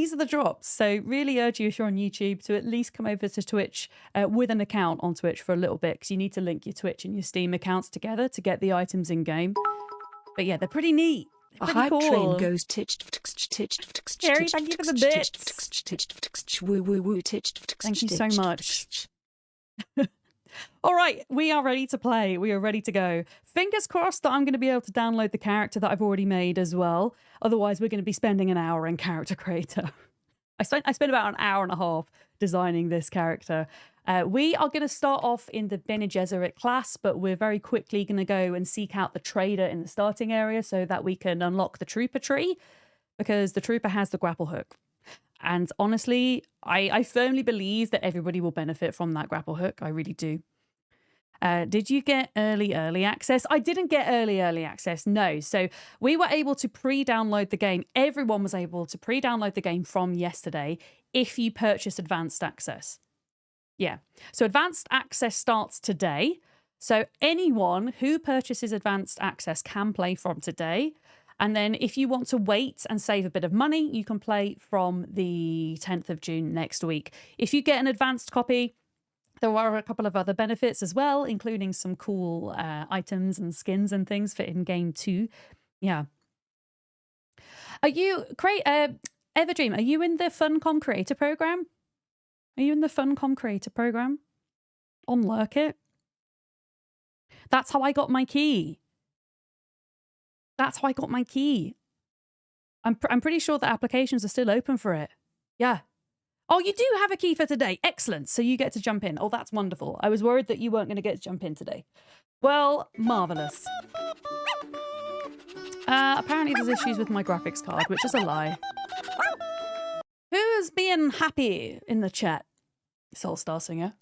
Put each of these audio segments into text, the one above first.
These are the drops. So really urge you, if you're on YouTube, to at least come over to Twitch with an account on Twitch for a little bit, because you need to link your Twitch and your Steam accounts together to get the items in game. But yeah, they're pretty neat. They're pretty cool. Train goes Jerry, thank you for the bits. Thank you so much. All right, we are ready to play. We are ready to go. Fingers crossed that I'm going to be able to download the character that I've already made as well. Otherwise, we're going to be spending an hour in Character Creator. I spent about an hour and a half designing this character. We are going to start off in the Bene Gesserit class, but we're very quickly going to go and seek out the trader in the starting area so that we can unlock the trooper tree, because the trooper has the grapple hook. And honestly, I firmly believe that everybody will benefit from that grapple hook. I really do. Did you get early access? I didn't get early access, no. So we were able to pre-download the game. Everyone was able to pre-download the game from yesterday if you purchase advanced access. Yeah. So advanced access starts today. So anyone who purchases advanced access can play from today. And then if you want to wait and save a bit of money, you can play from the 10th of June next week. If you get an advanced copy, there are a couple of other benefits as well, including some cool items and skins and things for in-game too. Yeah. Are you, Everdream, are you in the Funcom Creator Program? Are you in the Funcom Creator Program? On Lurkit? That's how I got my key. That's how I got my key. I'm pretty sure the applications are still open for it. Yeah. Oh, you do have a key for today. Excellent. So you get to jump in. Oh, that's wonderful. I was worried that you weren't going to get to jump in today. Well, marvelous. Apparently there's issues with my graphics card, which is a lie. Who's being happy in the chat? Soul Star Singer.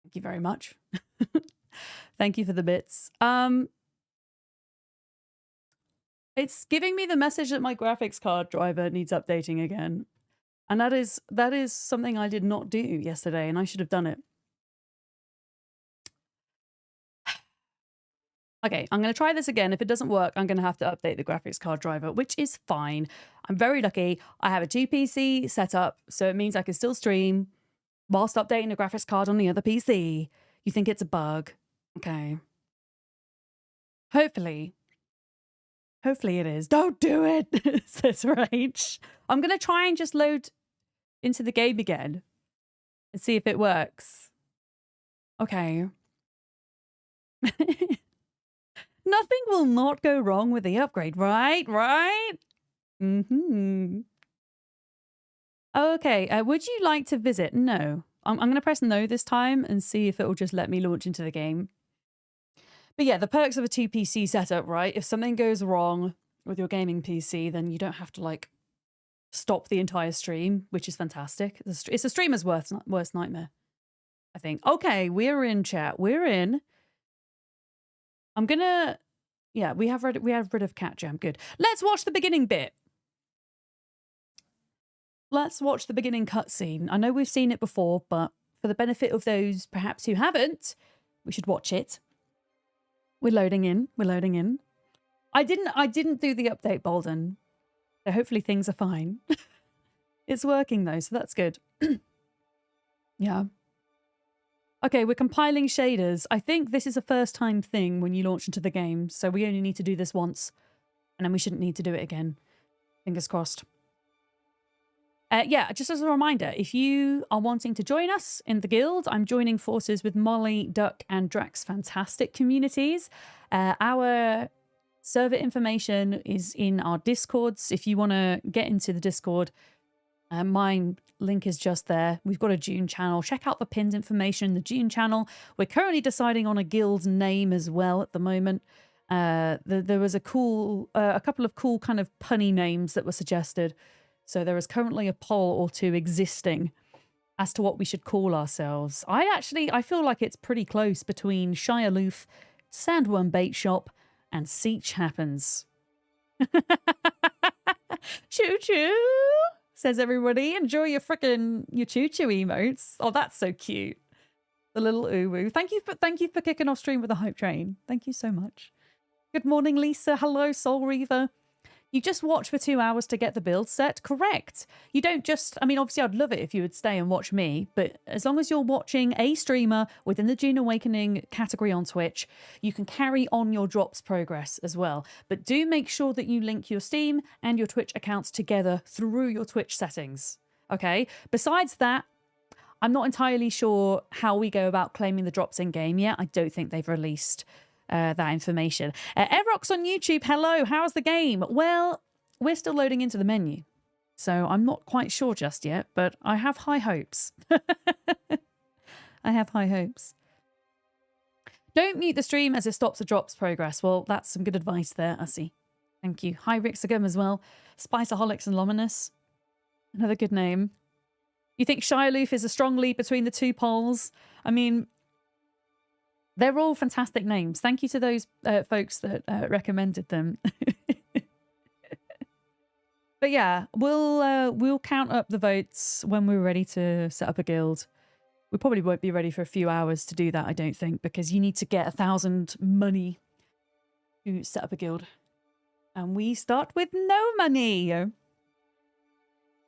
Thank you very much. Thank you for the bits. It's giving me the message that my graphics card driver needs updating again. And that is something I did not do yesterday, and I should have done it. Okay, I'm going to try this again. If it doesn't work, I'm going to have to update the graphics card driver, which is fine. I'm very lucky. I have a 2PC setup, so it means I can still stream whilst updating the graphics card on the other PC. You think it's a bug? Okay. Hopefully it is. Don't do it, says Rach. I'm going to try and just load into the game again and see if it works. Okay. Nothing will not go wrong with the upgrade, right? Right? Mm-hmm. Okay, would you like to visit? No. I'm going to press no this time and see if it will just let me launch into the game. But yeah, the perks of a 2PC setup, right? If something goes wrong with your gaming PC, then you don't have to, like, stop the entire stream, which is fantastic. It's a streamer's worst nightmare, I think. Okay, we're in, chat. We're in. I'm gonna... Yeah, we have rid of Cat Jam. Good. Let's watch the beginning bit. Let's watch the beginning cutscene. I know we've seen it before, but for the benefit of those perhaps who haven't, we should watch it. We're loading in. We're loading in. I didn't do the update, Bolden. So hopefully things are fine. It's working though, so that's good. Yeah. Okay, we're compiling shaders. I think this is a first time thing when you launch into the game, so we only need to do this once, and then we shouldn't need to do it again. Fingers crossed. Yeah, just as a reminder, if you are wanting to join us in the guild, I'm joining forces with Molly, Duck, and Drax Fantastic communities. Our server information is in our Discords. If you want to get into the Discord, my link is just there. We've got a Dune channel. Check out the pinned information in the Dune channel. We're currently deciding on a guild name as well at the moment. There was a couple of cool kind of punny names that were suggested. So there is currently a poll or two existing as to what we should call ourselves. I feel like it's pretty close between Shy Aloof, Sandworm Bait Shop, and Seach Happens. Choo choo, says everybody. Enjoy your choo choo emotes. Oh, that's so cute. The little uwu. Thank you for kicking off stream with the hype train. Thank you so much. Good morning, Lisa. Hello, Soul Reaver. You just watch for 2 hours to get the build set. Correct. You don't just, I mean, obviously I'd love it if you would stay and watch me, but as long as you're watching a streamer within the Dune Awakening category on Twitch, you can carry on your drops progress as well. But do make sure that you link your Steam and your Twitch accounts together through your Twitch settings. Okay. Besides that, I'm not entirely sure how we go about claiming the drops in game yet. I don't think they've released that information. Evrox on YouTube, hello, how's the game? Well, we're still loading into the menu, so I'm not quite sure just yet, but I have high hopes. I have high hopes. Don't mute the stream as it stops the drops progress. Well, that's some good advice there, Ussie. Thank you. Hi, Rixagum as well. Spiceaholics and Lominous. Another good name. You think Shialoof is a strong lead between the two polls? I mean, they're all fantastic names. Thank you to those folks that recommended them. But yeah, we'll count up the votes when we're ready to set up a guild. We probably won't be ready for a few hours to do that, I don't think, because you need to get 1,000 money to set up a guild. And we start with no money.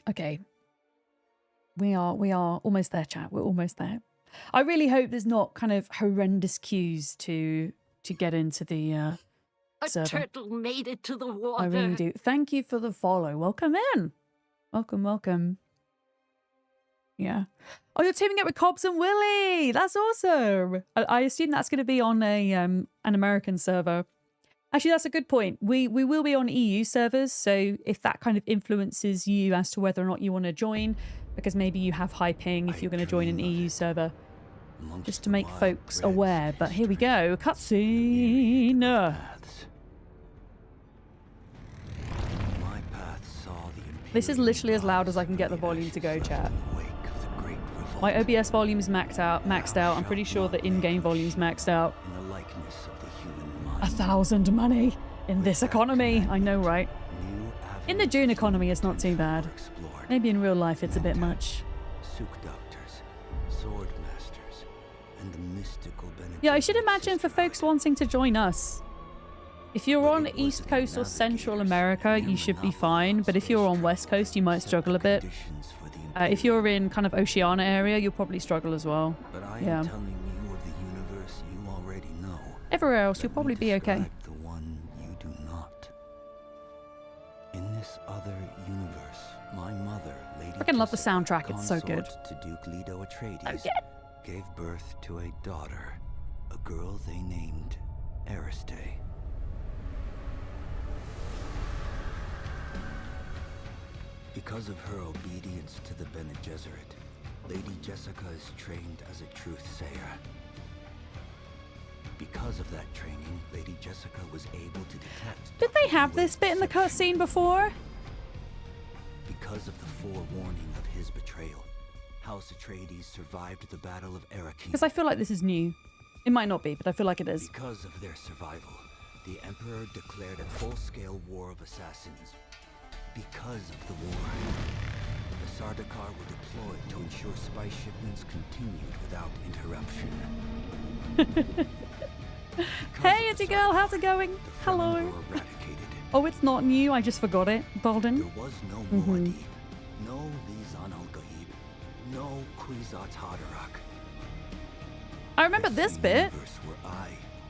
Okay. We are almost there, chat. We're almost there. I really hope there's not kind of horrendous queues to get into the server. A turtle made it to the water. I really do. Thank you for the follow. Welcome in. Welcome, welcome. Yeah. Oh, you're teaming up with Cobbs and Willie. That's awesome. I assume that's going to be on a an American server. Actually, that's a good point. We will be on EU servers, so if that kind of influences you as to whether or not you want to join, because maybe you have high ping if you're going to join an EU server, just to make folks aware. But here we go, cutscene. This is literally as loud as I can get the volume to go, chat. My OBS volume is maxed out. I'm pretty sure the in-game volume is maxed out. 1,000 money in this economy. I know, right? In the Dune economy, it's not too bad. Maybe in real life, it's a bit much. Yeah, I should imagine for folks wanting to join us. If you're on East Coast or Central America, you should be fine. But if you're on West Coast, you might struggle a bit. If you're in kind of Oceania area, you'll probably struggle as well. Yeah. Everywhere else, you'll probably be okay. The one you do not. In this other universe, my mother, Lady I love the soundtrack. It's so good. To Duke Leto Atreides, gave birth to a daughter, a girl they named Ariste. Because of her obedience to the Bene Gesserit, Lady Jessica is trained as a truth-sayer. Because of that training, Lady Jessica was able to detect... Did they have this bit in the cutscene before? Because of the forewarning of his betrayal, House Atreides survived the Battle of Arrakeen. Because I feel like this is new. It might not be, but I feel like it is. Because of their survival, the Emperor declared a full-scale war of assassins. Because of the war, the Sardaukar were deployed to ensure spy shipments continued without interruption. Hey, Itty Girl, how's it going? Hello. Oh, it's not new, I just forgot it, Balden. There was no Muad'Dib, no Lizan al-Gaib, no Kwisatz Haderach. I remember this bit.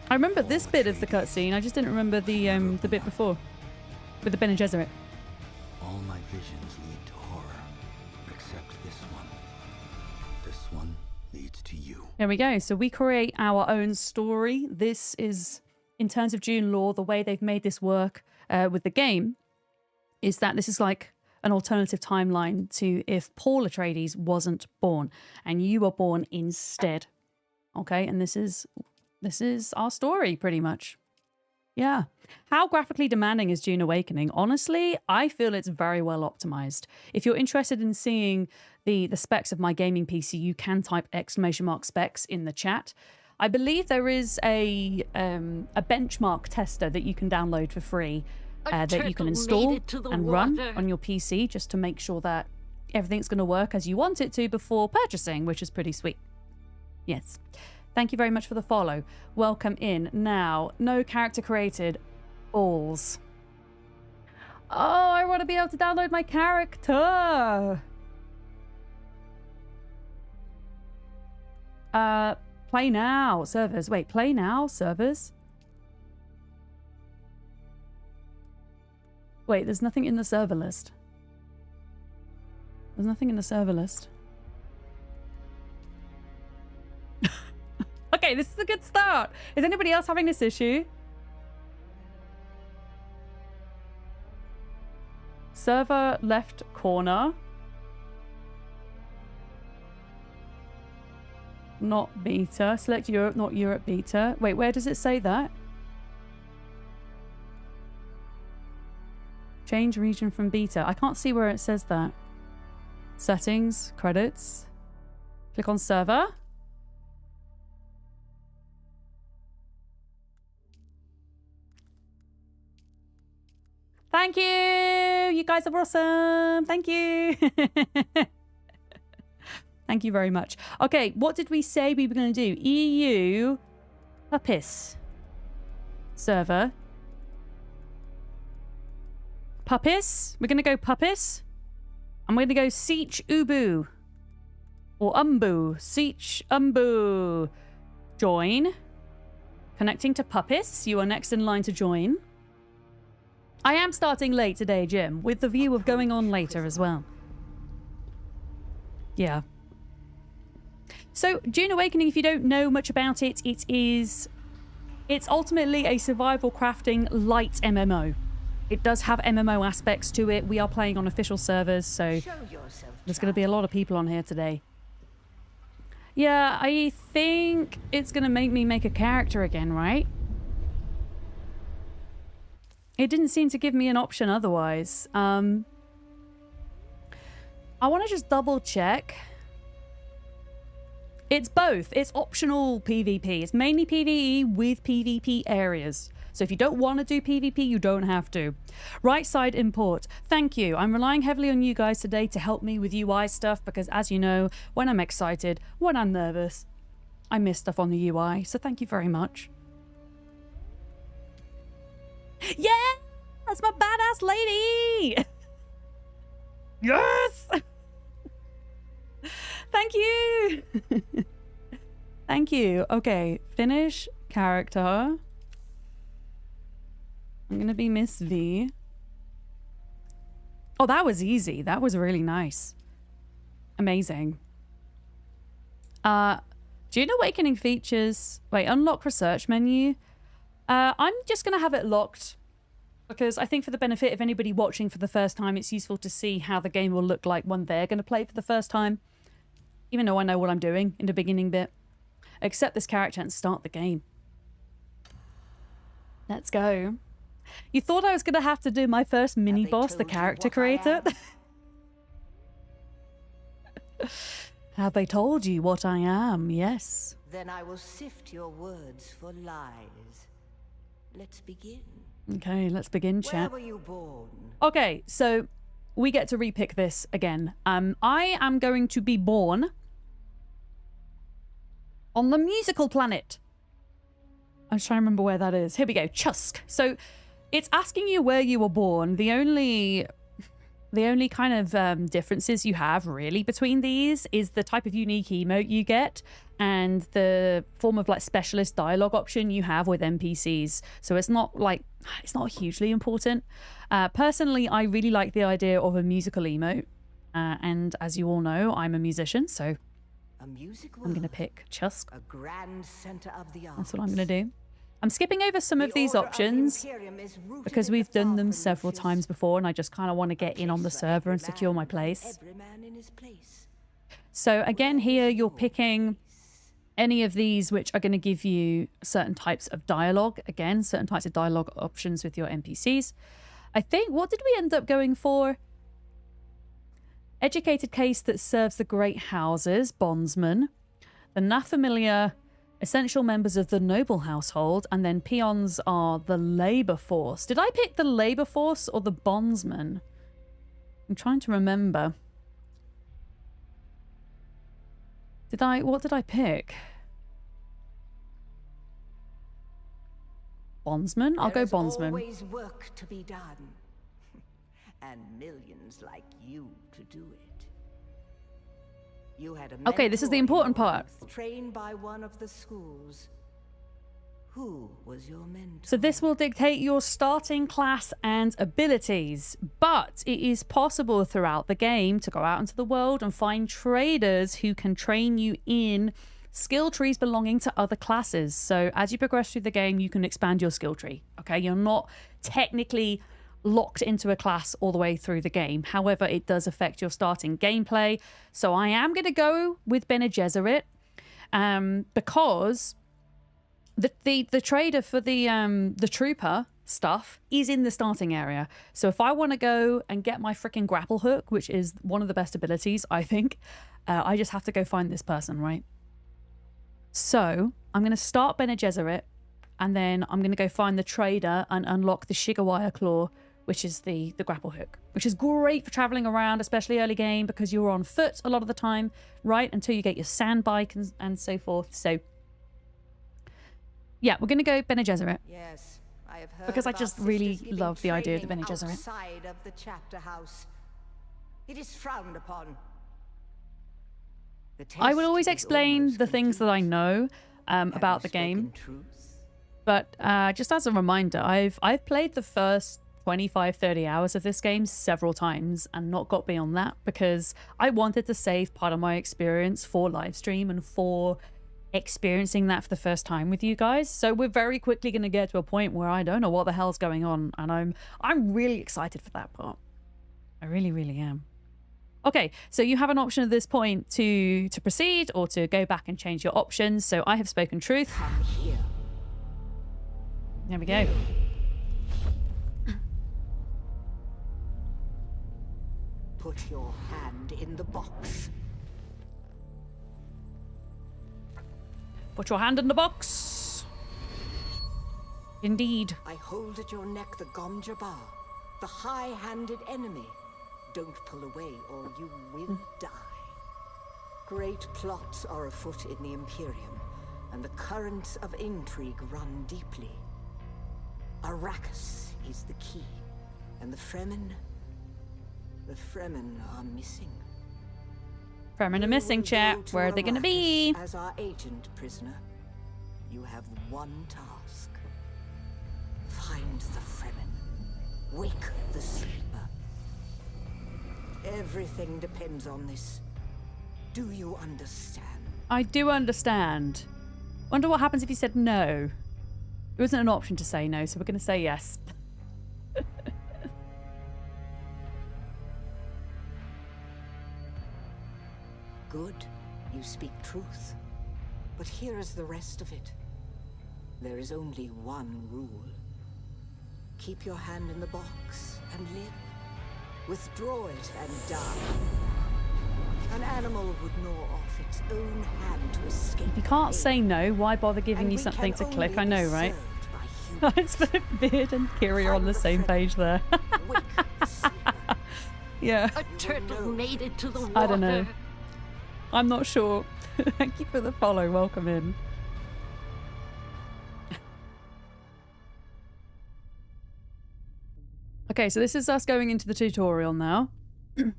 I remember this bit of the cutscene. I just didn't remember the bit before with the Bene Gesserit. All my visions lead to horror, except this one. This one leads to you. There we go. So we create our own story. This is, in terms of Dune lore, the way they've made this work with the game is that this is like an alternative timeline to if Paul Atreides wasn't born and you were born instead. Okay, and this is our story pretty much. Yeah. How graphically demanding is Dune Awakening? Honestly, I feel it's very well optimized. If you're interested in seeing the specs of my gaming PC, you can type !specs in the chat. I believe there is a benchmark tester that you can download for free that you can install and run on your PC just to make sure that everything's going to work as you want it to before purchasing, which is pretty sweet. Yes. Thank you very much for the follow. Welcome in. Now, no character created. Balls. I want to be able to download my character. Play now, servers. Wait, play now, servers? Wait, there's nothing in the server list. There's nothing in the server list. Okay, this is a good start. Is anybody else having this issue? Server left corner. Not beta. Select Europe, not Europe beta. Wait, where does it say that? Change region from beta. I can't see where it says that. Settings, credits. Click on server. Thank you! You guys are awesome! Thank you! Thank you very much. Okay, what did we say we were going to do? EU Puppis server. Puppis. We're going to go Puppis. I'm going to go Seach Ubu. Or Umbu. Seach Umbu. Join. Connecting to Puppis. You are next in line to join. I am starting late today, Jim, with the view of going on later as well. Yeah. So, Dune Awakening, if you don't know much about it, it's ultimately a survival crafting light MMO. It does have MMO aspects to it. We are playing on official servers, so there's going to be a lot of people on here today. Yeah, I think it's going to make me make a character again, right? It didn't seem to give me an option otherwise. I want to just double check. It's both. It's optional PvP. It's mainly PvE with PvP areas. So if you don't want to do PvP, you don't have to. Right side import. Thank you. I'm relying heavily on you guys today to help me with UI stuff because, as you know, when I'm excited, when I'm nervous, I miss stuff on the UI. So thank you very much. Yeah! That's my badass lady! Yes! Thank you! Thank you. Okay, finish character. I'm gonna be Miss V. Oh, that was easy. That was really nice. Amazing. Dune Awakening features... Wait, unlock research menu. I'm just gonna have it locked because I think for the benefit of anybody watching for the first time, it's useful to see how the game will look like when they're gonna play for the first time. Even though I know what I'm doing in the beginning bit. Accept this character and start the game. Let's go. You thought I was going to have to do my first mini-boss, the character creator? Have they told you what I am? Yes. Then I will sift your words for lies. Let's begin. Okay, let's begin, chat. Where were you born? Okay, so we get to repick this again. I am going to be born on the musical planet. I'm trying to remember where that is. Here we go. Chusk. So it's asking you where you were born. The only kind of differences you have really between these is the type of unique emote you get and the form of like specialist dialogue option you have with NPCs. So it's not hugely important. Personally, I really like the idea of a musical emote. And as you all know, I'm a musician, so I'm going to pick Chusk. A grand center of the arts. That's what I'm going to do. I'm skipping over some of these options because we've done them several times before and I just kind of want to get in on the server and secure my place. So again, here you're picking any of these which are going to give you certain types of dialogue. Again, certain types of dialogue options with your NPCs. I think, what did we end up going for? Educated case that serves the great houses, bondsman. The Nafamilia, essential members of the noble household, and then peons are the labor force. Did I pick the labor force or the bondsman? I'm trying to remember. What did I pick? Bondsman? I'll go bondsman. There is always work to be done. and millions like you to do it. You had a Okay, this is the mentor in important your part. youth, trained by one of the schools. Who was your mentor? So this will dictate your starting class and abilities, but it is possible throughout the game to go out into the world and find traders who can train you in skill trees belonging to other classes. So as you progress through the game, you can expand your skill tree. Okay, you're not technically locked into a class all the way through the game. However, it does affect your starting gameplay. So I am going to go with Bene Gesserit because the trader for the trooper stuff is in the starting area. So if I want to go and get my freaking grapple hook, which is one of the best abilities, I think, I just have to go find this person, right? So I'm going to start Bene Gesserit, and then I'm going to go find the trader and unlock the Shigawire Claw, which is the grapple hook, which is great for traveling around, especially early game, because you're on foot a lot of the time, right? Until you get your sand bike and so forth. So yeah, we're going to go Bene Gesserit. Yes, I have heard Because I of our just really sisters giving love the idea of the training Bene Gesserit. outside of the chapter house. It is frowned upon. The I will test always is explain almost the things that I complete. know Have about you the game. spoken truth? But just as a reminder, I've played the first 25, 30 hours of this game several times and not got beyond that because I wanted to save part of my experience for live stream and for experiencing that for the first time with you guys. So we're very quickly going to get to a point where I don't know what the hell's going on, and I'm really excited for that part. I really, really am. Okay, so you have an option at this point to proceed or to go back and change your options. So I have spoken truth. Come here. There we go. Put your hand in the box. Put your hand in the box. Indeed. I hold at your neck the Gom-Jabbar, the high-handed enemy. Don't pull away or you will die. Great plots are afoot in the Imperium, and the currents of intrigue run deeply. Arrakis is the key, and the Fremen are missing. Fremen are missing, You will chat. go to Where are they going to be? Arrakis as our agent, prisoner. You have one task. Find the Fremen. Wake the sleeper. Everything depends on this. Do you understand? I do understand. Wonder what happens if you said no. It wasn't an option to say no, so we're going to say yes. Good. You speak truth. But here is the rest of it. There is only one rule. Keep your hand in the box and live. Withdraw it and die. An animal would gnaw off its own hand to escape. If you can't pain. say no, why bother giving And you we something can to click? only I know, be right? served by It's Beard and Kiri are on the same page there. Wake the sleeper. Yeah, A turtle made it to the water. I don't know. I'm not sure. Thank you for the follow. Welcome in. Okay, so this is us going into the tutorial now. So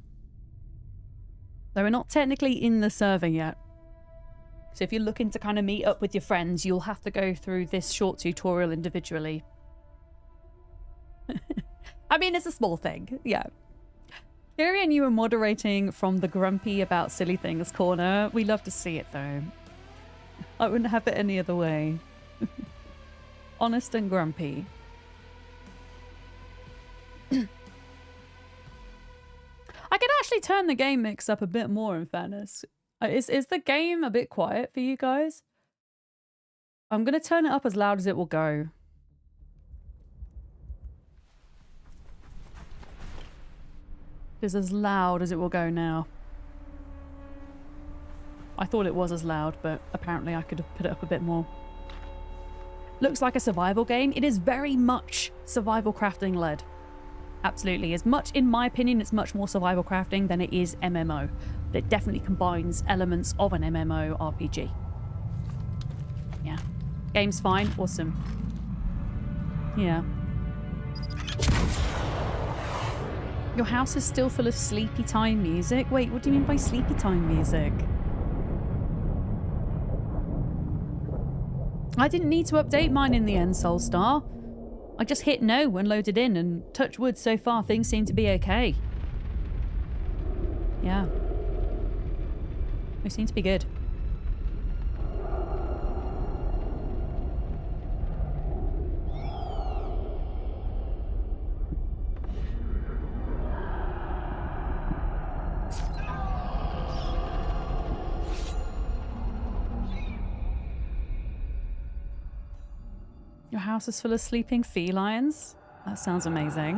we're not technically in the server yet. So if you're looking to kind of meet up with your friends, you'll have to go through this short tutorial individually. I mean, it's a small thing, yeah. Kiri and you are moderating from the grumpy about silly things corner. We love to see it though. I wouldn't have it any other way. Honest and grumpy. I could actually turn the game mix up a bit more, in fairness. Is the game a bit quiet for you guys? I'm going to turn it up as loud as it will go. It's as loud as it will go now. I thought it was as loud, but apparently I could have put it up a bit more. Looks like a survival game. It is very much survival crafting led. Absolutely. As much, in my opinion, it's much more survival crafting than it is MMO. But it definitely combines elements of an MMO RPG. Yeah. Game's fine. Awesome. Yeah. Your house is still full of sleepy time music? Wait, what do you mean by sleepy time music? I didn't need to update mine in the end, Soulstar. I just hit no and loaded in, and touch wood, so far things seem to be okay. Yeah. They seem to be good. Your house is full of sleeping felines? That sounds amazing.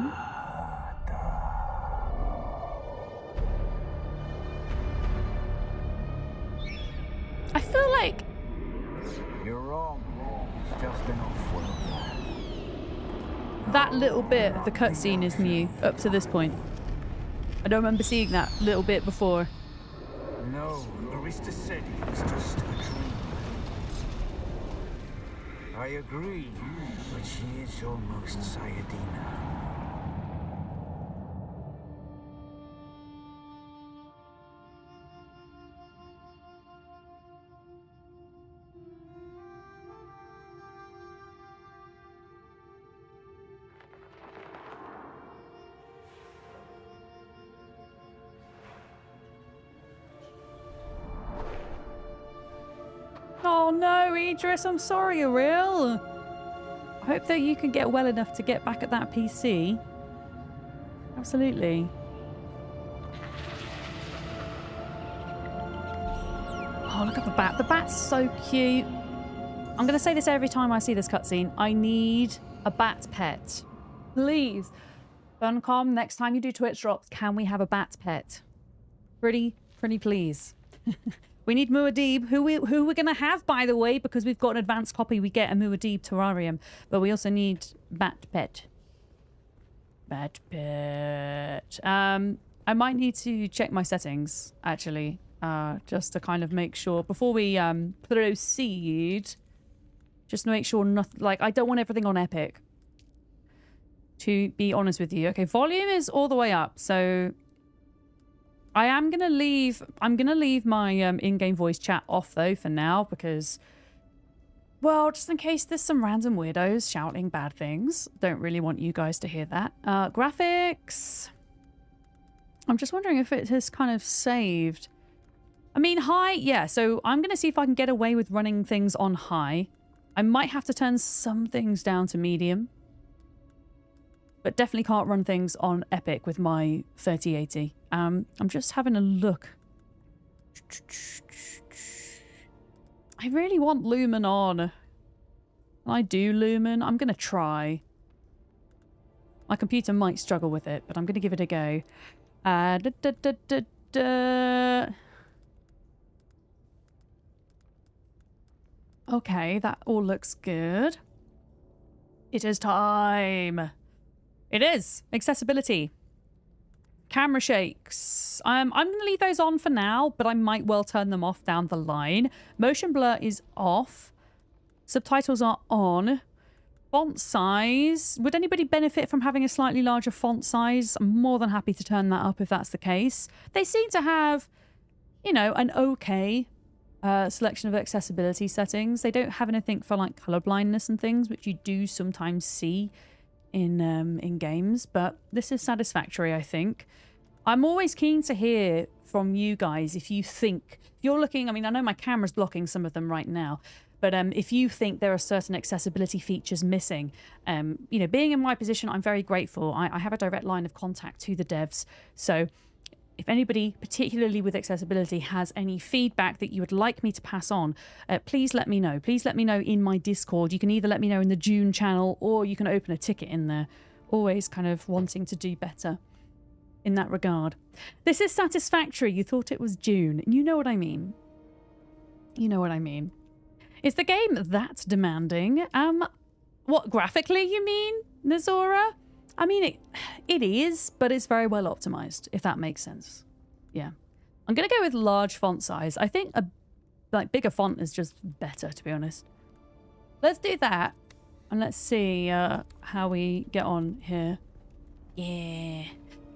I feel like... You're wrong. It's just an off-world. that little bit of the cutscene is new up to this point. I don't remember seeing that little bit before. No, Arista said it was just a dream. I agree, but she is almost Sayadina. Oh no, Idris, I'm sorry, Ariel. I hope that you can get well enough to get back at that PC. Absolutely. Oh, look at the bat. The bat's so cute. I'm going to say this every time I see this cutscene. I need a bat pet. Please. Funcom, next time you do Twitch drops, can we have a bat pet? Pretty please. We need Muad'Dib, who we're going to have, by the way, because we've got an advanced copy. We get a Muad'Dib terrarium, but we also need Bat Pet. Bat Pet. I might need to check my settings, actually, just to kind of make sure before we proceed. Just to make sure nothing, like, I don't want everything on Epic. To be honest with you, okay, volume is all the way up, so. I'm gonna leave my in-game voice chat off though for now because, well, just in case there's some random weirdos shouting bad things. Don't really want you guys to hear that. Graphics. I'm just wondering if it has kind of saved. I mean, high, yeah. So I'm gonna see if I can get away with running things on high. I might have to turn some things down to medium. But definitely can't run things on Epic with my 3080. I'm just having a look. I really want Lumen on. I do Lumen. I'm going to try. My computer might struggle with it, but I'm going to give it a go. Okay, that all looks good. It is time. It is. Accessibility. Camera shakes. I'm going to leave those on for now, but I might well turn them off down the line. Motion blur is off. Subtitles are on. Font size. Would anybody benefit from having a slightly larger font size? I'm more than happy to turn that up if that's the case. They seem to have, you know, an okay selection of accessibility settings. They don't have anything for like color blindness and things, which you do sometimes see in games, but this is satisfactory, I think. I'm always keen to hear from you guys if you think, if you're looking, I mean, I know my camera's blocking some of them right now, but if you think there are certain accessibility features missing, you know, being in my position, I'm very grateful. I have a direct line of contact to the devs, so if anybody, particularly with accessibility, has any feedback that you would like me to pass on, please let me know. Please let me know in my Discord. You can either let me know in the Dune channel or you can open a ticket in there. Always kind of wanting to do better in that regard. This is satisfactory. You thought it was Dune. You know what I mean. You know what I mean. Is the game that demanding? What, graphically you mean, Nazora? I mean, it is, but it's very well optimized, if that makes sense. Yeah. I'm going to go with large font size. I think a like bigger font is just better, to be honest. Let's do that. And let's see how we get on here. Yeah.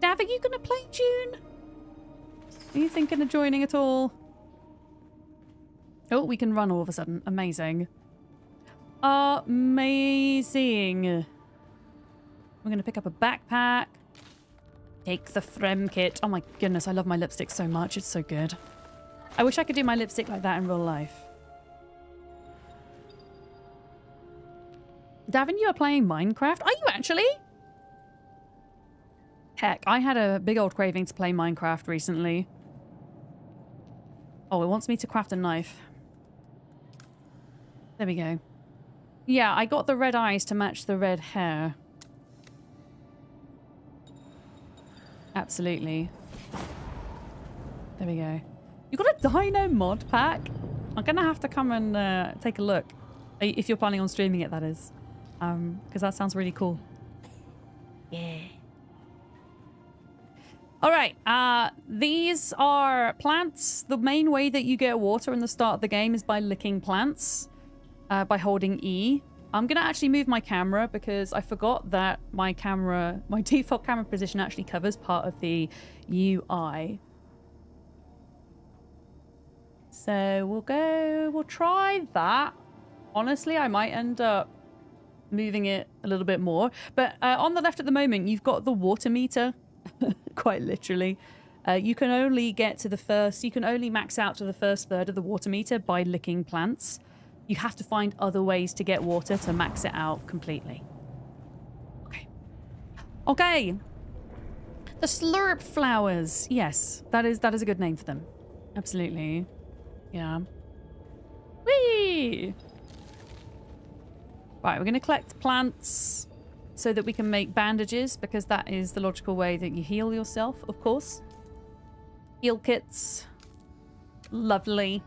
Dav, are you going to play Dune? Are you thinking of joining at all? Oh, we can run all of a sudden. Amazing. Amazing. We're going to pick up a backpack. Take the Threm kit. Oh my goodness, I love my lipstick so much. It's so good. I wish I could do my lipstick like that in real life. Davin, you are playing Minecraft? Are you actually? Heck, I had a big old craving to play Minecraft recently. Oh, it wants me to craft a knife. There we go. Yeah, I got the red eyes to match the red hair. Absolutely. There we go. You got a dino mod pack? I'm gonna have to come and take a look. If you're planning on streaming it, that is. Because that sounds really cool. Yeah. All right. These are plants. The main way that you get water in the start of the game is by licking plants. By holding E. I'm going to actually move my camera because I forgot that my default camera position actually covers part of the UI. So we'll try that. Honestly, I might end up moving it a little bit more. But on the left at the moment, you've got the water meter, quite literally. You can only max out to the first third of the water meter by licking plants. You have to find other ways to get water to max it out completely. Okay. Okay. The slurp flowers. Yes, that is a good name for them. Absolutely. Yeah. Whee! Right, we're going to collect plants so that we can make bandages because that is the logical way that you heal yourself, of course. Heal kits. Lovely.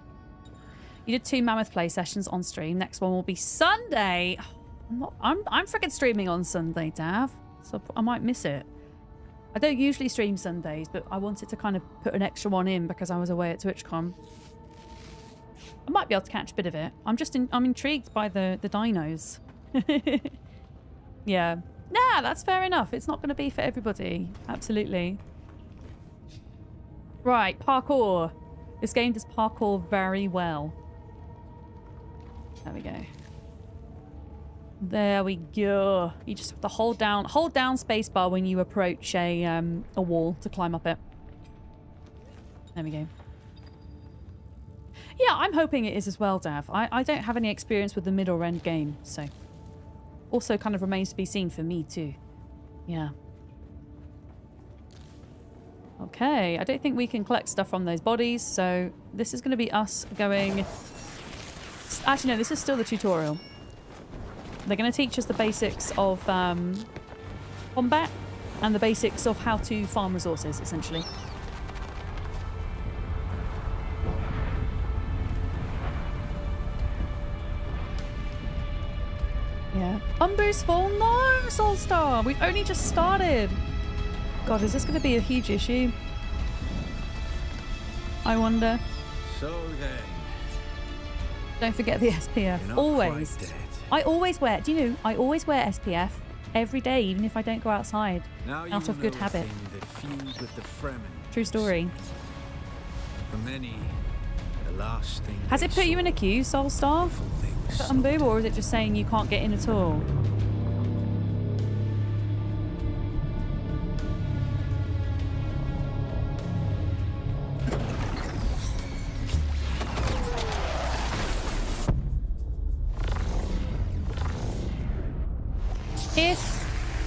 You did 2 mammoth play sessions on stream. Next one will be Sunday. I'm freaking streaming on Sunday, Dav. So I might miss it. I don't usually stream Sundays, but I wanted to kind of put an extra one in because I was away at TwitchCon. I might be able to catch a bit of it. I'm intrigued by the dinos. Yeah. Nah, that's fair enough. It's not going to be for everybody. Absolutely. Right, parkour. This game does parkour very well. There we go. There we go. You just have to hold down spacebar when you approach a wall to climb up it. There we go. Yeah, I'm hoping it is as well, Dav. I don't have any experience with the mid or end game, so also kind of remains to be seen for me too. Yeah. Okay, I don't think we can collect stuff from those bodies, so this is going to be us going... Actually, no, this is still the tutorial. They're going to teach us the basics of combat and the basics of how to farm resources, essentially. Yeah. Umber's full? No, Soulstar! We've only just started! God, is this going to be a huge issue? I wonder. So then... Don't forget the SPF. Always. I always wear... Do you know, I always wear SPF every day, even if I don't go outside. Out of good habit. True story. For many, the last thing Has it put you in a queue, Soulstar? For Umbu, or is it just saying you can't get in at all?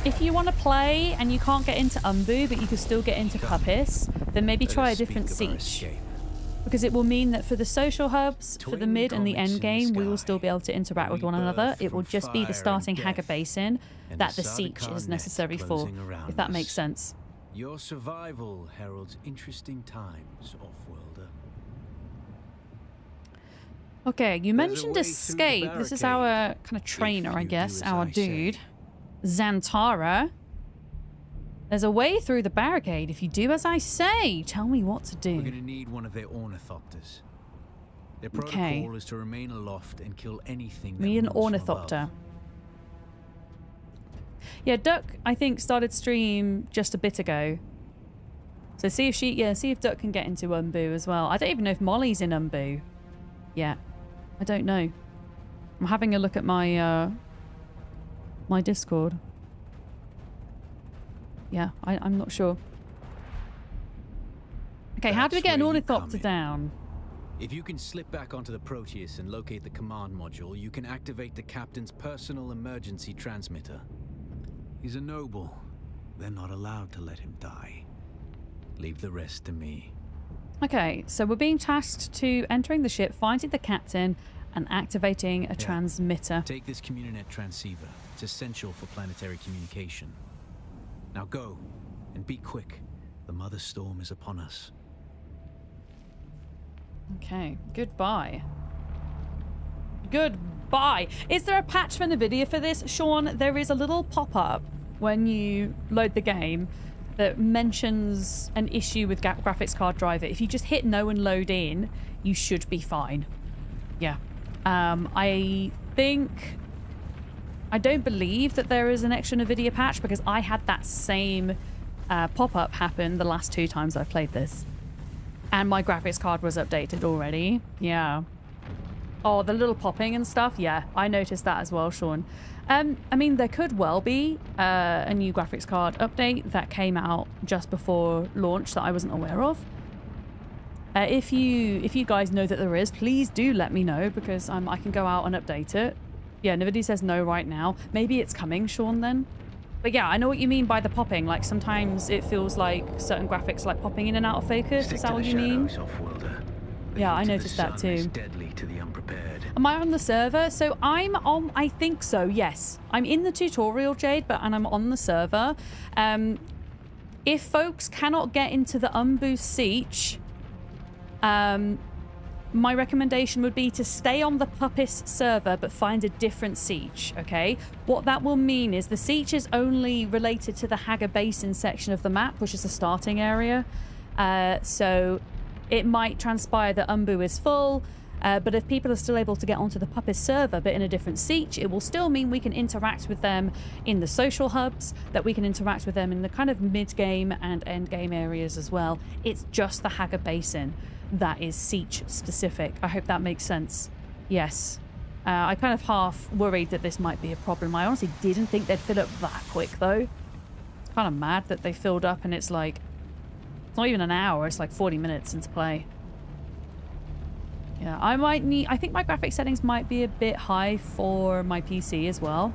If you want to play and you can't get into Umbu, but you can still get into Puppis, then maybe try a different siege. Because it will mean that for the social hubs, for the mid and the end game, we will still be able to interact with one another. It will just be the starting Haga Basin that the siege is necessary for, if that makes sense. Your survival heralds interesting times, Offworlder. Okay, you mentioned escape. This is our kind of trainer, I guess, our dude. Xantara. There's a way through the barricade if you do as I say. Tell me what to do. We're gonna need one of their ornithopters. Their protocol is to remain aloft and kill anything that We need an moves from ornithopter. above. Yeah, Duck, I think, started stream just a bit ago. So see if Duck can get into Umbu as well. I don't even know if Molly's in Umbu yet. I don't know. I'm having a look at my my Discord. Yeah, I'm not sure. Okay, how do we get an ornithopter down? If you can slip back onto the Proteus and locate the command module, you can activate the captain's personal emergency transmitter. He's a noble. They're not allowed to let him die. Leave the rest to me. Okay, so we're being tasked to entering the ship, finding the captain, and activating a transmitter. Take this Communinet transceiver. It's essential for planetary communication. Now go, and be quick. The Mother Storm is upon us. Okay, goodbye. Goodbye. Is there a patch for NVIDIA for this? Sean, there is a little pop-up when you load the game that mentions an issue with graphics card driver. If you just hit no and load in, you should be fine. Yeah. I don't believe that there is an extra NVIDIA patch because I had that same pop-up happen the last 2 times I've played this. And my graphics card was updated already. Yeah. Oh, the little popping and stuff. Yeah, I noticed that as well, Sean. I mean, there could well be a new graphics card update that came out just before launch that I wasn't aware of. If you guys know that there is, please do let me know because I can go out and update it. Yeah, nobody says no right now. Maybe it's coming, Sean, then. But yeah, I know what you mean by the popping. Like, sometimes it feels like certain graphics like popping in and out of focus. Is that what you mean? Yeah, I noticed that too. Deadly to the unprepared. Am I on the server? So I'm on, I think so, yes. I'm in the tutorial, Jade, and I'm on the server. If folks cannot get into the Umbu Siege, my recommendation would be to stay on the Puppis server but find a different siege, okay? What that will mean is the siege is only related to the Haga Basin section of the map, which is the starting area. So it might transpire that Umbu is full, but if people are still able to get onto the Puppis server but in a different siege, it will still mean we can interact with them in the social hubs, that we can interact with them in the kind of mid-game and end-game areas as well. It's just the Haga Basin that is siege specific. I hope that makes sense. Yes. I kind of half worried that this might be a problem. I honestly didn't think they'd fill up that quick though. It's kind of mad that they filled up and it's like, it's not even an hour, it's like 40 minutes into play. Yeah, I think my graphic settings might be a bit high for my PC as well.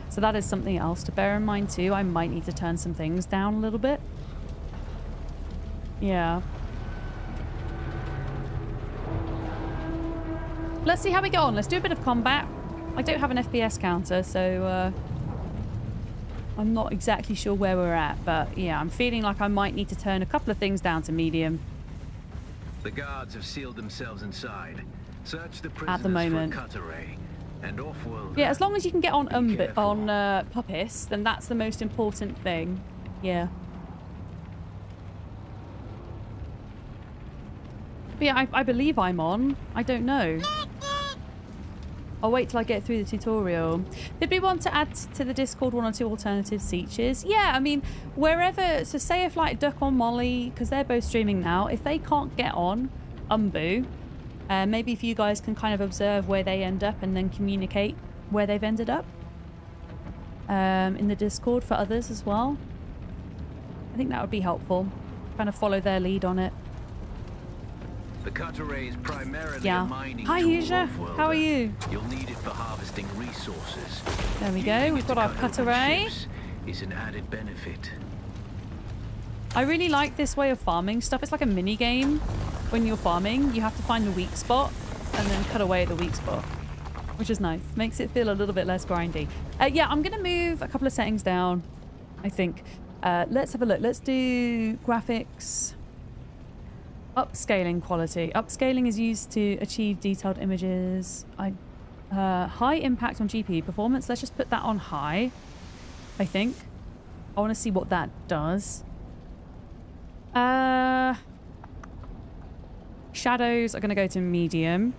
So that is something else to bear in mind too. I might need to turn some things down a little bit. Yeah. Let's see how we get on. Let's do a bit of combat. I don't have an FPS counter, so I'm not exactly sure where we're at. But yeah, I'm feeling like I might need to turn a couple of things down to medium. The guards have sealed themselves inside. Search the prisoners At the moment. for a cut array. And off-world. Yeah, as long as you can get on Puppis, then that's the most important thing. Yeah. But yeah, I believe I'm on. I don't know. I'll wait till I get through the tutorial. Did we want to add to the Discord 1 or 2 alternative features? Yeah, I mean, wherever... So say if like Duck or Molly, because they're both streaming now, if they can't get on Umbu, maybe if you guys can kind of observe where they end up and then communicate where they've ended up in the Discord for others as well. I think that would be helpful. Kind of follow their lead on it. The cut array is primarily Yeah. a mining Hi, tool, Yusha. off-worlder. How are you? You'll need it for harvesting resources. There we go. Using We've it got to our cut cut open array. ships is an added benefit. I really like this way of farming stuff. It's like a mini game. When you're farming, you have to find the weak spot and then cut away at the weak spot, which is nice. Makes it feel a little bit less grindy. Yeah, I'm going to move a couple of settings down, I think. Let's have a look. Let's do graphics. Upscaling quality. Upscaling is used to achieve detailed images. High impact on GPU performance. Let's just put that on high, I think. I want to see what that does. Shadows are going to go to medium.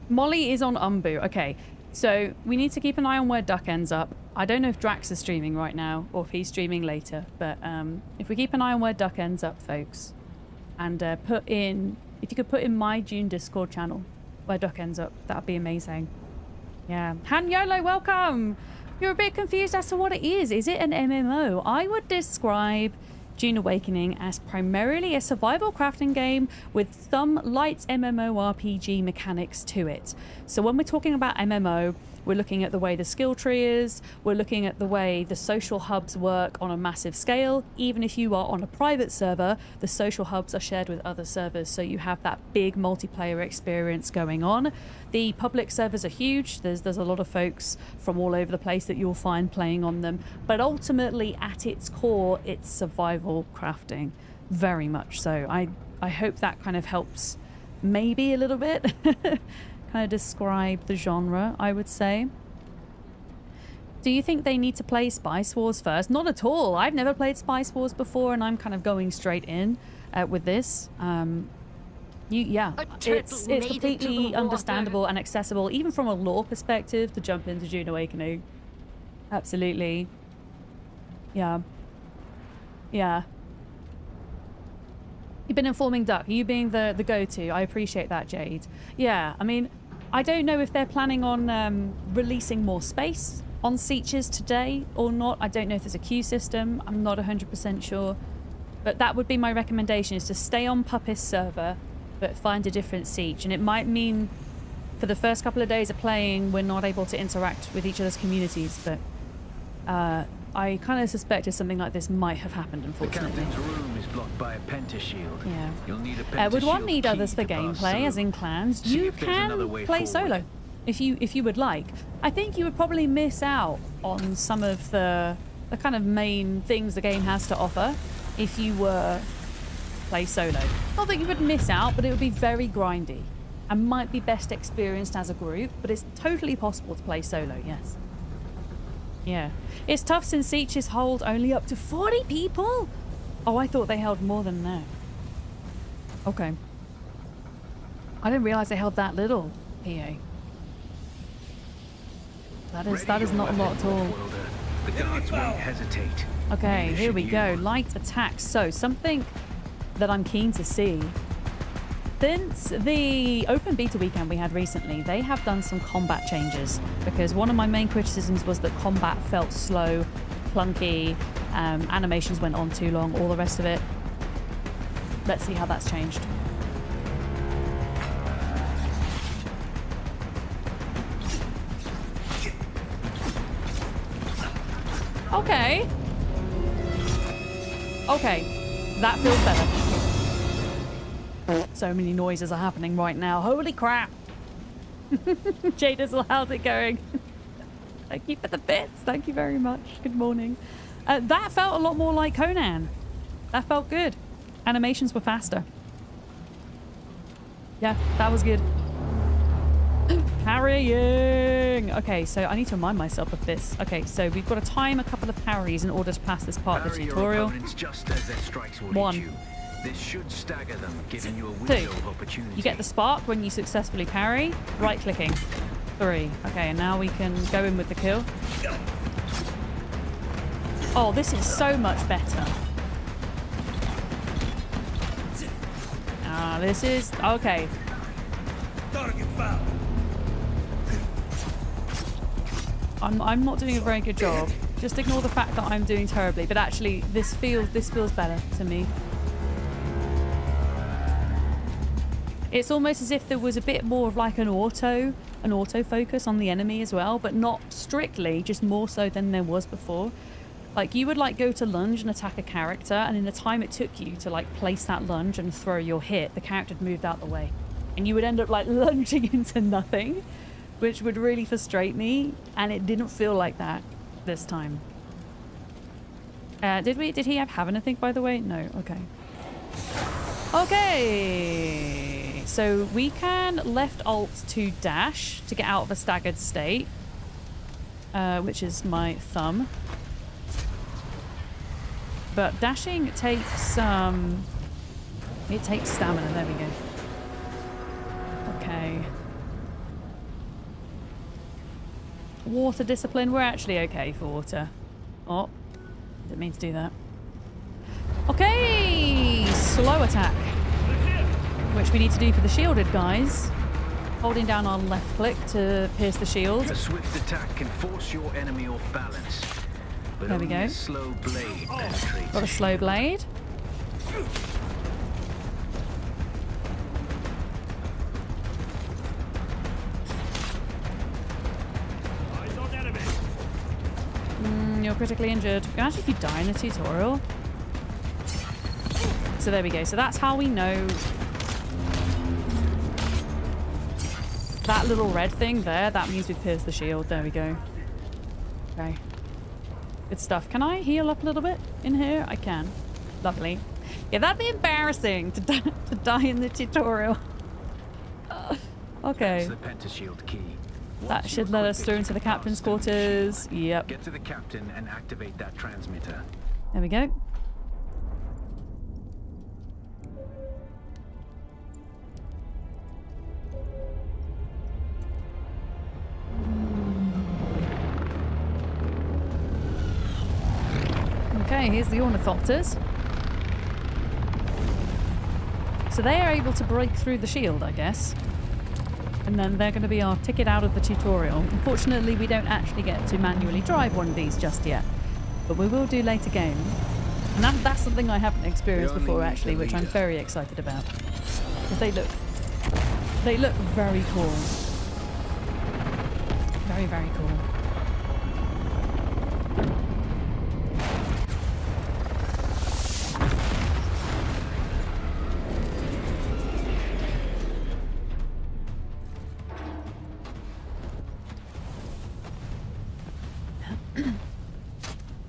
Molly is on Umbu. Okay. So we need to keep an eye on where Duck ends up. I don't know if Drax is streaming right now or if he's streaming later, but if we keep an eye on where Duck ends up, folks, and if you could put in my Dune Discord channel where Duck ends up, that'd be amazing. Yeah. Han Yolo, welcome! You're a bit confused as to what it is. Is it an MMO? I would describe Dune Awakening as primarily a survival crafting game with some light MMORPG mechanics to it. So when we're talking about MMO, we're looking at the way the skill tree is, we're looking at the way the social hubs work on a massive scale. Even if you are on a private server, the social hubs are shared with other servers, so you have that big multiplayer experience going on. The public servers are huge. There's a lot of folks from all over the place that you'll find playing on them. But ultimately, at its core, it's survival crafting. Very much so. I hope that kind of helps maybe a little bit. Kind of describe the genre, I would say. Do you think they need to play Spice Wars first? Not at all. I've never played Spice Wars before, and I'm kind of going straight in with this. It's completely understandable and accessible, even from a lore perspective, to jump into Dune Awakening. Absolutely. Yeah. Yeah. You've been informing Duck. You being the go-to. I appreciate that, Jade. Yeah, I mean, I don't know if they're planning on releasing more space on Sieges today or not. I don't know if there's a queue system. I'm not 100% sure. But that would be my recommendation, is to stay on Puppis server, but find a different Siege. And it might mean for the first couple of days of playing, we're not able to interact with each other's communities. But I kind of suspected something like this might have happened, unfortunately. The captain's room is blocked by a pentashield. Yeah. You'll need a pentashield would one need key others for to pass gameplay, through. as in clans? See You if there's another can way play forward. solo if you would like. I think you would probably miss out on some of the kind of main things the game has to offer if you were to play solo. Not that you would miss out, but it would be very grindy and might be best experienced as a group, but it's totally possible to play solo, yes. Yeah. It's tough since Sieges hold only up to 40 people. Oh, I thought they held more than that. Okay. I didn't realize they held that little, PA. That is not a lot at all. The guards won't hesitate. Okay, here we go. Light attacks. So, something that I'm keen to see. Since the open beta weekend we had recently, they have done some combat changes, because one of my main criticisms was that combat felt slow, clunky, animations went on too long, all the rest of it. Let's see how that's changed. Okay. Okay. That feels better. So many noises are happening right now. Holy crap. Jadis, how's it going? Thank you for the bits. Thank you very much. Good morning. That felt a lot more like Conan. That felt good. Animations were faster. Yeah, that was good. Parrying. Okay, so I need to remind myself of this. Okay, so we've got to time a couple of parries in order to pass this part of the tutorial. Your opponents just as their strikes will hit you. This should stagger them, giving you a window of opportunity. You get the spark when you successfully parry. Right-clicking. 3. Okay, and now we can go in with the kill. Oh, this is so much better. This is... Okay. I'm not doing a very good job. Just ignore the fact that I'm doing terribly. But actually, this feels better to me. It's almost as if there was a bit more of like an auto focus on the enemy as well, but not strictly, just more so than there was before. Like, you would like go to lunge and attack a character, and in the time it took you to like place that lunge and throw your hit, the character had moved out the way. And you would end up like lunging into nothing, which would really frustrate me, and it didn't feel like that this time. Did he have anything, by the way? No. Okay. Okay. So we can left alt to dash to get out of a staggered state, which is my thumb. But dashing takes it takes stamina. There we go. Okay. water discipline. We're actually okay for water. Oh, didn't mean to do that. Okay, slow attack, which we need to do for the shielded guys. Holding down our left click to pierce the shield. A swift attack can force your enemy off balance. But There we only go. a slow blade penetrates. Got a slow blade. You're critically injured. You can actually, if you die in a tutorial. So there we go. So that's how we know that little red thing there. That means we've pierced the shield. There we go. Okay. Good stuff. Can I heal up a little bit in here? I can. Lovely. Yeah, that'd be embarrassing to die in the tutorial. Okay. That's the pentashield key. That should let us through into the captain's quarters. Yep. Get to the captain and activate that transmitter. There we go. Okay, here's the ornithopters. So they are able to break through the shield, I guess. And then they're going to be our ticket out of the tutorial. Unfortunately, we don't actually get to manually drive one of these just yet. But we will do later game. And that's something I haven't experienced before, actually, which I'm very excited about. Because they look very cool. Very, very cool.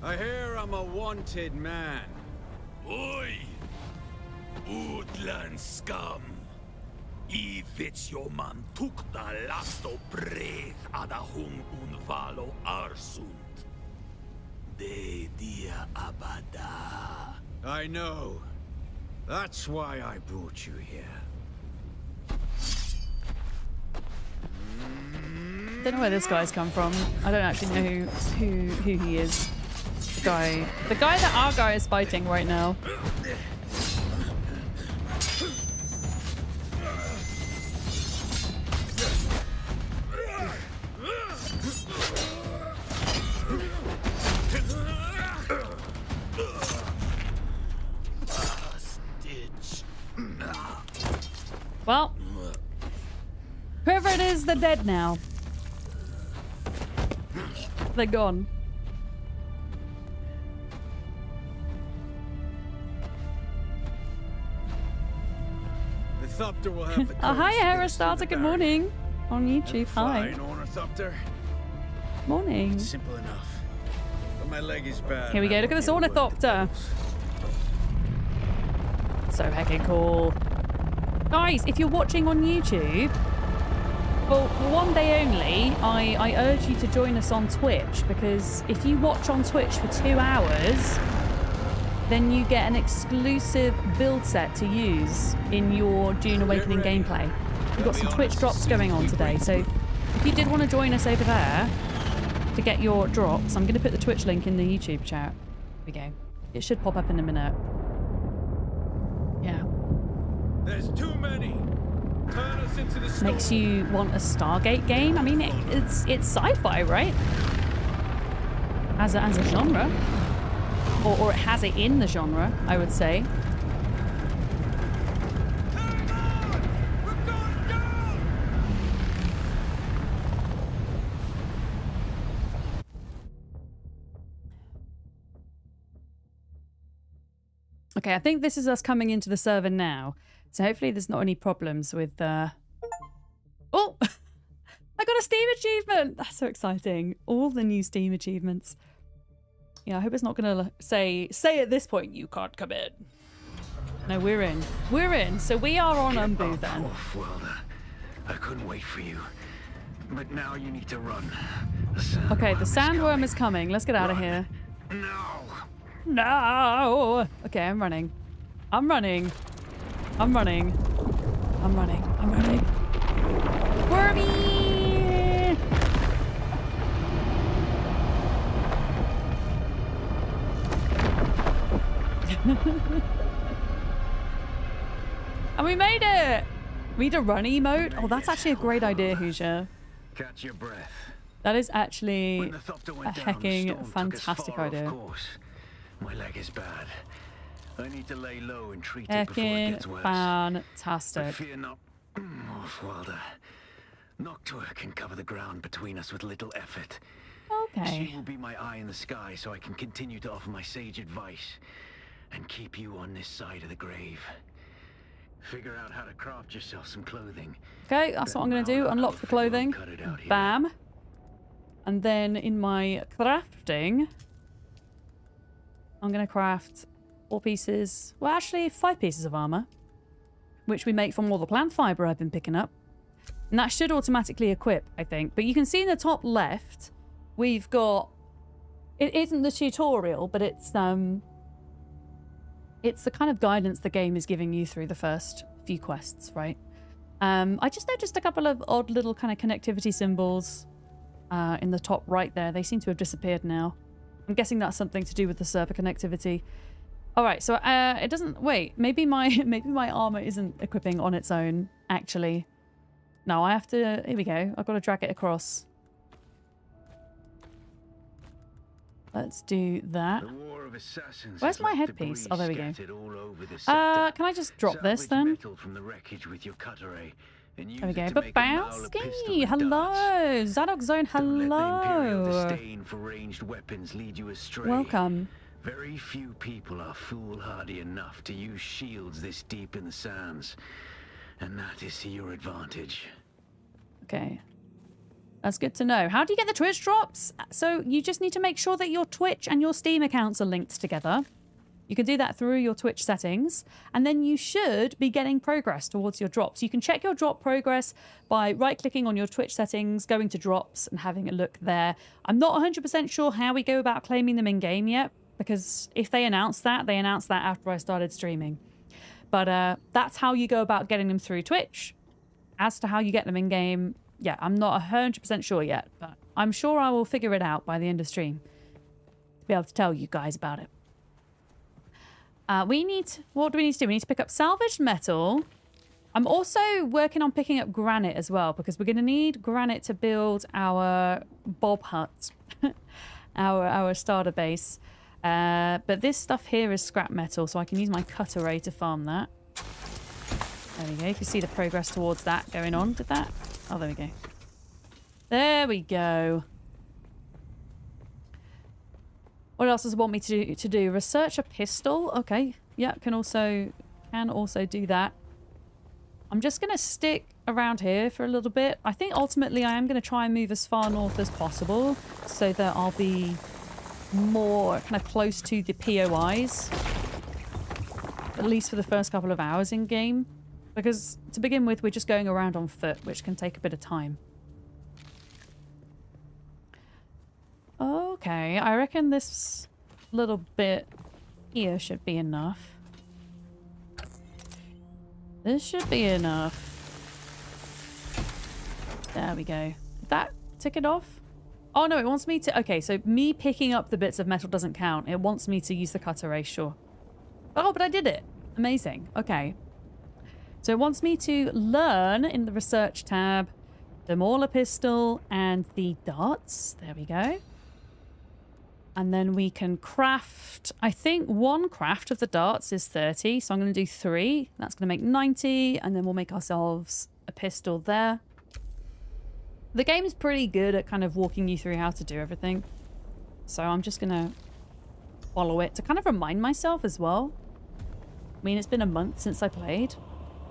I hear I'm a wanted man. Oi! Woodland scum! Ivits jo man tukta lasto breath ada hung unvalo arsund. De dia abada. I know. That's why I brought you here. Don't know where this guy's come from. I don't actually know who he is. The guy that our guy is fighting right now. Well, whoever it is, they're dead now. They're gone. The Thopter will have the Oh, hi, courage to Starter. the Good barrier. morning. On YouTube. Hi. Fine, Ornithopter. Morning. Simple enough. But my leg is bad. Here we go. Look at this ornithopter. So heckin' cool. Guys, if you're watching on YouTube, well, for one day only, I urge you to join us on Twitch, because if you watch on Twitch for 2 hours, then you get an exclusive build set to use in your Dune Awakening gameplay. We've got some Twitch drops going on today, so if you did want to join us over there to get your drops, I'm going to put the Twitch link in the YouTube chat. Here we go. It should pop up in a minute. Yeah. There's too many. Turn us into the storm. Makes you want a Stargate game. I mean, it's sci-fi, right? As a genre, or it has it in the genre, I would say. Okay, I think this is us coming into the server now. So hopefully there's not any problems with... Oh! I got a Steam achievement! That's so exciting. All the new Steam achievements. Yeah, I hope it's not going to say at this point, you can't come in. No, we're in. We're in. So we are on Umbu then. I couldn't wait for you. But now you need to run. Okay, the sandworm is coming. Let's get out of here. No! No! Okay, I'm running. I'm running. I'm running. I'm running. I'm running. Wormy! And we made it! Read a run emote? Oh, that's actually a great idea, Hoosier. Catch your breath. That is actually When the Thopter a went down, the hecking storm took us fantastic far off idea. course. My leg is bad. I need to lay low and treat it before it Hecking gets worse. fantastic. But fear not, Wilder. Noctua can cover the ground between us with little effort. Okay. She will be my eye in the sky so I can continue to offer my sage advice and keep you on this side of the grave. Figure out how to craft yourself some clothing. Okay, that's what I'm going to do. Unlock the clothing. Bam. And then in my crafting, I'm going to craft 4 pieces. Well, actually, 5 pieces of armor, which we make from all the plant fiber I've been picking up. And that should automatically equip, I think. But you can see in the top left, we've got... It isn't the tutorial, but it's the kind of guidance the game is giving you through the first few quests, right? I just noticed a couple of odd little kind of connectivity symbols in the top right there. They seem to have disappeared now. I'm guessing that's something to do with the server connectivity. All right, so it doesn't... Wait, maybe my armor isn't equipping on its own, actually. No, I have to... Here we go. I've got to drag it across. Let's do that. Where's my headpiece? Oh, there we go. Can I just drop this then? There we go. Babowski! Hello! Zadok Zone, hello! Welcome. Very few people are foolhardy enough to use shields this deep in the sands. And that is to your advantage. Okay. That's good to know. How do you get the Twitch drops? So you just need to make sure that your Twitch and your Steam accounts are linked together. You can do that through your Twitch settings. And then you should be getting progress towards your drops. You can check your drop progress by right-clicking on your Twitch settings, going to drops and having a look there. I'm not 100% sure how we go about claiming them in-game yet, because if they announce that after I started streaming. But that's how you go about getting them through Twitch. As to how you get them in-game, yeah, I'm not 100% sure yet, but I'm sure I will figure it out by the end of stream to be able to tell you guys about it. What do we need to do? We need to pick up salvaged metal. I'm also working on picking up granite as well, because we're going to need granite to build our Bob hut, our starter base. But this stuff here is scrap metal, so I can use my cutter ray to farm that. There we go. You can see the progress towards that going on. Did that? Oh, there we go. There we go. What else does it want me to do? Research a pistol. Okay. Yeah, can also do that. I'm just going to stick around here for a little bit. I think ultimately I am going to try and move as far north as possible so that I'll be more kind of close to the POIs. At least for the first couple of hours in game. Because to begin with, we're just going around on foot, which can take a bit of time. Okay, I reckon this little bit here should be enough. This should be enough. There we go. Did that tick it off? Oh no, it wants me to... Okay, so me picking up the bits of metal doesn't count. It wants me to use the cutter ray, sure. Oh, but I did it. Amazing. Okay. So it wants me to learn in the research tab the Mauler pistol and the darts. There we go. And then we can craft... I think 1 craft of the darts is 30, so I'm going to do 3. That's going to make 90, and then we'll make ourselves a pistol there. The game is pretty good at kind of walking you through how to do everything. So I'm just going to follow it to kind of remind myself as well. I mean, it's been a month since I played.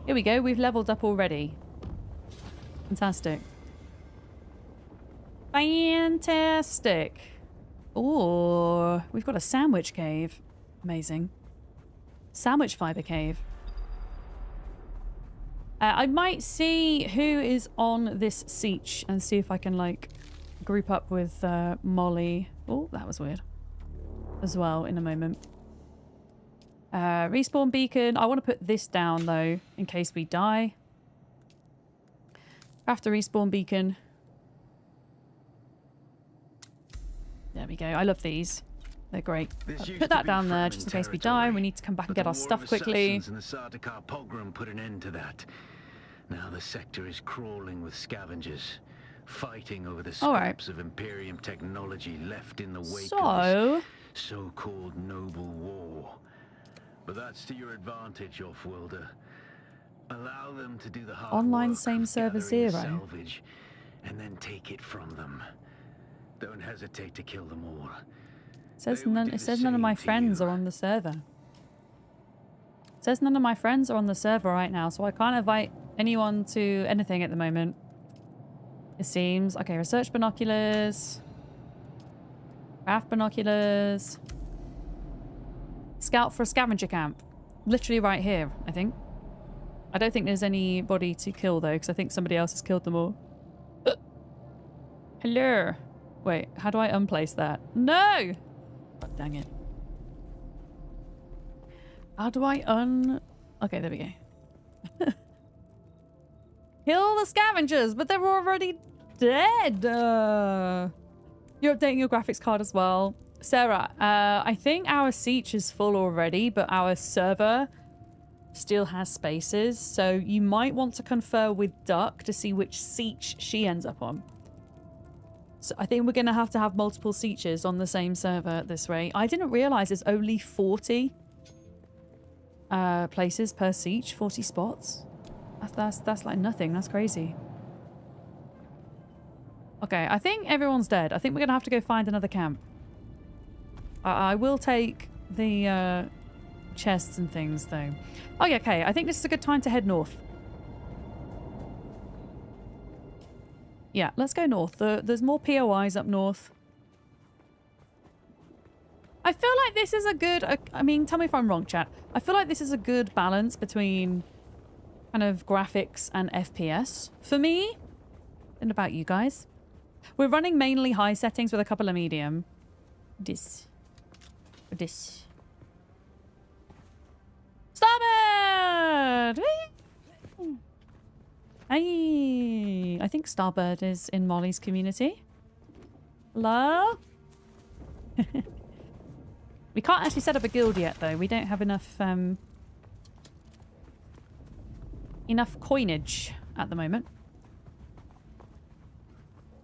Here we go. We've leveled up already. Fantastic. Fantastic. Oh, we've got a sandwich cave. Amazing. Sandwich fiber cave. I might see who is on this siege and see if I can, like, group up with Molly. Oh, that was weird. As well, in a moment. Respawn beacon. I want to put this down, though, in case we die. After respawn beacon. There we go. I love these. They're great. This used Put to that be down there Fremen just in case we die. territory, We need to come back and but get the our War stuff of quickly. Assassins and the Sardaukar pogrom put an end to that. Now the sector is crawling with scavengers, fighting over the All right. scraps of Imperium technology left in the wake of So, this so-called noble war. But that's to your advantage, Offworlder. Allow them to do the hard Online work same of server gathering the 0. salvage, and then take it from them. Don't hesitate to kill them all. says They would none, do it the says none of my same to friends you. are on the server. It says none of my friends are on the server right now, so I can't invite anyone to anything at the moment. It seems. Okay, research binoculars. Craft binoculars. Scout for a scavenger camp. Literally right here, I think. I don't think there's anybody to kill though, because I think somebody else has killed them all. Hello. Wait, how do I unplace that? No! God dang it. How do I Okay, there we go. Kill the scavengers, but they're already dead. You're updating your graphics card as well. Sarah, I think our siege is full already, but our server still has spaces. So you might want to confer with Duck to see which siege she ends up on. So I think we're going to have multiple sieges on the same server at this rate. I didn't realize there's only 40 places per siege, 40 spots. That's like nothing. That's crazy. Okay, I think everyone's dead. I think we're going to have to go find another camp. I will take the chests and things though. Oh yeah, okay. I think this is a good time to head north. Yeah, let's go north. There's more POIs up north. I feel like this is a good... I mean, tell me if I'm wrong, chat. I feel like this is a good balance between kind of graphics and FPS for me. And about you guys. We're running mainly high settings with a couple of medium. This. Starboard! Whee! Hey, I think Starboard is in Molly's community. Hello? We can't actually set up a guild yet, though. We don't have enough coinage at the moment.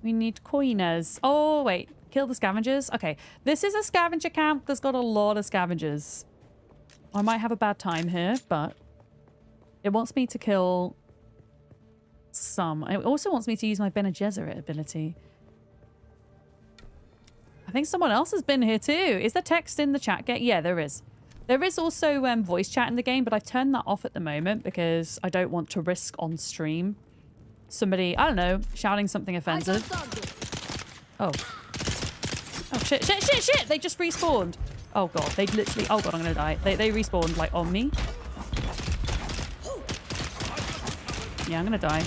We need coiners. Oh, wait. Kill the scavengers? Okay. This is a scavenger camp that's got a lot of scavengers. I might have a bad time here, but it wants me to kill some. It also wants me to use my Bene Gesserit ability. I think someone else has been here too. Is there text in the chat? Yeah, there is. There is also voice chat in the game, but I've turned that off at the moment because I don't want to risk on stream somebody, I don't know, shouting something offensive. Oh. Oh, shit. They just respawned. Oh, God. They literally... Oh, God, I'm going to die. They respawned, like, on me. Yeah, I'm going to die.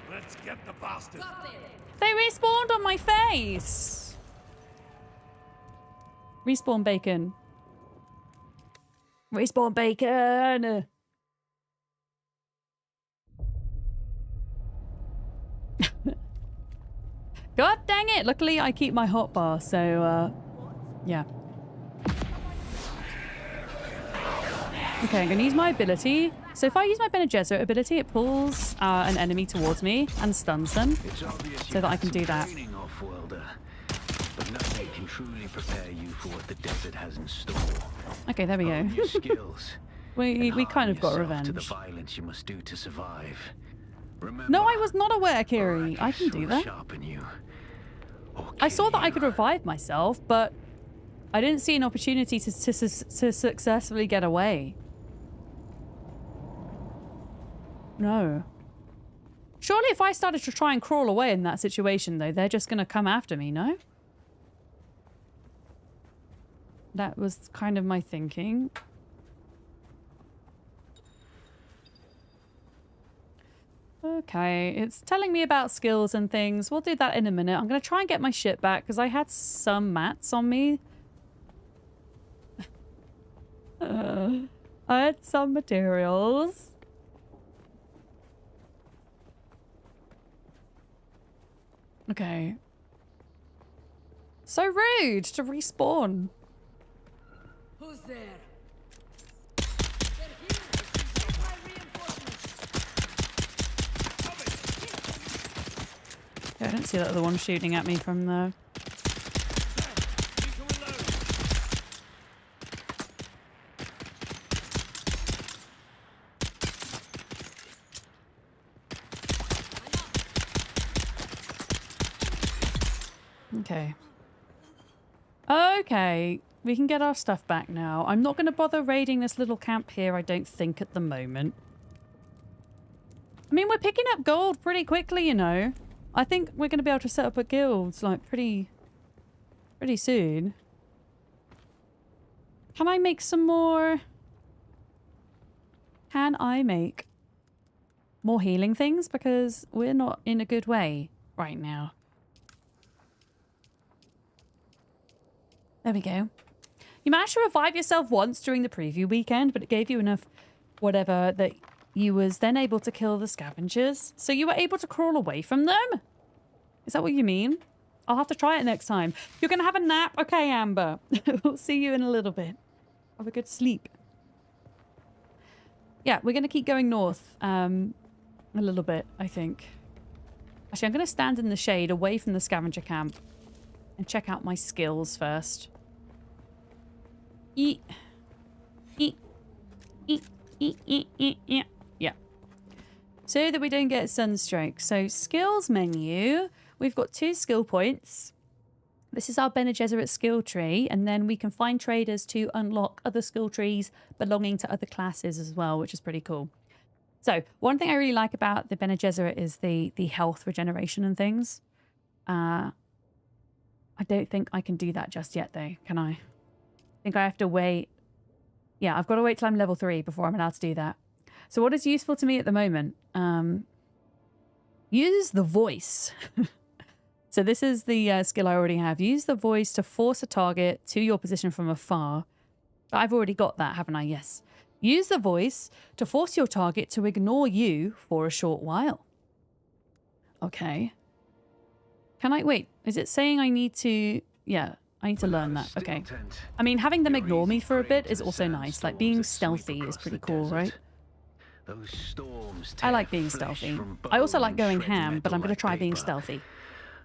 Let's get the bastard. They respawned on my face. Respawn bacon. Respawn bacon. God dang it. Luckily, I keep my hotbar, so, yeah. Okay, I'm going to use my ability. So if I use my Bene Gesserit ability, it pulls an enemy towards me and stuns them so that I can do that. But nothing can truly prepare you for what the desert has in store. Okay, there we go. Your skills. we kind of got To revenge. the violence you must do to survive. Remember, No, I was not aware, Kiri. I can do that. Sharpen you, I saw that I could revive myself, but I didn't see an opportunity to successfully get away. No. Surely if I started to try and crawl away in that situation, though, they're just going to come after me, no? That was kind of my thinking. Okay, it's telling me about skills and things. We'll do that in a minute. I'm going to try and get my shit back because I had some mats on me. I had some materials. Okay. So rude to respawn. Who's there? They're here. Take my reinforcements. Yeah, I don't see that other one shooting at me from there. Okay. Okay, we can get our stuff back now. I'm not going to bother raiding this little camp here, I don't think, at the moment. I mean, we're picking up gold pretty quickly, you know. I think we're going to be able to set up a guild, like, pretty soon. Can I make some more... Can I make more healing things? Because we're not in a good way right now. There we go. You managed to revive yourself once during the preview weekend, but it gave you enough whatever that you was then able to kill the scavengers. So you were able to crawl away from them? Is that what you mean? I'll have to try it next time. You're going to have a nap? Okay, Amber. We'll see you in a little bit. Have a good sleep. Yeah, we're going to keep going north a little bit, I think. Actually, I'm going to stand in the shade away from the scavenger camp and check out my skills first. Eat. Eat. Eat. Eat. Eat. Eat. Yeah. Yeah. So that we don't get sunstroke. So skills menu. We've got 2 skill points. This is our Bene Gesserit skill tree. And then we can find traders to unlock other skill trees belonging to other classes as well, which is pretty cool. So one thing I really like about the Bene Gesserit is the health regeneration and things. I don't think I can do that just yet, though. Can I? I think I have to wait. Yeah, I've got to wait till I'm level 3 before I'm allowed to do that. So what is useful to me at the moment? Use the voice. So this is the skill I already have. Use the voice to force a target to your position from afar. I've already got that, haven't I? Yes. Use the voice to force your target to ignore you for a short while. Okay. Can I... Wait, is it saying I need to... Yeah, I need to learn that. Okay. I mean, having them ignore me for a bit is also nice. Like, being stealthy is pretty cool, right? I like being stealthy. I also like going ham, but I'm going to try being stealthy.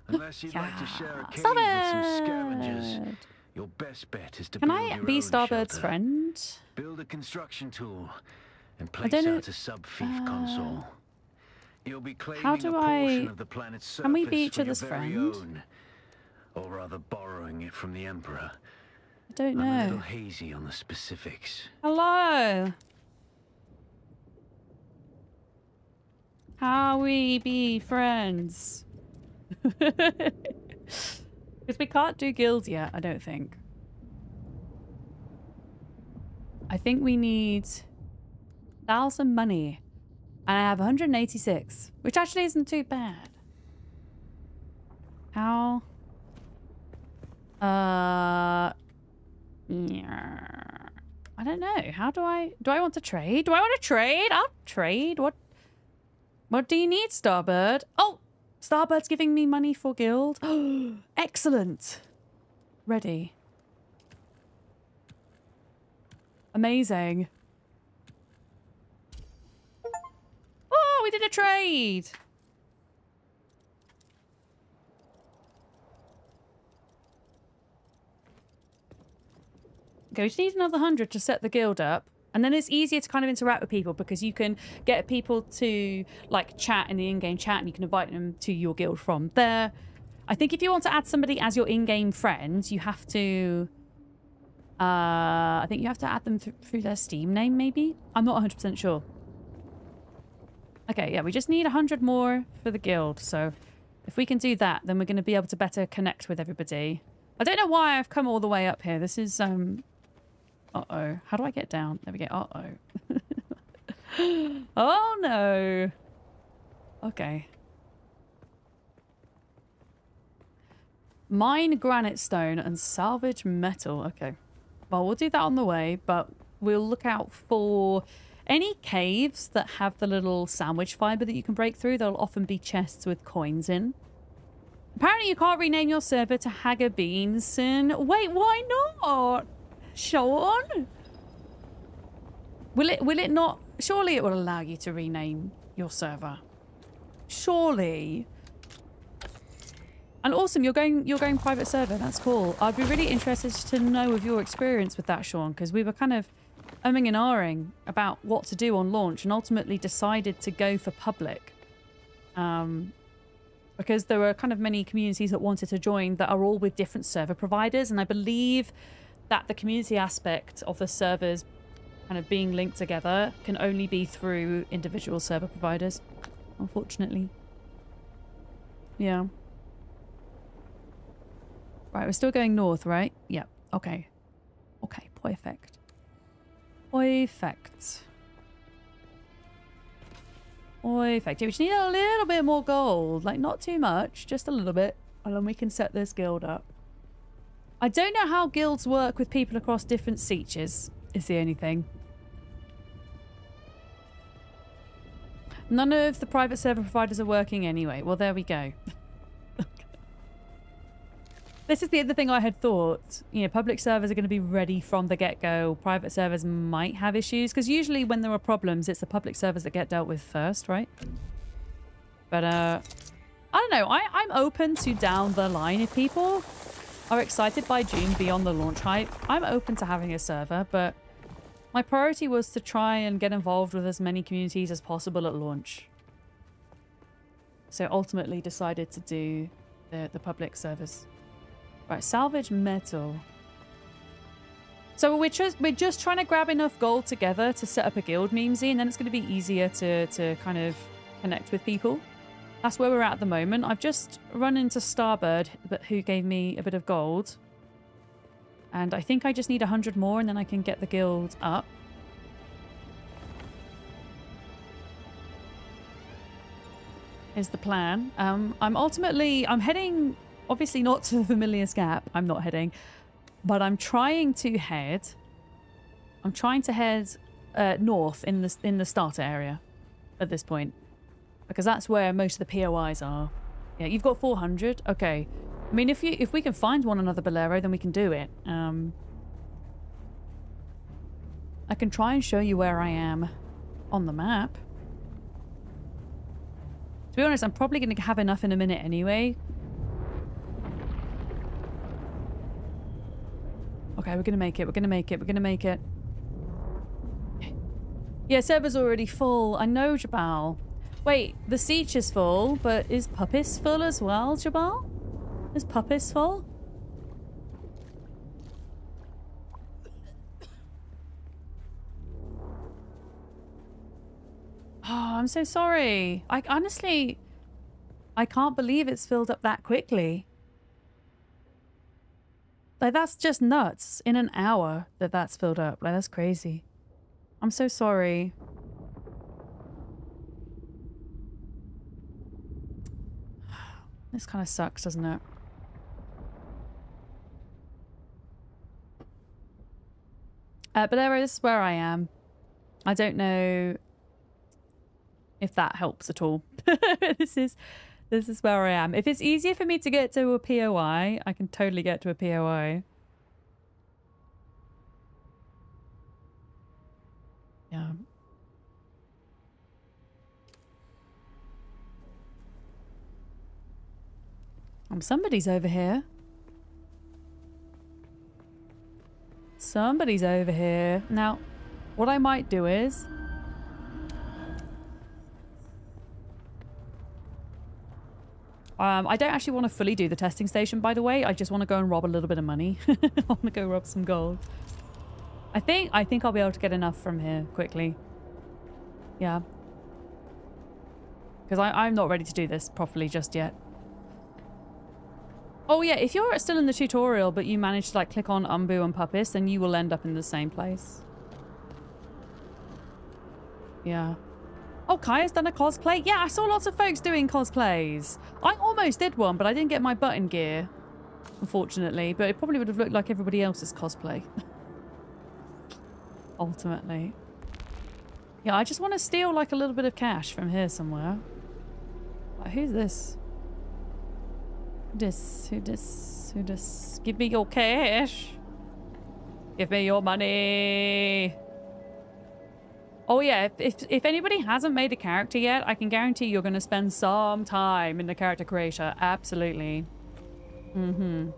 Unless you'd like to share a cave Stop with some it! scavengers, your best bet is to Can build I your be own Starbird's shelter. friend? Build a construction tool and I place don't know- out a sub-fief console. You'll be claiming how a do portion of of the planet's surface Can we be each for your other's very friend? own, or rather borrowing it from the Emperor. I don't I'm a little know. hazy on the specifics. Hello! How we be friends? Because we can't do guilds yet, I don't think. I think we need 1,000 money. And I have 186, which actually isn't too bad. How? Yeah. I don't know. How do I want to trade? Do I want to trade? I'll trade. What do you need, Starbird? Oh, Starbird's giving me money for guild. Excellent. Ready. Amazing. Oh, we did a trade. Okay, we just need another 100 to set the guild up. And then it's easier to kind of interact with people because you can get people to like chat in the in-game chat and you can invite them to your guild from there. I think if you want to add somebody as your in-game friend, you have to... I think you have to add them through their Steam name, maybe? I'm not 100% sure. Okay, yeah, we just need 100 more for the guild. So if we can do that, then we're going to be able to better connect with everybody. I don't know why I've come all the way up here. This is... Uh-oh. How do I get down? There we go. Uh-oh. Oh, no. Okay. Mine granite stone and salvage metal. Okay. Well, we'll do that on the way, but we'll look out for any caves that have the little sandwich fiber that you can break through. There'll often be chests with coins in. Apparently you can't rename your server to Hager Beanson. Wait, why not? Sean? Will it not? Surely it will allow you to rename your server. Surely. And awesome, you're going private server. That's cool. I'd be really interested to know of your experience with that, Sean, because we were kind of umming and ahhing about what to do on launch and ultimately decided to go for public. Because there were kind of many communities that wanted to join that are all with different server providers, and I believe that the community aspect of the servers kind of being linked together can only be through individual server providers, unfortunately. Yeah. Right, we're still going north, right? Yeah. Okay. Okay, perfect. Perfect. Perfect. We just need a little bit more gold. Like, not too much, just a little bit. And then we can set this guild up. I don't know how guilds work with people across different sietches, is the only thing. None of the private server providers are working anyway. Well, there we go. This is the other thing I had thought. You know, public servers are going to be ready from the get-go. Private servers might have issues, because usually when there are problems, it's the public servers that get dealt with first, right? But, I don't know. I'm open to down the line. If people are excited by Dune beyond the launch hype, I'm open to having a server, but my priority was to try and get involved with as many communities as possible at launch. So ultimately decided to do the public servers. Right, salvage metal. So we're just trying to grab enough gold together to set up a guild memesy, and then it's going to be easier to kind of connect with people. That's where we're at the moment. I've just run into Starbird, who gave me a bit of gold. And I think I just need 100 more, and then I can get the guild up. Is the plan. I'm heading... Obviously not to the Familiar's Gap. I'm not heading. But I'm trying to head... north in the starter area at this point. Because that's where most of the POIs are. Yeah, you've got 400? Okay. I mean, if we can find one another Bolero, then we can do it. I can try and show you where I am on the map. To be honest, I'm probably going to have enough in a minute anyway. Okay, we're going to make it. We're going to make it. We're going to make it. Yeah, server's already full. I know, Jabal. Wait, the siege is full, but is Puppis full as well, Jabal? Is Puppis full? Oh, I'm so sorry. I honestly... I can't believe it's filled up that quickly. Like, that's just nuts. In an hour that's filled up. Like, that's crazy. I'm so sorry. This kind of sucks, doesn't it? But this is where I am. I don't know if that helps at all. This is where I am. If it's easier for me to get to a POI, I can totally get to a POI. Yeah. Somebody's over here. Somebody's over here. Now, what I might do is... I don't actually want to fully do the testing station, by the way. I just want to go and rob a little bit of money. I want to go rob some gold. I think I'll be able to get enough from here quickly. Yeah. Because I'm not ready to do this properly just yet. Oh yeah, if you're still in the tutorial but you manage to like click on Umbu and Puppis, then you will end up in the same place. Yeah. Oh, Kaya's done a cosplay? Yeah, I saw lots of folks doing cosplays. I almost did one, but I didn't get my button gear, unfortunately. But it probably would have looked like everybody else's cosplay. Ultimately. Yeah, I just want to steal like a little bit of cash from here somewhere. Like, who's this? Who this? Give me your cash. Give me your money. Oh yeah, if anybody hasn't made a character yet, I can guarantee you're going to spend some time in the character creator. Absolutely. Mm-hmm.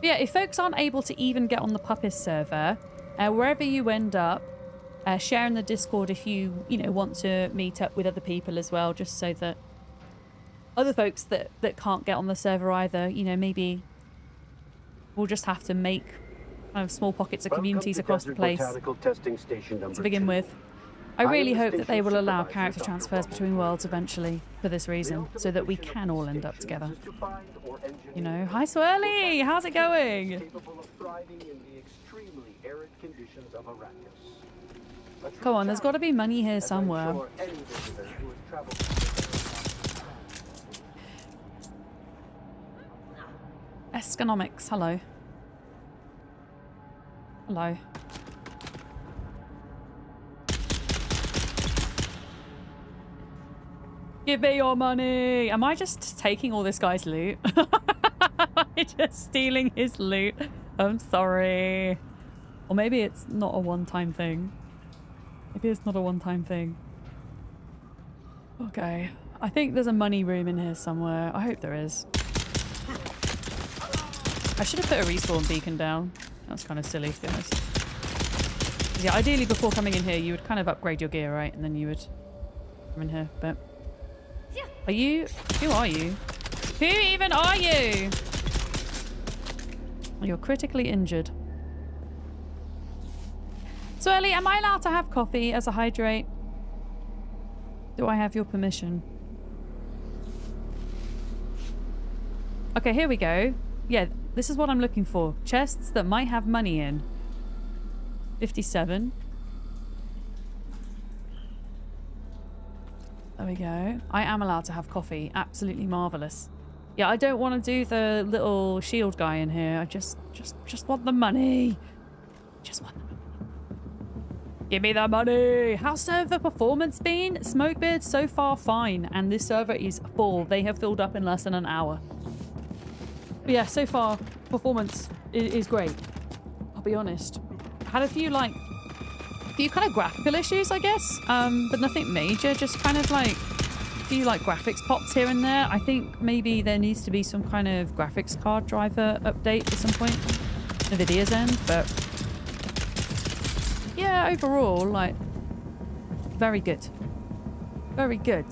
Yeah, if folks aren't able to even get on the Puppis server, wherever you end up, share in the Discord if you want to meet up with other people as well, just so that other folks that can't get on the server either, maybe we'll just have to make kind of small pockets of communities across the place to begin with. I really hope that they will allow character transfers between worlds eventually for this reason, so that we can all end up together. Hi Swirly! How's it going? Come on, there's got to be money here somewhere. Esconomics, hello. Hello. Give me your money! Am I just taking all this guy's loot? Am I just stealing his loot? I'm sorry. Or maybe it's not a one-time thing. Maybe it's not a one-time thing. Okay. I think there's a money room in here somewhere. I hope there is. I should have put a respawn beacon down. That's kind of silly, to be honest. Yeah, ideally before coming in here, you would kind of upgrade your gear, right? And then you would come in here, but... Are you... Who are you? Who even are you? You're critically injured. So, Ellie, am I allowed to have coffee as a hydrate? Do I have your permission? Okay, here we go. Yeah, this is what I'm looking for. Chests that might have money in. 57. There we go. I am allowed to have coffee. Absolutely marvelous. Yeah, I don't want to do the little shield guy in here. I just want the money. Just want the money. Give me the money. How's server performance been? Smokebeard, so far fine. And this server is full. They have filled up in less than an hour. But yeah, so far performance is great. I'll be honest. Had a few kind of graphical issues, I guess, but nothing major, just kind of like a few graphics pops here and there. I think maybe there needs to be some kind of graphics card driver update at some point, Nvidia's end, but yeah, overall, very good. Very good.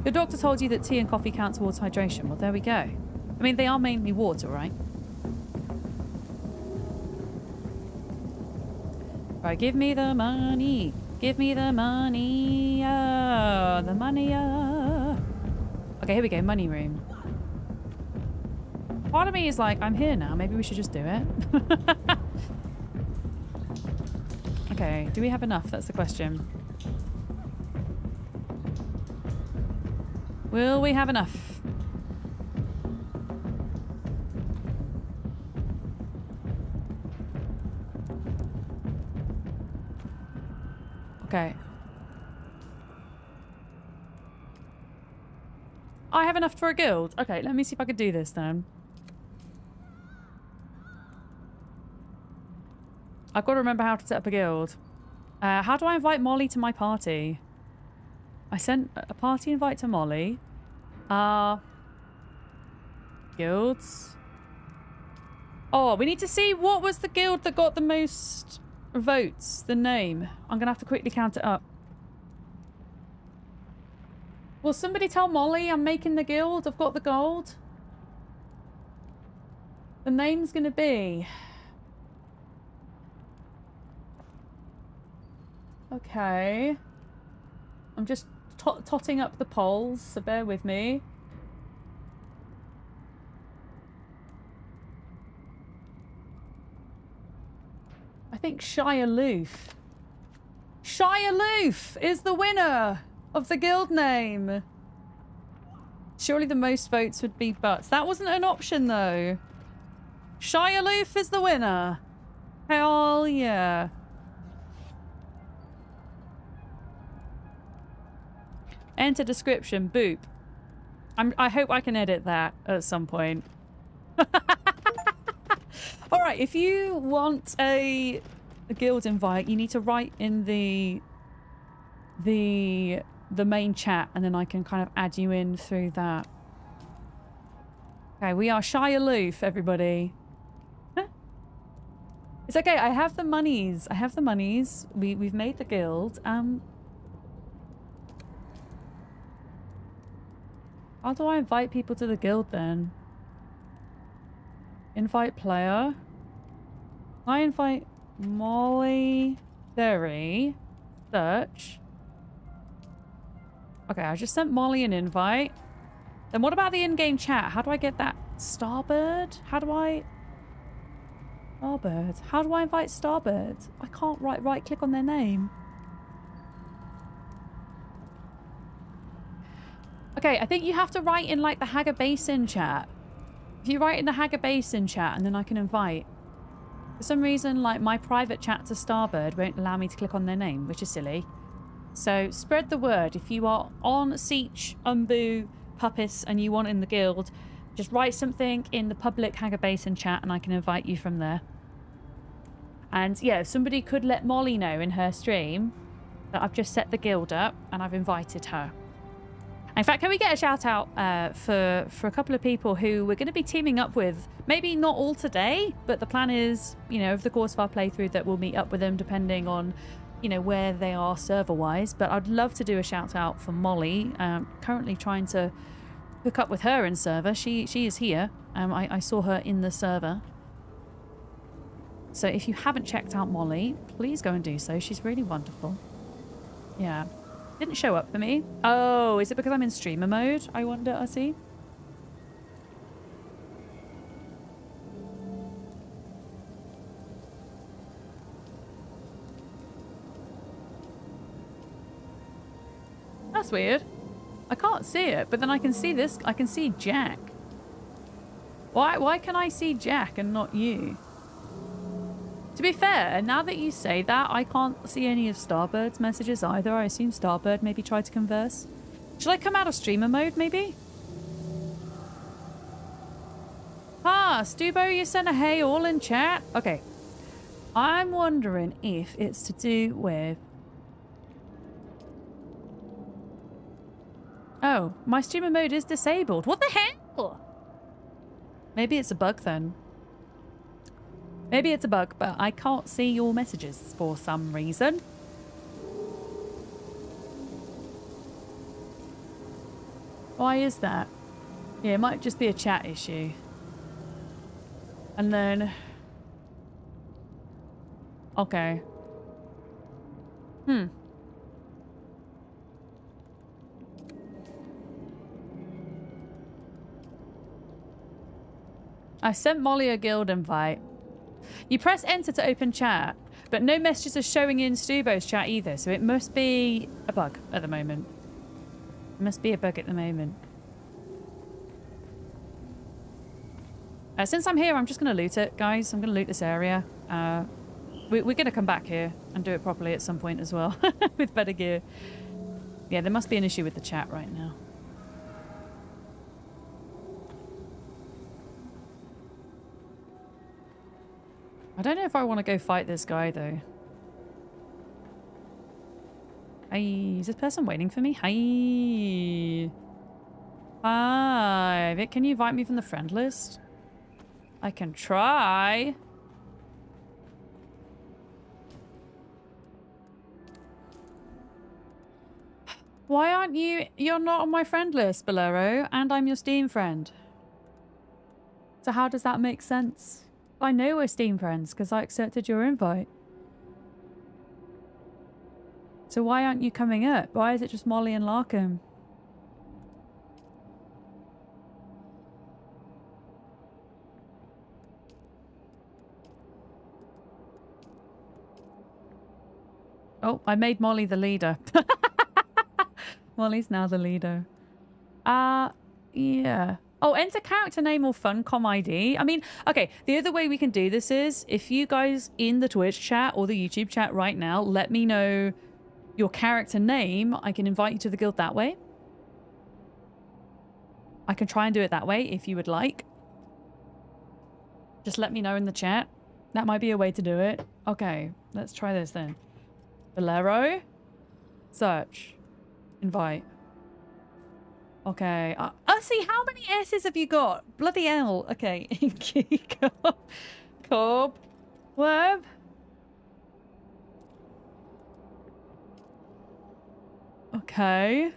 Your doctor told you that tea and coffee count towards hydration. Well, there we go. I mean, they are mainly water, right? Right, give me the money. Give me the money. The money. Okay, here we go. Money room. Part of me is like, I'm here now. Maybe we should just do it. Okay, do we have enough? That's the question. Will we have enough? Okay. I have enough for a guild. Okay, let me see if I could do this then. I've got to remember how to set up a guild. How do I invite Molly to my party? I sent a party invite to Molly. Guilds. Oh, we need to see what was the guild that got the most votes, the name. I'm gonna have to quickly count it up. Will somebody tell Molly I'm making the guild? I've got the gold. The name's gonna be... Okay. I'm just totting up the polls, so bear with me. I think Shia Loof. Shia Loof is the winner of the guild name. Surely the most votes would be Butts. That wasn't an option though. Shia Loof is the winner. Hell yeah. Enter description, boop. I hope I can edit that at some point. All right, if you want a guild invite, you need to write in the main chat, and then I can kind of add you in through that. Okay, we are shy aloof, everybody. It's okay. I have the monies. I have the monies. We've made the guild. How do I invite people to the guild then? Invite player. I invite Molly, Derry, search. Okay, I just sent Molly an invite. Then what about the in-game chat? How do I get that? Starbird? How do I... Starbird. How do I invite Starbird? I can't right click on their name. Okay, I think you have to write in like the Hager Basin chat. If you write in the Hager Basin chat, and then I can invite. For some reason, like my private chat to Starbird won't allow me to click on their name, which is silly. So spread the word. If you are on Seach, Umbu, Puppis, and you want in the guild, just write something in the public Hager Basin chat and I can invite you from there. And yeah, if somebody could let Molly know in her stream that I've just set the guild up and I've invited her. In fact, can we get a shout out for a couple of people who we're going to be teaming up with? Maybe not all today, but the plan is, you know, over the course of our playthrough that we'll meet up with them depending on, you know, where they are server-wise. But I'd love to do a shout out for Molly. Currently trying to hook up with her in server. She is here. I saw her in the server. So if you haven't checked out Molly, please go and do so. She's really wonderful. Yeah. Didn't show up for me. Oh, is it because I'm in streamer mode? I wonder, I see. That's weird. I can't see it, but then I can see this. I can see Jack. Why can I see Jack and not you? To be fair, now that you say that, I can't see any of Starbird's messages either. I assume Starbird maybe tried to converse. Should I come out of streamer mode, maybe? Ah, Stubo, you sent a hey all in chat? Okay. I'm wondering if it's to do with... Oh, my streamer mode is disabled. What the hell? Maybe it's a bug then. Maybe it's a bug, but I can't see your messages for some reason. Why is that? Yeah, it might just be a chat issue. And then... Okay. I sent Molly a guild invite. You press enter to open chat, but no messages are showing in Stubo's chat either, so it must be a bug at the moment. It must be a bug at the moment. Since I'm here, I'm just going to loot it, guys. I'm going to loot this area. We're going to come back here and do it properly at some point as well, with better gear. Yeah, there must be an issue with the chat right now. I don't know if I want to go fight this guy, though. Hey, is this person waiting for me? Hi. Hi. Vic, can you invite me from the friend list? I can try. Why aren't you... You're not on my friend list, Bolero, and I'm your Steam friend. So how does that make sense? I know we're Steam friends because I accepted your invite. So why aren't you coming up? Why is it just Molly and Larkham? Oh, I made Molly the leader. Molly's now the leader. Yeah. Oh, enter character name or Funcom ID. I mean, okay, the other way we can do this is if you guys in the Twitch chat or the YouTube chat right now, let me know your character name. I can invite you to the guild that way. I can try and do it that way if you would like. Just let me know in the chat. That might be a way to do it. Okay, let's try this then. Bolero. Search. Invite. Okay. See, how many S's have you got? Bloody hell. Okay. Cob. Web. Okay.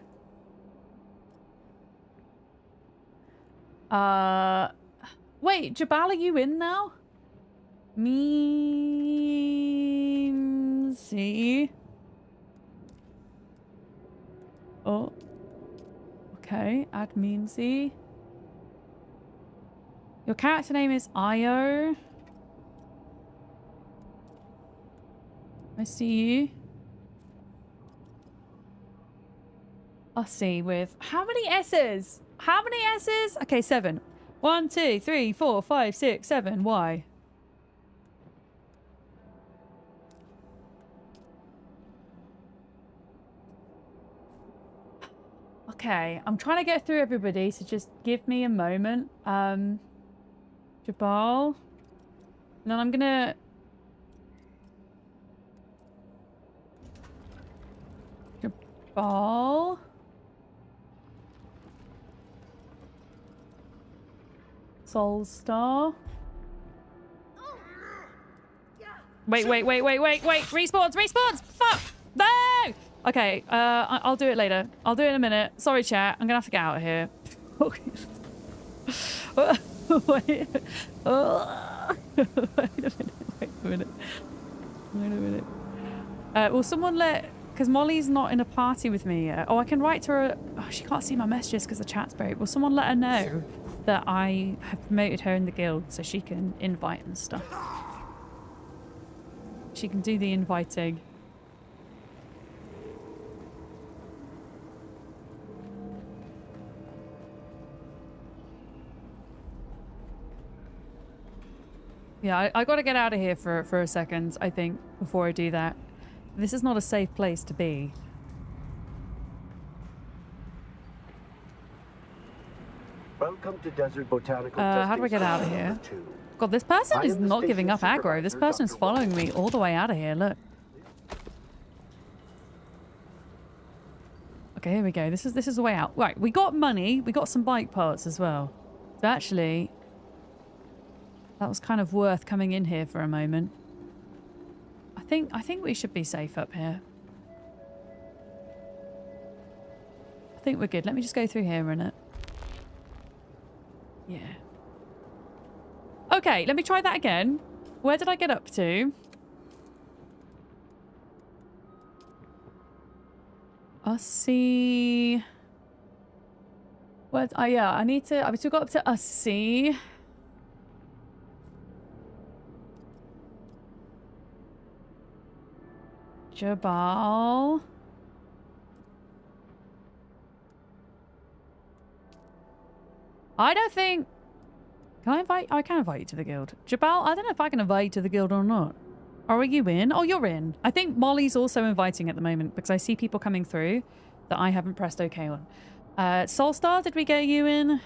Wait, Jabal, are you in now? See. Oh. Okay, add Meansy. Your character name is Io. I see you. I'll see with how many S's? How many S's? Okay, 7. 1, 2, 3, 4, 5, 6, 7. Why? Okay, I'm trying to get through everybody, so just give me a moment. Jabal. And then I'm gonna... Jabal. Soulstar. Wait. Respawns! Fuck! No! Okay, I'll do it later. I'll do it in a minute. Sorry, chat. I'm gonna have to get out of here. Wait. Wait a minute. Will someone let... Because Molly's not in a party with me yet. Oh, I can write to her... Oh, she can't see my messages because the chat's broke. Will someone let her know that I have promoted her in the guild so she can invite and stuff? She can do the inviting. Yeah, I gotta get out of here for a second, I think, before I do that. This is not a safe place to be. Welcome to Desert Botanical how do I get out of here? God, this person is not giving up aggro. This person is following me all the way out of here, look. Okay, here we go. This is the way out. Right, we got money. We got some bike parts as well. So actually, that was kind of worth coming in here for a moment. I think we should be safe up here. I think we're good. Let me just go through here in it. Yeah. Okay, let me try that again. Where did I get up to? I'll see. What? Oh yeah, I need to. I've still got up to see. Jabal. I don't think... Can I invite... I can invite you to the guild. Jabal, I don't know if I can invite you to the guild or not. Are you in? Oh, you're in. I think Molly's also inviting at the moment because I see people coming through that I haven't pressed OK on. Soulstar, did we get you in?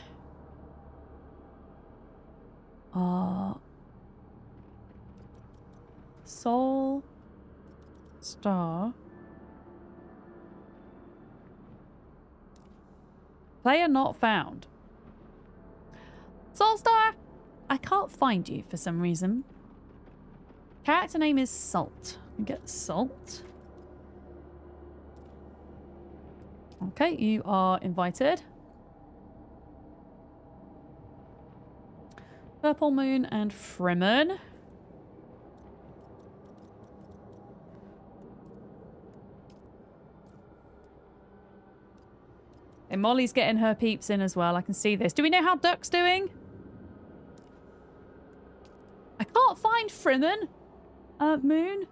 Soulstar. Player not found. Soulstar, I can't find you for some reason. Character name is Salt. Get Salt. Okay, you are invited. Purple Moon and Fremen. And Molly's getting her peeps in as well. I can see this. Do we know how Duck's doing? I can't find Fremen. Moon.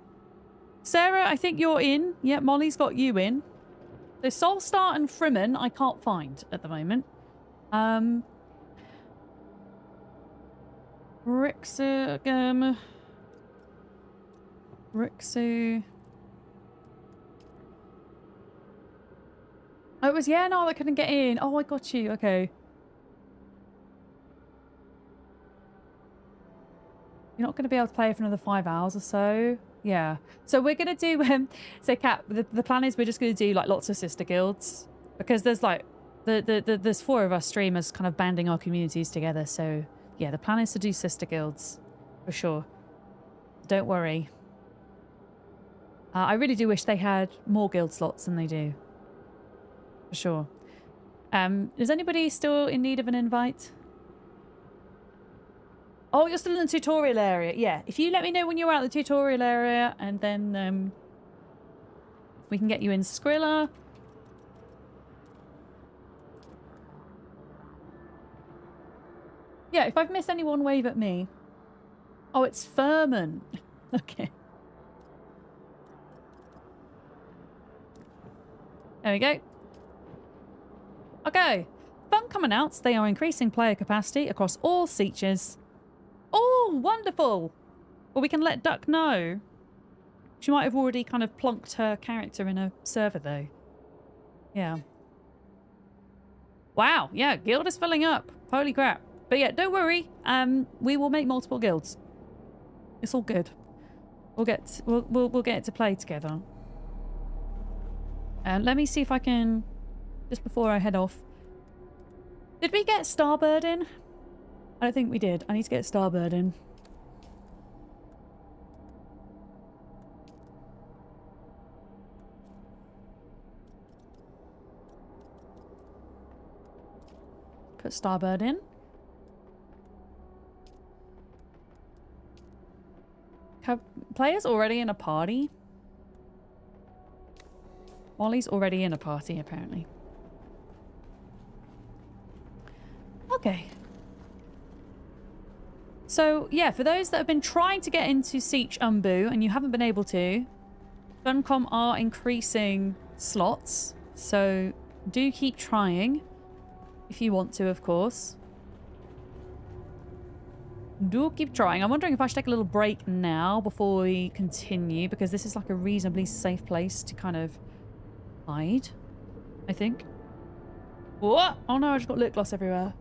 Sarah, I think you're in. Yeah, Molly's got you in. So Soulstar and Fremen I can't find at the moment. Rixu. Oh, it was, yeah, no, I couldn't get in. Oh, I got you. Okay. You're not going to be able to play for another 5 hours or so. Yeah. So we're going to do... so, Kat, the plan is we're just going to do, like, lots of sister guilds. Because there's, like... There's 4 of us streamers kind of banding our communities together. So, yeah, the plan is to do sister guilds. For sure. Don't worry. I really do wish they had more guild slots than they do. For sure. Is anybody still in need of an invite? Oh, you're still in the tutorial area. Yeah, if you let me know when you're out of the tutorial area, and then we can get you in Skrilla. Yeah, if I've missed anyone, wave at me. Oh, it's Furman. Okay. There we go. Okay. Funcom announced they are increasing player capacity across all Sieges. Oh, wonderful! Well, we can let Duck know. She might have already kind of plonked her character in a server, though. Yeah. Wow, yeah, guild is filling up. Holy crap. But yeah, don't worry. We will make multiple guilds. It's all good. We'll get it to play together. And let me see if I can, just before I head off. Did we get Starbird in? I don't think we did. I need to get Starbird in. Put Starbird in. Have players already in a party? Molly's already in a party, apparently. Okay. So, yeah, for those that have been trying to get into Siege Umbu and you haven't been able to, Funcom are increasing slots. So, do keep trying. If you want to, of course. Do keep trying. I'm wondering if I should take a little break now before we continue, because this is like a reasonably safe place to kind of hide, I think. What? Oh no, I just got lip gloss everywhere.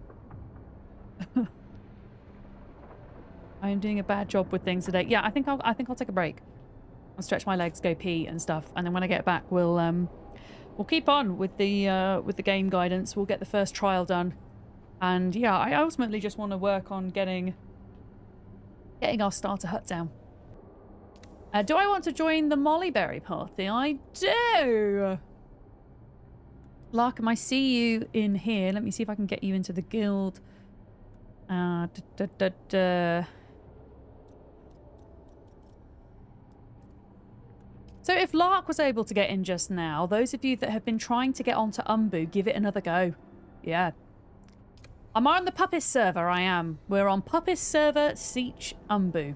I am doing a bad job with things today. Yeah, I think I'll take a break. I'll stretch my legs, go pee and stuff, and then when I get back, we'll keep on with the game guidance. We'll get the first trial done, and yeah, I ultimately just want to work on getting our starter hut down. Do I want to join the Mollyberry party? I do. Larkham, I see you in here. Let me see if I can get you into the guild. So if Lark was able to get in just now, those of you that have been trying to get onto Umbu, give it another go. Yeah. I'm on the Puppis server, I am. We're on Puppis server, Siege Umbu.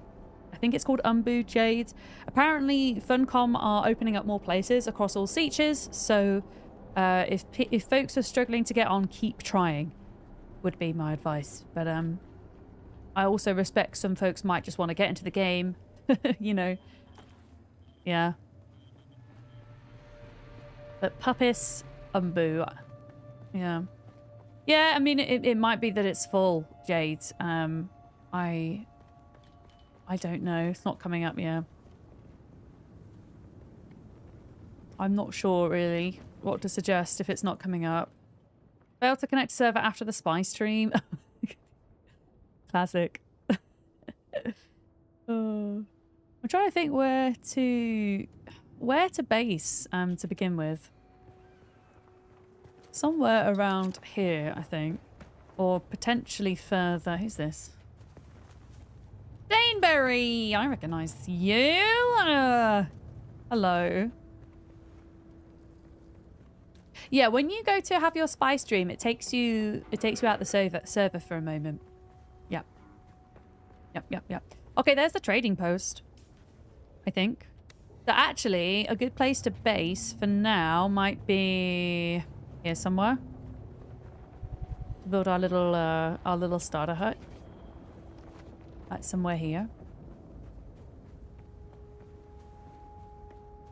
I think it's called Umbu Jades. Apparently, Funcom are opening up more places across all Sieges, so if folks are struggling to get on, keep trying, would be my advice. But I also respect some folks might just want to get into the game, you know. Yeah. But Puppis Umbu. Yeah. Yeah, I mean, it might be that it's full, Jade. I don't know. It's not coming up, yeah. I'm not sure, really, what to suggest if it's not coming up. Fail to connect server after the spy stream. Classic. I'm trying to think where to base to begin with. Somewhere around here, I think. Or potentially further. Who's this? Daneberry! I recognise you! Hello. Yeah, when you go to have your spy stream, it takes you out the server for a moment. Yep. Yep. Okay, there's the trading post, I think. So actually, a good place to base for now might be here somewhere. To build our little starter hut. Like somewhere here.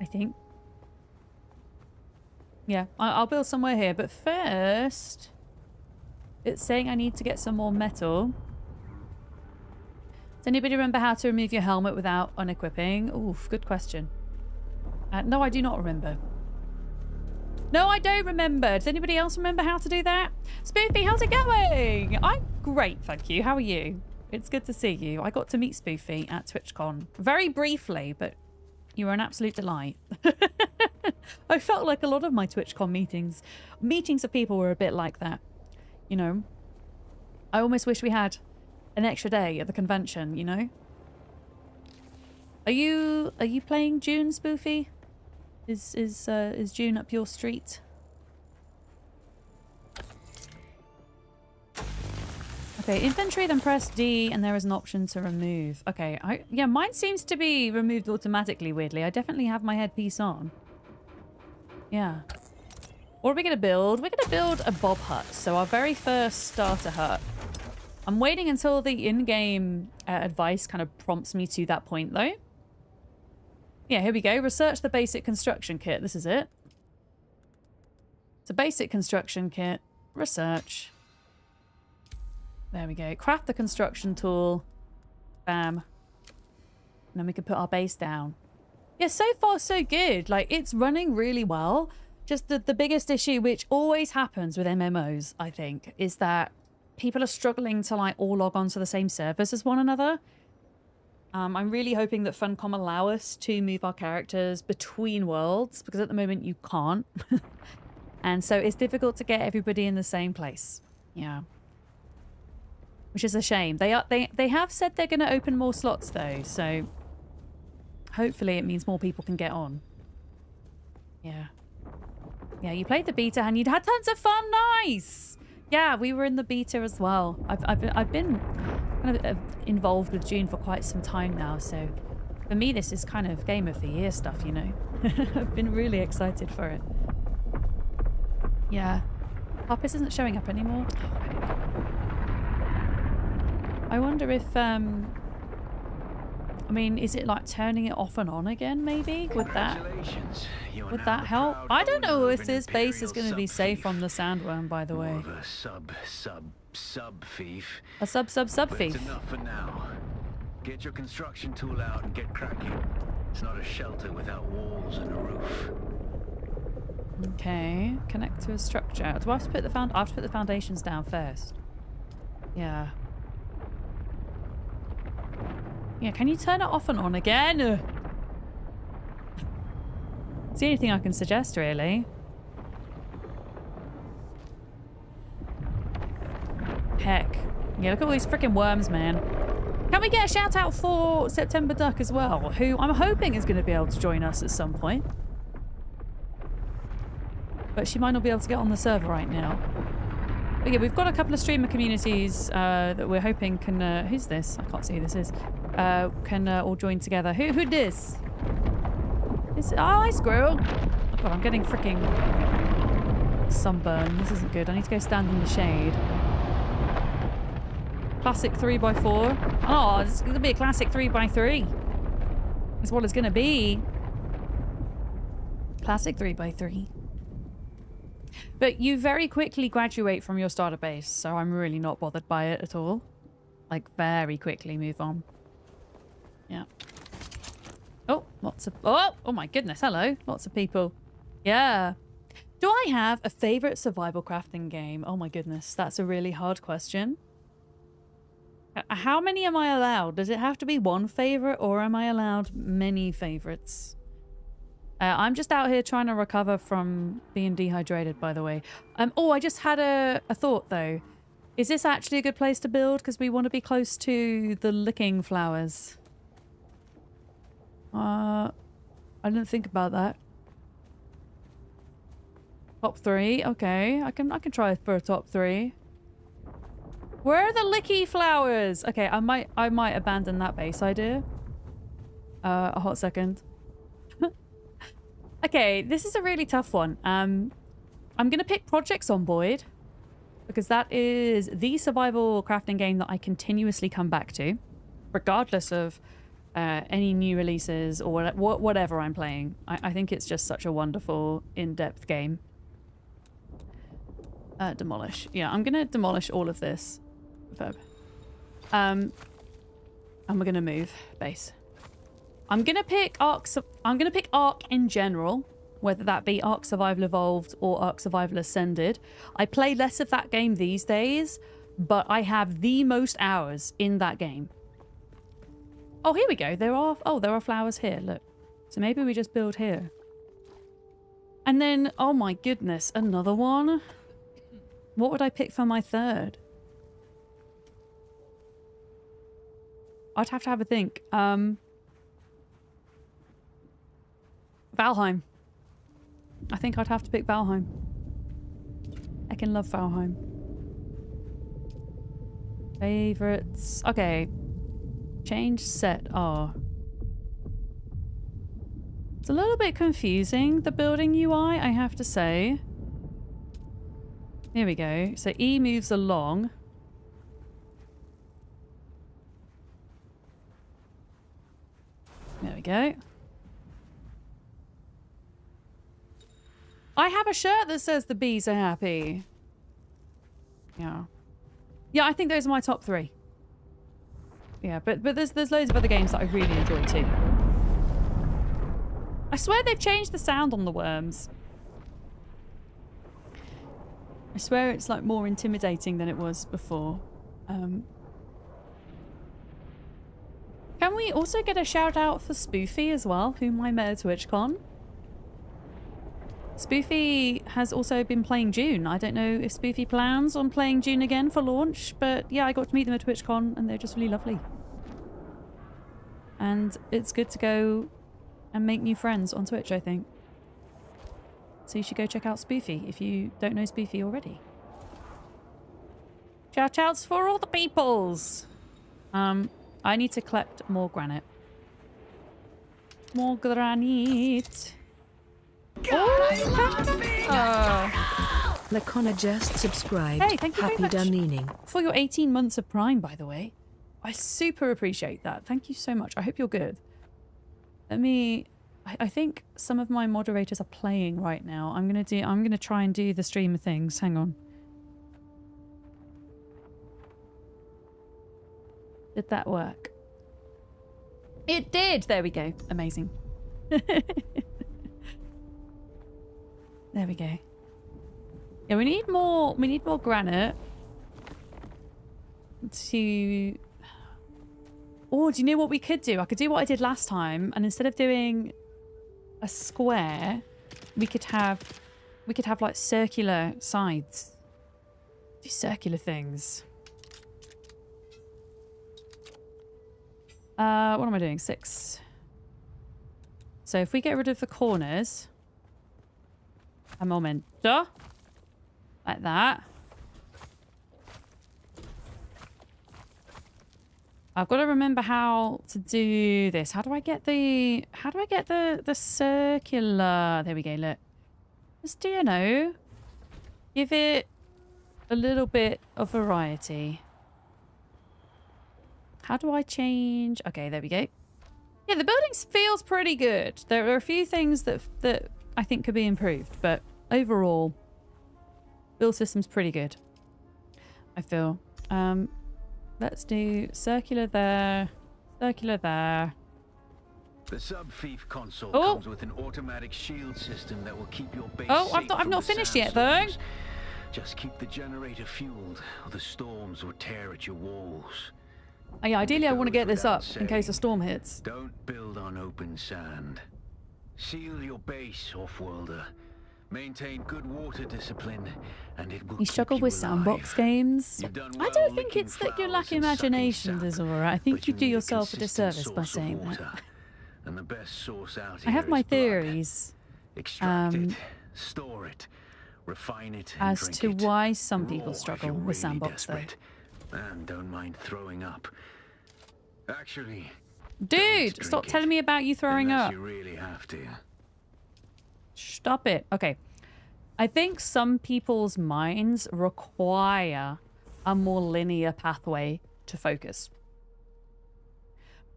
I think. Yeah, I'll build somewhere here, but first it's saying I need to get some more metal. Does anybody remember how to remove your helmet without unequipping? Oof, good question. No, I do not remember. No, I don't remember. Does anybody else remember how to do that? Spoofy, how's it going? I'm great, thank you. How are you? It's good to see you. I got to meet Spoofy at TwitchCon. Very briefly, but you were an absolute delight. I felt like a lot of my TwitchCon meetings of people were a bit like that. You know, I almost wish we had an extra day at the convention, you know? Are you playing Dune, Spoofy? Is Dune up your street? Okay, inventory, then press D, and there is an option to remove. Okay, yeah, mine seems to be removed automatically, weirdly. I definitely have my headpiece on. Yeah. What are we going to build? We're going to build a Bob hut, so our very first starter hut. I'm waiting until the in-game advice kind of prompts me to that point, though. Yeah, here we go. Research the basic construction kit. This is it. It's a basic construction kit. Research. There we go. Craft the construction tool. Bam. And then we can put our base down. Yeah, so far so good. Like, it's running really well. Just the biggest issue, which always happens with MMOs, I think, is that people are struggling to, like, all log on to the same servers as one another. I'm really hoping that Funcom allow us to move our characters between worlds, because at the moment you can't. And so it's difficult to get everybody in the same place. Yeah. Which is a shame. They have said they're going to open more slots though, so hopefully it means more people can get on. Yeah. Yeah, you played the beta and you'd had tons of fun. Nice. Yeah, we were in the beta as well. I've been kind of involved with Dune for quite some time now, so for me this is kind of game of the year stuff, you know. I've been really excited for it. Yeah. Harpus isn't showing up anymore. I wonder if, I mean, is it like turning it off and on again, maybe? Would that help? I don't know if this base is going to be safe from the sandworm, by the way. A sub thief. A sub thief. It's enough for now. Get your construction tool out and get cracking. It's not a shelter without walls and a roof. Okay, connect to a structure. Do I have to put I have to put the foundations down first? Yeah. Yeah, can you turn it off and on again? It's the only thing I can suggest, really. Heck. Yeah, look at all these freaking worms, man. Can we get a shout out for September Duck as well, who I'm hoping is going to be able to join us at some point. But she might not be able to get on the server right now. But yeah, we've got a couple of streamer communities that we're hoping can... who's this? I can't see who this is. Can all join together. Who this? Oh, hi, squirrel. Oh, God, I'm getting freaking sunburn. This isn't good. I need to go stand in the shade. Classic 3x4. Oh, it's going to be a classic 3x3. That's what it's going to be. Classic 3x3. But you very quickly graduate from your starter base, so I'm really not bothered by it at all. Like, very quickly move on. Yeah. Oh, lots of... Oh my goodness, hello. Lots of people. Yeah. Do I have a favourite survival crafting game? Oh my goodness, that's a really hard question. How many am I allowed? Does it have to be one favourite, or am I allowed many favourites? I'm just out here trying to recover from being dehydrated, by the way. Oh, I just had a thought, though. Is this actually a good place to build? Because we want to be close to the licking flowers. I didn't think about that. Top 3, okay. I can try for a top 3. Where are the licky flowers? Okay, I might abandon that base idea. A hot second. Okay, this is a really tough one. I'm gonna pick Project Zomboid because that is the survival crafting game that I continuously come back to, regardless of any new releases or whatever I'm playing. I think it's just such a wonderful, in-depth game. Demolish. Yeah, I'm gonna demolish all of this. Verb. And we're gonna move base. I'm gonna pick Ark in general, whether that be Ark Survival Evolved or Ark Survival Ascended. I play less of that game these days, but I have the most hours in that game. Oh, here we go. There are flowers here. Look. So maybe we just build here. And then, oh my goodness, another one. What would I pick for my third? I'd have to have a think. Valheim. I think I'd have to pick Valheim. I can love Valheim. Favorites. Okay. Change set R. It's a little bit confusing, the building UI, I have to say. Here we go. So E moves along. There we go. I have a shirt that says the bees are happy. Yeah. Yeah, I think those are my top 3. Yeah, but there's loads of other games that I really enjoy too. I swear they've changed the sound on the worms. I swear it's like more intimidating than it was before. Can we also get a shout out for Spoofy as well, whom I met at TwitchCon? Spoofy has also been playing Dune. I don't know if Spoofy plans on playing Dune again for launch, but yeah, I got to meet them at TwitchCon and they're just really lovely. And it's good to go and make new friends on Twitch, I think. So you should go check out Spoofy if you don't know Spoofy already. Shout outs for all the peoples! I need to collect more granite. More granite. Lacona just subscribed. Hey, thank you Happy very much Duneening. for your 18 months of Prime, by the way. I super appreciate that. Thank you so much. I hope you're good. I think some of my moderators are playing right now. I'm gonna try and do the streamer things. Hang on. Did that work? It did! There we go. Amazing. There we go. Yeah, we need more granite to... Oh, do you know what we could do? I could do what I did last time, and instead of doing a square, we could have like circular sides. Do circular things. What am I doing? 6. So if we get rid of the corners, a momento, like that. I've got to remember how to do this. How do I get the circular? There we go, look. Just do, you know, give it a little bit of variety. How do I change? Okay, there we go. Yeah, the building feels pretty good. There are a few things that I think could be improved, but overall, build system's pretty good, I feel. Let's do circular there, circular there. The sub-thief console comes with an automatic shield system that will keep your base safe I've not from finished the yet though. sandstorms. Just keep the generator fueled, or the storms will tear at your walls. Oh, yeah, ideally I want to get this up in case a storm hits. Don't build on open sand. Seal your base, off-worlder. Maintain good water discipline, and it will You struggle with sandbox games? I don't think it's that you lack imagination, Desora. I think you do yourself a disservice by saying that. And the best source out I have here my is blood. theories Extract it, store it, refine it, and as drink to it. why some Raw people if struggle you're with really sandbox though. desperate. And don't mind throwing up. Actually, Dude, stop telling me about you throwing unless up. you really have to. Stop it. Okay. I think some people's minds require a more linear pathway to focus.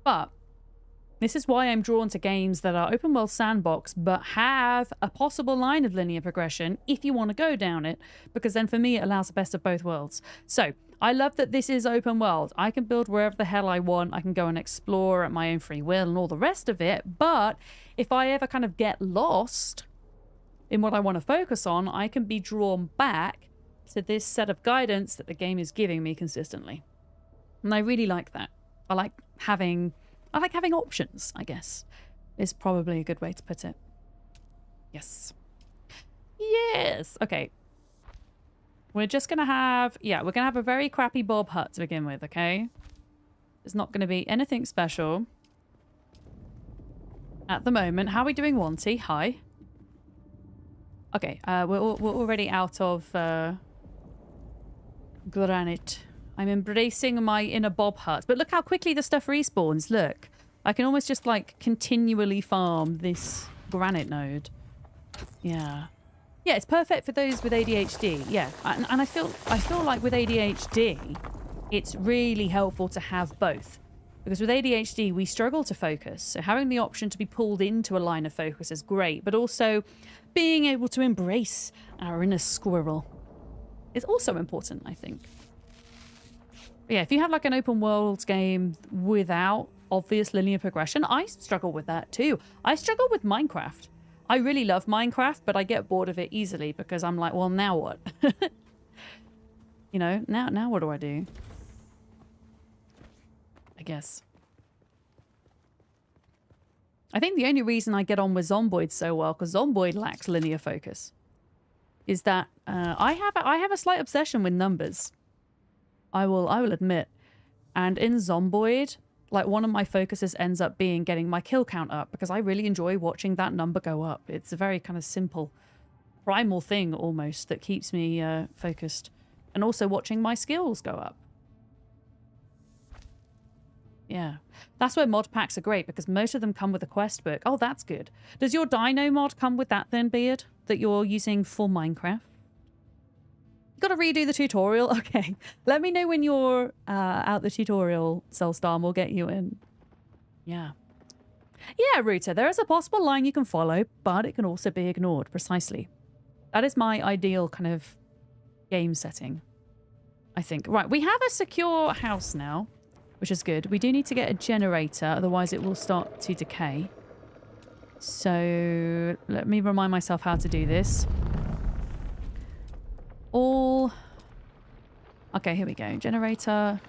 But This is why I'm drawn to games that are open world sandbox, but have a possible line of linear progression if you want to go down it, because then for me it allows the best of both worlds. So I love that this is open world. I can build wherever the hell I want. I can go and explore at my own free will and all the rest of it. But if I ever kind of get lost in what I want to focus on, I can be drawn back to this set of guidance that the game is giving me consistently. And I really like that. I like having options, I guess, is probably a good way to put it. Yes. Yes. Okay. We're just going to have, we're going to have a very crappy Bob hut to begin with, okay? It's not going to be anything special at the moment. How are we doing, Wanty? Hi. Okay, we're already out of granite. I'm embracing my inner Bob hut. But look how quickly the stuff respawns. Look. I can almost just, like, continually farm this granite node. Yeah. Yeah, it's perfect for those with ADHD. Yeah. And I feel like with ADHD, it's really helpful to have both. Because with ADHD, we struggle to focus. So having the option to be pulled into a line of focus is great. But also being able to embrace our inner squirrel is also important, I think. But yeah, if you have like an open world game without obvious linear progression, I struggle with that too. I struggle with Minecraft. I really love Minecraft, but I get bored of it easily because I'm like, well, now what? You know, now what do I do? I guess. I think the only reason I get on with Zomboid so well, because Zomboid lacks linear focus, is that I have a slight obsession with numbers. I will admit. And in Zomboid, like one of my focuses ends up being getting my kill count up because I really enjoy watching that number go up. It's a very kind of simple, primal thing almost that keeps me focused. And also watching my skills go up. Yeah. That's where mod packs are great because most of them come with a quest book. Oh, that's good. Does your Dino mod come with that then, Beard? That you're using for Minecraft? Got to redo the tutorial? Okay. Let me know when you're out the tutorial, Cellstar, and we'll get you in. Yeah. Yeah, Ruta, there is a possible line you can follow, but it can also be ignored, precisely. That is my ideal kind of game setting, I think. Right, we have a secure house now, which is good. We do need to get a generator, otherwise it will start to decay. So let me remind myself how to do this. Okay, here we go. Generator.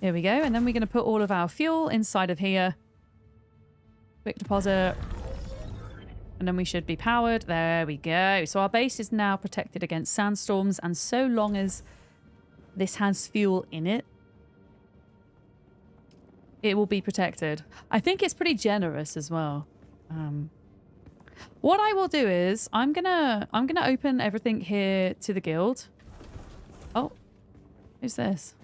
Here we go. And then we're going to put all of our fuel inside of here. Quick deposit. And then we should be powered. There we go. So our base is now protected against sandstorms. And so long as this has fuel in it, it will be protected. I think it's pretty generous as well. What I will do is I'm gonna open everything here to the guild. Oh, who's this?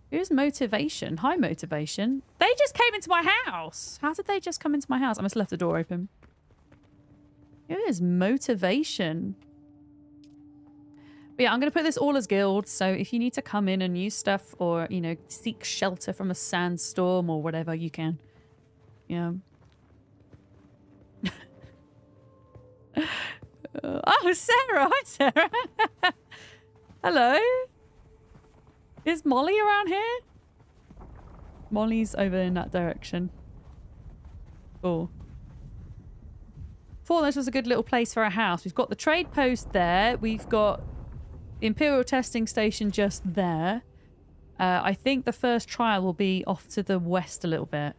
Who's Motivation? Hi, Motivation. They just came into my house. How did they just come into my house? I must have left the door open. Who is Motivation? But yeah, I'm going to put this all as guild. So if you need to come in and use stuff or, you know, seek shelter from a sandstorm or whatever, you can. Yeah. Oh, Sarah. Hi, Sarah. Hello. Is Molly around here? Molly's over in that direction. Oh. Thought this was a good little place for a house. We've got the trade post there. We've got the Imperial testing station just there. I think the first trial will be off to the west a little bit.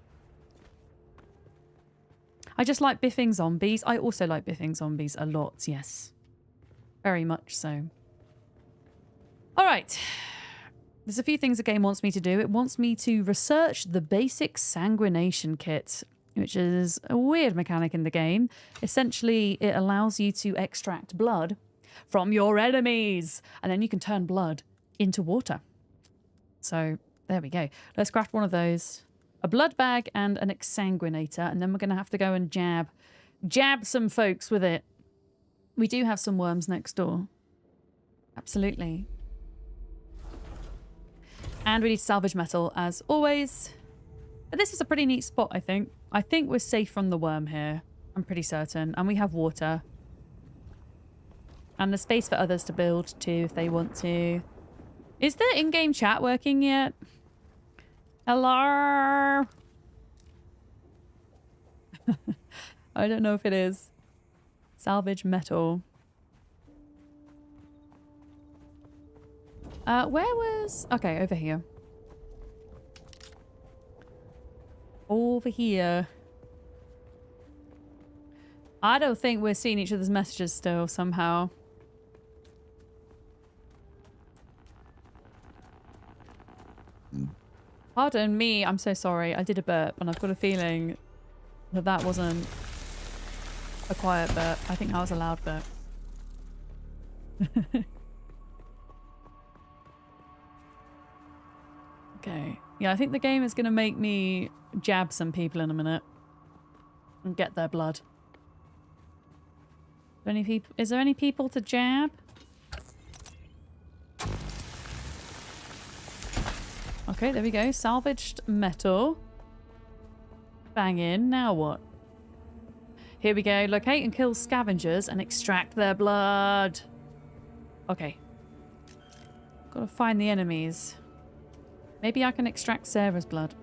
I just like biffing zombies. I also like biffing zombies a lot, yes. Very much so. All right. There's a few things the game wants me to do. It wants me to research the basic sanguination kit, which is a weird mechanic in the game. Essentially, it allows you to extract blood from your enemies, and then you can turn blood into water. So there we go. Let's craft one of those. A blood bag and an exsanguinator, and then we're going to have to go and jab some folks with it. We do have some worms next door. Absolutely. And we need to salvage metal, as always. But this is a pretty neat spot, I think. I think we're safe from the worm here. I'm pretty certain. And we have water. And there's space for others to build too, if they want to. Is the in-game chat working yet? Hello? I don't know if it is. Salvage metal. Where was... Okay, over here. Over here. I don't think we're seeing each other's messages still, somehow. Pardon me, I'm so sorry. I did a burp, and I've got a feeling that that wasn't a quiet burp. I think that was a loud burp. Okay. Yeah, I think the game is going to make me jab some people in a minute. And get their blood. Is there any people to jab? Okay, there we go. Salvaged metal. Bang in. Now what? Here we go. Locate and kill scavengers and extract their blood. Okay. Gotta find the enemies. Maybe I can extract Sarah's blood.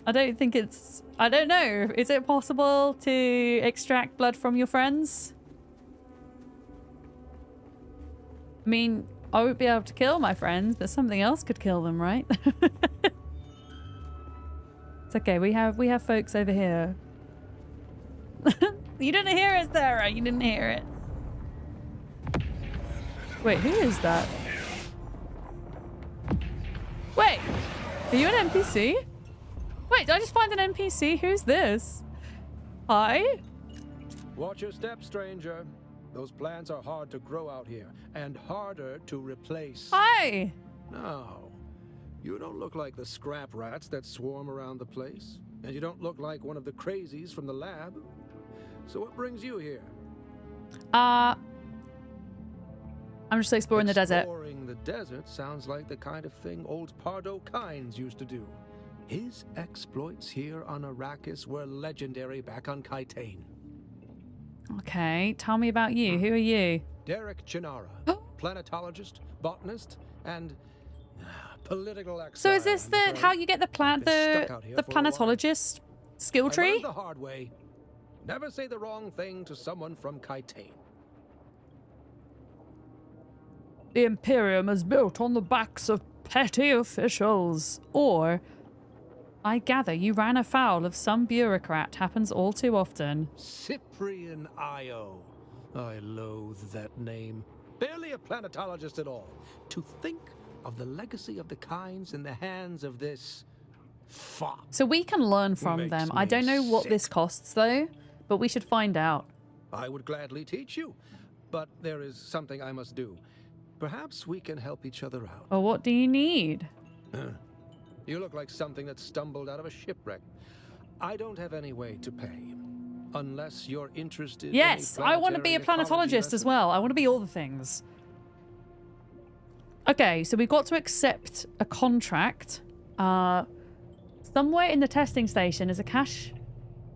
I don't think it's... I don't know. Is it possible to extract blood from your friends? I mean, I won't be able to kill my friends, but something else could kill them, right? It's okay. We have folks over here. You didn't hear it, Sarah. You didn't hear it. Wait, who is that? Wait, are you an NPC? Wait, did I just find an NPC? Who's this? Hi? Watch your step, stranger. Those plants are hard to grow out here, and harder to replace. Hi! No. You don't look like the scrap rats that swarm around the place. And you don't look like one of the crazies from the lab. So what brings you here? I'm just exploring the desert. Exploring the desert sounds like the kind of thing old Pardo Kynes used to do. His exploits here on Arrakis were legendary back on Kaitane. Okay, tell me about you. Who are you? Derek Chinara, planetologist, botanist, and political exile. So is this the how you get the planetologist skill tree? I learned the hard way. Never say the wrong thing to someone from Kaitane. The Imperium is built on the backs of petty officials. Or, I gather you ran afoul of some bureaucrat. Happens all too often. Cyprian Io. I loathe that name. Barely a planetologist at all. To think of the legacy of the Kynes in the hands of this fop. So we can learn from them. I don't know what this costs though, but we should find out. I would gladly teach you, but there is something I must do. Perhaps we can help each other out. Well, what do you need? You look like something that stumbled out of a shipwreck. I don't have any way to pay. Unless you're interested. Yes, I want to be a planetologist as well. I want to be all the things. Okay, so we've got to accept a contract. Somewhere in the testing station is a cache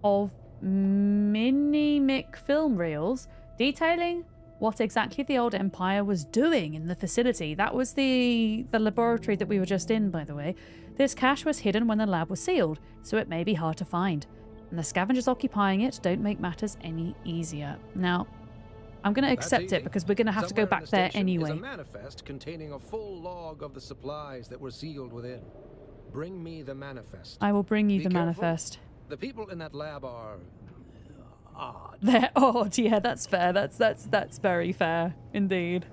of mini-mic film reels detailing what exactly the old Empire was doing in the facility. That was the laboratory that we were just in, by the way. This cache was hidden when the lab was sealed, so it may be hard to find. And the scavengers occupying it don't make matters any easier. Now, I'm going to accept it because we're going to have to go back there anyway. Is a manifest containing a full log of the supplies that were sealed within. Bring me the manifest. I will bring you the manifest. The people in that lab are odd. They're odd. Yeah, that's fair. That's very fair indeed.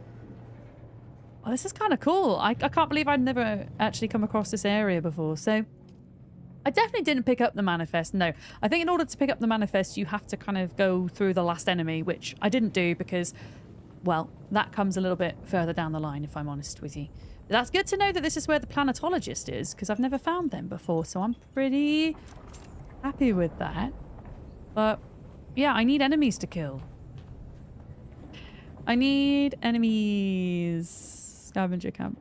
Oh, this is kind of cool. I can't believe I'd never actually come across this area before. So I definitely didn't pick up the manifest. No, I think in order to pick up the manifest, you have to kind of go through the last enemy, which I didn't do because, well, that comes a little bit further down the line, if I'm honest with you. But that's good to know that this is where the planetologist is, because I've never found them before, so I'm pretty happy with that. But yeah, I need enemies to kill. I need enemies. Scavenger camp.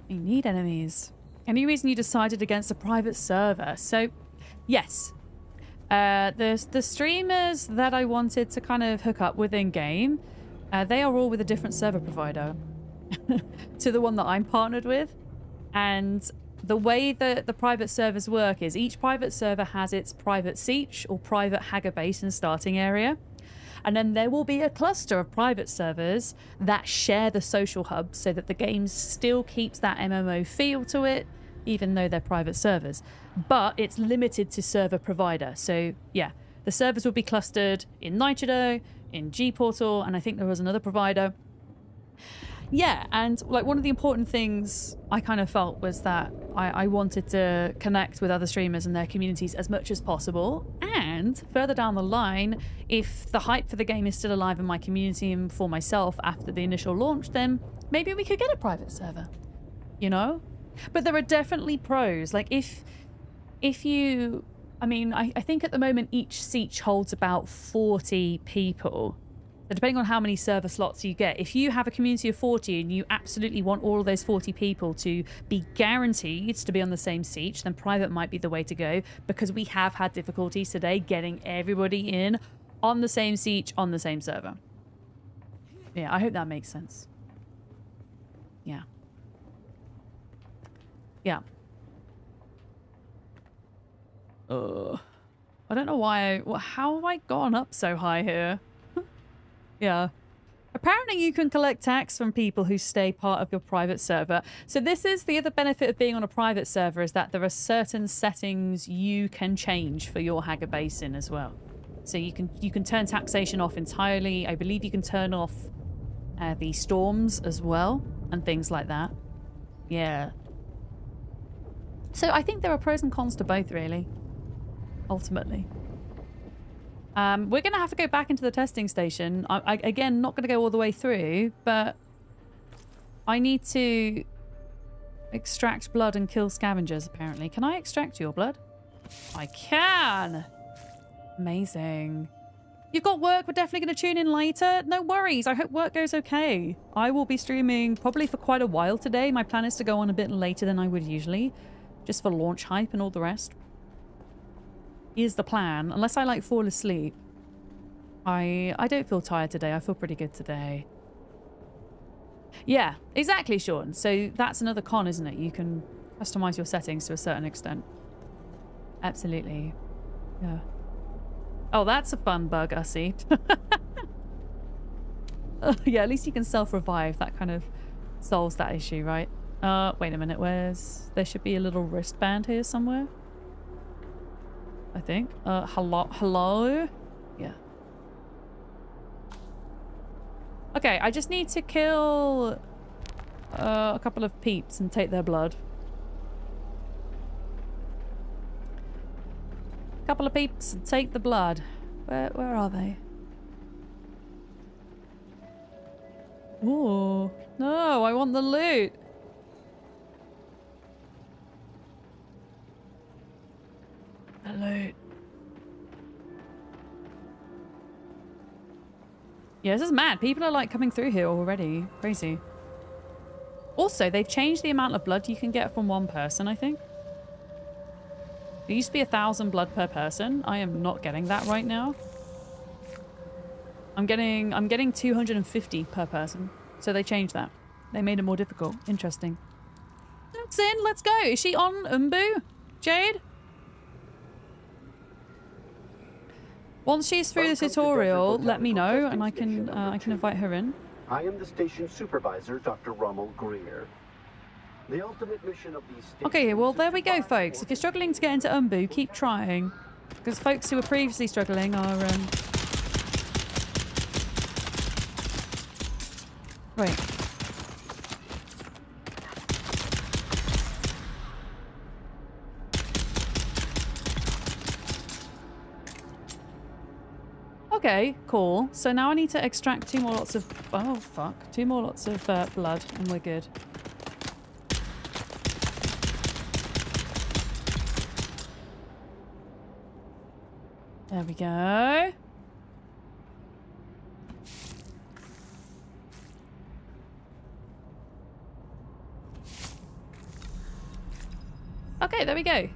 You need enemies. Any reason you decided against a private server? So, yes. The streamers that I wanted to kind of hook up with in-game, they are all with a different server provider to the one that I'm partnered with. And the way that the private servers work is each private server has its private siege or private Hagar base and starting area. And then there will be a cluster of private servers that share the social hub so that the game still keeps that MMO feel to it, even though they're private servers. But it's limited to server provider. So yeah, the servers will be clustered in Nitrodo, in G-Portal, and I think there was another provider. Yeah, and like one of the important things I kind of felt was that I wanted to connect with other streamers and their communities as much as possible. And further down the line, if the hype for the game is still alive in my community and for myself after the initial launch, then maybe we could get a private server, you know? But there are definitely pros. Like if you, I mean, I think at the moment each siege holds about 40 people. So depending on how many server slots you get, if you have a community of 40 and you absolutely want all of those 40 people to be guaranteed to be on the same siege, then private might be the way to go, because we have had difficulties today getting everybody in on the same siege on the same server. Yeah, I hope that makes sense. Yeah. Yeah. I don't know why. How have I gone up so high here? Yeah. Apparently you can collect tax from people who stay part of your private server. So this is the other benefit of being on a private server, is that there are certain settings you can change for your Hagar Basin as well. So you can turn taxation off entirely. I believe you can turn off the storms as well and things like that. Yeah. So I think there are pros and cons to both, really. Ultimately. We're going to have to go back into the testing station. Again, not going to go all the way through, but I need to extract blood and kill scavengers, apparently. Can I extract your blood? I can! Amazing. You've got work. We're definitely going to tune in later. No worries. I hope work goes okay. I will be streaming probably for quite a while today. My plan is to go on a bit later than I would usually, just for launch hype and all the rest. Is the plan, unless I like fall asleep. I don't feel tired today. I feel pretty good today. Yeah, exactly, Sean. So that's another con, isn't it? You can customize your settings to a certain extent. Absolutely. Yeah. Oh, that's a fun bug, I see. Yeah, at least you can self-revive. That kind of solves that issue, right? Wait a minute. There should be a little wristband here somewhere. I think. Hello? Yeah. Okay, I just need to kill a couple of peeps and take their blood. Couple of peeps and take the blood. Where are they? Oh, no, I want the loot. The loot. Yeah, this is mad. People are like coming through here already. Crazy. Also, they've changed the amount of blood you can get from one person, I think. It used to be 1,000 blood per person. I am not getting that right now. I'm getting 250 per person. So they changed that. They made it more difficult. Interesting. That's in. Let's go. Is she on Umbu? Jade? Once she's through the tutorial, let me know, and I can invite her in. I am the station supervisor, Dr. Rommel Greer. The ultimate mission of these stations. Okay, well there we go, folks. If you're struggling to get into Umbu, keep trying, because folks who were previously struggling are Wait. Okay, cool. So now I need to extract 2 more lots of... Oh, fuck. 2 more lots of blood, and we're good. There we go. Okay, there we go.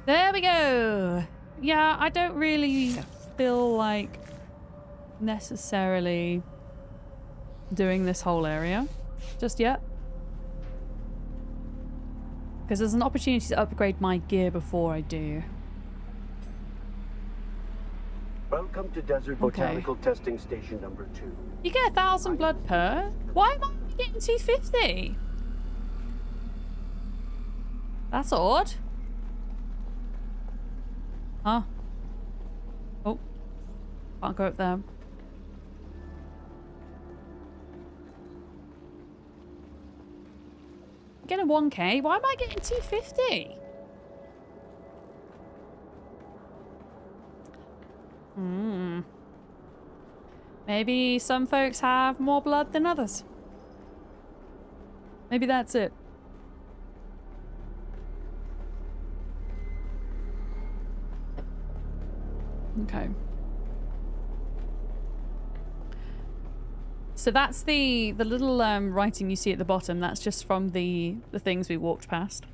There we go. Yeah, I don't really feel like necessarily doing this whole area just yet. Because there's an opportunity to upgrade my gear before I do. Welcome to Desert Botanical Testing Station number 2. You get 1,000 blood per? Why am I only getting 250? That's odd. Huh? Oh. Can't go up there. I'm getting 1k. Why am I getting 250? Maybe some folks have more blood than others. Maybe that's it. Okay. So that's the little writing you see at the bottom. That's just from the things we walked past,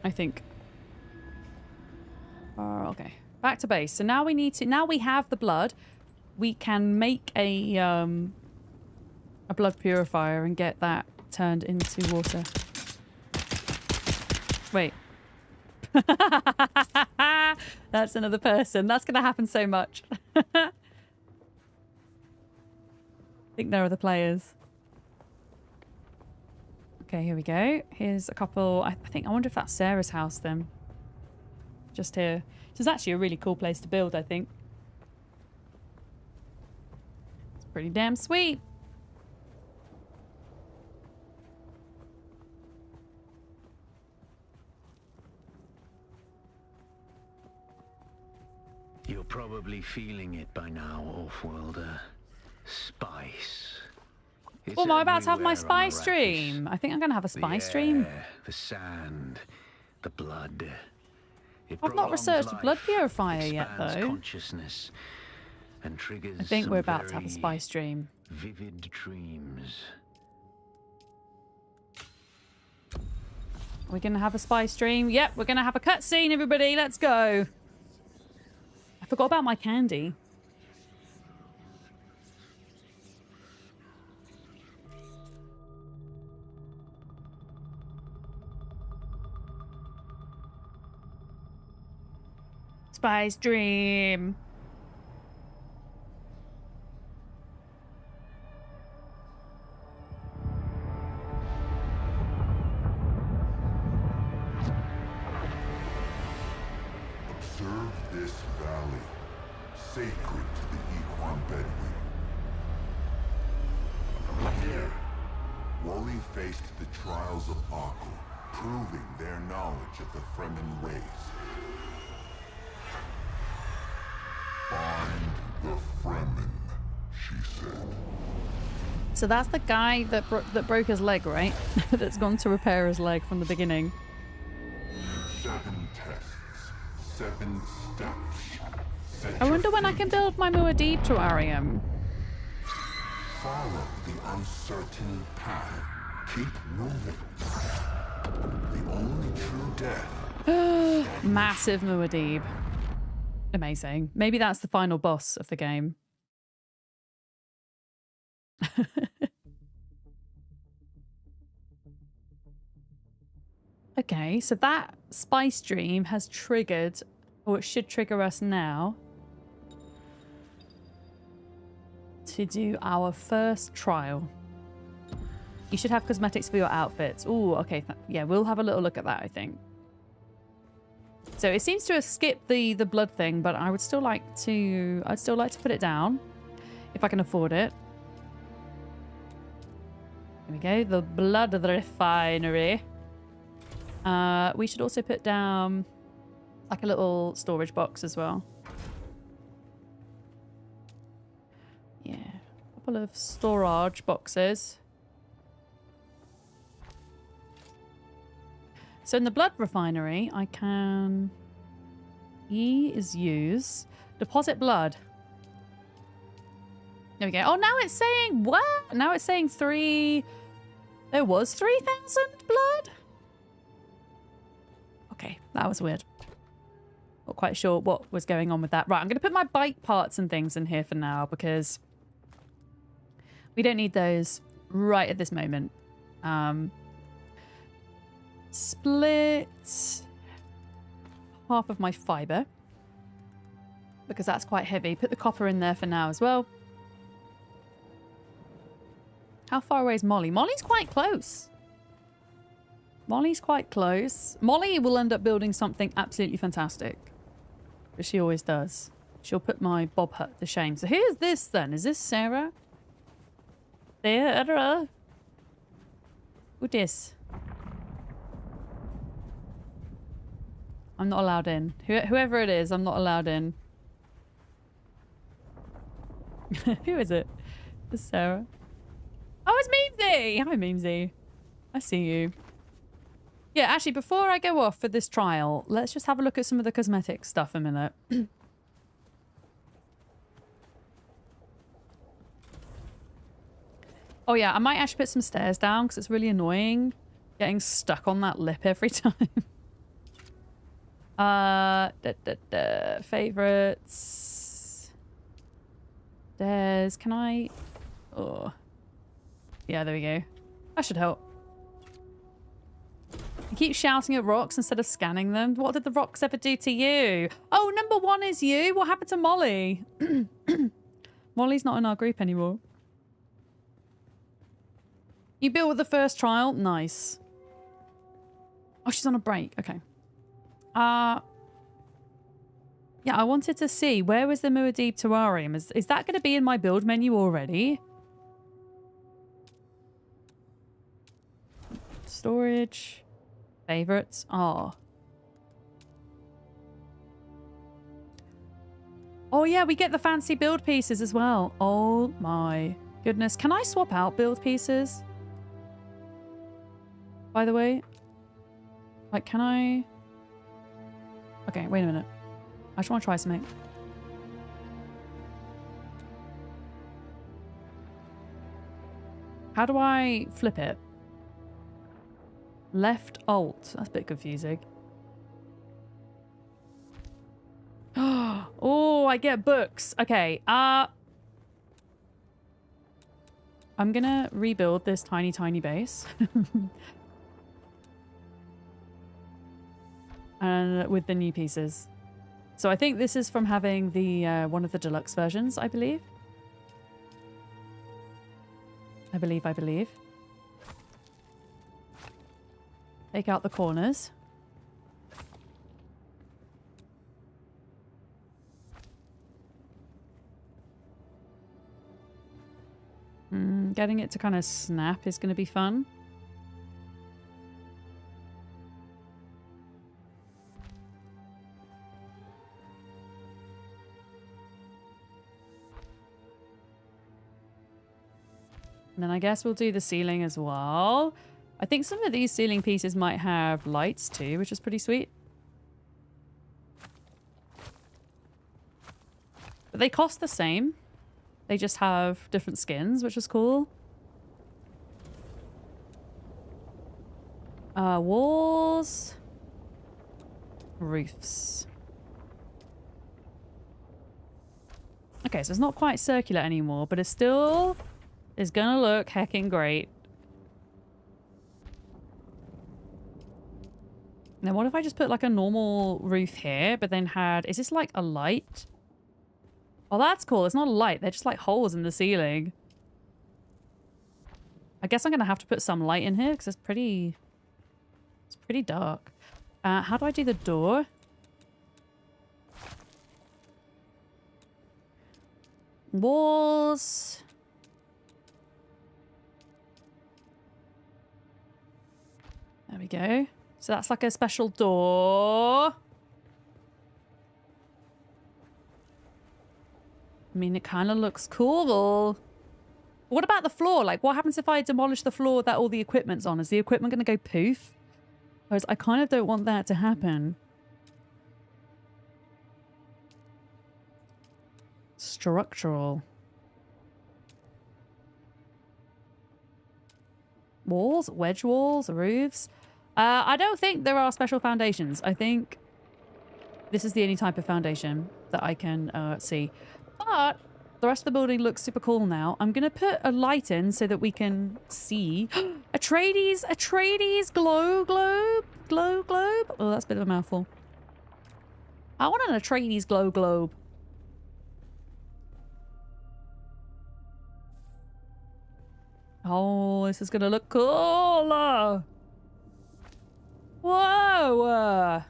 I think. Okay. Back to base. So now we need to. Now we have the blood. We can make a blood purifier and get that turned into water. Wait. That's another person. That's going to happen so much. I think there are the players. Okay, here we go. Here's a couple. I wonder if that's Sarah's house then. Just here. This is actually a really cool place to build, I think. It's pretty damn sweet. You're probably feeling it by now, Offworlder. Spice. It's Oh, am I about to have my everywhere on spy Arrakis. stream? I think I'm going to have a spy stream. The sand, the blood. It I've not prolongs researched a blood life, purifier yet, expands though. consciousness, and triggers I think some we're about to have a very spy stream. vivid dreams. We're going to have a spy stream. Yep, we're going to have a cutscene, everybody. Let's go. I forgot about my candy. Spy stream. Observe this valley, sacred to the Equan Bedouin. Here, Wally faced the trials of Akku, proving their knowledge of the Fremen ways. Find the Fremen, she said. So that's the guy that broke his leg, right? That's gone to repair his leg from the beginning. 7 tests, 7 steps. I wonder when I can build my Muad'Dib terrarium. Follow the uncertain path. Keep moving. The only true death. Massive Muad'Dib. Amazing. Maybe that's the final boss of the game. Okay, so that spy stream has triggered, or it should trigger us now, to do our first trial. You should have cosmetics for your outfits. Ooh, okay. Yeah, we'll have a little look at that, I think. So it seems to have skipped the blood thing, but I would still like to put it down if I can afford it. There we go, the blood refinery. We should also put down like a little storage box as well. Yeah, a couple of storage boxes. So in the blood refinery, I can... E is use. Deposit blood. There we go. Oh, now it's saying... What? Now it's saying 3... There was 3,000 blood? Okay, that was weird. Not quite sure what was going on with that. Right, I'm going to put my bike parts and things in here for now because we don't need those right at this moment. Split half of my fiber because that's quite heavy. Put the copper in there for now as well. How far away is Molly? Molly's quite close. Molly's quite close. Molly will end up building something absolutely fantastic. But she always does. She'll put my Bob hut to shame. So here's this then. Is this Sarah? Sarah? Who this? I'm not allowed in. Whoever it is, I'm not allowed in. Who is it? It's Sarah. Oh, it's Memesy! Hi, Memesy. I see you. Yeah, actually, before I go off for this trial, let's just have a look at some of the cosmetic stuff a minute. Oh, yeah, I might actually put some stairs down because it's really annoying getting stuck on that lip every time. Favorites. Stairs. Can I... Oh. Yeah, there we go. That should help. You keep shouting at rocks instead of scanning them. What did the rocks ever do to you? Oh, number one is you. What happened to Molly? Molly's not in our group anymore. You built with the first trial? Nice. Oh, she's on a break. Okay. Yeah, I wanted to see. Where was the Muad'Dib terrarium? Is that going to be in my build menu already? Storage. Favorites. Oh. Oh, yeah, we get the fancy build pieces as well. Oh, my goodness. Can I swap out build pieces? By the way? Like, can I... Okay, wait a minute. I just want to try something. How do I flip it? Left alt. That's a bit confusing. Oh, I get books. Okay. I'm gonna rebuild this tiny base. And with the new pieces. So I think this is from having the one of the deluxe versions, I believe. I believe. Take out the corners. Getting it to kind of snap is going to be fun. And then I guess we'll do the ceiling as well. I think some of these ceiling pieces might have lights too, which is pretty sweet. But they cost the same. They just have different skins, which is cool. Walls. Roofs. Okay, so it's not quite circular anymore, but it still is gonna look heckin' great. Now, what if I just put like a normal roof here, but then had... Is this like a light? Oh, that's cool. It's not a light. They're just like holes in the ceiling. I guess I'm going to have to put some light in here because it's pretty dark. How do I do the door? Walls. There we go. So that's like a special door. I mean, it kind of looks cool. What about the floor? Like, what happens if I demolish the floor that all the equipment's on? Is the equipment going to go poof? Because I kind of don't want that to happen. Structural. Walls, wedge walls, roofs. I don't think there are special foundations. I think this is the only type of foundation that I can see. But the rest of the building looks super cool now. I'm going to put a light in so that we can see. Atreides glow globe? Glow globe? Oh, that's a bit of a mouthful. I want an Atreides glow globe. Oh, this is going to look cool. Whoa.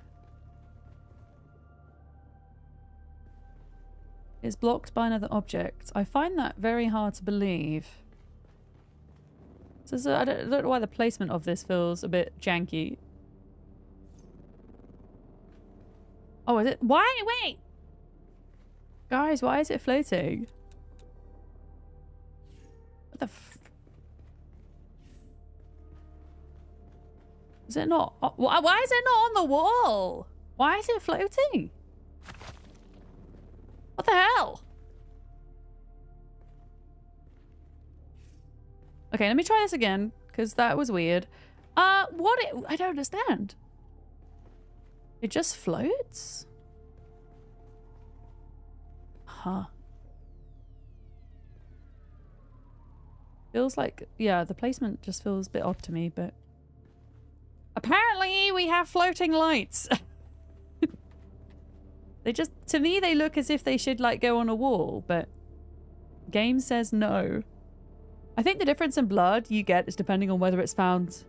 It's blocked by another object. I find that very hard to believe. So I don't know why the placement of this feels a bit janky. Oh, is it? Why? Wait! Guys, why is it floating? What the f... Is it not... Why is it not on the wall? Why is it floating? What the hell? Okay, let me try this again, because that was weird. I don't understand. It just floats? Huh. Feels like, yeah, the placement just feels a bit odd to me, but... Apparently, we have floating lights. They just, to me, they look as if they should, like, go on a wall, but... Game says no. I think the difference in blood you get is depending on whether it's found...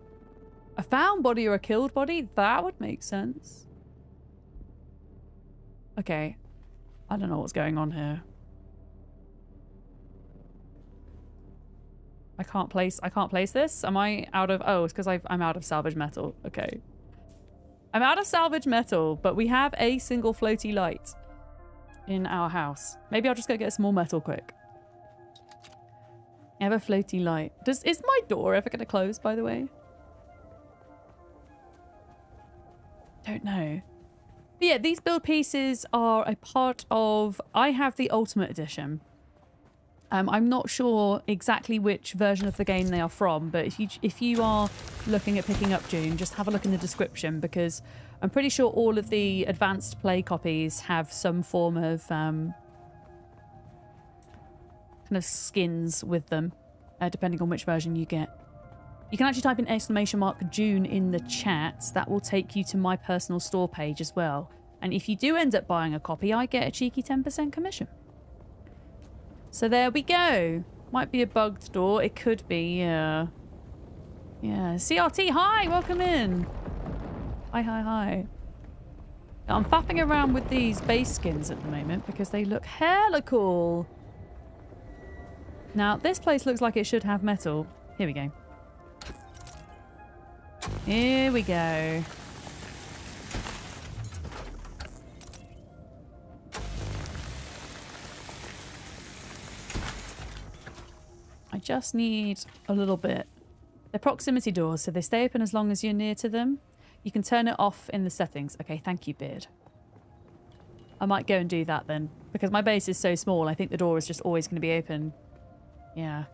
A found body or a killed body? That would make sense. Okay. I don't know what's going on here. I can't place this? Am I out of... Oh, it's because I'm out of salvage metal. Okay. I'm out of salvage metal, but we have a single floaty light in our house. Maybe I'll just go get some more metal quick. I have a floaty light. Is my door ever going to close, by the way? Don't know. But yeah, these build pieces are a part of... I have the Ultimate Edition. I'm not sure exactly which version of the game they are from, but if you are looking at picking up Dune, just have a look in the description, because I'm pretty sure all of the advanced play copies have some form of kind of skins with them, depending on which version you get. You can actually type in !Dune in the chat. That will take you to my personal store page as well. And if you do end up buying a copy, I get a cheeky 10% commission. So there we go. Might be a bugged door. It could be, yeah. Yeah. CRT, hi! Welcome in. Hi. I'm faffing around with these base skins at the moment because they look hella cool. Now, this place looks like it should have metal. Here we go. Here we go. I just need a little bit. They're proximity doors, so they stay open as long as you're near to them. You can turn it off in the settings. Okay, thank you, Beard. I might go and do that then, because my base is so small, I think the door is just always going to be open. Yeah.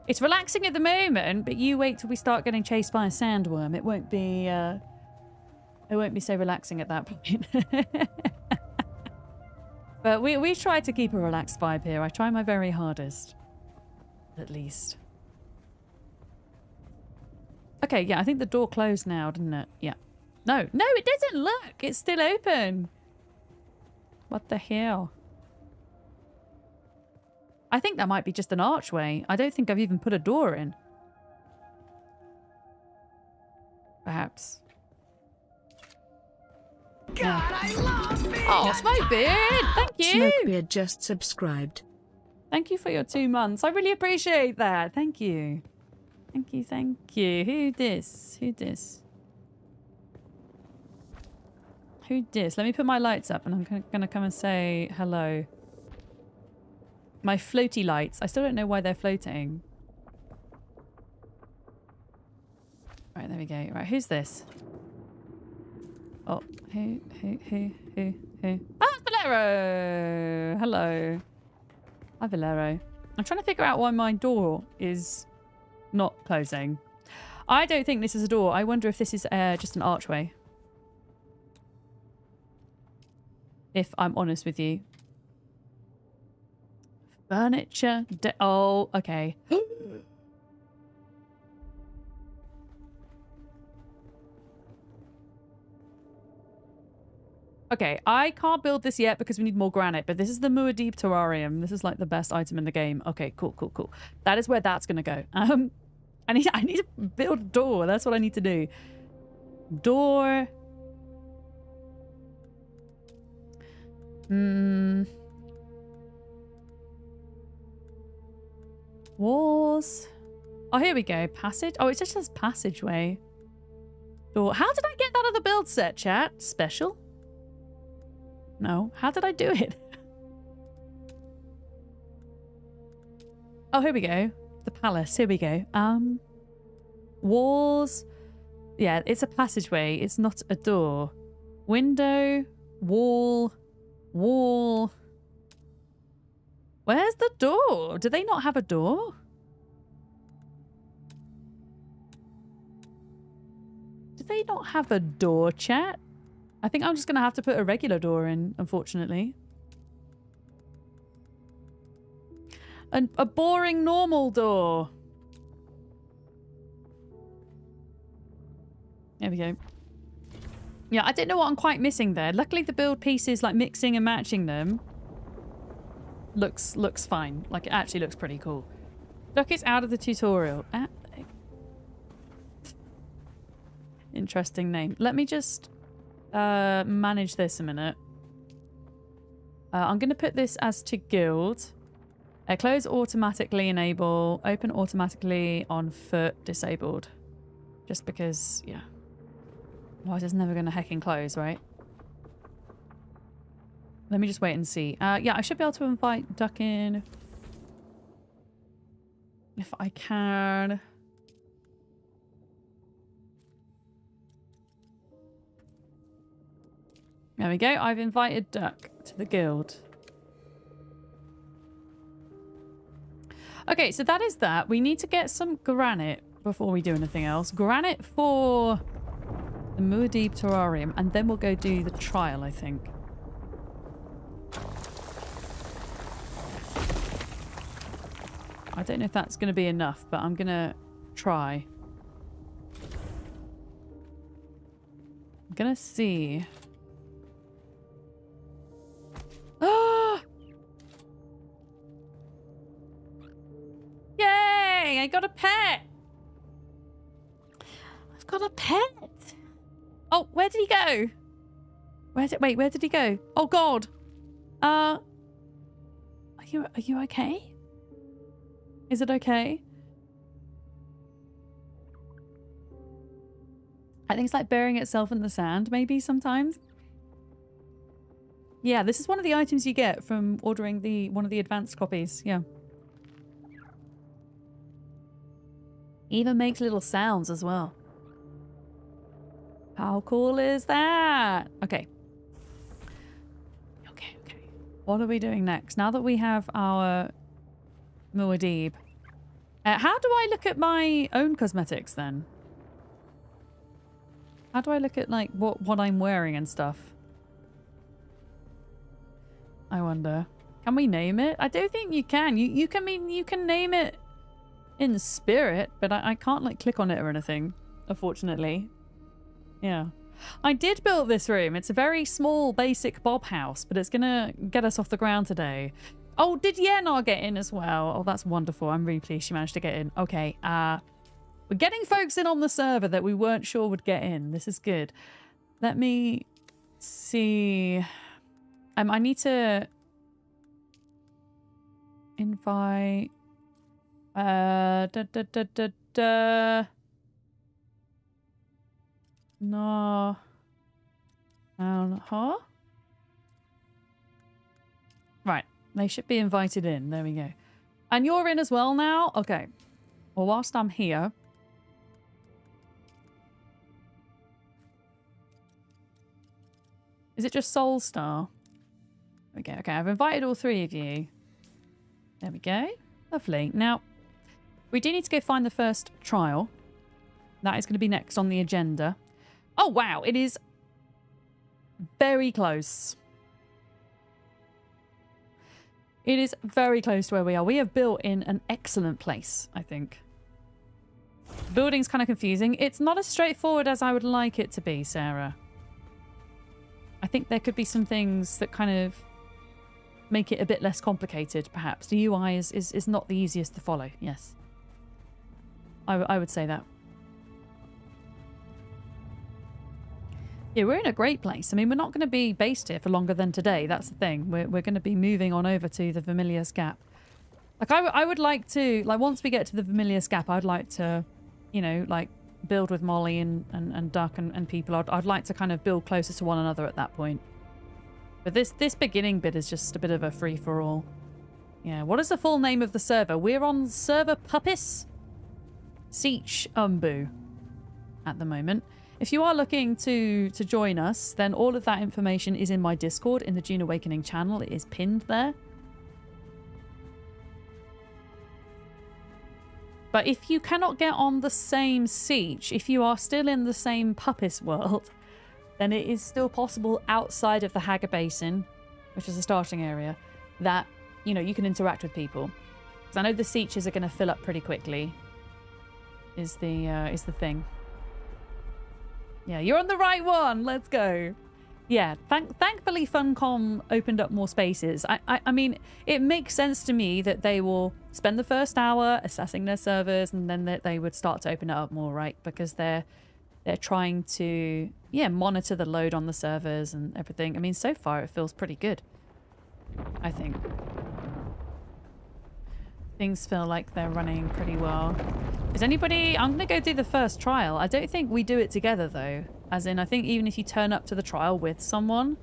It's relaxing at the moment, but you wait till we start getting chased by a sandworm. It won't be so relaxing at that point. But we try to keep a relaxed vibe here. I try my very hardest. At least. Okay, yeah, I think the door closed now, didn't it? Yeah. No, it doesn't. Look, it's still open. What the hell? I think that might be just an archway. I don't think I've even put a door in. Perhaps. God, yeah. I love it! Oh, Smokebeard! Thank you! Smokebeard just subscribed. Thank you for your 2 months. I really appreciate that. Thank you. Thank you. Who dis? Let me put my lights up and I'm going to come and say hello. My floaty lights. I still don't know why they're floating. Right, there we go. Right, who's this? Oh, who? Ah, Valero! Hello. Hi, Valero. I'm trying to figure out why my door is not closing. I don't think this is a door. I wonder if this is just an archway. If I'm honest with you. Furniture. Oh, okay. Okay, I can't build this yet because we need more granite, but this is the Muad'Dib terrarium. This is like the best item in the game. Okay, cool, cool, cool. That is where that's gonna go. I need to build a door. That's what I need to do. Door. Walls. Oh, here we go. Passage. Oh, it just says passageway. Door. How did I get that other build set, chat? Special? No. How did I do it? Oh, here we go. The palace. Here we go. Walls. Yeah, it's a passageway. It's not a door. Window. Wall. Wall. Where's the door? Do they not have a door? Do they not have a door, chat? I think I'm just going to have to put a regular door in, unfortunately. A boring normal door. There we go. Yeah, I don't know what I'm quite missing there. Luckily the build pieces, like mixing and matching them, looks fine. Like it actually looks pretty cool. Look, it's out of the tutorial. Interesting name. Let me just manage this a minute. I'm going to put this as to guild. Close automatically enable. Open automatically on foot disabled. Just because, yeah. Otherwise it's never going to heckin' close, right? Let me just wait and see. Yeah, I should be able to invite Duck in. If I can. There we go. I've invited Duck to the guild. Okay, so that is that. We need to get some granite before we do anything else. Granite for the Muad'Dib terrarium, and then we'll go do the trial, I think. I don't know if that's going to be enough, but I'm going to try. I'm going to see. Ah! Yay! I got a pet! I've got a pet! Oh, where did he go? Wait, where did he go? Oh God! Are you okay? Is it okay? I think it's like burying itself in the sand, maybe sometimes. Yeah, this is one of the items you get from ordering one of the advanced copies. Yeah. Even makes little sounds as well. How cool is that? Okay. Okay. What are we doing next? Now that we have our Muad'Dib. How do I look at my own cosmetics then? How do I look at like what I'm wearing and stuff? I wonder. Can we name it? I don't think you can. You can name it in spirit, but I can't like click on it or anything, unfortunately. Yeah. I did build this room. It's a very small, basic Bob house, but it's gonna get us off the ground today. Oh, did Yenar get in as well? Oh, that's wonderful. I'm really pleased she managed to get in. Okay, we're getting folks in on the server that we weren't sure would get in. This is good. Let me see. I need to invite... No. Huh? Right. They should be invited in. There we go. And you're in as well now? Okay. Well, whilst I'm here... Is it just Soulstar? Okay, I've invited all three of you. There we go. Lovely. Now, we do need to go find the first trial. That is going to be next on the agenda. Oh, wow. It is very close. It is very close to where we are. We have built in an excellent place, I think. The building's kind of confusing. It's not as straightforward as I would like it to be, Sarah. I think there could be some things that kind of make it a bit less complicated, perhaps. The UI is not the easiest to follow, yes. I would say that. Yeah, we're in a great place. I mean, we're not going to be based here for longer than today. That's the thing. We're going to be moving on over to the Vermilius Gap. Like, I would like to, like, once we get to the Vermilius Gap, I'd like to, you know, like, build with Molly and Duck and people. I'd like to kind of build closer to one another at that point. But this beginning bit is just a bit of a free-for-all. Yeah, what is the full name of the server? We're on server Puppis Siege Umbu at the moment. If you are looking to join us, then all of that information is in my Discord in the Dune Awakening channel. It is pinned there. But if you cannot get on the same siege, if you are still in the same Puppis world, then it is still possible outside of the Haga Basin, which is the starting area, that, you know, you can interact with people. Because I know the sieges are going to fill up pretty quickly, is the thing. Yeah, you're on the right one. Let's go. Yeah, thankfully Funcom opened up more spaces. I mean, it makes sense to me that they will spend the first hour assessing their servers and then they would start to open it up more, right? Because they're trying to, yeah, monitor the load on the servers and everything. I mean, so far it feels pretty good, I think. Things feel like they're running pretty well. Is anybody... I'm going to go do the first trial. I don't think we do it together, though. As in, I think even if you turn up to the trial with someone,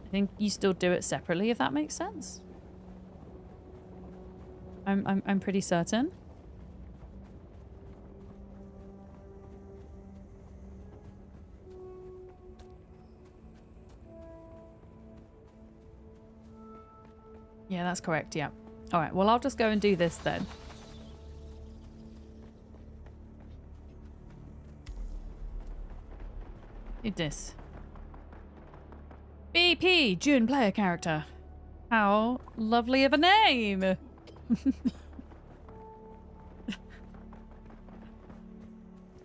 I think you still do it separately, if that makes sense. I'm pretty certain. Yeah, that's correct, yeah. Alright, well, I'll just go and do this then. Do this. BP, Dune player character. How lovely of a name!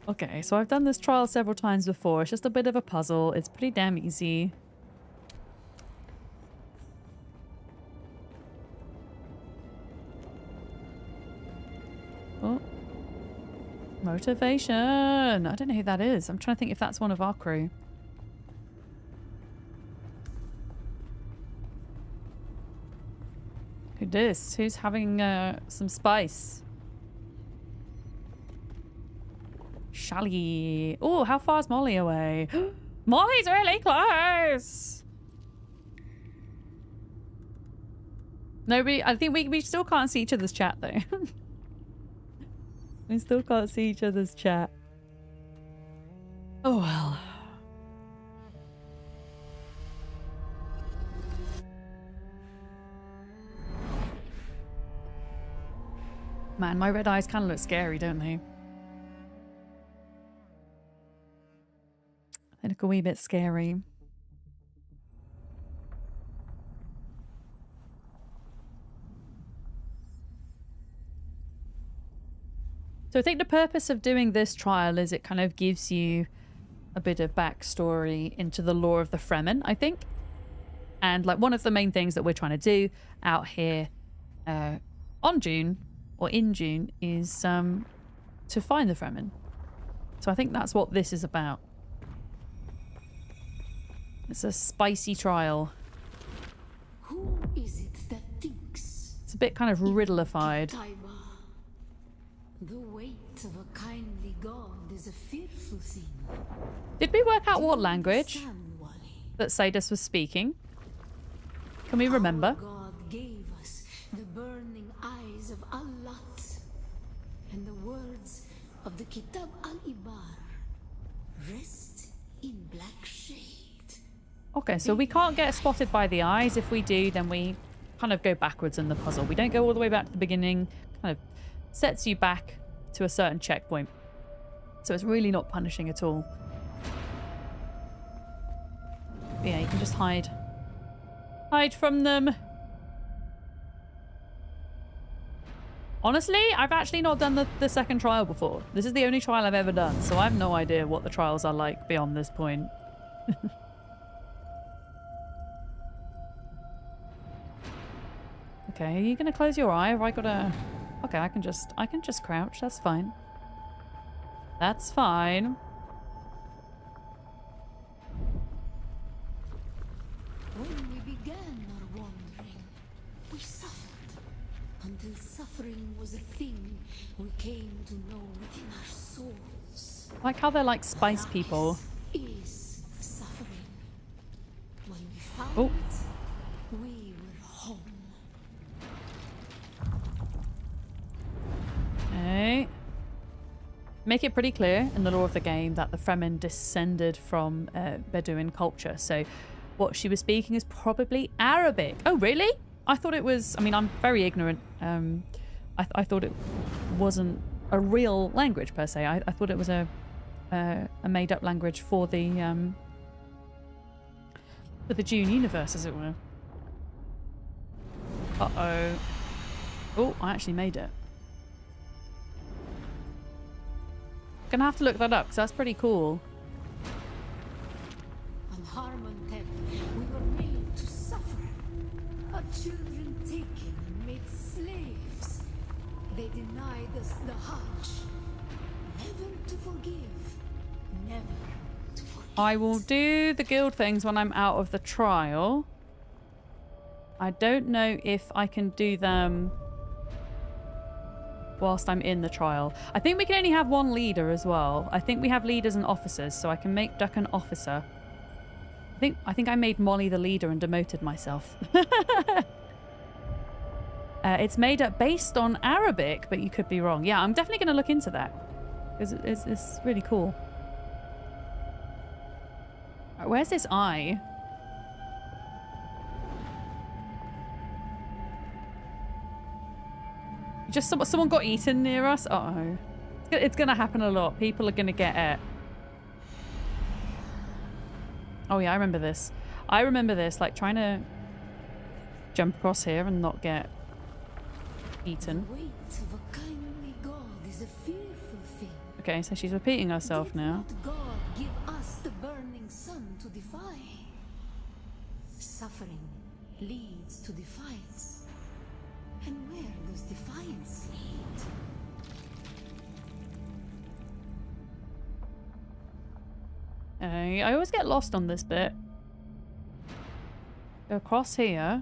Okay, so I've done this trial several times before. It's just a bit of a puzzle. It's pretty damn easy. Oh. Motivation. I don't know who that is. I'm trying to think if that's one of our crew. Who this? Who's having some spice? Shally. Oh, how far is Molly away? Molly's really close. Nobody. I think we still can't see each other's chat though. We still can't see each other's chat. Oh well. Man, my red eyes kind of look scary, don't they? They look a wee bit scary. So I think the purpose of doing this trial is it kind of gives you a bit of backstory into the lore of the Fremen, I think. And like one of the main things that we're trying to do out here on Dune, or in Dune, is to find the Fremen. So I think that's what this is about. It's a spicy trial. Who is it that thinks? It's a bit kind of riddleified. The weight of a kindly god is a fearful thing. Did we work out what language that Sadus was speaking? Can we remember? Our God gave us the burning eyes of Allat and the words of the Kitab al-Ibar. Rest in black shade. Okay, so we can't get spotted by the eyes. If we do, then we kind of go backwards in the puzzle. We don't go all the way back to the beginning. Kind of sets you back to a certain checkpoint. So it's really not punishing at all. But yeah, you can just hide. Hide from them. Honestly, I've actually not done the second trial before. This is the only trial I've ever done, so I have no idea what the trials are like beyond this point. Okay, are you gonna close your eye? Have I gotta... Okay, I can just crouch. That's fine. That's fine. When we began our wandering, we suffered. Until suffering was a thing we came to know within our souls. I like how they're like spice people. Is suffering. When we found Oh. it, we were home. Okay. Make it pretty clear in the lore of the game that the Fremen descended from Bedouin culture. So what she was speaking is probably Arabic. Oh, really? I thought it was... I mean, I'm very ignorant. I thought it wasn't a real language, per se. I thought it was a made-up language for the Dune universe, as it were. Uh-oh. Oh, I actually made it. Gonna have to look that up because that's pretty cool. On Harmontep, we were made to suffer. Our children taken and made slaves. They denied us the Hajj. Never to forgive. Never to forget. I will do the guild things when I'm out of the trial. I don't know if I can do them whilst I'm in the trial. I think we can only have one leader as well. I think we have leaders and officers, so I can make Duck an officer. I think I made Molly the leader and demoted myself. It's made up based on Arabic, but you could be wrong. Yeah, I'm definitely going to look into that. It's really cool. Right, where's this eye? Just someone got eaten near us. Uh-oh. It's gonna happen a lot. People are gonna get it. Oh yeah, I remember this. I remember this, like trying to jump across here and not get eaten. The weight of a kindly God is a fearful thing. Okay, so she's repeating herself Did now. not God give us the burning sun to defy? Suffering leads to defiance. And where does defiance lead? I always get lost on this bit. Go across here.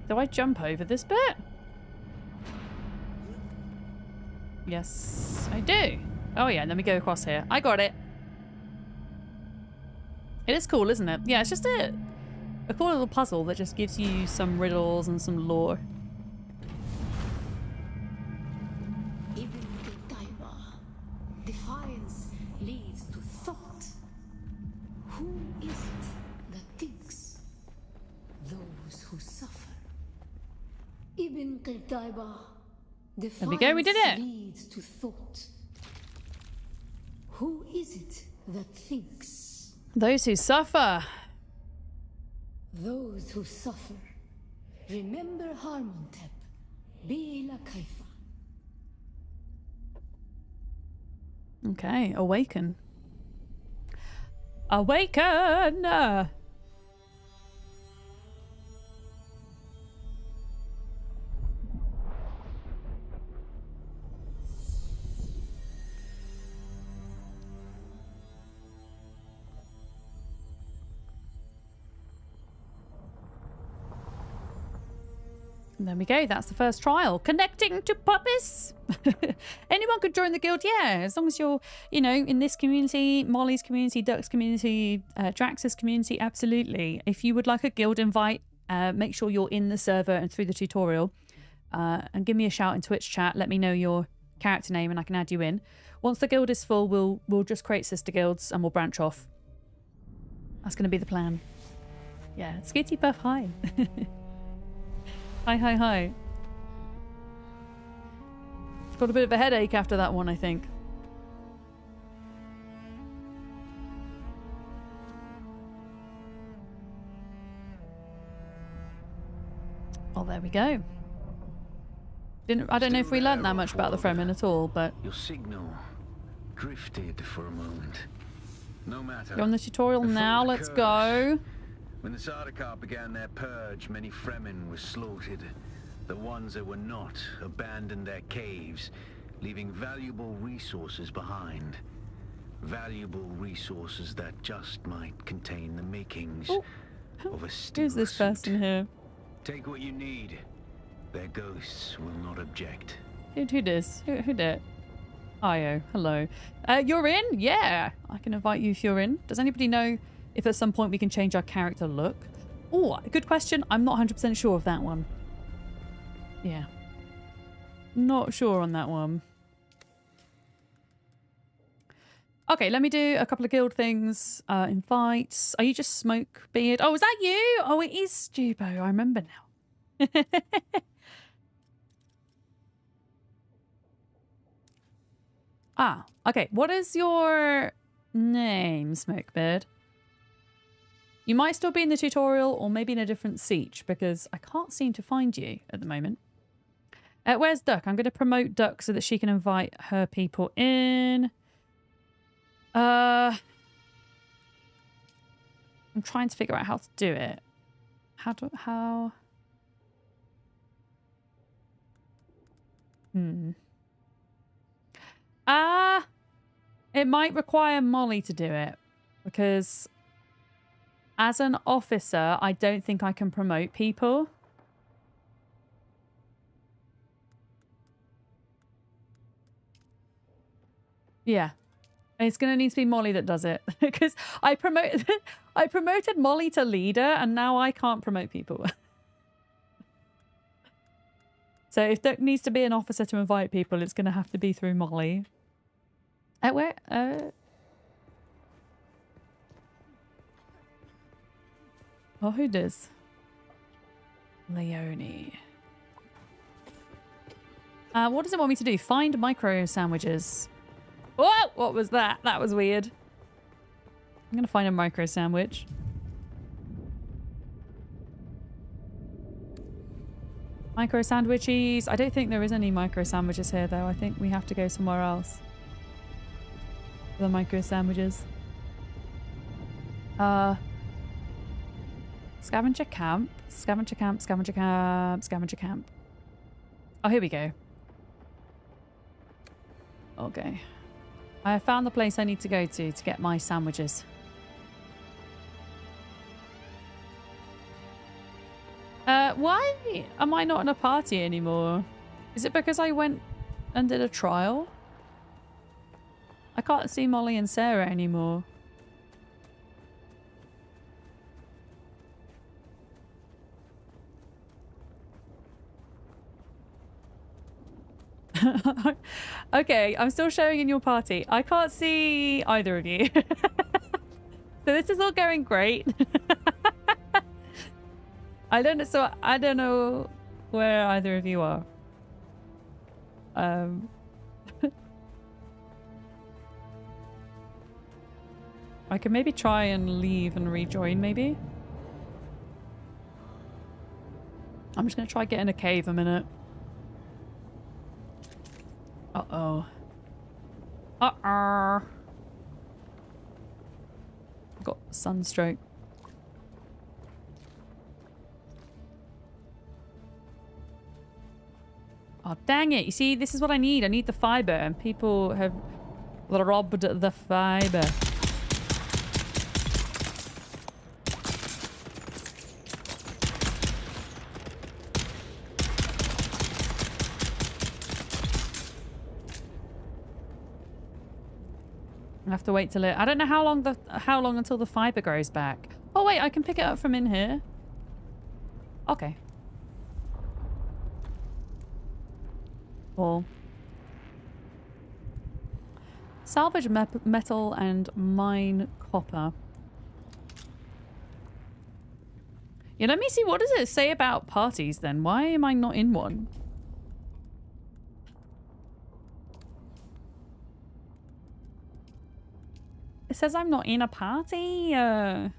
Do I jump over this bit? Yes, I do. Oh yeah, let me go across here. I got it. It is cool, isn't it? Yeah, it's just a cool little puzzle that just gives you some riddles and some lore. Ibn Qutayba. Defiance leads to thought. Who is it that thinks? Those who suffer. Ibn Qutayba. Defiance There we go, we did it. leads to thought. Who is it that thinks? Those who suffer. Those who suffer. Remember Harmontep. Bila Kaifa. Okay, awaken. Awaken! There we go. That's the first trial. Connecting to puppies. Anyone could join the guild. Yeah, as long as you're, you know, in this community, Molly's community, Duck's community, Drax's community. Absolutely. If you would like a guild invite, make sure you're in the server and through the tutorial. And give me a shout in Twitch chat. Let me know your character name and I can add you in. Once the guild is full, we'll just create sister guilds and we'll branch off. That's going to be the plan. Yeah, Skitty Buff, hi. Hi, hi, hi. Got a bit of a headache after that one, I think. Well, there we go. I don't know if we learned that much about the Fremen at all, but... Your signal drifted for a moment. No matter. You're on the tutorial now, let's go. When the Sardaukar began their purge, many Fremen were slaughtered. The ones that were not abandoned their caves, leaving valuable resources behind. Valuable resources that just might contain the makings of a steel Who's this suit. person here? Take what you need. Their ghosts will not object. Who does? Who did? Io, hello. You're in? Yeah. I can invite you if you're in. Does anybody know if at some point we can change our character look? Oh, good question. I'm not 100% sure of that one. Yeah. Not sure on that one. Okay, let me do a couple of guild things. Invites. Are you just Smoke Beard? Oh, is that you? Oh, it is Stubo. I remember now. Ah, okay. What is your name, Smokebeard? You might still be in the tutorial or maybe in a different siege because I can't seem to find you at the moment. Where's Duck? I'm going to promote Duck so that she can invite her people in. I'm trying to figure out how to do it. How? It might require Molly to do it because as an officer, I don't think I can promote people. Yeah. It's going to need to be Molly that does it because I promoted Molly to leader and now I can't promote people. So if there needs to be an officer to invite people, it's going to have to be through Molly. Where? Oh, who does? Leonie. What does it want me to do? Find micro sandwiches. Whoa! What was that? That was weird. I'm going to find a micro sandwich. Micro sandwiches. I don't think there is any micro sandwiches here, though. I think we have to go somewhere else for the micro sandwiches. Scavenger camp. Scavenger camp. Scavenger camp. Scavenger camp. Oh, here we go. Okay. I have found the place I need to go to get my sandwiches. Why am I not in a party anymore? Is it because I went and did a trial? I can't see Molly and Sarah anymore. Okay, I'm still showing in your party. I can't see either of you. So this is all going great. I don't know where either of you are. I can maybe try and leave and rejoin, maybe. I'm just gonna try get in a cave a minute. Uh-oh. Uh-oh. Got sunstroke. Oh, dang it. You see, this is what I need. I need the fiber, and people have robbed the fiber. I have to wait till it... I don't know how long until the fiber grows back. Oh, wait, I can pick it up from in here. Okay. Cool. Salvage metal and mine copper. Yeah, let me see. What does it say about parties then? Why am I not in one? It says I'm not in a party. And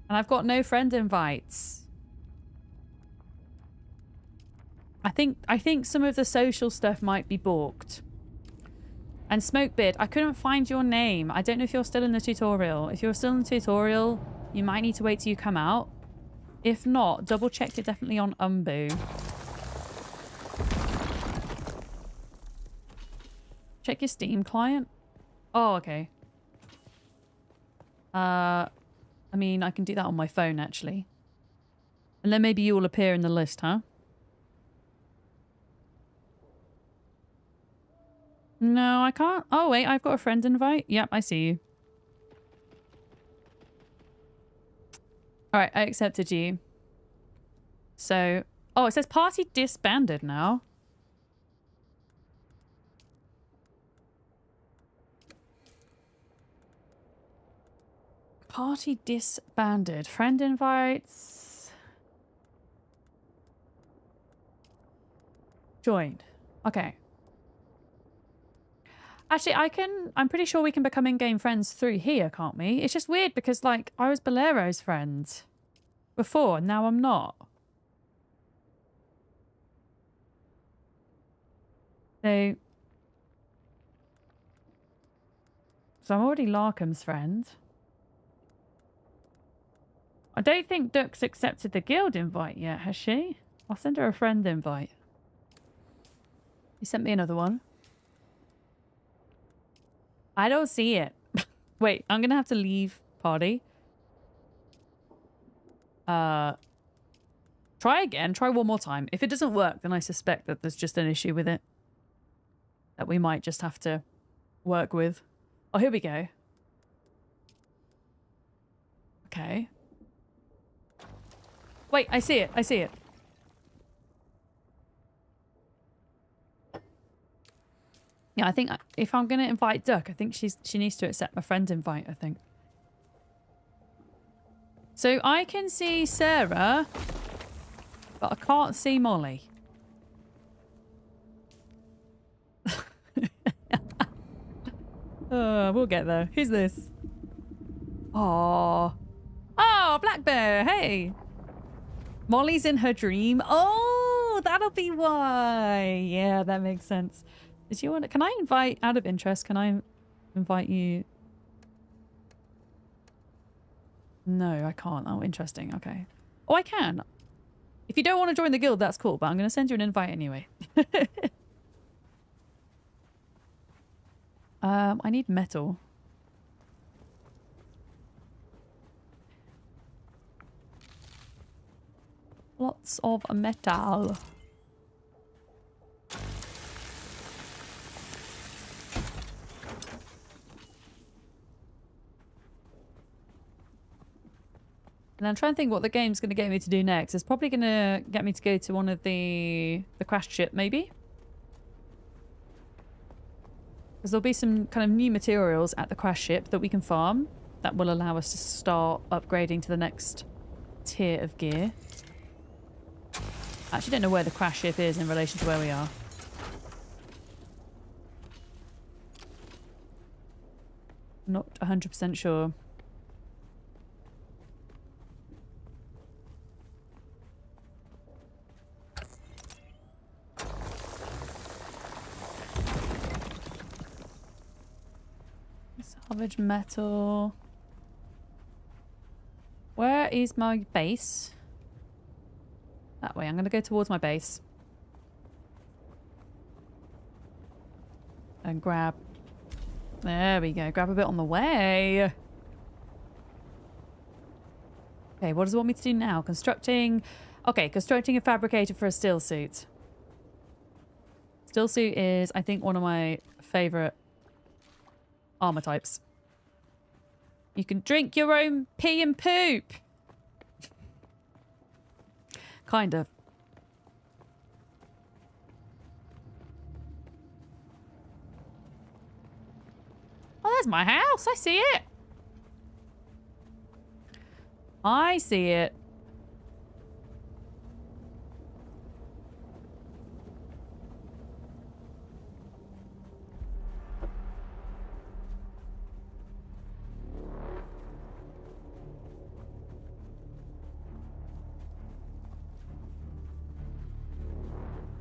I've got no friend invites. I think some of the social stuff might be balked. And Smokebeard, I couldn't find your name. I don't know if you're still in the tutorial. If you're still in the tutorial, you might need to wait till you come out. If not, double check you're definitely on Umbu. Check your Steam client. Oh, okay. I mean, I can do that on my phone, actually. And then maybe you will appear in the list, huh? No, I can't. Oh, wait, I've got a friend invite. Yep, I see you. Alright, I accepted you. So... Oh, it says party disbanded now. Party disbanded. Friend invites. Joined. Okay. Actually, I'm pretty sure we can become in-game friends through here, can't we? It's just weird because, like, I was Bolero's friend before, and now I'm not. So I'm already Larkham's friend. I don't think Duck's accepted the guild invite yet, has she? I'll send her a friend invite. You sent me another one. I don't see it. Wait, I'm gonna have to leave party. Try again. Try one more time. If it doesn't work, then I suspect that there's just an issue with it that we might just have to work with. Oh, here we go. Okay. Wait, I see it. I see it. Yeah, I think if I'm going to invite Duck, I think she needs to accept my friend invite, I think. So I can see Sarah, but I can't see Molly. We'll get there. Who's this? Oh, Black Bear. Hey. Molly's in her dream. Oh, that'll be why. Yeah, that makes sense. Did you want to, can I invite, out of interest, can I invite you? No, I can't. Oh, interesting. Okay. Oh, I can. If you don't want to join the guild, that's cool, but I'm going to send you an invite anyway. I need metal. Lots of metal. And I'm trying to think what the game's going to get me to do next. It's probably going to get me to go to one of the crashed ship, maybe? Because there'll be some kind of new materials at the crash ship that we can farm that will allow us to start upgrading to the next tier of gear. I actually don't know where the crash ship is in relation to where we are. Not 100% sure. Salvage metal. Where is my base? That way. I'm going to go towards my base. And grab... There we go. Grab a bit on the way. Okay, what does it want me to do now? Constructing... Okay, constructing a fabricator for a steel suit. Steel suit is, I think, one of my favourite armor types. You can drink your own pee and poop. Kind of. Oh, there's my house. I see it. I see it.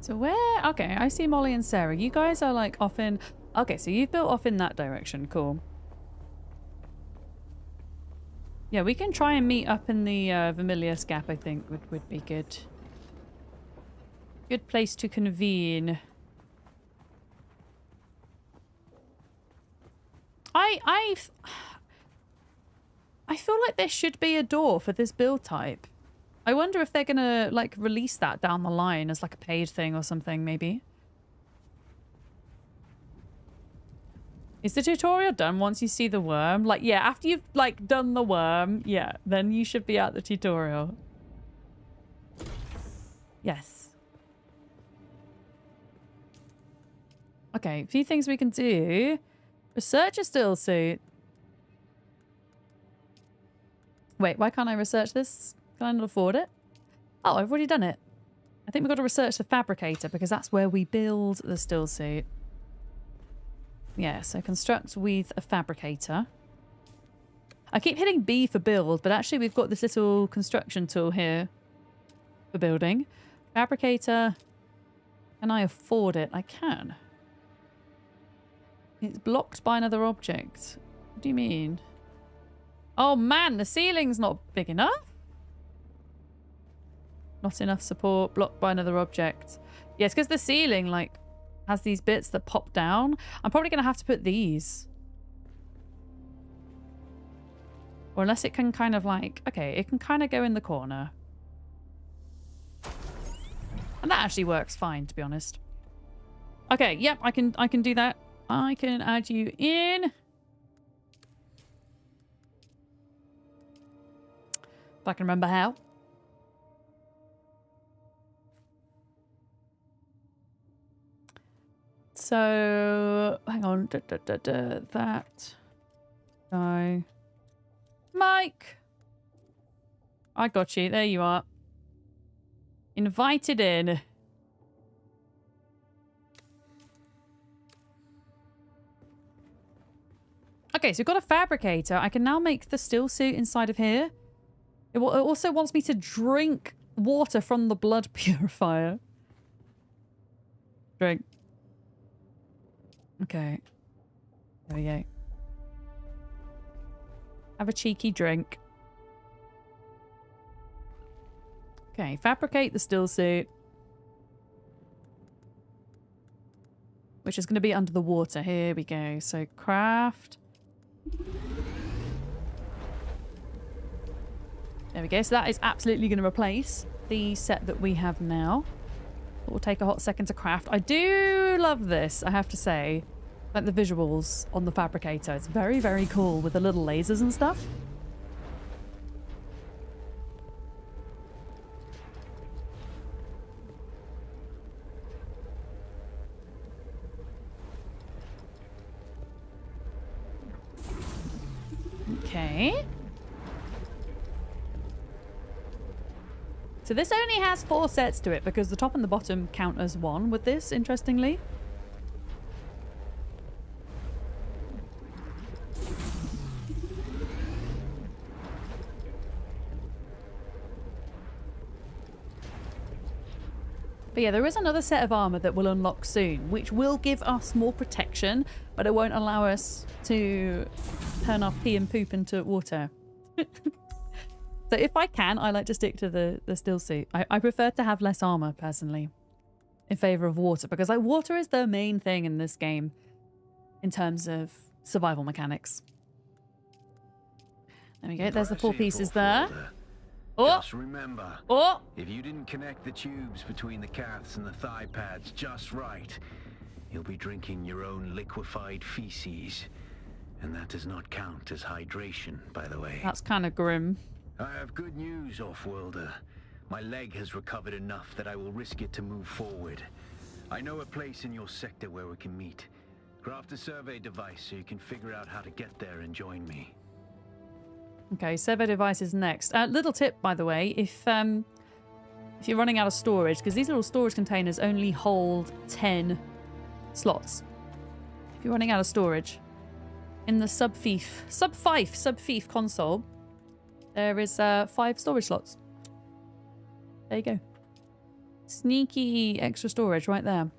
So where? Okay, I see Molly and Sarah. You guys are like off in... Okay, so you've built off in that direction. Cool. Yeah, we can try and meet up in the Vermilius Gap, I think, would be good. Good place to convene. I feel like there should be a door for this build type. I wonder if they're gonna, like, release that down the line as, like, a paid thing or something, maybe. Is the tutorial done once you see the worm? Like, yeah, after you've, like, done the worm, yeah, then you should be at the tutorial. Yes. Okay, a few things we can do. Research a still suit. Wait, why can't I research this? Can I not afford it? Oh, I've already done it. I think we've got to research the fabricator because that's where we build the still suit. Yeah, so construct with a fabricator. I keep hitting B for build, but actually we've got this little construction tool here for building. Fabricator. Can I afford it? I can. It's blocked by another object. What do you mean? Oh man, the ceiling's not big enough. Not enough support, blocked by another object. Yeah, it's because the ceiling, like, has these bits that pop down. I'm probably going to have to put these. Or unless it can kind of like... Okay, it can kind of go in the corner. And that actually works fine, to be honest. Okay, yep, I can do that. I can add you in. If I can remember how. So, hang on. That guy. Mike! I got you. There you are. Invited in. Okay, so we've got a fabricator. I can now make the still suit inside of here. It also wants me to drink water from the blood purifier. Drink. Okay. There we go. Have a cheeky drink. Okay, fabricate the still suit. Which is going to be under the water. Here we go. So craft. There we go. So that is absolutely going to replace the set that we have now. It will take a hot second to craft. I do love this, I have to say. Like the visuals on the fabricator. It's very, very cool with the little lasers and stuff. Okay. So this only has 4 sets to it because the top and the bottom count as 1 with this, interestingly. But yeah, there is another set of armor that will unlock soon, which will give us more protection, but it won't allow us to turn our pee and poop into water. So if I can, I like to stick to the still suit. I prefer to have less armor, personally, in favor of water, because like water is the main thing in this game in terms of survival mechanics. There we go. There's the 4 pieces there. Oh. Just remember, if you didn't connect the tubes between the calves and the thigh pads just right, you'll be drinking your own liquefied feces. And that does not count as hydration, by the way. That's kind of grim. I have good news, Offworlder. My leg has recovered enough that I will risk it to move forward. I know a place in your sector where we can meet. Craft a survey device so you can figure out how to get there and join me. Okay, servo device is next. Little tip, by the way, if you're running out of storage, because these little storage containers only hold 10 slots. If you're running out of storage, in the sub-fief console, there is 5 storage slots. There you go. Sneaky extra storage right there.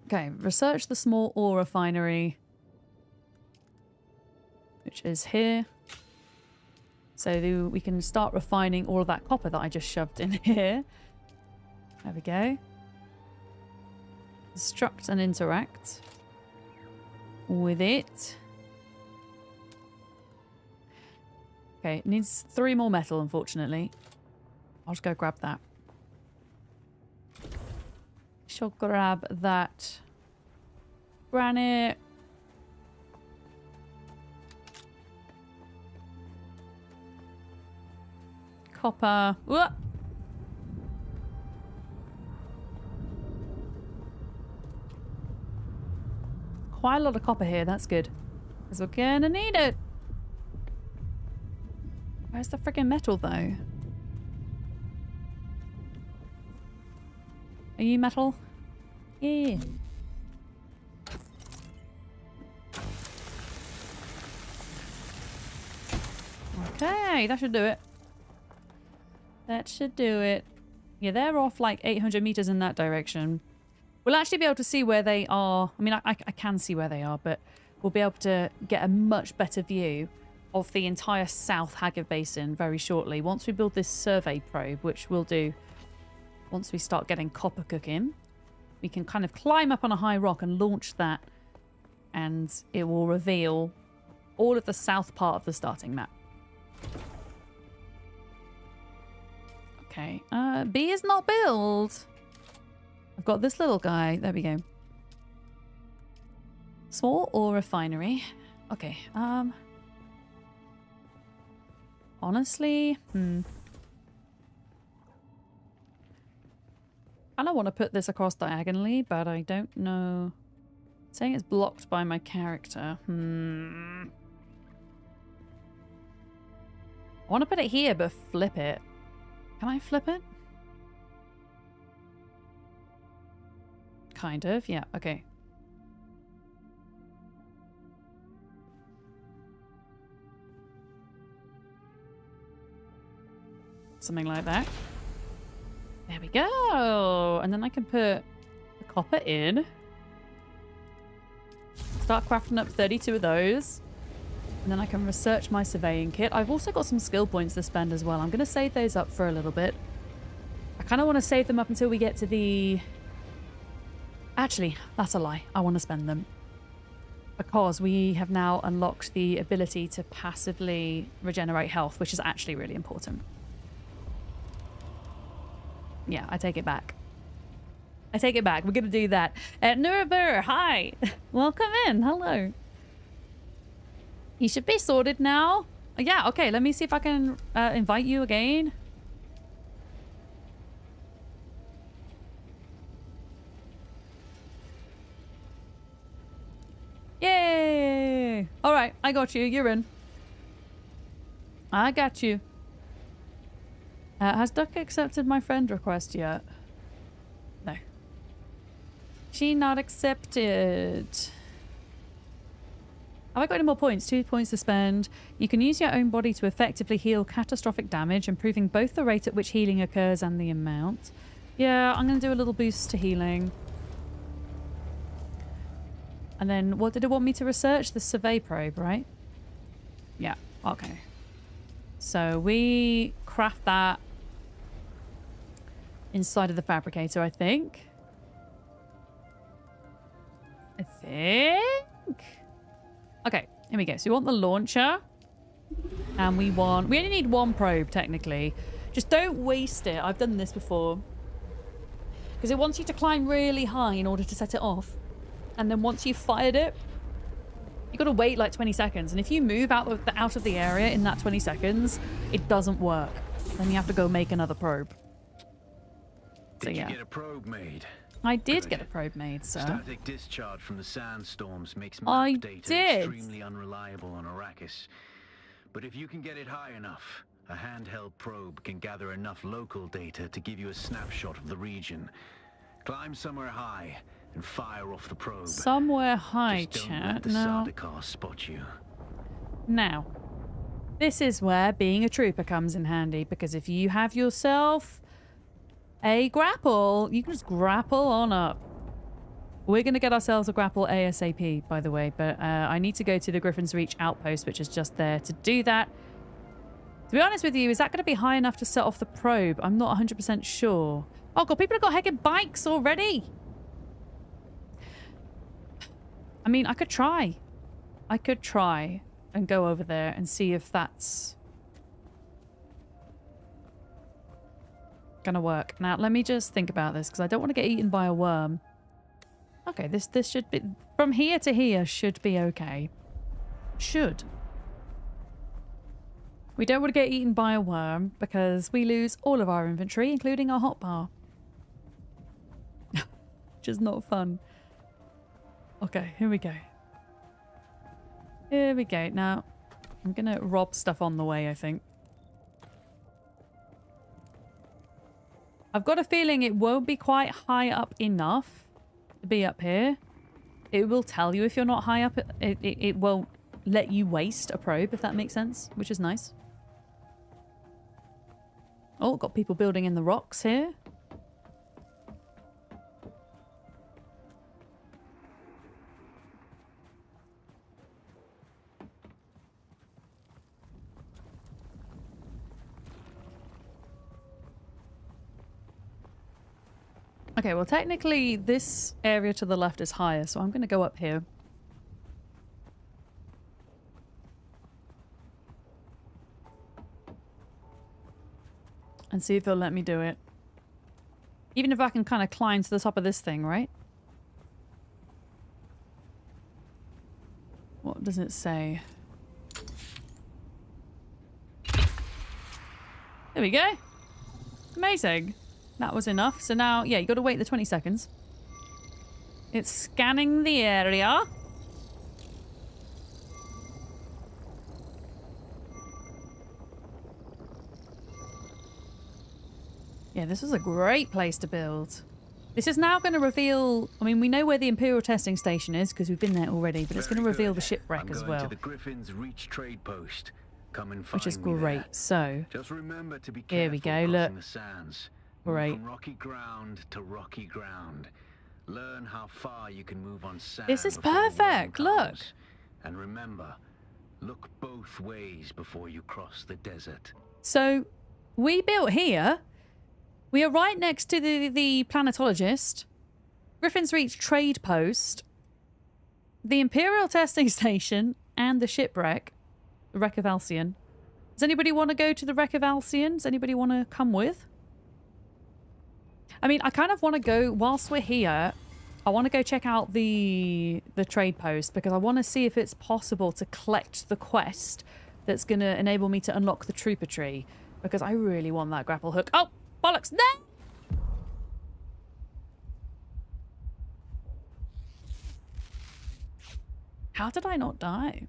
Okay, research the small ore refinery, which is here. So we can start refining all of that copper that I just shoved in here. There we go. Construct and interact with it. Okay, it needs 3 more metal, unfortunately. I'll just go grab that. Shall grab that granite. Copper. Whoa. Quite a lot of copper here, that's good. Because we're gonna need it. Where's the freaking metal though? Are you metal? Yeah. Okay, that should do it. That should do it. Yeah, they're off like 800 meters in that direction. We'll actually be able to see where they are. I mean, I can see where they are, but we'll be able to get a much better view of the entire South Haggard Basin very shortly. Once we build this survey probe, which we'll do once we start getting copper cooking, we can kind of climb up on a high rock and launch that, and it will reveal all of the south part of the starting map. Okay, B is not built. I've got this little guy. There we go. Small ore refinery. Okay, honestly, I don't want to put this across diagonally, but I don't know. It's saying it's blocked by my character. I want to put it here, but flip it. Can I flip it? Kind of, yeah, okay. Something like that. There we go. And then I can put the copper in. Start crafting up 32 of those. And then I can research my surveying kit. I've also got some skill points to spend as well. I'm going to save those up for a little bit. I kind of want to save them up until we get to the... Actually, that's a lie. I want to spend them. Because we have now unlocked the ability to passively regenerate health, which is actually really important. Yeah, I take it back. I take it back. We're going to do that. Nurabur, hi. Welcome in. Hello. You should be sorted now. Yeah, okay. Let me see if I can invite you again. Yay! All right, I got you. You're in. I got you. Has Duck accepted my friend request yet? No. She not accepted. Have I got any more points? 2 points to spend. You can use your own body to effectively heal catastrophic damage, improving both the rate at which healing occurs and the amount. Yeah, I'm going to do a little boost to healing. And then what did it want me to research? The survey probe, right? Yeah, okay. So we craft that inside of the fabricator, I think. Okay, here we go. So we want the launcher. And we only need 1 probe, technically. Just don't waste it. I've done this before. Because it wants you to climb really high in order to set it off. And then once you've fired it, you've got to wait like 20 seconds. And if you move out of the area in that 20 seconds, it doesn't work. Then you have to go make another probe. So yeah. Did you get a probe made? I did get a probe made, sir. Static discharge from the sandstorms makes map data extremely unreliable on Arrakis. But if you can get it high enough, a handheld probe can gather enough local data to give you a snapshot of the region. Climb somewhere high and fire off the probe. Somewhere high, Just don't let chat. the Now, Sardaukar spot you. now, this is where being a trooper comes in handy, because if you have yourself a grapple, you can just grapple on up. We're going to get ourselves a grapple ASAP, by the way, but I need to go to the Griffin's Reach outpost, which is just there to do that. To be honest with you, is that going to be high enough to set off the probe? I'm not 100% sure. Oh god, people have got heckin' bikes already! I mean, I could try. I could try and go over there and see if that's gonna work. Now, let me just think about this, because I don't want to get eaten by a worm. Okay, this should be... From here to here should be okay. Should. We don't want to get eaten by a worm, because we lose all of our inventory, including our hotbar. Which is not fun. Okay, here we go. Here we go. Now, I'm going to rob stuff on the way, I think. I've got a feeling it won't be quite high up enough to be up here. It will tell you if you're not high up. It won't let you waste a probe, if that makes sense, which is nice. Oh, got people building in the rocks here. Okay, well, technically this area to the left is higher, so I'm going to go up here. And see if they'll let me do it. Even if I can kind of climb to the top of this thing, right? What does it say? There we go. Amazing. That was enough. So now, yeah, you got to wait the 20 seconds. It's scanning the area. Yeah, this is a great place to build. This is now going to reveal... I mean, we know where the Imperial testing station is because we've been there already, but it's going to reveal the shipwreck as well. To the Griffin's Reach trade post. Come and find which is me great. there. So, just remember to be here we go. Look. The sands. Great. From rocky ground to rocky ground. Learn how far you can move on sand. This is perfect. Look. And remember, look both ways before you cross the desert. So, we built here. We are right next to the planetologist, Griffin's Reach trade post, the Imperial testing station, and the shipwreck, the Wreck of Alcyon. Does anybody want to go to the Wreck of Alcyon? Does anybody want to come with? I mean, I kind of want to go, whilst we're here, I want to go check out the trade post, because I want to see if it's possible to collect the quest that's going to enable me to unlock the trooper tree, because I really want that grapple hook. Oh, bollocks! No! How did I not die?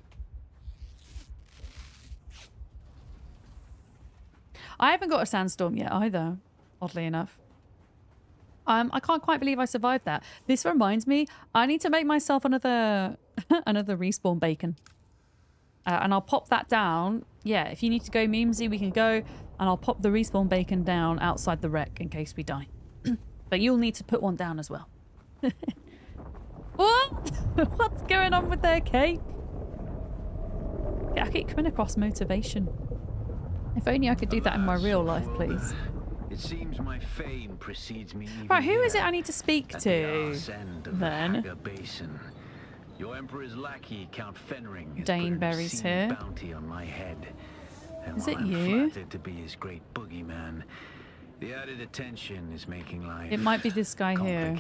I haven't got a sandstorm yet either, oddly enough. I can't quite believe I survived that. This reminds me, I need to make myself another another respawn bacon. And I'll pop that down. Yeah, if you need to go memesy, we can go. And I'll pop the respawn bacon down outside the wreck in case we die. But you'll need to put one down as well. What? What's going on with their cake? Yeah, I keep coming across motivation. If only I could do that in my real life, please. It seems my fame precedes me. Right, who is it I need to speak to then? Basin. Your Emperor's lackey, Count Fenring, Daneberry's here. Bounty on my head. And is it I'm you? flattered to be his great boogeyman. The added attention is making life It might be this guy here.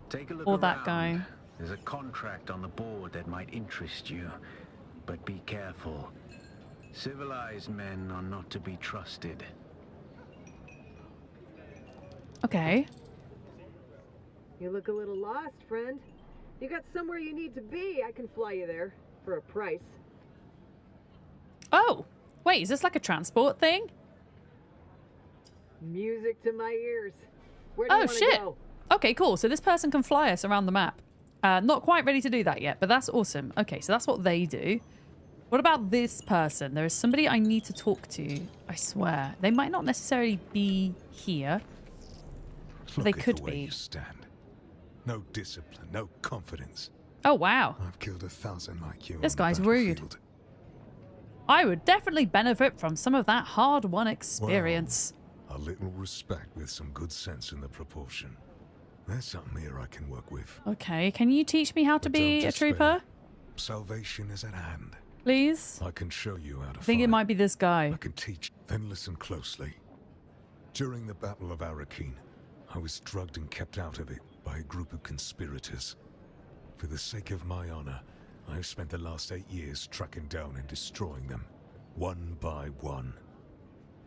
Take a look or that around. guy. There's a contract on the board that might interest you, but be careful. Civilized men are not to be trusted. Okay. You look a little lost, friend. You got somewhere you need to be. I can fly you there for a price. Oh, wait, is this like a transport thing? Music to my ears. Where do you want to shit. go? Okay, cool. So this person can fly us around the map. Not quite ready to do that yet, but that's awesome. Okay, so that's what they do. What about this person? There is somebody I need to talk to, I swear. They might not necessarily be here. But they could be. You stand. No discipline, no confidence. Oh, wow. I've killed 1,000 like you. This guy's rude. I would definitely benefit from some of that hard-won experience. Well, a little respect with some good sense in the proportion. There's something here I can work with. Okay, can you teach me how to be a trooper? Salvation is at hand. Please? I can show you how to I think it might be this guy. I can teach. Then listen closely. During the Battle of Arakeen, I was drugged and kept out of it by a group of conspirators. For the sake of my honor, I have spent the last 8 years tracking down and destroying them, one by one.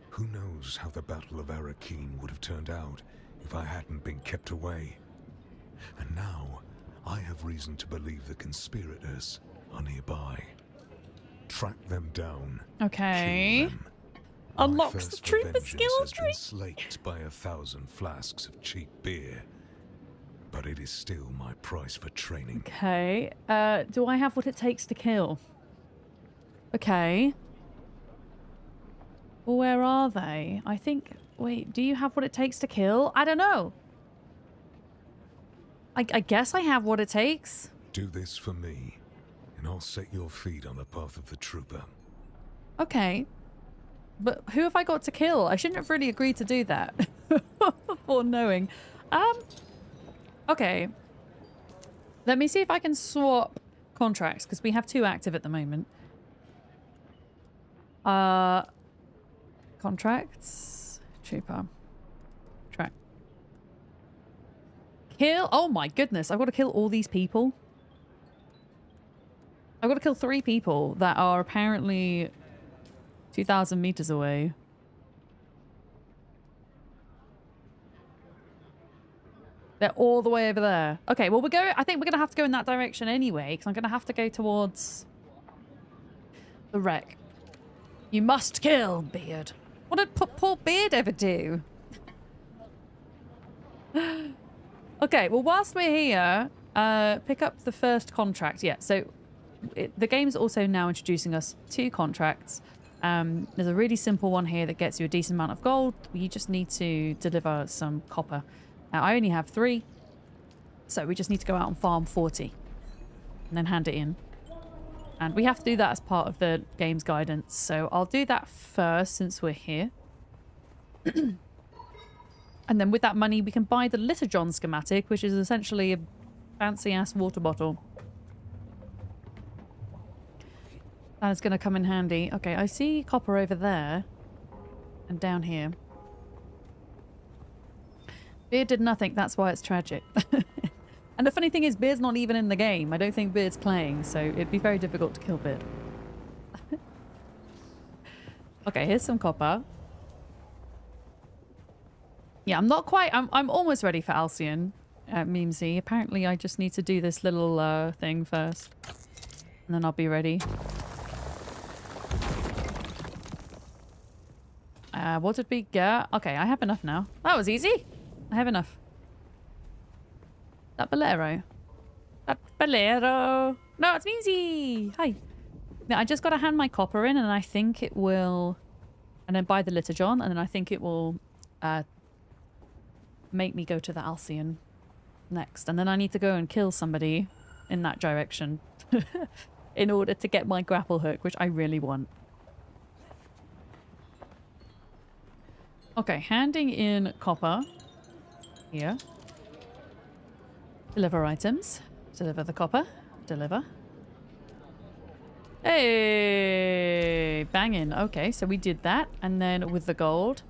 Who knows how the Battle of Arakeen would have turned out if I hadn't been kept away. And now, I have reason to believe the conspirators are nearby. Track them down. Okay. Kill them. Unlocks the trooper skill has tree. been slaked by 1,000 flasks of cheap beer. But it is still my price for training. Okay. Do I have what it takes to kill? Okay. Well, where are they? I think... Wait, do you have what it takes to kill? I don't know. I guess I have what it takes. Do this for me, and I'll set your feet on the path of the trooper. Okay. But who have I got to kill? I shouldn't have really agreed to do that before knowing. Okay. Let me see if I can swap contracts, because we have 2 active at the moment. Contracts. Trooper. Track. Kill. Oh my goodness. I've got to kill all these people. I've got to kill 3 people that are apparently 2,000 meters away. They're all the way over there. Okay, well, I think we're going to have to go in that direction anyway, because I'm going to have to go towards the wreck. You must kill, Beard. What did poor Beard ever do? Okay, well, whilst we're here, pick up the first contract. Yeah, so the game's also now introducing us 2 contracts. There's a really simple one here that gets you a decent amount of gold. You just need to deliver some copper. Now, I only have 3, so we just need to go out and farm 40 and then hand it in. And we have to do that as part of the game's guidance, so I'll do that first since we're here. And then with that money, we can buy the Litter-John schematic, which is essentially a fancy-ass water bottle. That is going to come in handy. Okay, I see copper over there and down here. Beard did nothing, that's why it's tragic. And the funny thing is, Beard's not even in the game. I don't think Beard's playing, so it'd be very difficult to kill Beard. Okay, here's some copper. Yeah, I'm not quite... I'm almost ready for Alcyon, Memesy. Apparently, I just need to do this little thing first. And then I'll be ready. What did we get? Okay, I have enough now. That was easy. I have enough. That Bolero. That Bolero. No, it's Memesy. Hi. Now, I just got to hand my copper in, and I think it will... And then buy the Litter-John, and then I think it will make me go to the Alcyon next. And then I need to go and kill somebody in that direction in order to get my grapple hook, which I really want. Okay, handing in copper. Here. Deliver items. Deliver the copper. Deliver. Hey! Banging. Okay, so we did that. And then with the gold,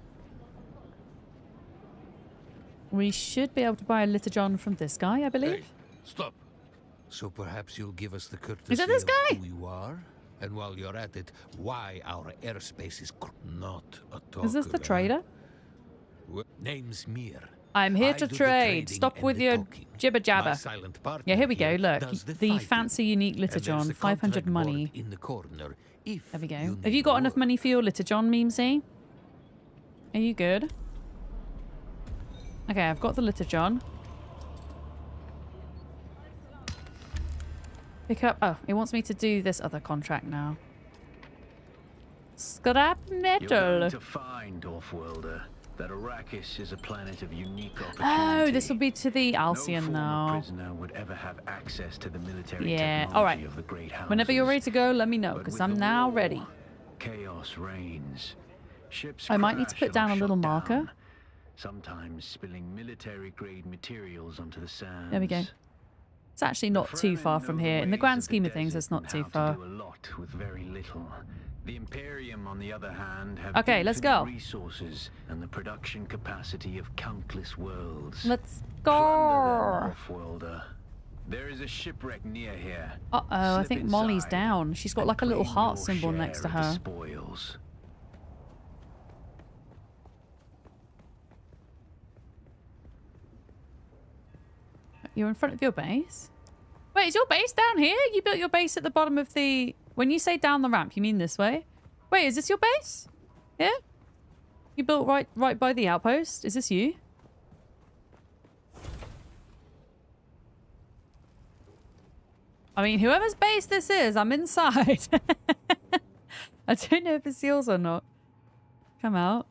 we should be able to buy a Litter-John from this guy, I believe. Hey, stop. So perhaps you'll give us the courtesy Is it this guy? of who you are? And while you're at it, why our airspace is not a talk. Is this the trader? Name's Mir. I'm here to trade. Stop with your jibber jabber. Yeah, here we go. Look, the fancy unique Liturgon, 500 money. There we go. Have you got enough money for your Liturgon, Memesy? Are you good? Okay, I've got the Liturgon. Pick up. Oh, it wants me to do this other contract now. Scrap metal. You're going to find, Offworlder, that Arrakis is a planet of unique opportunity. Oh, this will be to the Alcyon no now. prisoner would ever have access to the military Yeah. technology All right. of the great houses. Whenever you're ready to go, let me know, But because with I'm the now war, ready. Chaos reigns. Ships I might need to crash put down or a little shut marker. down, sometimes spilling military-grade materials onto the sands. There we go. It's actually not too far from here. In the grand scheme of things, it's not too far. Do a lot with very little. The Imperium, on the other hand, have Okay, let's infinite go. Resources and the production capacity of countless worlds. Let's Plunder go. them, Offworlder. There is a shipwreck near here. Uh-oh, I Slip think Molly's inside down. She's got like a little claim heart your symbol share next to of the her. spoils. You're in front of your base? Wait, is your base down here? You built your base at the bottom of the... When you say down the ramp, you mean this way? Wait, is this your base? Yeah? You built right by the outpost? Is this you? I mean, whoever's base this is, I'm inside. I don't know if it's yours or not. Come out.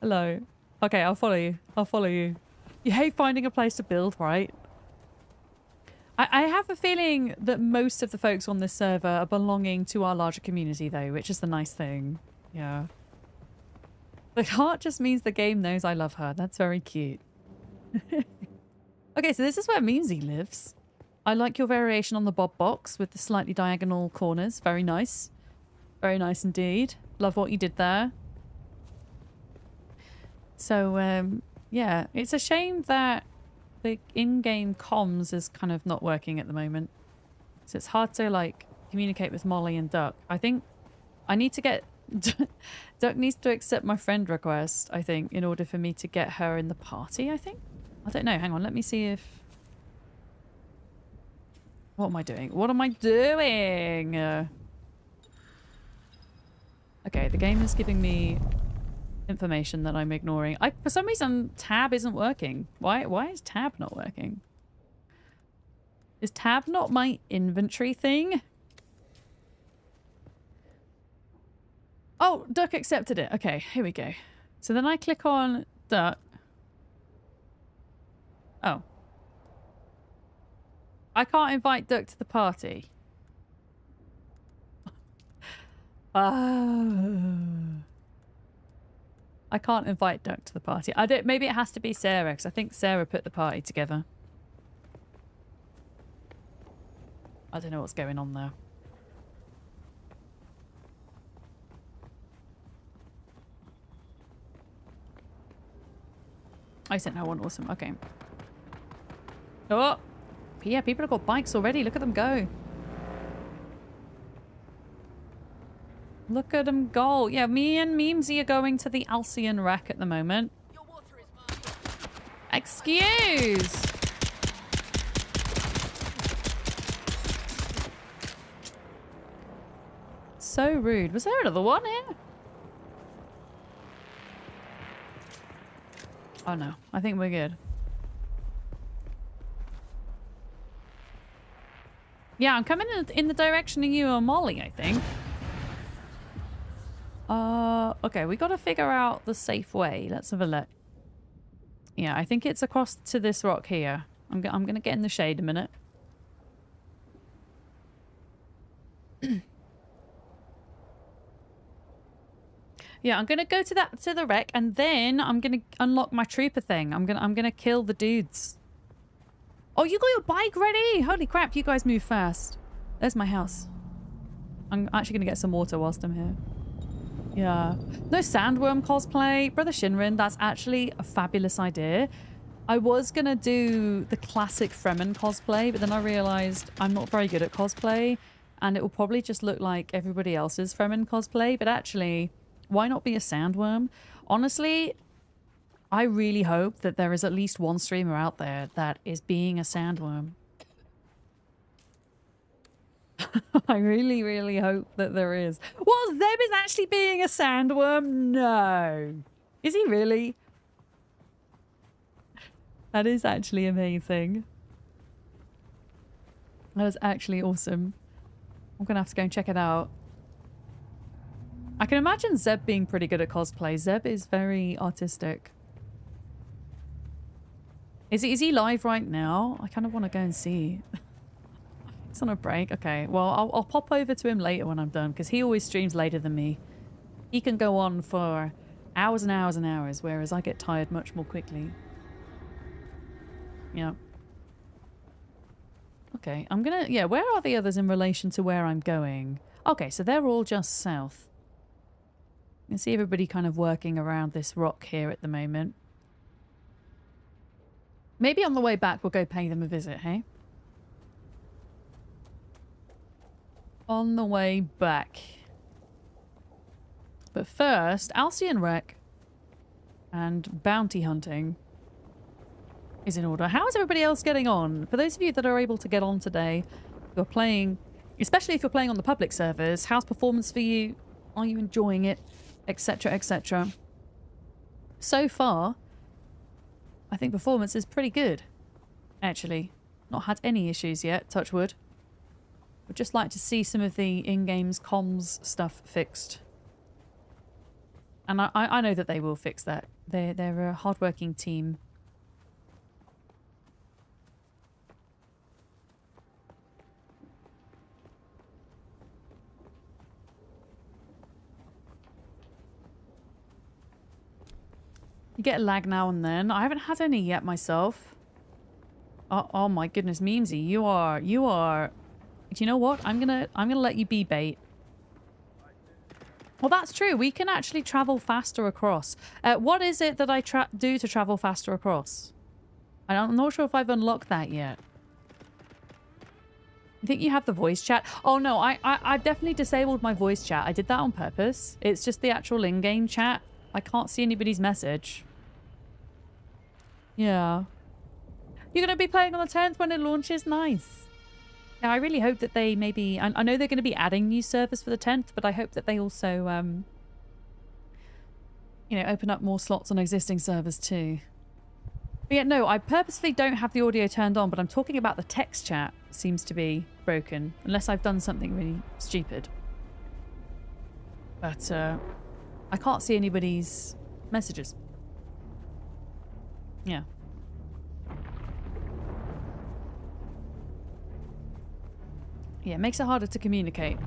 Hello. Okay, I'll follow you. I'll follow you. You hate finding a place to build, right? I have a feeling that most of the folks on this server are belonging to our larger community, though, which is the nice thing. Yeah. The heart just means the game knows I love her. That's very cute. Okay, so this is where Memesy lives. I like your variation on the Bob box with the slightly diagonal corners. Very nice. Very nice indeed. Love what you did there. So, yeah, it's a shame that the in-game comms is kind of not working at the moment. So it's hard to, like, communicate with Molly and Duck. I think I need to get... Duck needs to accept my friend request, I think, in order for me to get her in the party, I think? I don't know. Hang on. Let me see if... What am I doing? What am I doing? Okay, the game is giving me information that I'm ignoring. For some reason, tab isn't working. Why is tab not working? Is tab not my inventory thing? Oh, Duck accepted it. Okay, here we go. So then I click on Duck. Oh. I can't invite Duck to the party. I can't invite Duck to the party. I don't. Maybe it has to be Sarah, because I think Sarah put the party together. I don't know what's going on there. I sent her one. Awesome. Okay. Oh! Yeah, people have got bikes already. Look at them go. Look at them go. Yeah, me and Memesy are going to the Alcyon wreck at the moment. Excuse! So rude. Was there another one here? Oh no, I think we're good. Yeah, I'm coming in the direction of you and Molly, I think. Okay, we got to figure out the safe way. Let's have a look. Yeah, I think it's across to this rock here. I'm gonna get in the shade a minute. Yeah, I'm gonna go to the wreck, and then I'm gonna unlock my trooper thing. I'm gonna kill the dudes. Oh, you got your bike ready? Holy crap! You guys move fast. There's my house. I'm actually gonna get some water whilst I'm here. Yeah. No sandworm cosplay. Brother Shinrin, that's actually a fabulous idea. I was going to do the classic Fremen cosplay, but then I realized I'm not very good at cosplay, and it will probably just look like everybody else's Fremen cosplay, but actually, why not be a sandworm? Honestly, I really hope that there is at least one streamer out there that is being a sandworm. I really, really hope that there is. What? Zeb is actually being a sandworm? No. Is he really? That is actually amazing. That is actually awesome. I'm gonna have to go and check it out. I can imagine Zeb being pretty good at cosplay. Zeb is very artistic. Is he live right now? I kind of want to go and see. He's on a break. Okay, well, I'll pop over to him later when I'm done, because he always streams later than me. He can go on for hours and hours and hours, whereas I get tired much more quickly. Yeah. Okay, I'm gonna... Yeah, where are the others in relation to where I'm going? Okay, so they're all just south. You can see everybody kind of working around this rock here at the moment. Maybe on the way back we'll go pay them a visit, hey? On the way back. But first, Alcyon Wreck and bounty hunting is in order. How is everybody else getting on? For those of you that are able to get on today, you're playing, especially if you're playing on the public servers, how's performance for you? Are you enjoying it? Etc, etc. So far, I think performance is pretty good, actually. Not had any issues yet, touch wood. Would just like to see some of the in-game's comms stuff fixed. And I know that they will fix that. They're a hard-working team. You get a lag now and then. I haven't had any yet myself. Oh my goodness, Memesy, you are. Do you know what? I'm gonna let you be bait. Well, that's true. We can actually travel faster across. What is it that I do to travel faster across? I'm not sure if I've unlocked that yet. I think you have the voice chat. Oh no, I've definitely disabled my voice chat. I did that on purpose. It's just the actual in-game chat. I can't see anybody's message. Yeah. You're going to be playing on the 10th when it launches? Nice. Yeah, I really hope that they maybe... I know they're going to be adding new servers for the 10th, but I hope that they also, you know, open up more slots on existing servers too. But yeah, no, I purposely don't have the audio turned on, but I'm talking about the text chat seems to be broken, unless I've done something really stupid. But, I can't see anybody's messages. Yeah. Yeah, it makes it harder to communicate.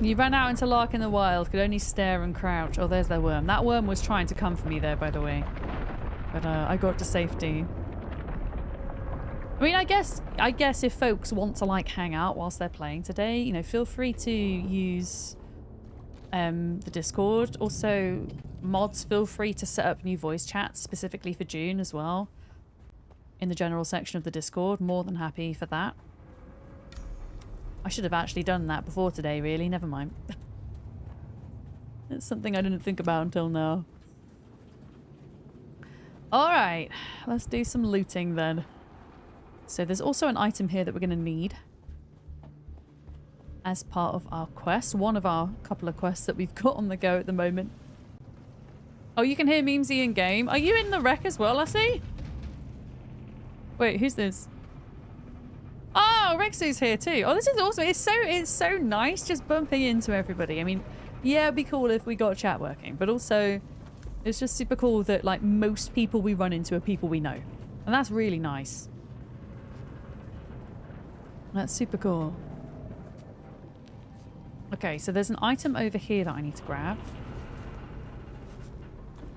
You ran out into Lark in the wild, could only stare and crouch. Oh, there's their worm. That worm was trying to come for me there, by the way. But I got to safety. I mean, I guess if folks want to like hang out whilst they're playing today, you know, feel free to use the Discord. Also, mods, feel free to set up new voice chats specifically for Dune as well in the general section of the Discord. More than happy for that. I should have actually done that before today, really. Never mind. It's something I didn't think about until now. Alright, let's do some looting then. So there's also an item here that we're going to need as part of our quest. One of our couple of quests that we've got on the go at the moment. Oh, you can hear Memesy in game. Are you in the wreck as well, I see? Wait, who's this? Oh, Rexu's here too. Oh, this is awesome. It's so nice just bumping into everybody. I mean, yeah, it'd be cool if we got chat working, but also it's just super cool that like most people we run into are people we know. And that's really nice. That's super cool. Okay, so there's an item over here that I need to grab.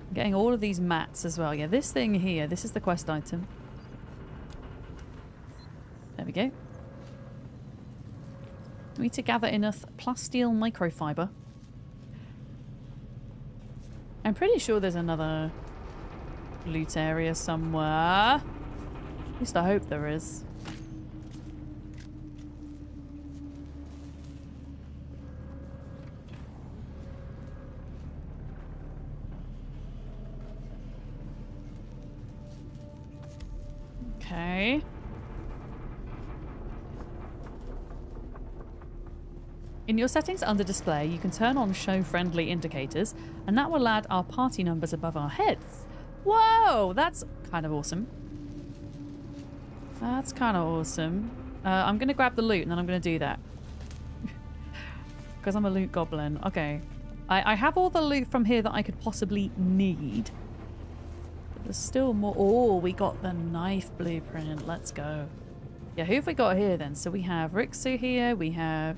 I'm getting all of these mats as well. Yeah, this thing here, this is the quest item. There we go. We need to gather enough plasteel microfiber. I'm pretty sure there's another loot area somewhere. At least I hope there is. Okay. In your settings under display, you can turn on show friendly indicators, and that will add our party numbers above our heads. Whoa, that's kind of awesome. That's kind of awesome. I'm going to grab the loot and then I'm going to do that. Because I'm a loot goblin. Okay. I have all the loot from here that I could possibly need. But there's still more. Oh, we got the knife blueprint. Let's go. Yeah, who have we got here then? So we have Rixu here. We have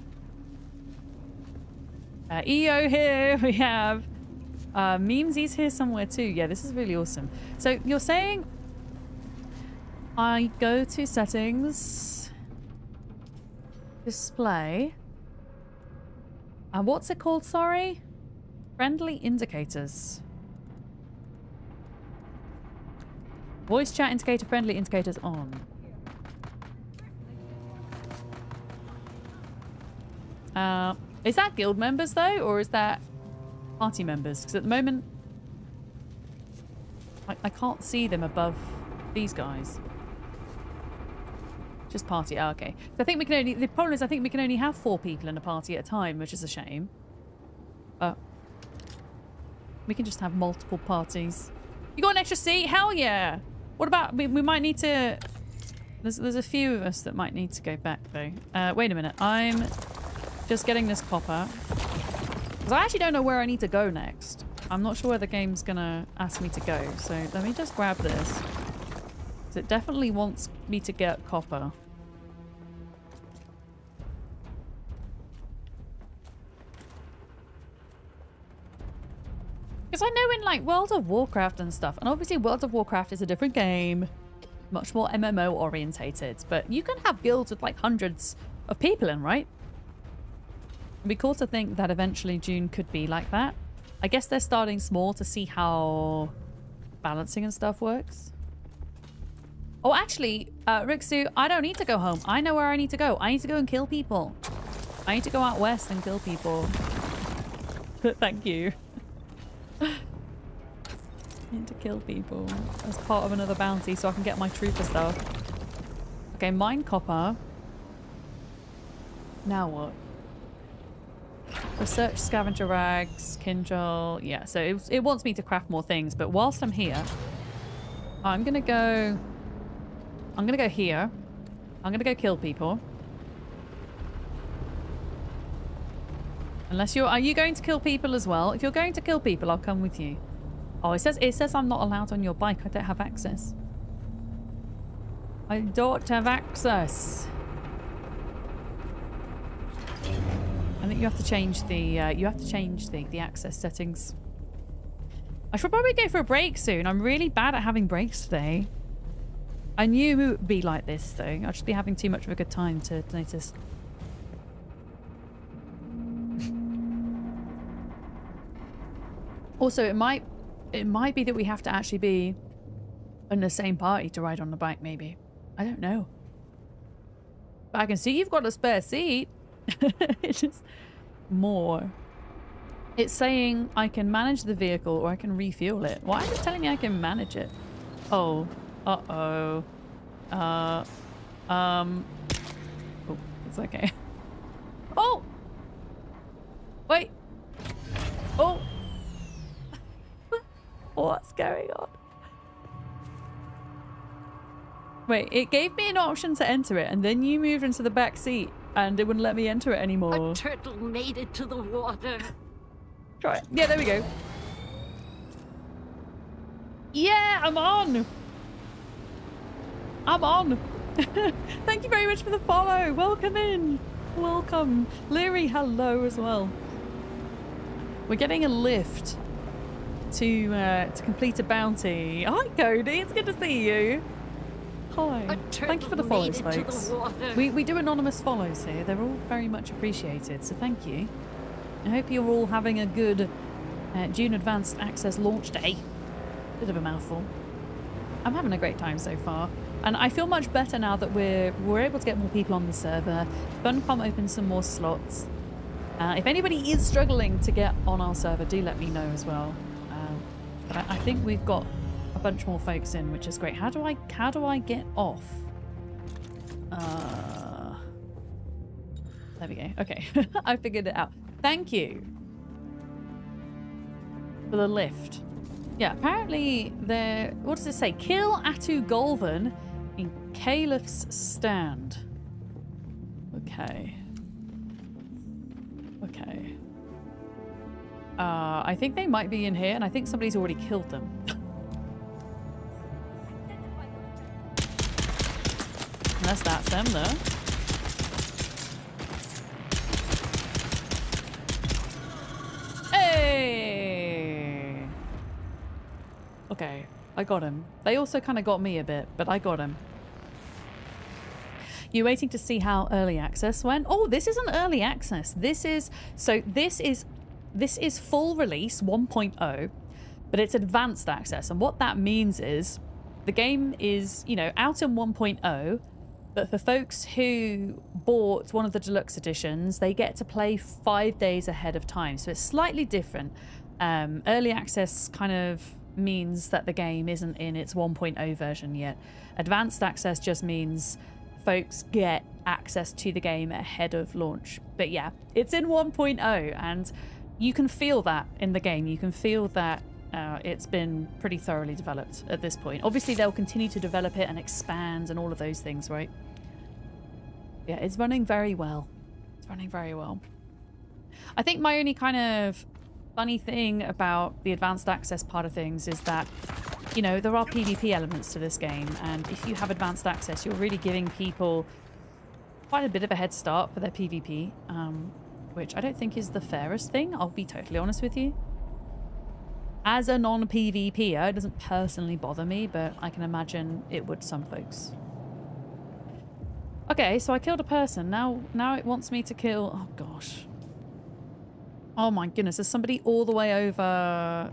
EO here. We have Memesy's here somewhere too. Yeah, this is really awesome. So you're saying I go to settings, display, and what's it called? Sorry? Friendly indicators. Voice chat indicator, friendly indicators on. Is that guild members though, or is that party members? Because at the moment, I can't see them above these guys. Just party. Oh, okay. So I think we can only. The problem is, I think we can only have 4 people in a party at a time, which is a shame. We can just have multiple parties. You got an extra seat? Hell yeah! What about we might need to. There's a few of us that might need to go back though. Wait a minute. I'm just getting this copper because I actually don't know where I need to go next. I'm not sure where the game's gonna ask me to go. So let me just grab this. So it definitely wants me to get copper. Because I know in like World of Warcraft and stuff, and obviously World of Warcraft is a different game, much more MMO orientated, but you can have guilds with like hundreds of people in, right? It'd be cool to think that eventually Dune could be like that. I guess they're starting small to see how balancing and stuff works. Oh, actually, Rixu, I don't need to go home. I know where I need to go. I need to go and kill people. I need to go out west and kill people. Thank you. I need to kill people as part of another bounty so I can get my trooper stuff. Okay, mine copper. Now what? Research scavenger rags, Kinjal. Yeah, so it wants me to craft more things, but whilst I'm here, I'm gonna go here. I'm gonna go kill people. Unless are you going to kill people as well? If you're going to kill people, I'll come with you. Oh, it says I'm not allowed on your bike. I don't have access. I don't have access. I think you have to change the the access settings. I should probably go for a break soon. I'm really bad at having breaks today. I knew it would be like this though. I'd just be having too much of a good time to notice. Also, it might be that we have to actually be in the same party to ride on the bike, maybe. I don't know. But I can see you've got a spare seat. It's just more. It's saying I can manage the vehicle or I can refuel it. Why is it telling me I can manage it? Oh. Uh-oh. Oh, it's okay. Oh! Wait. Oh! What's going on? Wait, it gave me an option to enter it and then you moved into the back seat and it wouldn't let me enter it anymore. A turtle made it to the water. Try it. Yeah, there we go. Yeah, I'm on. I'm on. Thank you very much for the follow. Welcome in. Welcome. Leary, hello as well. We're getting a lift to complete a bounty. Hi, Cody. It's good to see you. Hi. Thank you for the follows, folks. We do anonymous follows here. They're all very much appreciated, so thank you. I hope you're all having a good Dune Advanced Access launch day. Bit of a mouthful. I'm having a great time so far. And I feel much better now that we're able to get more people on the server. Funcom opens some more slots. If anybody is struggling to get on our server, do let me know as well. But I think we've got a bunch more folks in, which is great. How do I get off? There we go. Okay. I figured it out. Thank you for the lift. Yeah, apparently there... What does it say? Kill Atu Golvan in Caliph's Stand. Okay. Okay. I think they might be in here, and I think somebody's already killed them. Unless that's them, though. Hey! Okay, I got him. They also kind of got me a bit, but I got him. You waiting to see how early access went? Oh, this isn't early access. This is full release 1.0, but it's advanced access. And what that means is the game is, you know, out in 1.0, but for folks who bought one of the deluxe editions, they get to play 5 days ahead of time. So it's slightly different. Early access kind of means that the game isn't in its 1.0 version yet. Advanced access just means folks get access to the game ahead of launch. But yeah, it's in 1.0, and you can feel that in the game. You can feel that it's been pretty thoroughly developed at this point. Obviously, they'll continue to develop it and expand and all of those things, right? Yeah, it's running very well. It's running very well. I think my only kind of funny thing about the advanced access part of things is that, you know, there are PvP elements to this game, and if you have advanced access, you're really giving people quite a bit of a head start for their PvP, which I don't think is the fairest thing, I'll be totally honest with you. As a non-PvPer, it doesn't personally bother me, but I can imagine it would some folks. Okay, so I killed a person. Now it wants me to kill... Oh, gosh. Oh, my goodness. There's somebody all the way over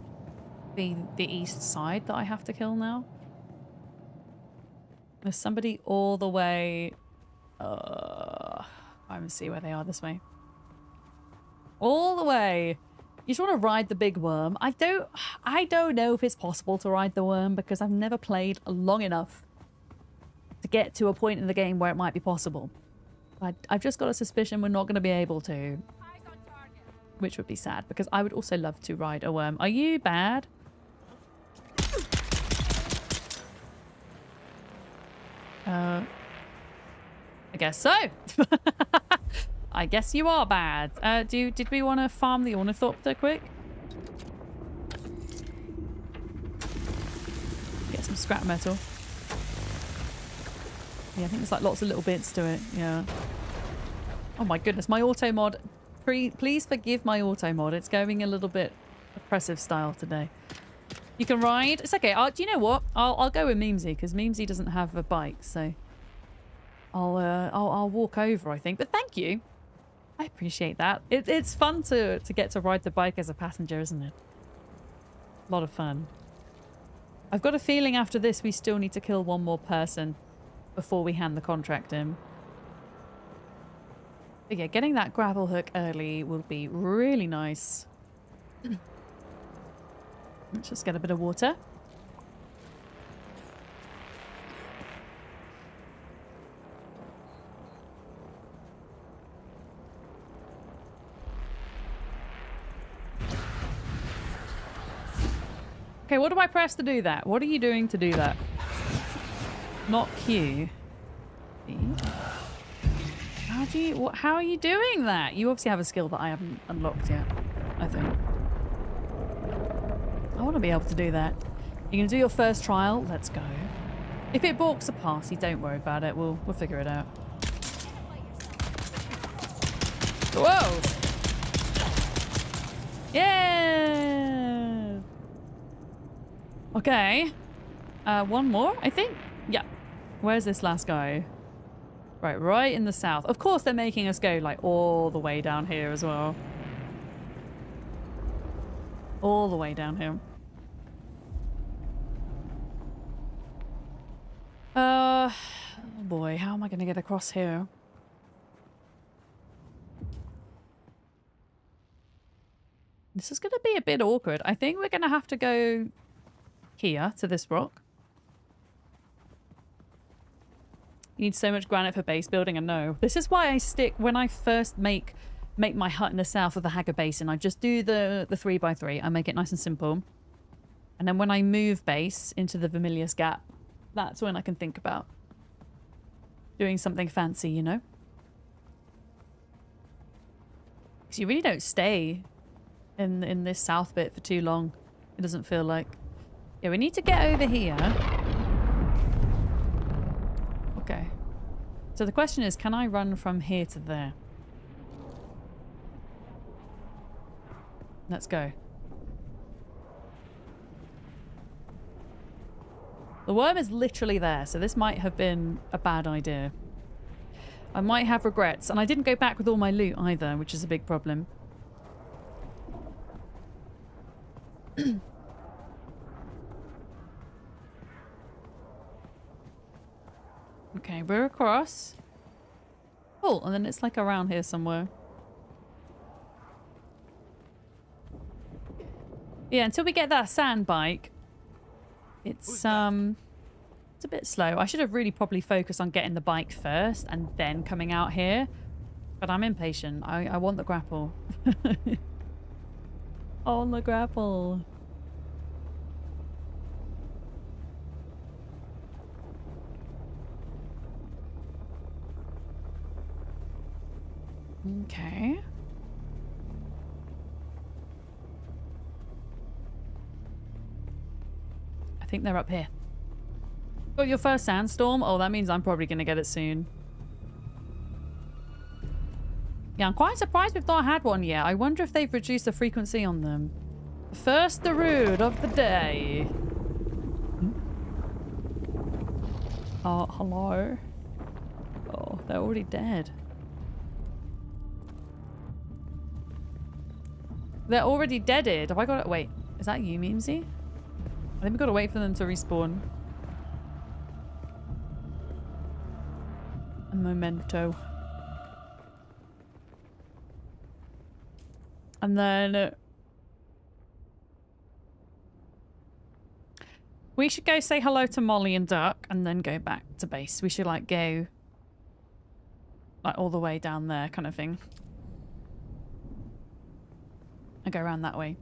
the east side that I have to kill now. There's somebody all the way... I'm going to see where they are this way. All the way. You just want to ride the big worm. I don't know if it's possible to ride the worm because I've never played long enough to get to a point in the game where it might be possible. I've just got a suspicion we're not going to be able to. Which would be sad because I would also love to ride a worm. Are you bad? I guess so. I guess you are bad. Did we want to farm the ornithopter quick? Get some scrap metal. Yeah, I think there's like lots of little bits to it. Yeah. Oh my goodness, my auto mod. Please forgive my auto mod. It's going a little bit oppressive style today. You can ride. It's okay. Do you know what? I'll go with Memesy because Memesy doesn't have a bike, so I'll walk over, I think. But thank you. I appreciate that. It's fun to get to ride the bike as a passenger, isn't it? A lot of fun. I've got a feeling after this we still need to kill one more person before we hand the contract in. But yeah, getting that grapple hook early will be really nice. Let's just get a bit of water. Okay, what do I press to do that? What are you doing to do that? Not Q. How are you doing that? You obviously have a skill that I haven't unlocked yet, I think. I want to be able to do that. You're going to do your first trial? Let's go. If it balks a party, don't worry about it. We'll figure it out. Whoa! Yeah! Okay. One more, I think? Yeah. Where's this last guy? Right in the south. Of course they're making us go like all the way down here as well. All the way down here. Oh boy, how am I going to get across here? This is going to be a bit awkward. I think we're going to have to go here to this rock. You need so much granite for base building, and no. This is why I stick, when I first make my hut in the south of the Haga Basin, I just do the 3x3. I make it nice and simple. And then when I move base into the Vermilius Gap, that's when I can think about doing something fancy, you know? Because you really don't stay in this south bit for too long. It doesn't feel like. Yeah, we need to get over here. Okay. So the question is, can I run from here to there? Let's go. The worm is literally there, so this might have been a bad idea. I might have regrets, and I didn't go back with all my loot either, which is a big problem. Okay, we're across. Cool, and then it's like around here somewhere. Yeah, until we get that sand bike, it's a bit slow. I should have really probably focused on getting the bike first and then coming out here. But I'm impatient. I want the grapple. On the grapple. Okay. I think they're up here. Got your first sandstorm? Oh, that means I'm probably going to get it soon. Yeah, I'm quite surprised we've not had one yet. I wonder if they've reduced the frequency on them. First Darude of the day. Oh, hello. Oh, they're already dead. They're already deaded. Have I got it? Wait, is that you, Memesy? I think we've got to wait for them to respawn. A memento. And then we should go say hello to Molly and Duck and then go back to base. We should like go like all the way down there kind of thing. And go around that way.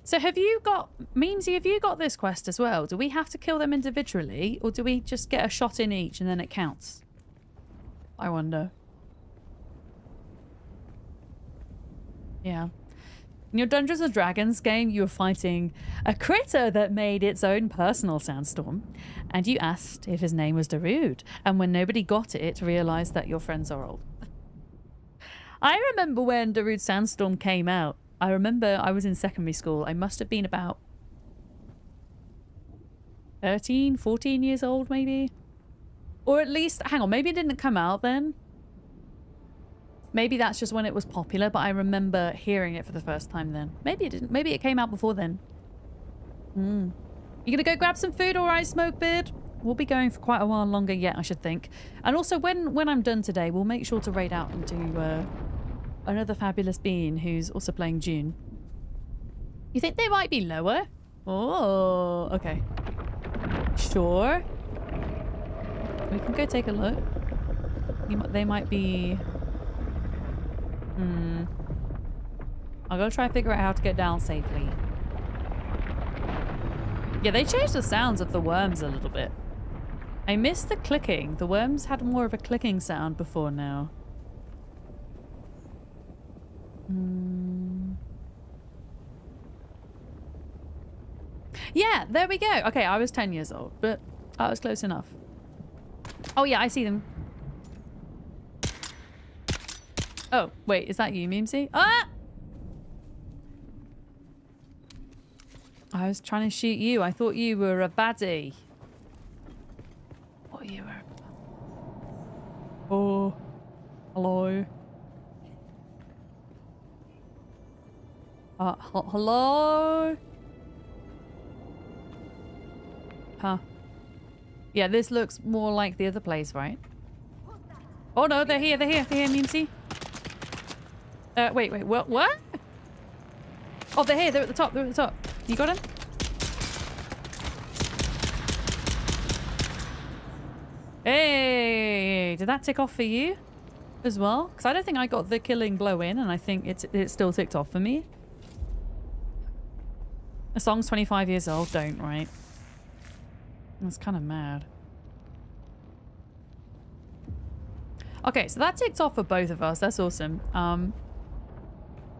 So have you got, Memesy, have you got this quest as well? Do we have to kill them individually or do we just get a shot in each and then it counts? I wonder. Yeah. In your Dungeons & Dragons game, you were fighting a critter that made its own personal sandstorm. And you asked if his name was Darude. And when nobody got it, realized that your friends are old. I remember when Darude Sandstorm came out. I remember I was in secondary school. I must have been about 13, 14 years old, maybe. Or at least, hang on, maybe it didn't come out then. Maybe that's just when it was popular, but I remember hearing it for the first time then. Maybe it didn't. Maybe it came out before then. You gonna go grab some food, all right, Smokebeard? We'll be going for quite a while longer yet, I should think. And also, when I'm done today, we'll make sure to raid out and do another fabulous being who's also playing Dune. You think they might be lower? Oh, okay. Sure. We can go take a look. They might be... I'll go try and figure out how to get down safely. Yeah, they changed the sounds of the worms a little bit. I miss the clicking. The worms had more of a clicking sound before now. Yeah, there we go. Okay, I was 10 years old, but I was close enough. Oh yeah, I see them. Oh, wait, is that you, Memesy? Ah! I was trying to shoot you. I thought you were a baddie. Oh, you were... Oh. Hello. Hello? Huh. Yeah, this looks more like the other place, right? Oh no, they're here, Memesy. Wait, what? Oh, they're here, they're at the top, You got him? Hey, did that tick off for you as well? Because I don't think I got the killing blow in, and I think it still ticked off for me. The song's 25 years old. Don't, right? That's kind of mad. Okay, so that ticked off for both of us. That's awesome.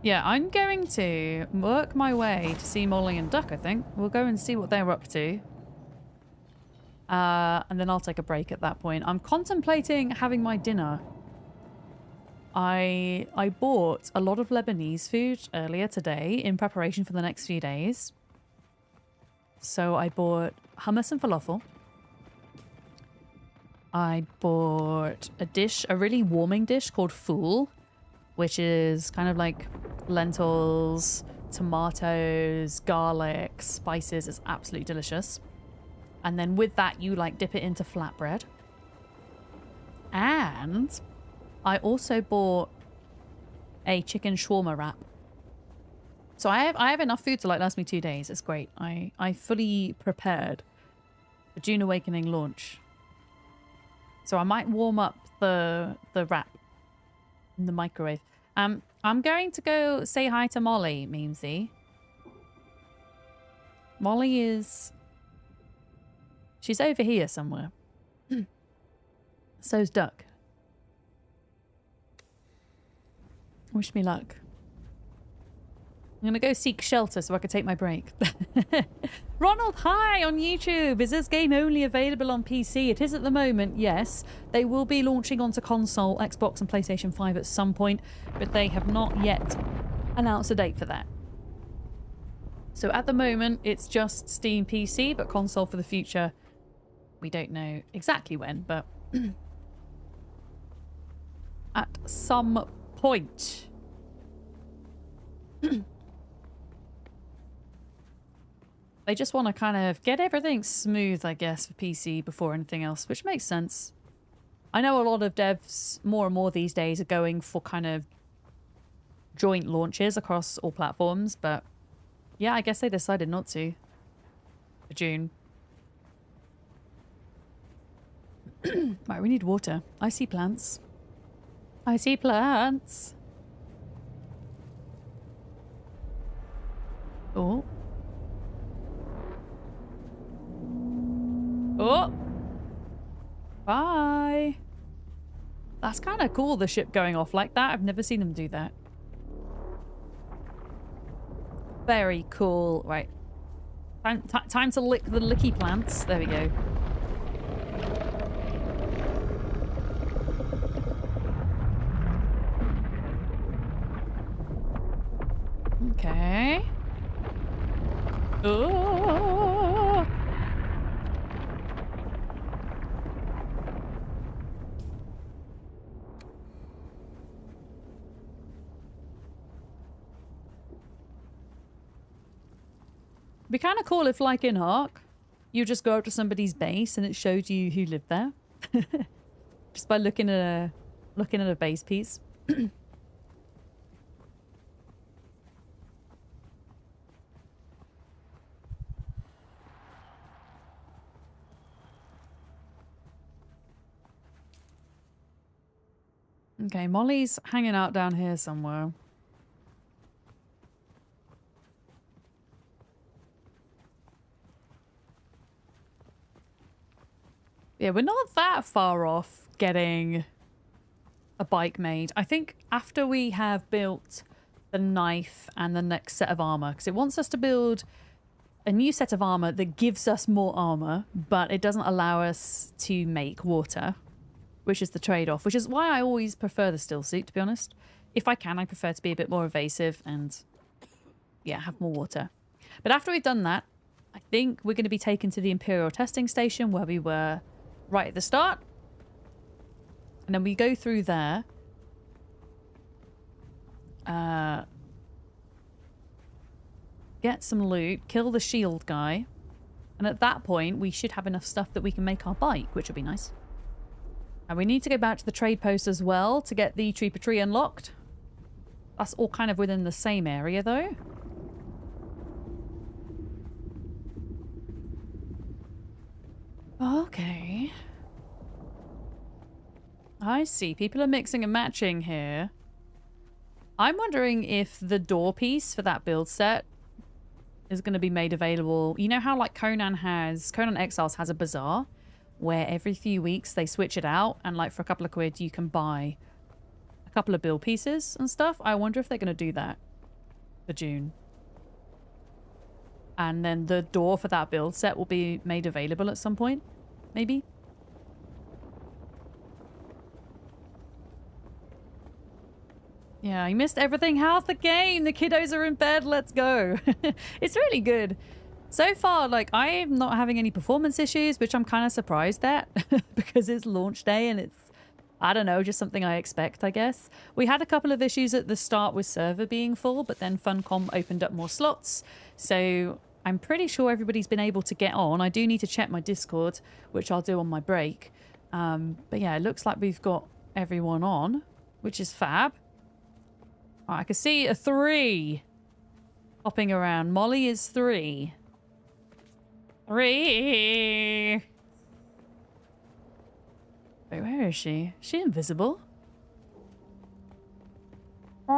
Yeah, I'm going to work my way to see Molly and Duck, I think. We'll go and see what they're up to. And then I'll take a break at that point. I'm contemplating having my dinner. I bought a lot of Lebanese food earlier today in preparation for the next few days. So I bought hummus and falafel. I bought a dish, a really warming dish called fool, which is kind of like lentils, tomatoes, garlic, spices. It's absolutely delicious. And then with that, you like dip it into flatbread. And I also bought a chicken shawarma wrap. So I have enough food to like last me 2 days. It's great. I fully prepared the Dune Awakening launch. So I might warm up the wrap in the microwave. I'm going to go say hi to Molly, Memesy. Molly is... She's over here somewhere. So's Duck. Wish me luck. I'm going to go seek shelter so I can take my break. Ronald, hi on YouTube. Is this game only available on PC? It is at the moment, yes. They will be launching onto console, Xbox and PlayStation 5 at some point, but they have not yet announced a date for that. So at the moment, it's just Steam PC, but console for the future. We don't know exactly when, but at some point. They just want to kind of get everything smooth, I guess, for PC before anything else, which makes sense. I know a lot of devs, more and more these days, are going for kind of joint launches across all platforms, but yeah, I guess they decided not to for June. Right, we need water. I see plants. I see plants. Oh. Oh! Bye! That's kind of cool, the ship going off like that. I've never seen them do that. Very cool. Right. Time to lick the licky plants. There we go. Okay. Oh! It'd be kind of cool if, like in Ark, you just go up to somebody's base and it shows you who lived there, just by looking at a base piece. Okay, Molly's hanging out down here somewhere. Yeah, we're not that far off getting a bike made. I think after we have built the knife and the next set of armor, because it wants us to build a new set of armor that gives us more armor, but it doesn't allow us to make water, which is the trade-off, which is why I always prefer the still suit, to be honest. If I can, I prefer to be a bit more evasive and, yeah, have more water. But after we've done that, I think we're going to be taken to the Imperial testing station where we were right at the start. And then we go through there. Get some loot, kill the shield guy. And at that point, we should have enough stuff that we can make our bike, which would be nice. And we need to go back to the trade post as well to get the Trooper Tree unlocked. That's all kind of within the same area, though. Okay. I see. People are mixing and matching here. I'm wondering if the door piece for that build set is going to be made available. You know how like Conan Exiles has a bazaar where every few weeks they switch it out and like for a couple of quid you can buy a couple of build pieces and stuff. I wonder if they're going to do that for Dune. And then the door for that build set will be made available at some point, maybe. Yeah, I missed everything. How's the game? The kiddos are in bed. Let's go. It's really good. So far, like, I am not having any performance issues, which I'm kind of surprised at because it's launch day and it's, I don't know, just something I expect, I guess. We had a couple of issues at the start with server being full, but then Funcom opened up more slots. So I'm pretty sure everybody's been able to get on. I do need to check my Discord, which I'll do on my break. But yeah, it looks like we've got everyone on, which is fab. I can see a 3 hopping around. Molly is 3. 3. Wait, where is she? Is she invisible? She's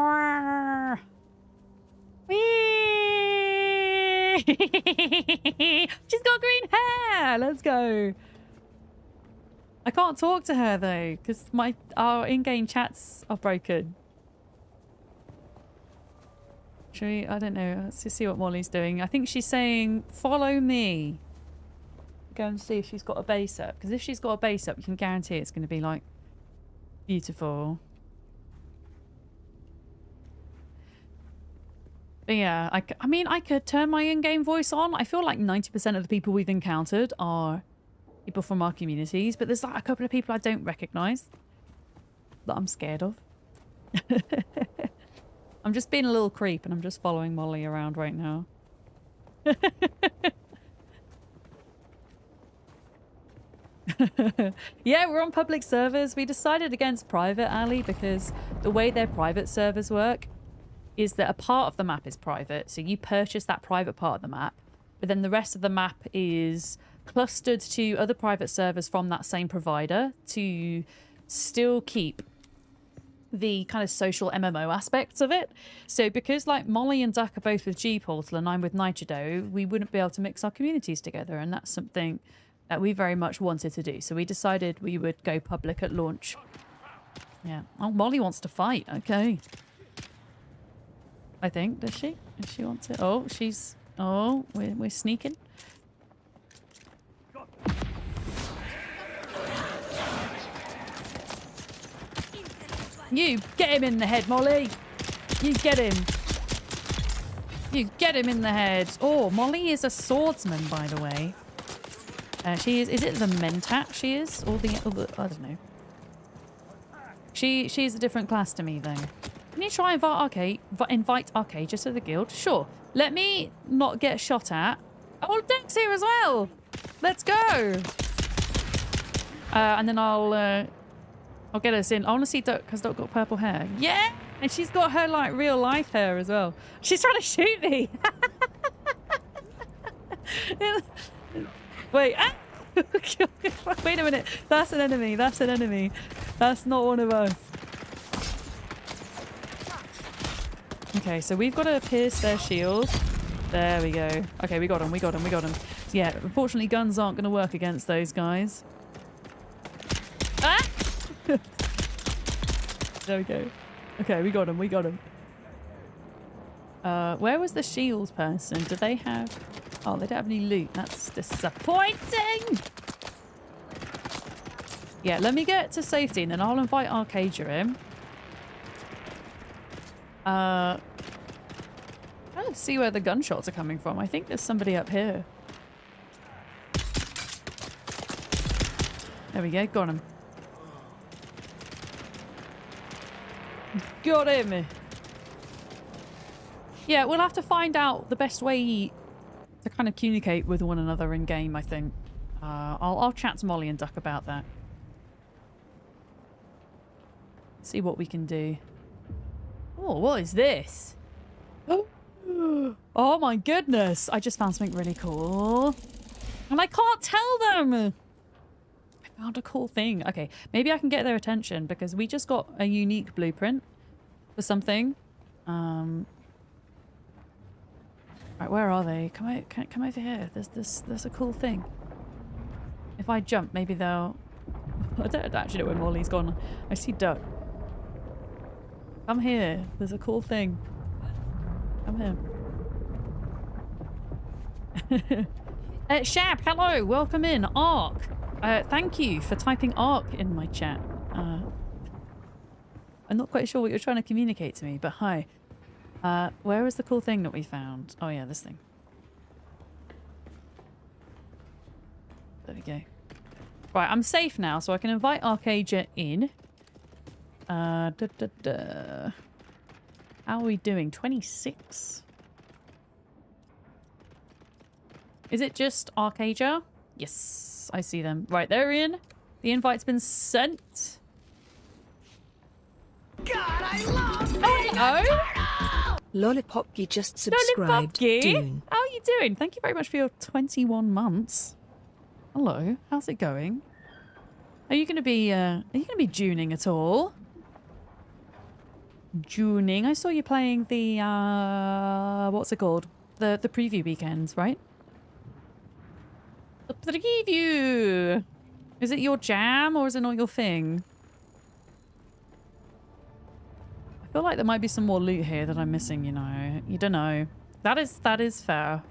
got green hair! Let's go. I can't talk to her though, because our in-game chats are broken. Should we? I don't know. Let's just see what Molly's doing. I think she's saying, follow me. Go and see if she's got a base up. Because if she's got a base up, you can guarantee it's going to be, like, beautiful. But yeah, I mean, I could turn my in-game voice on. I feel like 90% of the people we've encountered are people from our communities. But there's, like, a couple of people I don't recognise that I'm scared of. I'm just being a little creep and I'm just following Molly around right now. Yeah, we're on public servers. We decided against private, Ali, because the way their private servers work is that a part of the map is private. So you purchase that private part of the map, but then the rest of the map is clustered to other private servers from that same provider to still keep the kind of social MMO aspects of it. So because like Molly and Duck are both with G-Portal and I'm with Nitrodo, we wouldn't be able to mix our communities together, and that's something that we very much wanted to do. So we decided we would go public at launch. Yeah. Oh, Molly wants to fight. Okay. I think. Does she? Does she want to? Oh, she's... Oh, we're sneaking. You get him in the head, Molly. You get him. You get him in the head. Oh, Molly is a swordsman, by the way. She is it the Mentat she is? Or the I don't know. She's a different class to me, though. Can you try invite Arcade just to the guild? Sure. Let me not get shot at. Oh, Deck's here as well. Let's go. And then I'll get us in. I want to see Duck because Duck got purple hair. Yeah! And she's got her, like, real life hair as well. She's trying to shoot me! Wait. Ah! Wait a minute. That's an enemy. That's an enemy. That's not one of us. Okay, so we've got to pierce their shield. There we go. Okay, we got him. We got him. We got him. Yeah, unfortunately, guns aren't going to work against those guys. Ah! There we go. Okay, we got him. We got him. Where was the shield person? Do they have... Oh, they don't have any loot. That's disappointing! Yeah, let me get to safety and then I'll invite Arcadia in. Let's see where the gunshots are coming from. I think there's somebody up here. There we go. Got him. Got him! Yeah, we'll have to find out the best way to kind of communicate with one another in game, I think. I'll chat to Molly and Duck about that. See what we can do. Oh, what is this? Oh my goodness! I just found something really cool. And I can't tell them! I Found a cool thing. Okay, maybe I can get their attention because we just got a unique blueprint for something. Right, where are they? Come over here. There's a cool thing. If I jump, maybe they'll... I don't actually know where Molly's gone. I see Duck. Come here. There's a cool thing. Come here. Shab, hello. Welcome in. Ark. Thank you for typing Ark in my chat. I'm not quite sure what you're trying to communicate to me, but hi. Where is the cool thing that we found? Oh yeah, this thing. There we go. Right, I'm safe now, so I can invite Arcadia in. How are we doing? 26? Is it just Arcadia? Yes, I see them. Right, they're in. The invite's been sent. God, I love being a turtle! Lollipopgy just subscribed. Dune. How are you doing? Thank you very much for your 21 months. Hello, how's it going? Are you gonna be Juning at all? Juning. I saw you playing the what's it called? The preview weekends, right? The preview. Is it your jam or is it not your thing? I feel like there might be some more loot here that I'm missing, you know. You don't know. That is fair.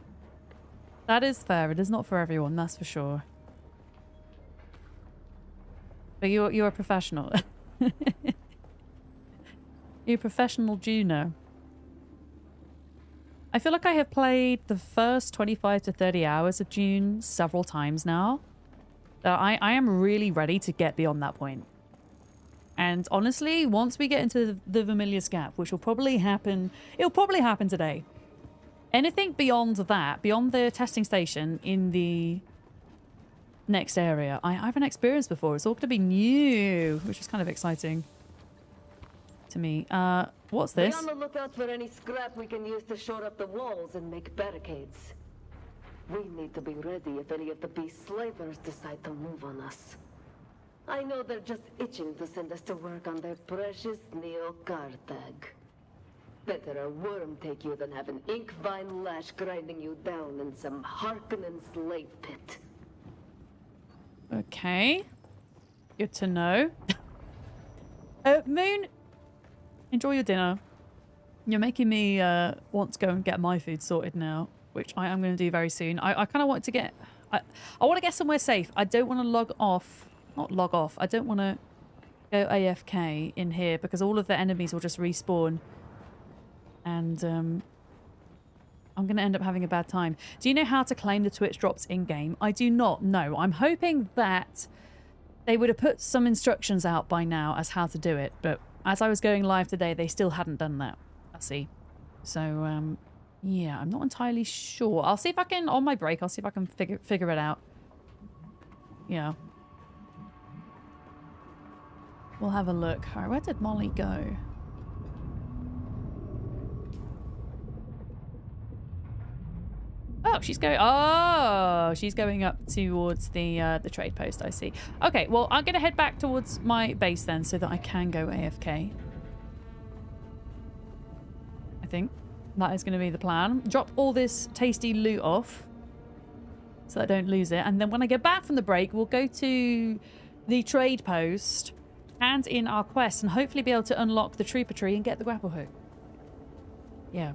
That is fair. It is not for everyone, that's for sure. But you're a professional. You're a professional Juno. I feel like I have played the first 25 to 30 hours of Dune several times now. I am really ready to get beyond that point. And honestly, once we get into the Vermilius Gap, which will probably happen, it'll probably happen today. Anything beyond that, beyond the testing station in the next area, I haven't experienced before. It's all going to be new, which is kind of exciting to me. What's this? Be on the lookout for any scrap we can use to shore up the walls and make barricades. We need to be ready if any of the beast slavers decide to move on us. I know they're just itching to send us to work on their precious Neo-Cartag. Better a worm take you than have an ink vine lash grinding you down in some Harkonnen slave pit. Okay. Good to know. Moon, enjoy your dinner. You're making me want to go and get my food sorted now, which I am going to do very soon. I kind of want to get... I want to get somewhere safe. I don't want to log off. Not log off. I don't want to go AFK in here because all of the enemies will just respawn. And I'm going to end up having a bad time. Do you know how to claim the Twitch drops in-game? I do not know. I'm hoping that they would have put some instructions out by now as how to do it. But as I was going live today, they still hadn't done that. I see. So, yeah, I'm not entirely sure. I'll see if I can, on my break, I'll see if I can figure it out. Yeah. We'll have a look. All right, where did Molly go? Oh, she's going. Oh, she's going up towards the trade post. I see. Okay, well, I'm gonna head back towards my base then, so that I can go AFK. I think that is going to be the plan. Drop all this tasty loot off, so I don't lose it. And then when I get back from the break, we'll go to the trade post, hand in our quest, and hopefully be able to unlock the trooper tree and get the grapple hook. Yeah.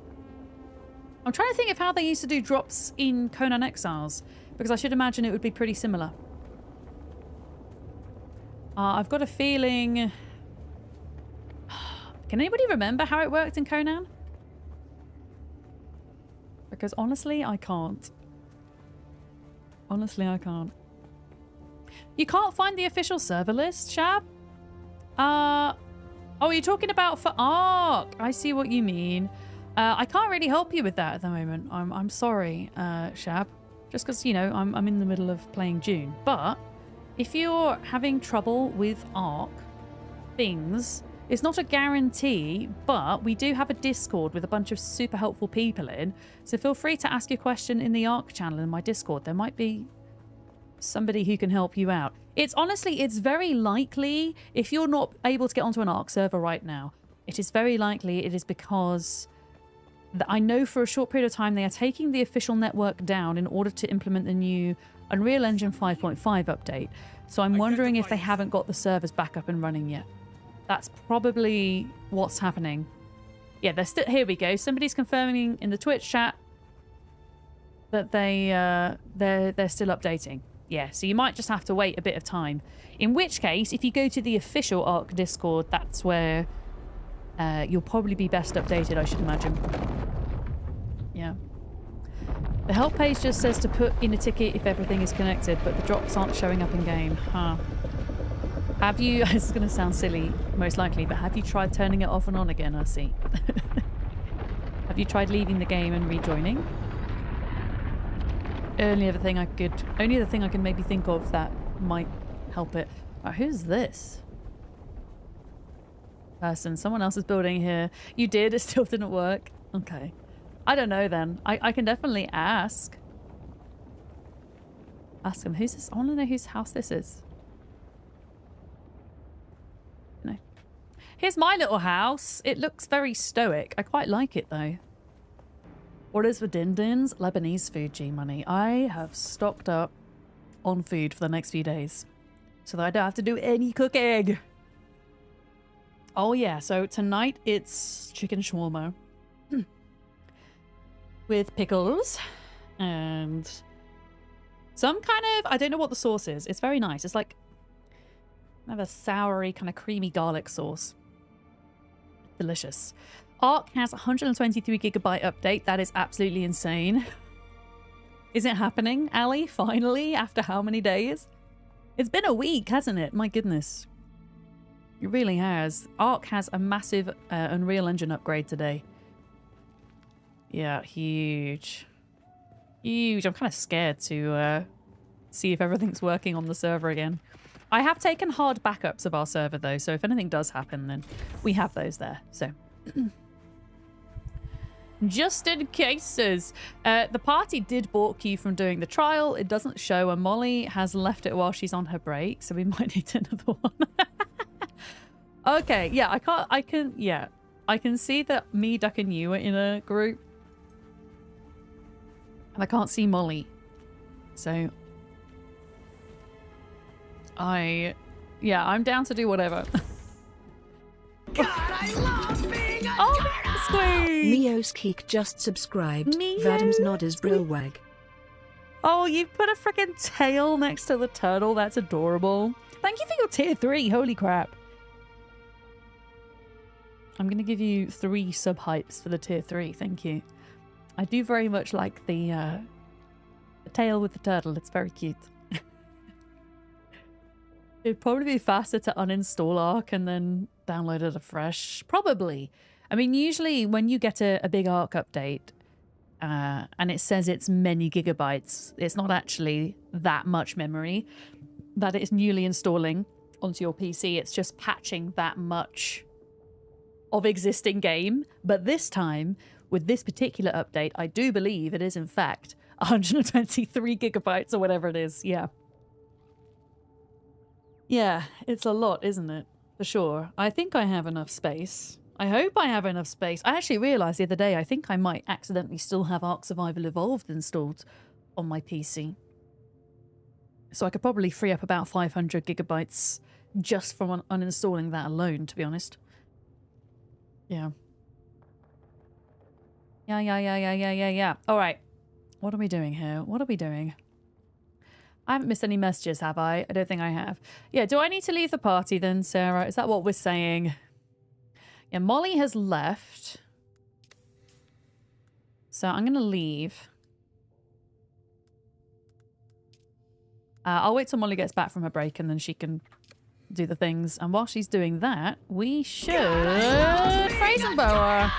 I'm trying to think of how they used to do drops in Conan Exiles, because I should imagine it would be pretty similar. I've got a feeling... Can anybody remember how it worked in Conan? Because honestly, I can't. Honestly, I can't. You can't find the official server list, Shab? Oh, you're talking about for Ark. I see what you mean. I can't really help you with that at the moment. I'm sorry, Shab. Just because, you know, I'm in the middle of playing Dune. But if you're having trouble with Ark things, it's not a guarantee, but we do have a Discord with a bunch of super helpful people in. So feel free to ask your question in the Ark channel in my Discord. There might be somebody who can help you out. It's honestly, it's very likely, if you're not able to get onto an ARC server right now, it is very likely it is because I know for a short period of time they are taking the official network down in order to implement the new Unreal Engine 5.5 update. So I'm wondering if they haven't got the servers back up and running yet. That's probably what's happening. Yeah, they're still... Here we go. Somebody's confirming in the Twitch chat that they're still updating. Yeah, so you might just have to wait a bit of time. In which case, if you go to the official ARC Discord, that's where you'll probably be best updated, I should imagine. Yeah. The help page just says to put in a ticket if everything is connected, but the drops aren't showing up in game. Huh. Have you... This is going to sound silly, most likely, but have you tried turning it off and on again, I see. Have you tried leaving the game and rejoining? Only other thing I can maybe think of that might help it. Right, who's this person? Someone else is building here. You did, it still didn't work. Okay. I don't know then. I can definitely ask. Ask him. Who's this? I want to know whose house this is. No. Here's my little house. It looks very stoic. I quite like it though. Orders for Din Din's Lebanese food, G-Money. I have stocked up on food for the next few days so that I don't have to do any cooking. Oh yeah, so tonight it's chicken shawarma with pickles and some kind of... I don't know what the sauce is. It's very nice. It's like kind of a soury, kind of creamy garlic sauce. Delicious. ARC has 123 gigabyte update. That is absolutely insane. Is it happening, Ali? Finally? After how many days? It's been a week, hasn't it? My goodness. It really has. ARC has a massive Unreal Engine upgrade today. Yeah, huge. Huge. I'm kind of scared to see if everything's working on the server again. I have taken hard backups of our server though, so if anything does happen, then we have those there. So... Just in cases. The party did balk you from doing the trial. It doesn't show, and Molly has left it while she's on her break, so we might need another one. Okay, yeah, I can see that me, Duck, and you are in a group. And I can't see Molly. So I'm down to do whatever. God, I love being a Mios Keek just subscribed. Vadam's Nodders Brilwag. Oh, you put a freaking tail next to the turtle. That's adorable. Thank you for your tier 3. Holy crap. I'm going to give you 3 sub-hypes for the tier 3. Thank you. I do very much like the tail with the turtle. It's very cute. It'd probably be faster to uninstall ARC and then download it afresh. Probably. I mean, usually when you get a big ARC update and it says it's many gigabytes, it's not actually that much memory that it's newly installing onto your PC. It's just patching that much of existing game. But this time, with this particular update, I do believe it is in fact 123 gigabytes or whatever it is. Yeah. Yeah, it's a lot, isn't it? For sure. I think I have enough space. I hope I have enough space. I actually realised the other day I think I might accidentally still have Ark Survival Evolved installed on my PC. So I could probably free up about 500 gigabytes just from uninstalling that alone, to be honest. Yeah. Yeah. All right. What are we doing here? What are we doing? I haven't missed any messages, have I? I don't think I have. Yeah, do I need to leave the party then, Sarah? Is that what we're saying? Yeah, Molly has left. So I'm going to leave. I'll wait till Molly gets back from her break and then she can do the things. And while she's doing that, we should... Phrasenbauer!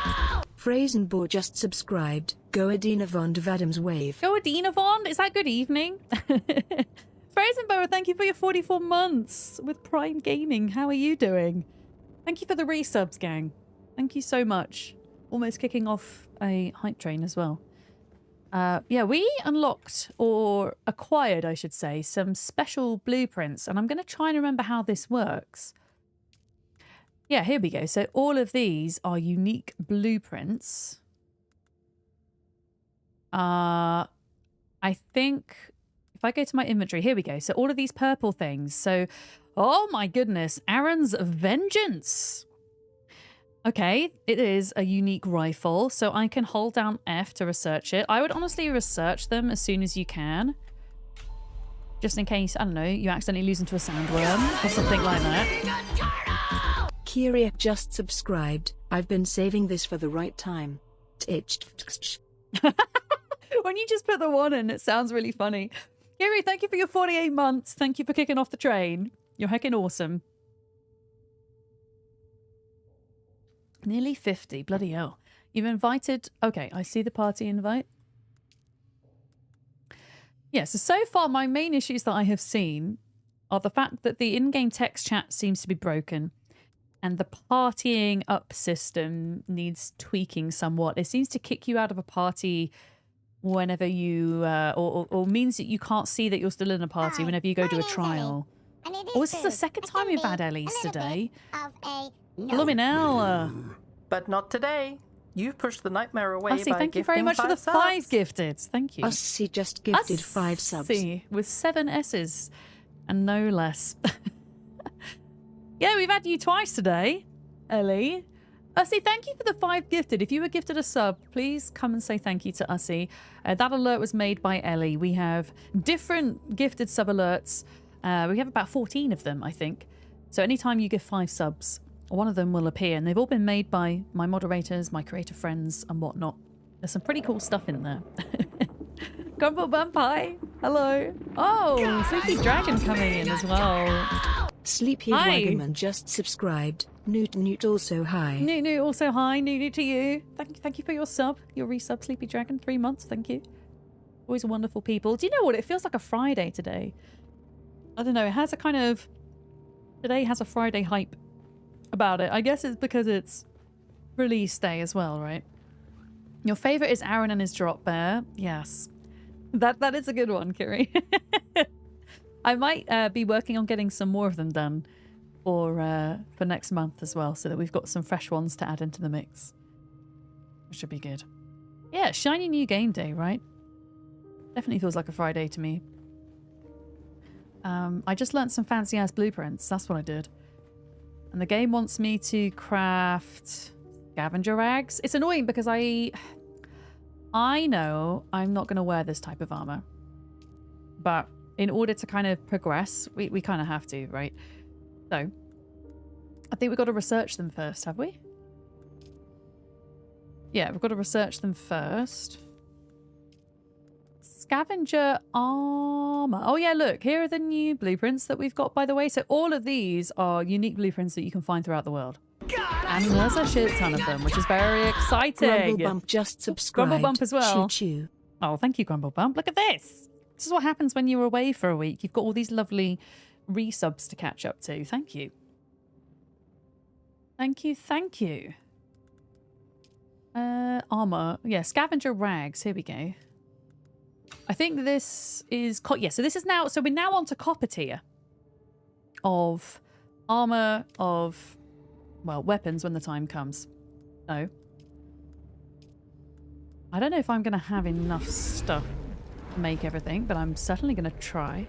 Phrasenbauer just subscribed. Go Adina von de Vadam's wave. Go Adina von? Is that good evening? Phrasenbauer, thank you for your 44 months with Prime Gaming. How are you doing? Thank you for the resubs, gang. Thank you so much. Almost kicking off a hype train as well. Yeah, we unlocked, or acquired, I should say, some special blueprints, and I'm going to try and remember how this works. Yeah, here we go. So all of these are unique blueprints. I think if I go to my inventory, here we go. So all of these purple things. So, oh my goodness, Aaron's Vengeance. Okay, it is a unique rifle, so I can hold down F to research it. I would honestly research them as soon as you can. Just in case, I don't know, you accidentally lose into a sandworm or something like that. Kyriak just subscribed. I've been saving this for the right time. When you just put the one in, it sounds really funny. Kiri, thank you for your 48 months. Thank you for kicking off the train. You're heckin' awesome. Nearly 50. Bloody hell. You've invited... Okay, I see the party invite. Yeah, so far my main issues that I have seen are the fact that the in-game text chat seems to be broken and the partying up system needs tweaking somewhat. It seems to kick you out of a party whenever you... or means that you can't see that you're still in a party whenever you go to a trial. Oh, this is the second time we've had Ellie's today. Luminel. But not today. You've pushed the nightmare away by thank you very much for the 5 gifted. Thank you. Ussie just gifted 5 subs. With 7 S's and no less. Yeah, we've had you twice today, Ellie. Ussie, thank you for the 5 gifted. If you were gifted a sub, please come and say thank you to Ussie. That alert was made by Ellie. We have different gifted sub alerts. We have about 14 of them, I think. So anytime you give 5 subs, one of them will appear, and they've all been made by my moderators, my creator friends, and whatnot. There's some pretty cool stuff in there. Grumble Bump, hi. Hello. Oh, Sleepy Dragon coming in as well. Sleepy Dragonman just subscribed. Newt also hi. Newt also hi. Newt to you. Thank you for your sub, your resub, Sleepy Dragon. 3 months, thank you. Always wonderful people. Do you know what? It feels like a Friday today. I don't know. It has a kind of... Today has a Friday hype about it. I guess it's because it's release day as well, right? Your favorite is Aaron and his drop bear. Yes. That is a good one, Kiri. I might be working on getting some more of them done for next month as well, so that we've got some fresh ones to add into the mix. Which should be good. Yeah, shiny new game day, right? Definitely feels like a Friday to me. I just learnt some fancy ass blueprints. That's what I did. And the game wants me to craft scavenger rags. It's annoying because I know I'm not going to wear this type of armor. But in order to kind of progress, we kind of have to, right? So, I think we've got to research them first, have we? Yeah, we've got to research them first. Scavenger armor. Oh yeah, look, here are the new blueprints that we've got, by the way. So all of these are unique blueprints that you can find throughout the world. And there's a shit ton of them, which is very exciting. Grumble Bump just subscribed. Grumble Bump as well. Choo-choo. Oh, thank you, Grumble Bump. Look at this. This is what happens when you're away for a week. You've got all these lovely resubs to catch up to. Thank you. Thank you, thank you. Armor. Yeah, scavenger rags. Here we go. I think this is... Yeah, so this is now... So we're now on to copper tier of armor, of, well, weapons when the time comes. No. I don't know if I'm going to have enough stuff to make everything, but I'm certainly going to try.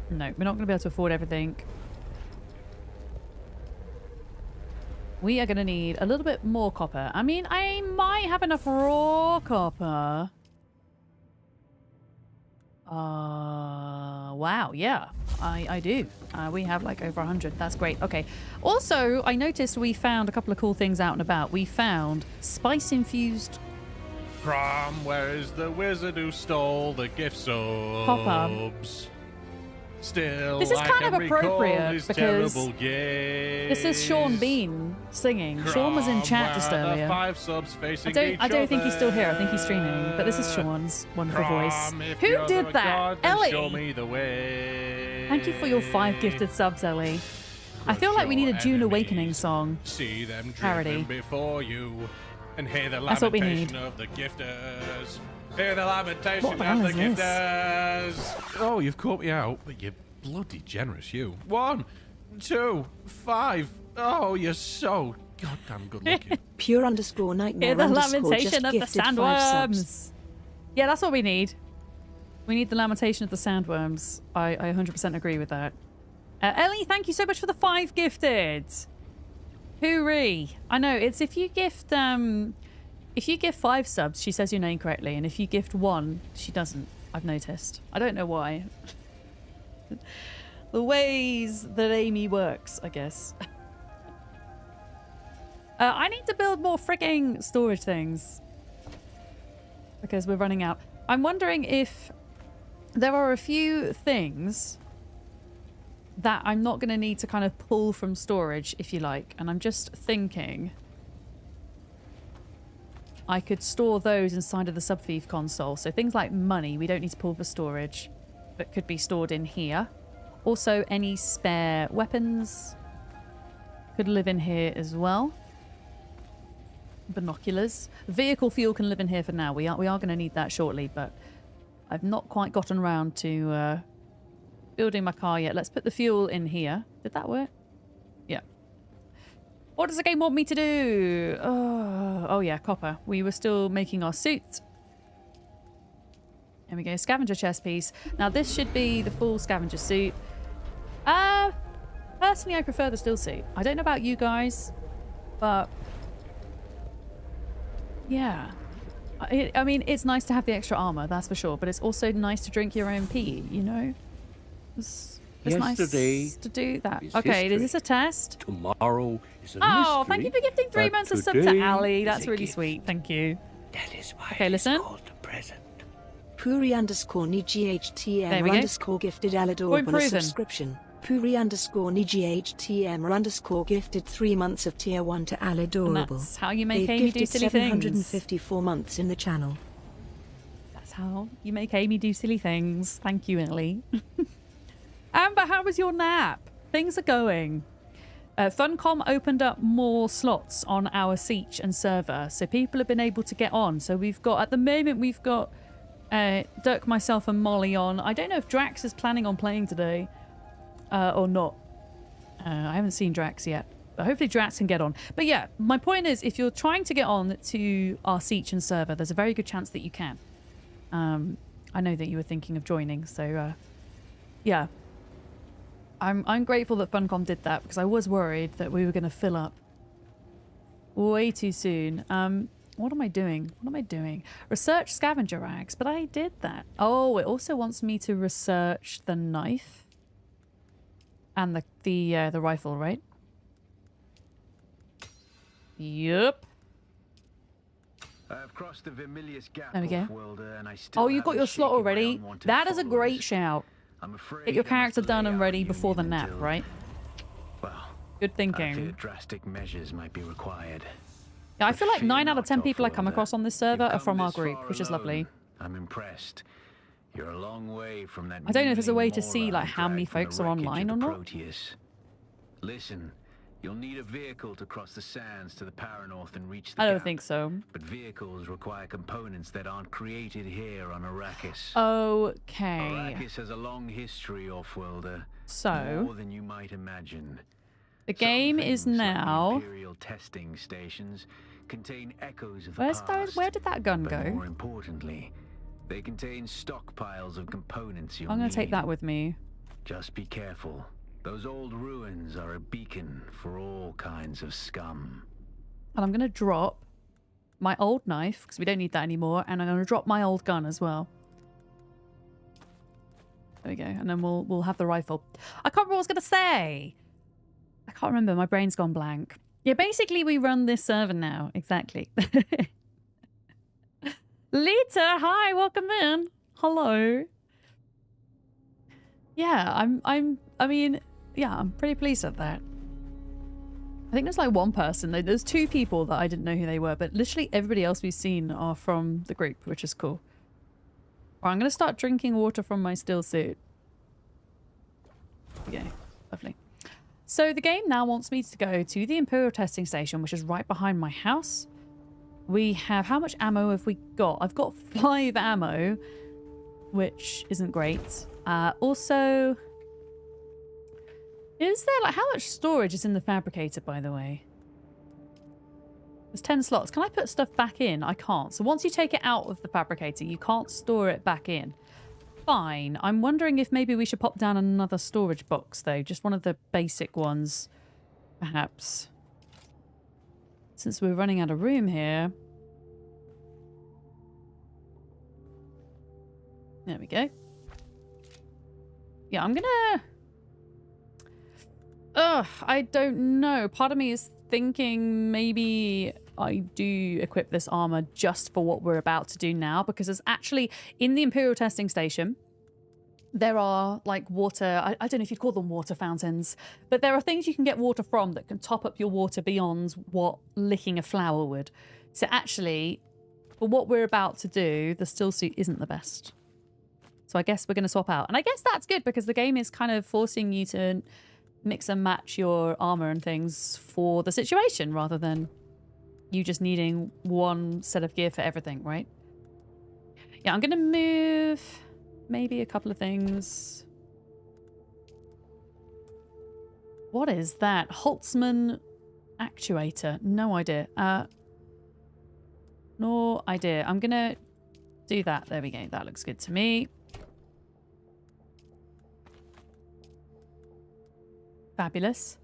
No, we're not going to be able to afford everything. We are going to need a little bit more copper. I mean, I might have enough raw copper. Wow, yeah, I do. We have like over 100. That's great. Okay. Also, I noticed we found a couple of cool things out and about. We found spice-infused... Prom, where is the wizard who stole the gift subs? Copper. Still, this is kind of appropriate his because this is Sean Bean singing. Sean was in chat just earlier. I don't think he's still here. I think he's streaming. But this is Sean's wonderful voice. Who did that? Ellie! Thank you for your 5 gifted subs, Ellie. I feel like we need a Dune Awakening song See them parody. before you. And hear the That's what we lamentation need. of the gifters. Hear the lamentation What the of hell the is gifters. Oh, you've caught me out, but you're bloody generous, you. 1, 2, 5. Oh, you're so goddamn good looking. Pure_nightmare_. Hear the just lamentation of the gifted 5 subs. sandworms. Yeah, that's what we need. We need the lamentation of the sandworms. I 100% agree with that. Ellie, thank you so much for the 5 gifted. Hooroo. I know, it's if you gift 5 subs, she says your name correctly, and if you gift 1, she doesn't. I've noticed. I don't know why. The ways that Amy works, I guess. I need to build more freaking storage things because we're running out. I'm wondering if there are a few things that I'm not going to need to kind of pull from storage, if you like. And I'm just thinking I could store those inside of the Subthief console. So things like money, we don't need to pull for storage, but could be stored in here. Also, any spare weapons could live in here as well. Binoculars. Vehicle fuel can live in here for now. We are going to need that shortly, but I've not quite gotten around to building my car yet. Let's put the fuel in here. Did that work? Yeah. What does the game want me to do? Oh yeah, copper. We were still making our suit. There we go. Scavenger chest piece. Now this should be the full scavenger suit. Personally, I prefer the still suit. I don't know about you guys, but yeah. I mean, it's nice to have the extra armor, that's for sure, but it's also nice to drink your own pee, you know? It's nice to do that. Okay, is this a test? Tomorrow is a Oh, mystery, thank you for gifting 3 but months of sub to today Ali. is That's a really gift. sweet. Thank you. That is why Okay, it is listen. called a present. Puri_NiGHTM There we go. _ gifted Alador We're on a improving. subscription. Puri_NiGHTM _ gifted 3 months of tier 1 to Aladorable. That's how you make They've Amy do gifted silly things. 754 months in the channel. That's how you make Amy do silly things. Thank you, Ellie. Amber, how was your nap? Things are going. Funcom opened up more slots on our Siege and server, so people have been able to get on. So we've got, at the moment, we've got Dirk, myself, and Molly on. I don't know if Drax is planning on playing today or not. I haven't seen Drax yet, but hopefully Drax can get on. But yeah, my point is, if you're trying to get on to our Siege and server, there's a very good chance that you can. I know that you were thinking of joining, so yeah. I'm grateful that Funcom did that because I was worried that we were going to fill up way too soon. What am I doing? What am I doing? Research scavenger rags, but I did that. Oh, it also wants me to research the knife and the rifle, right? Yup. I've crossed the Vermilius Gap, There we go. Off-worlder, and I still Oh, you've got have your the slot shake of my already. unwanted That is a great followers. shout. I'm afraid Get your I must character done delay and our ready before the union nap, until- right? Well, Good I thinking. fear drastic measures might be required. Yeah, I feel like fear 9 out of not, 10 people I come Off-worlder. across on this server You've are from come our this group, far which is alone. lovely. I'm impressed. You're a long way from that. I don't know if there's a way to mewling see like moron how many dragged from the folks are wreckage online of or the not. Proteus. Listen, you'll need a vehicle to cross the sands to the Paranorth and reach the I don't gap. think so. But vehicles require components that aren't created here on Arrakis. Okay. Arrakis has a long history, Off-worlder. So, More than you might imagine. the game is Things like the now... Imperial testing stations contain echoes of the past. Where did that gun But go? more importantly, they contain stockpiles of components you'll I'm going need. to take that with me. Just be careful. Those old ruins are a beacon for all kinds of scum. And I'm going to drop my old knife, because we don't need that anymore, and I'm going to drop my old gun as well. There we go. And then we'll have the rifle. I can't remember what I was going to say. I can't remember. My brain's gone blank. Yeah, basically we run this server now. Exactly. Lita, hi, welcome in. Hello. Yeah, I mean, yeah, I'm pretty pleased at that. I think there's like one person. There's 2 people that I didn't know who they were, but literally everybody else we've seen are from the group, which is cool. All right, I'm going to start drinking water from my still suit. Okay, lovely. So the game now wants me to go to the Imperial testing station, which is right behind my house. We have... How much ammo have we got? I've got 5 ammo, which isn't great. Also... Is there, like, how much storage is in the fabricator, by the way? There's 10 slots. Can I put stuff back in? I can't. So once you take it out of the fabricator, you can't store it back in. Fine. I'm wondering if maybe we should pop down another storage box, though. Just one of the basic ones, perhaps. Since we're running out of room here. There we go. Yeah, I'm gonna... Ugh, I don't know. Part of me is thinking maybe I do equip this armor just for what we're about to do now, because there's actually, in the Imperial testing station, there are like water, I don't know if you'd call them water fountains, but there are things you can get water from that can top up your water beyond what licking a flower would. So actually, for what we're about to do, the still suit isn't the best. So I guess we're going to swap out. And I guess that's good because the game is kind of forcing you to mix and match your armor and things for the situation rather than you just needing one set of gear for everything, right? Yeah, I'm going to move maybe a couple of things. What is that? Holtzman actuator. No idea. No idea. I'm going to do that. There we go. That looks good to me. Fabulous.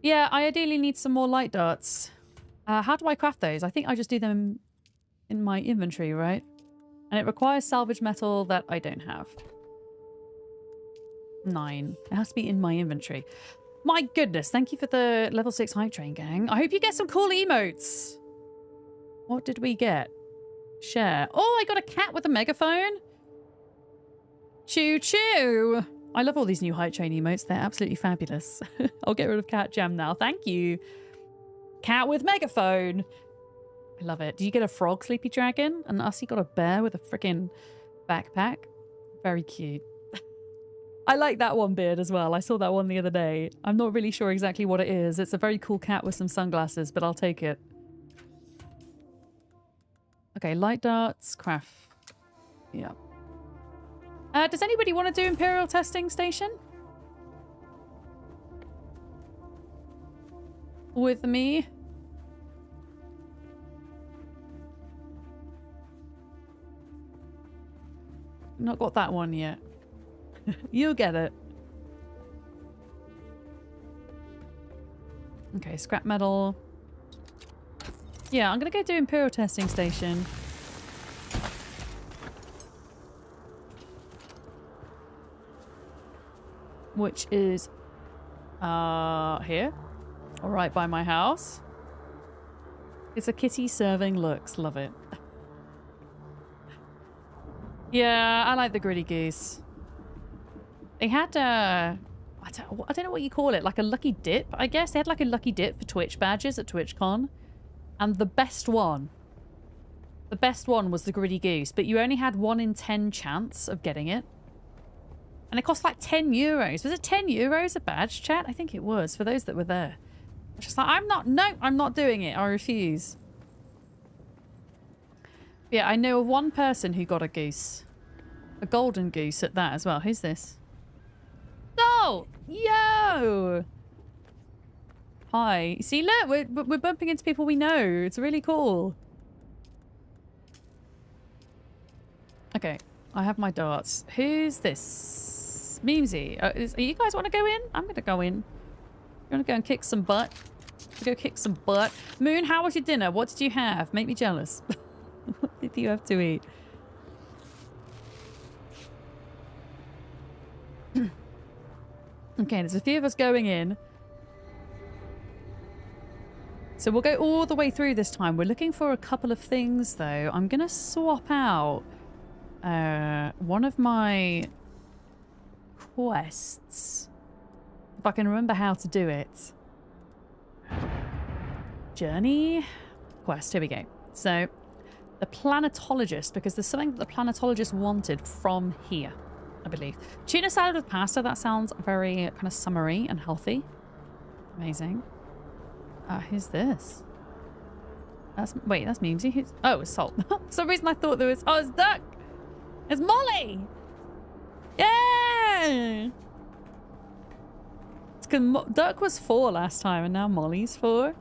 Yeah, I ideally need some more light darts. How do I craft those? I think I just do them in my inventory, right? And it requires salvage metal that I don't have. 9. It has to be in my inventory. My goodness, thank you for the level 6 hype train, gang. I hope you get some cool emotes. What did we get? Share. Oh, I got a cat with a megaphone. Choo choo. I love all these new hype train emotes. They're absolutely fabulous. I'll get rid of cat jam now. Thank you. Cat with megaphone. I love it. Do you get a frog, Sleepy Dragon? And Ussie got a bear with a freaking backpack. Very cute. I like that one beard as well. I saw that one the other day. I'm not really sure exactly what it is. It's a very cool cat with some sunglasses, but I'll take it. Okay, light darts, craft. Yeah. Does anybody want to do Imperial testing station? With me? Not got that one yet. You'll get it. Okay, scrap metal. Yeah, I'm gonna go do Imperial testing station. Which is here. All right, by my house. It's a kitty serving looks. Love it. Yeah, I like the gritty goose. They had I don't know what you call it, like a lucky dip, I guess. They had like a lucky dip for Twitch badges at TwitchCon. And the best one was the gritty goose, but you only had 1 in 10 chance of getting it. And it cost like 10 euros. Was it 10 euros a badge, chat? I think it was, for those that were there. I'm just like, I'm not doing it. I refuse. Yeah, I know of one person who got a goose. A golden goose at that as well. Who's this? Oh! Yo! Hi. See, look, we're bumping into people we know. It's really cool. Okay, I have my darts. Who's this? Memesy. You guys want to go in? I'm going to go in. You want to go and kick some butt? Go kick some butt. Moon, how was your dinner? What did you have? Make me jealous. What did you have to eat? Okay, there's a few of us going in. So we'll go all the way through this time. We're looking for a couple of things, though. I'm going to swap out one of my quests. If I can remember how to do it. Journey quest. Here we go. So the planetologist, because there's something that the planetologist wanted from here, I believe. Tuna salad with pasta. That sounds very kind of summery and healthy. Amazing. Who's this? Wait, that's Mimsy. Oh, it's Salt. For some reason I thought there was... Oh, it's Duck! It's Molly! Yeah! It's because Duck was 4 last time and now Molly's 4.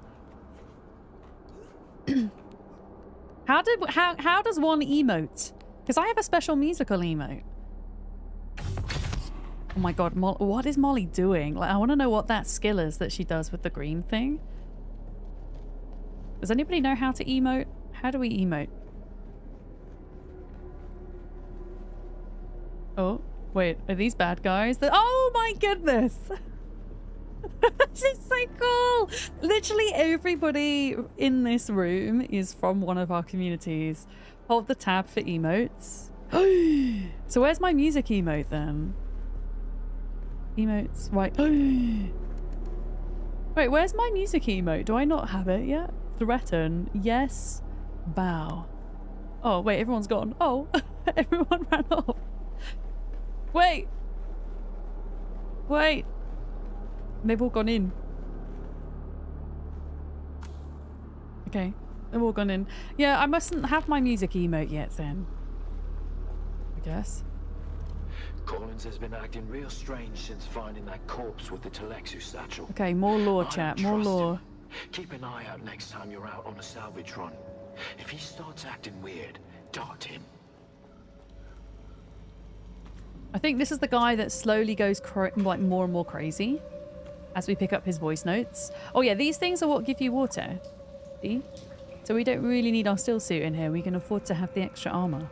How does one emote? Because I have a special musical emote. Oh my god, what is Molly doing? Like, I want to know what that skill is that she does with the green thing. Does anybody know how to emote? How do we emote? Oh, wait, are these bad guys? Oh my goodness! This is so cool! Literally everybody in this room is from one of our communities. Hold the tab for emotes. So where's my music emote then? Emotes, right. Wait, where's my music emote? Do I not have it yet? Threaten, yes, bow. Oh, wait, everyone's gone. Oh, everyone ran off. Wait. Wait. They've all gone in. Okay, they've all gone in. Yeah, I mustn't have my music emote yet then. I guess. Collins has been acting real strange since finding that corpse with the Telexu satchel. Okay, more lore, chat, more lore. Keep an eye out next time you're out on a salvage run. If he starts acting weird, dart him. I think this is the guy that slowly goes like more and more crazy as we pick up his voice notes. Oh yeah, these things are what give you water. See? So we don't really need our still suit in here. We can afford to have the extra armor.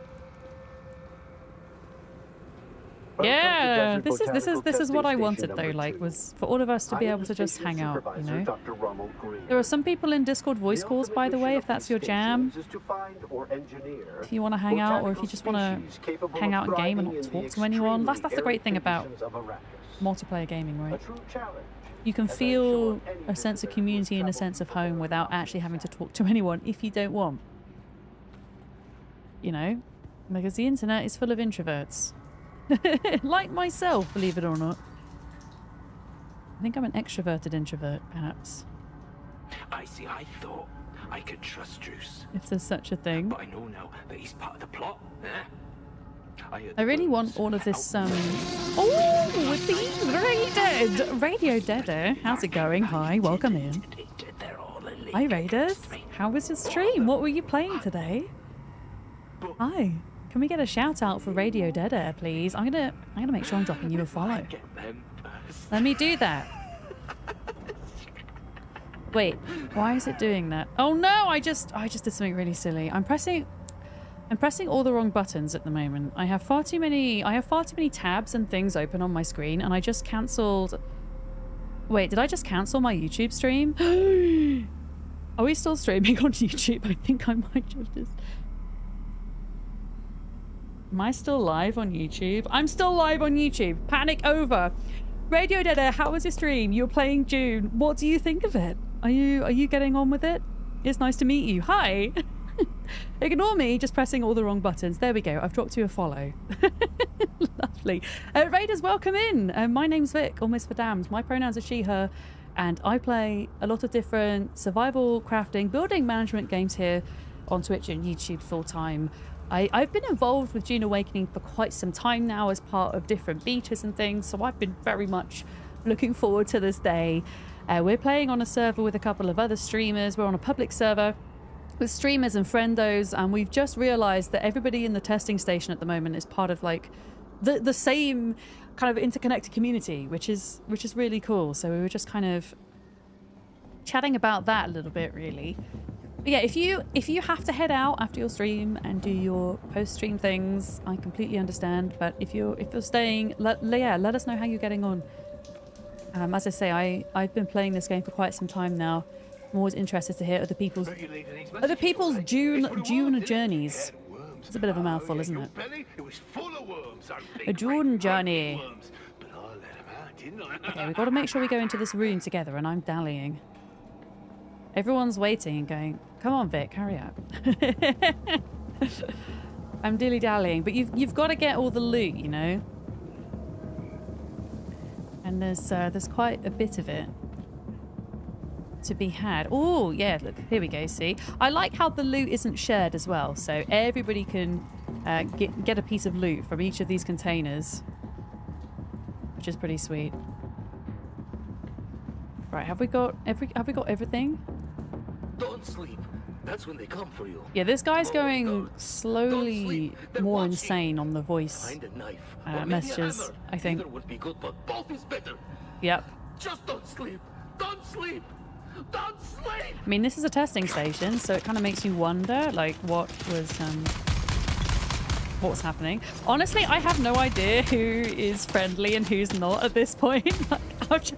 Yeah, this is what I wanted though, like, was for all of us to be able to just hang out, you know. There are some people in Discord voice calls, by the way, if that's your jam. If you want to hang out, or if you just want to hang out and game and not talk to anyone. That's the great thing about multiplayer gaming, right? You can feel a sense of community and a sense of home without actually having to talk to anyone if you don't want. You know, because the internet is full of introverts. Like myself, believe it or not. I think I'm an extroverted introvert, perhaps. I thought I could trust Druce. If there's such a thing. But I know now that he's part of the plot. I really want all of this, Oh, with the Radio Deader. How's it going? Hi, welcome in. Hi, Raiders. How was your stream? What were you playing today? Hi. Can we get a shout out for Radio Deader, please? I'm gonna make sure I'm dropping you a follow. Let me do that. Wait, why is it doing that? Oh no, I just did something really silly. I'm pressing all the wrong buttons at the moment. I have far too many tabs and things open on my screen, and I just cancelled. Wait, did I just cancel my YouTube stream? Are we still streaming on YouTube? I think I might have just. Am I still live on YouTube? I'm still live on YouTube. Panic over. Radio Deader, how was your stream? You're playing Dune. What do you think of it? Are you getting on with it? It's nice to meet you. Hi. Ignore me just pressing all the wrong buttons. There we go. I've dropped you a follow. Lovely. Raiders, welcome in. My name's Vic, or Miss Verdammed. My pronouns are she, her, and I play a lot of different survival, crafting, building management games here on Twitch and YouTube full time. I've been involved with Dune Awakening for quite some time now as part of different betas and things, so I've been very much looking forward to this day. We're playing on a server with a couple of other streamers. We're on a public server with streamers and friendos, and we've just realized that everybody in the testing station at the moment is part of like the same kind of interconnected community, which is really cool. So we were just kind of chatting about that a little bit, really. But yeah, if you have to head out after your stream and do your post-stream things, I completely understand. But if you're staying, let us know how you're getting on. As I say, I've been playing this game for quite some time now. I'm always interested to hear other people's Dune journeys. It's a bit of a mouthful, isn't it? A Dune journey. Okay, we've got to make sure we go into this room together, and I'm dallying. Everyone's waiting and going, come on, Vic, hurry up. I'm dilly-dallying, but you've got to get all the loot, you know? And there's quite a bit of it. to be had. Oh, yeah, look, here we go, see? I like how the loot isn't shared as well, so everybody can get a piece of loot from each of these containers, which is pretty sweet. Right, have we got everything? Don't sleep. That's when they come for you. Yeah, this guy's going slowly more insane on the voice Find a knife. messages, I think. Either would be good, but both is better. Yep. Just don't sleep. Don't sleep. Don't sleep. I mean, this is a testing station, so it kind of makes you wonder, like, what was happening. Honestly, I have no idea who is friendly and who's not at this point. Like,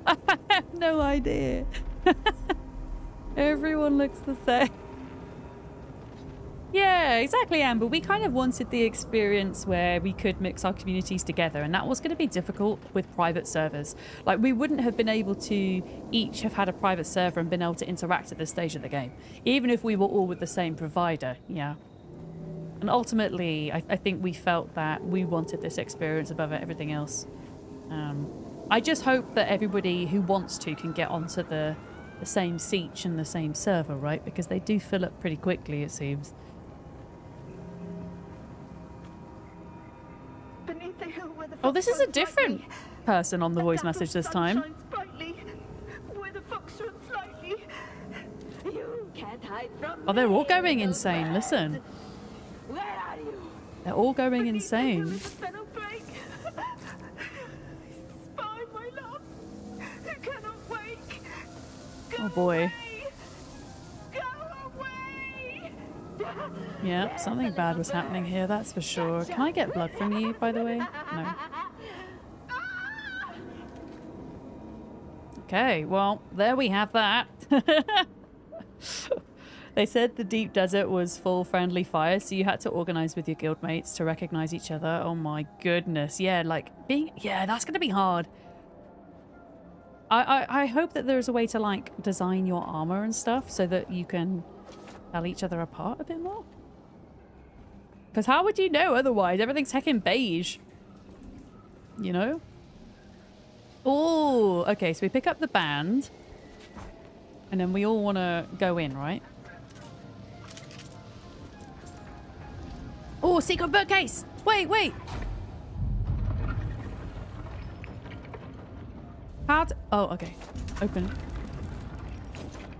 I have no idea. Everyone looks the same. Yeah, exactly, Amber. We kind of wanted the experience where we could mix our communities together, and that was going to be difficult with private servers. Like, we wouldn't have been able to each have had a private server and been able to interact at this stage of the game, even if we were all with the same provider. Yeah. And ultimately, I think we felt that we wanted this experience above everything else. I just hope that everybody who wants to can get onto the same siege and the same server, right? Because they do fill up pretty quickly, it seems. Oh, this is a different person on the voice message this time. Oh, they're all going insane. Listen. They're all going insane. Oh boy. Yeah, something bad was happening here, that's for sure. Can I get blood from you, by the way? No. Okay, well, there we have that. They said the deep desert was full friendly fire, so you had to organize with your guildmates to recognize each other. Oh my goodness. Yeah, like yeah, that's gonna be hard. I hope that there's a way to like design your armor and stuff so that you can tell each other apart a bit more. Because how would you know otherwise? Everything's heckin' beige. You know? Oh, okay, so we pick up the band. And then we all want to go in, right? Oh, secret bookcase! Wait, wait! Oh, okay. Open.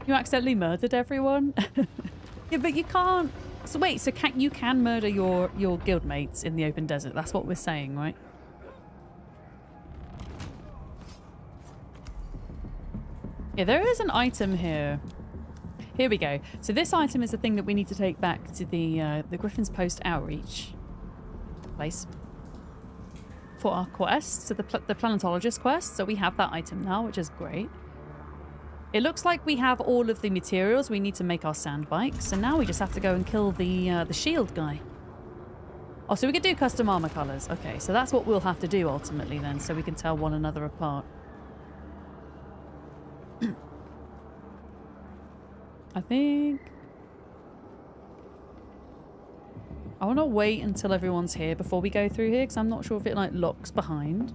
You accidentally murdered everyone? Yeah, but you can't. So wait, so you can murder your guildmates in the open desert. That's what we're saying, right? Yeah, there is an item here. Here we go. So this item is the thing that we need to take back to the Griffin's Post outreach place for our quest, so the planetologist quest. So we have that item now, which is great. It looks like we have all of the materials we need to make our sand bikes, so now we just have to go and kill the shield guy. Oh, so we could do custom armor colors. Okay, so that's what we'll have to do ultimately then, so we can tell one another apart. I think I want to wait until everyone's here before we go through here, because I'm not sure if it like locks behind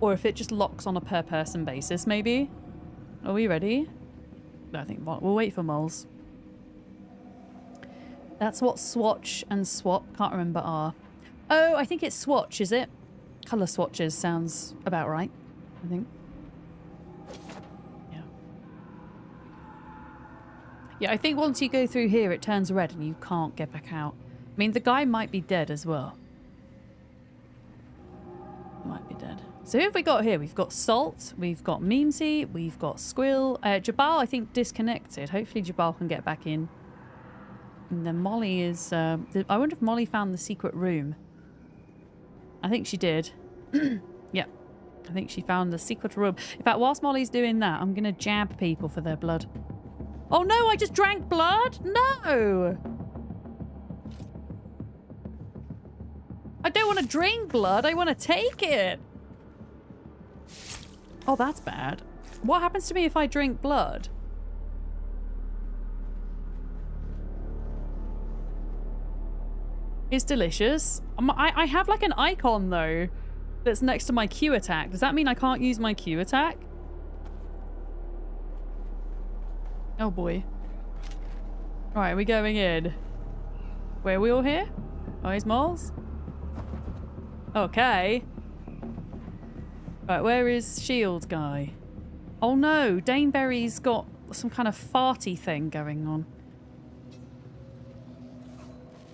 or if it just locks on a per person basis maybe. Are we ready? No, I think we'll wait for moles. That's what swatch and swap, can't remember, are. Oh, I think it's swatch, is it? Color swatches sounds about right, I think. Yeah. Yeah, I think once you go through here it turns red and you can't get back out. I mean, the guy might be dead as well. He might be dead. So who have we got here? We've got Salt, we've got Memesy, we've got Squill. Jabal, I think, disconnected. Hopefully Jabal can get back in. And then Molly is... I wonder if Molly found the secret room. I think she did. Yep. I think she found the secret room. In fact, whilst Molly's doing that, I'm going to jab people for their blood. Oh no, I just drank blood? No! I don't want to drink blood, I want to take it. Oh, that's bad. What happens to me if I drink blood? It's delicious. I have like an icon though that's next to my Q attack. Does that mean I can't use my Q attack? Oh boy. Right, are we going in? Where are we all here? Oh, here's Moles? Okay. Right, where is Shield guy? Oh no, Daneberry's got some kind of farty thing going on.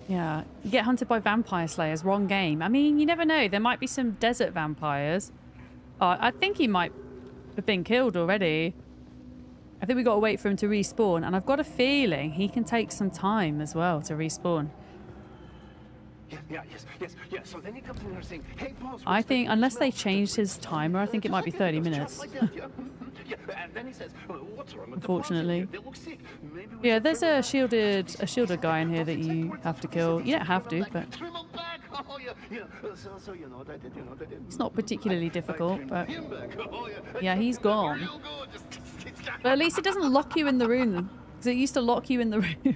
Yeah, you get hunted by vampire slayers, wrong game. I mean, you never know. There might be some desert vampires. Oh, I think he might have been killed already. I think we got to wait for him to respawn. And I've got a feeling he can take some time as well to respawn. Yeah. So then he comes in there saying, hey, boss, I think, unless they changed his timer, I think it might be 30 minutes. And then he says, what's wrong with Unfortunately. Yeah, there's a shielded guy in here that you have to kill. You don't have to, but it's not particularly difficult, but yeah, he's gone. But at least it doesn't lock you in the room, because it used to lock you in the room.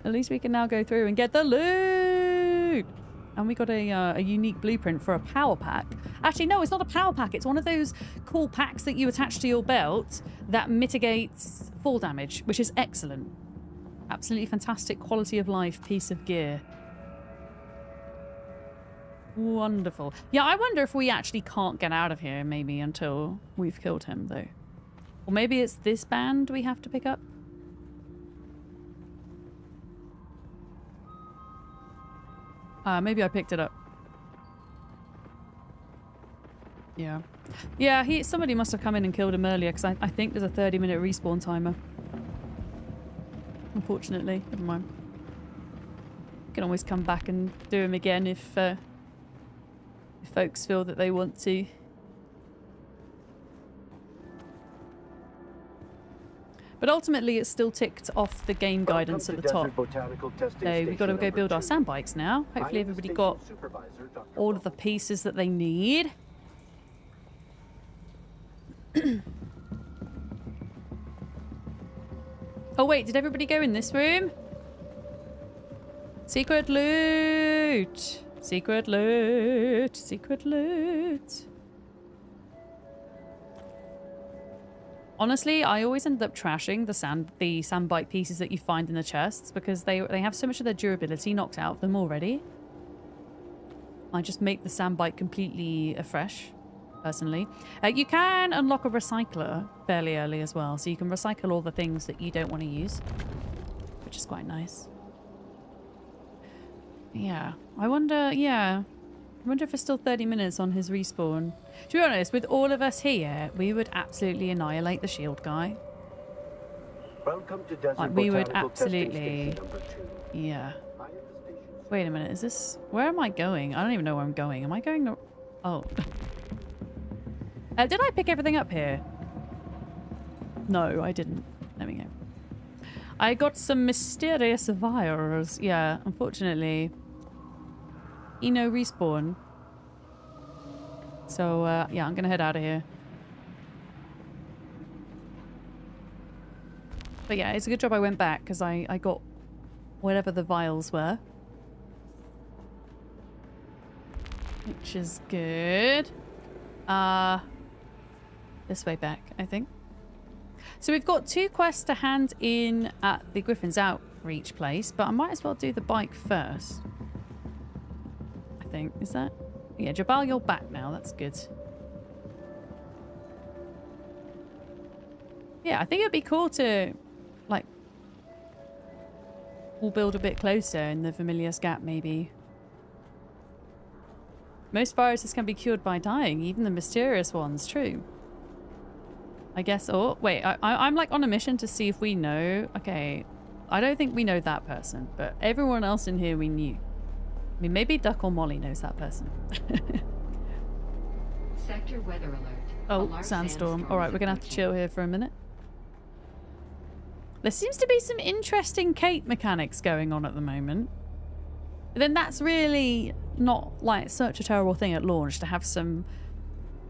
At least we can now go through and get the loot! And we got a unique blueprint for a power pack. Actually, no, it's not a power pack. It's one of those cool packs that you attach to your belt that mitigates fall damage, which is excellent. Absolutely fantastic quality of life piece of gear. Wonderful. Yeah, I wonder if we actually can't get out of here maybe until we've killed him, though. Or maybe it's this band we have to pick up. Maybe I picked it up. Yeah. Yeah, somebody must have come in and killed him earlier, because I think there's a 30-minute respawn timer. Unfortunately. Never mind. You can always come back and do him again if folks feel that they want to. But ultimately, it's still ticked off the game guidance at the top. So we've got to go build our sand bikes now. Hopefully everybody got all of the pieces that they need. Oh wait, did everybody go in this room? Secret loot! Secret loot! Secret loot! Honestly, I always end up trashing the sand bike pieces that you find in the chests because they have so much of their durability knocked out of them already. I just make the sand bike completely afresh, personally. You can unlock a recycler fairly early as well, so you can recycle all the things that you don't want to use, which is quite nice. Yeah, I wonder if it's still 30 minutes on his respawn. To be honest, with all of us here, we would absolutely annihilate the shield guy. Welcome to Desert Like, we would Botanical absolutely... Testing Station #2. Yeah. Wait a minute, is this... Where am I going? I don't even know where I'm going. Am I going to... Oh. Did I pick everything up here? No, I didn't. There we go. I got some mysterious virus. Yeah, unfortunately... no respawn. So, yeah, I'm gonna head out of here. But yeah, it's a good job I went back, because I got whatever the vials were. Which is good. This way back, I think. So we've got 2 quests to hand in at the Griffin's Outreach place, but I might as well do the bike first. Is that? Yeah, Jabal, you're back now. That's good. Yeah, I think it'd be cool to, like, we'll build a bit closer in the Vermilius Gap, maybe. Most viruses can be cured by dying, even the mysterious ones. True. I guess. Oh, wait. I'm like on a mission to see if we know. Okay. I don't think we know that person, but everyone else in here we knew. I mean, maybe Duck or Molly knows that person. Sector weather alert. Oh, sandstorm. All right, we're going to have to chill here for a minute. There seems to be some interesting cape mechanics going on at the moment. But then that's really not like such a terrible thing at launch to have some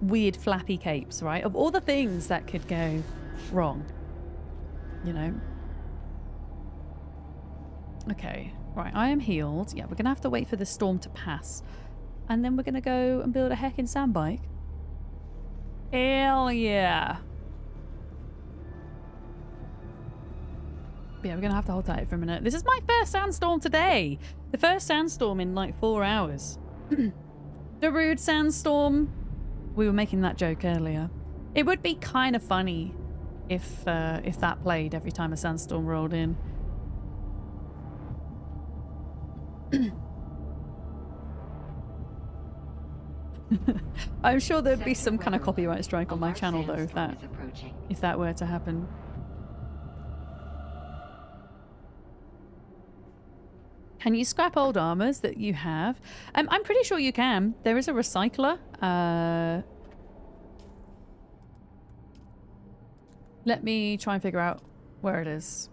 weird flappy capes, right? Of all the things that could go wrong, you know? Okay. Right, I am healed. Yeah, we're going to have to wait for the storm to pass. And then we're going to go and build a heckin' sand bike. Hell yeah. Yeah, we're gonna have to hold tight for a minute. This is my first sandstorm today. The first sandstorm in like 4 hours. The rude sandstorm. We were making that joke earlier. It would be kind of funny if that played every time a sandstorm rolled in. I'm sure there'd be some kind of copyright strike on my channel though if that were to happen. Can you scrap old armors that you have? I'm pretty sure you can. There is a recycler. Let me try and figure out where it is.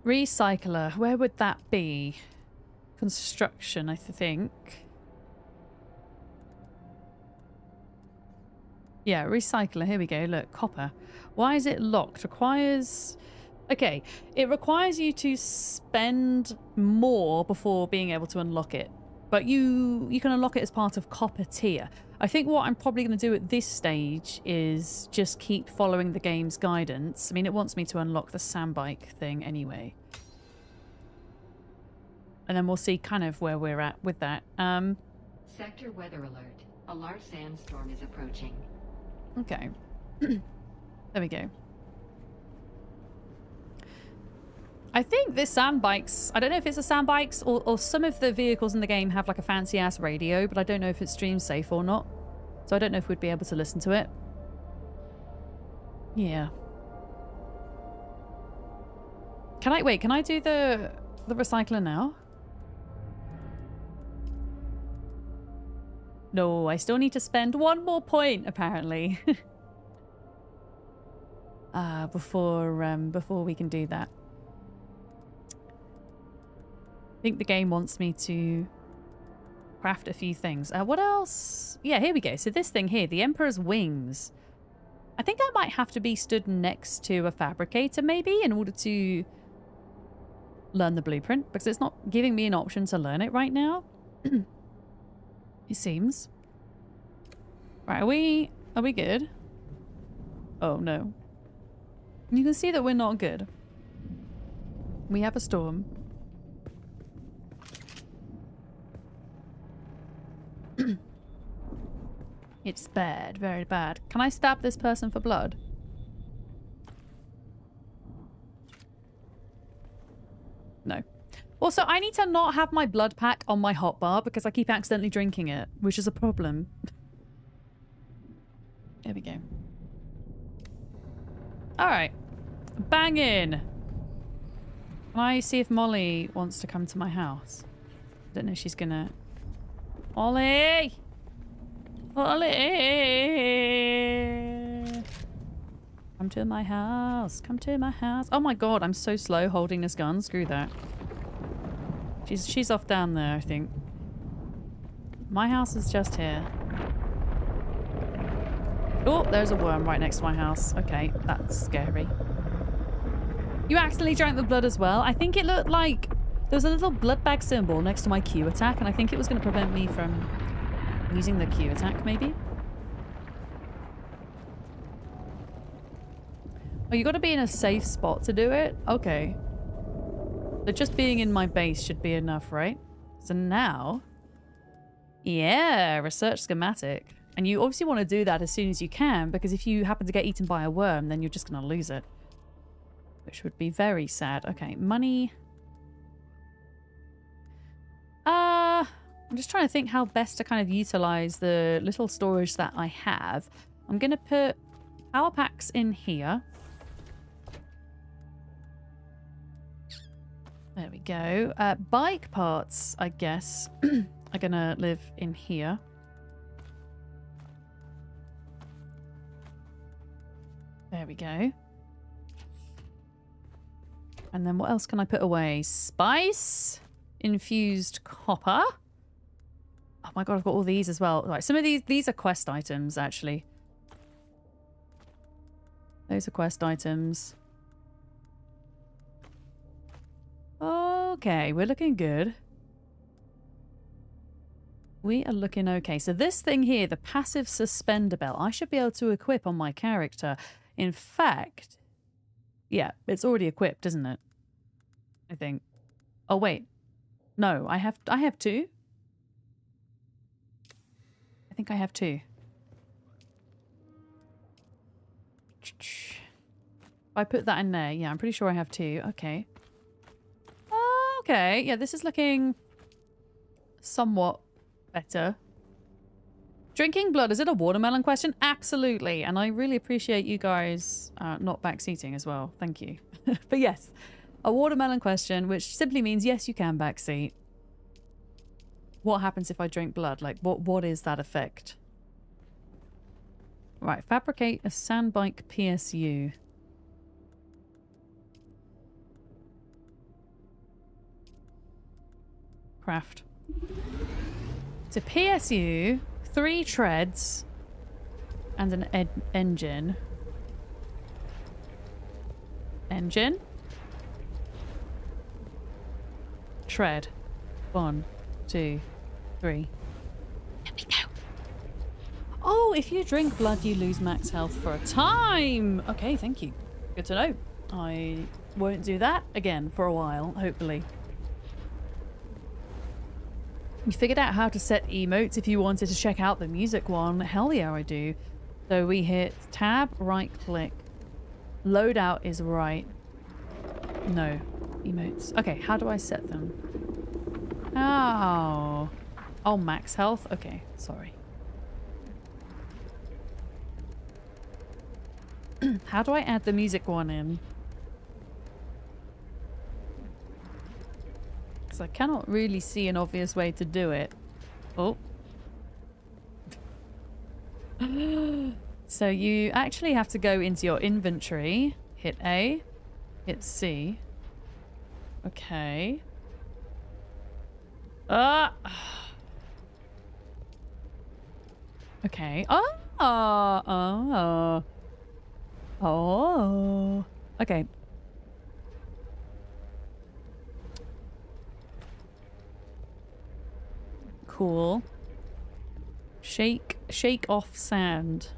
Recycler. Where would that be? Construction, I think. Yeah, recycler. Here we go. Look, copper. Why is it locked? Requires... Okay, it requires you to spend more before being able to unlock it. But you can unlock it as part of copper tier. I think what I'm probably going to do at this stage is just keep following the game's guidance. I mean, it wants me to unlock the sandbike thing anyway. And then we'll see kind of where we're at with that. Sector weather alert. A large sandstorm is approaching. Okay. There we go. I think this sandbikes, I don't know if it's a sandbikes or some of the vehicles in the game have like a fancy ass radio, but I don't know if it's stream safe or not. So I don't know if we'd be able to listen to it. Yeah. Can I do the recycler now? No, I still need to spend 1 more point apparently. Before we can do that. I think the game wants me to craft a few things. What else? Yeah, here we go. So this thing here, the Emperor's Wings. I think I might have to be stood next to a fabricator maybe in order to learn the blueprint, because it's not giving me an option to learn it right now. It seems. Right, are we good? Oh no. You can see that we're not good. We have a storm. It's bad, very bad. Can I stab this person for blood? No. Also, I need to not have my blood pack on my hotbar because I keep accidentally drinking it, which is a problem. There we go. Alright. Bang in. Can I see if Molly wants to come to my house? I don't know if she's gonna... Molly! Molly! Come to my house. Come to my house. Oh my god, I'm so slow holding this gun. Screw that. She's off down there, I think. My house is just here. Oh, there's a worm right next to my house. Okay, that's scary. You accidentally drank the blood as well. I think it looked like there was a little blood bag symbol next to my Q attack, and I think it was going to prevent me from using the Q attack, maybe. Oh, you got to be in a safe spot to do it? Okay. So just being in my base should be enough, right? So now... Yeah, research schematic. And you obviously want to do that as soon as you can, because if you happen to get eaten by a worm, then you're just going to lose it. Which would be very sad. Okay, money. I'm just trying to think how best to kind of utilize the little storage that I have. I'm going to put power packs in here. There we go. Bike parts, I guess, are going to live in here. There we go. And then what else can I put away? Spice, infused copper. Oh my god, I've got all these as well. Right, some of these are quest items, actually. Those are quest items. Okay, we're looking good. We are looking okay. So this thing here, the passive suspender belt, I should be able to equip on my character. In fact, Yeah, it's already equipped, isn't it? I think. Oh, wait. No, I have 2. I think I have 2. If I put that in there, yeah, I'm pretty sure I have 2. Okay. Okay, yeah, this is looking somewhat better. Drinking blood, is it a watermelon question? Absolutely. And I really appreciate you guys not backseating as well. Thank you. But yes, a watermelon question, which simply means yes, you can backseat. What happens if I drink blood? Like, what is that effect? Right, fabricate a sandbike PSU. Craft. It's a PSU, 3 treads, and an engine. Engine. Tread. 1, 2, 3. There we go. Oh, if you drink blood, you lose max health for a time. Okay, thank you. Good to know. I won't do that again for a while, hopefully. You figured out how to set emotes if you wanted to check out the music one. Hell yeah, I do. So we hit tab, right click. Loadout is right. No. Emotes. Okay, how do I set them? Oh. Oh, max health? Okay, sorry. How do I add the music one in? Because I cannot really see an obvious way to do it. Oh. So you actually have to go into your inventory, hit A, hit C. Okay. Okay. Oh. Okay. Cool. Shake off sand.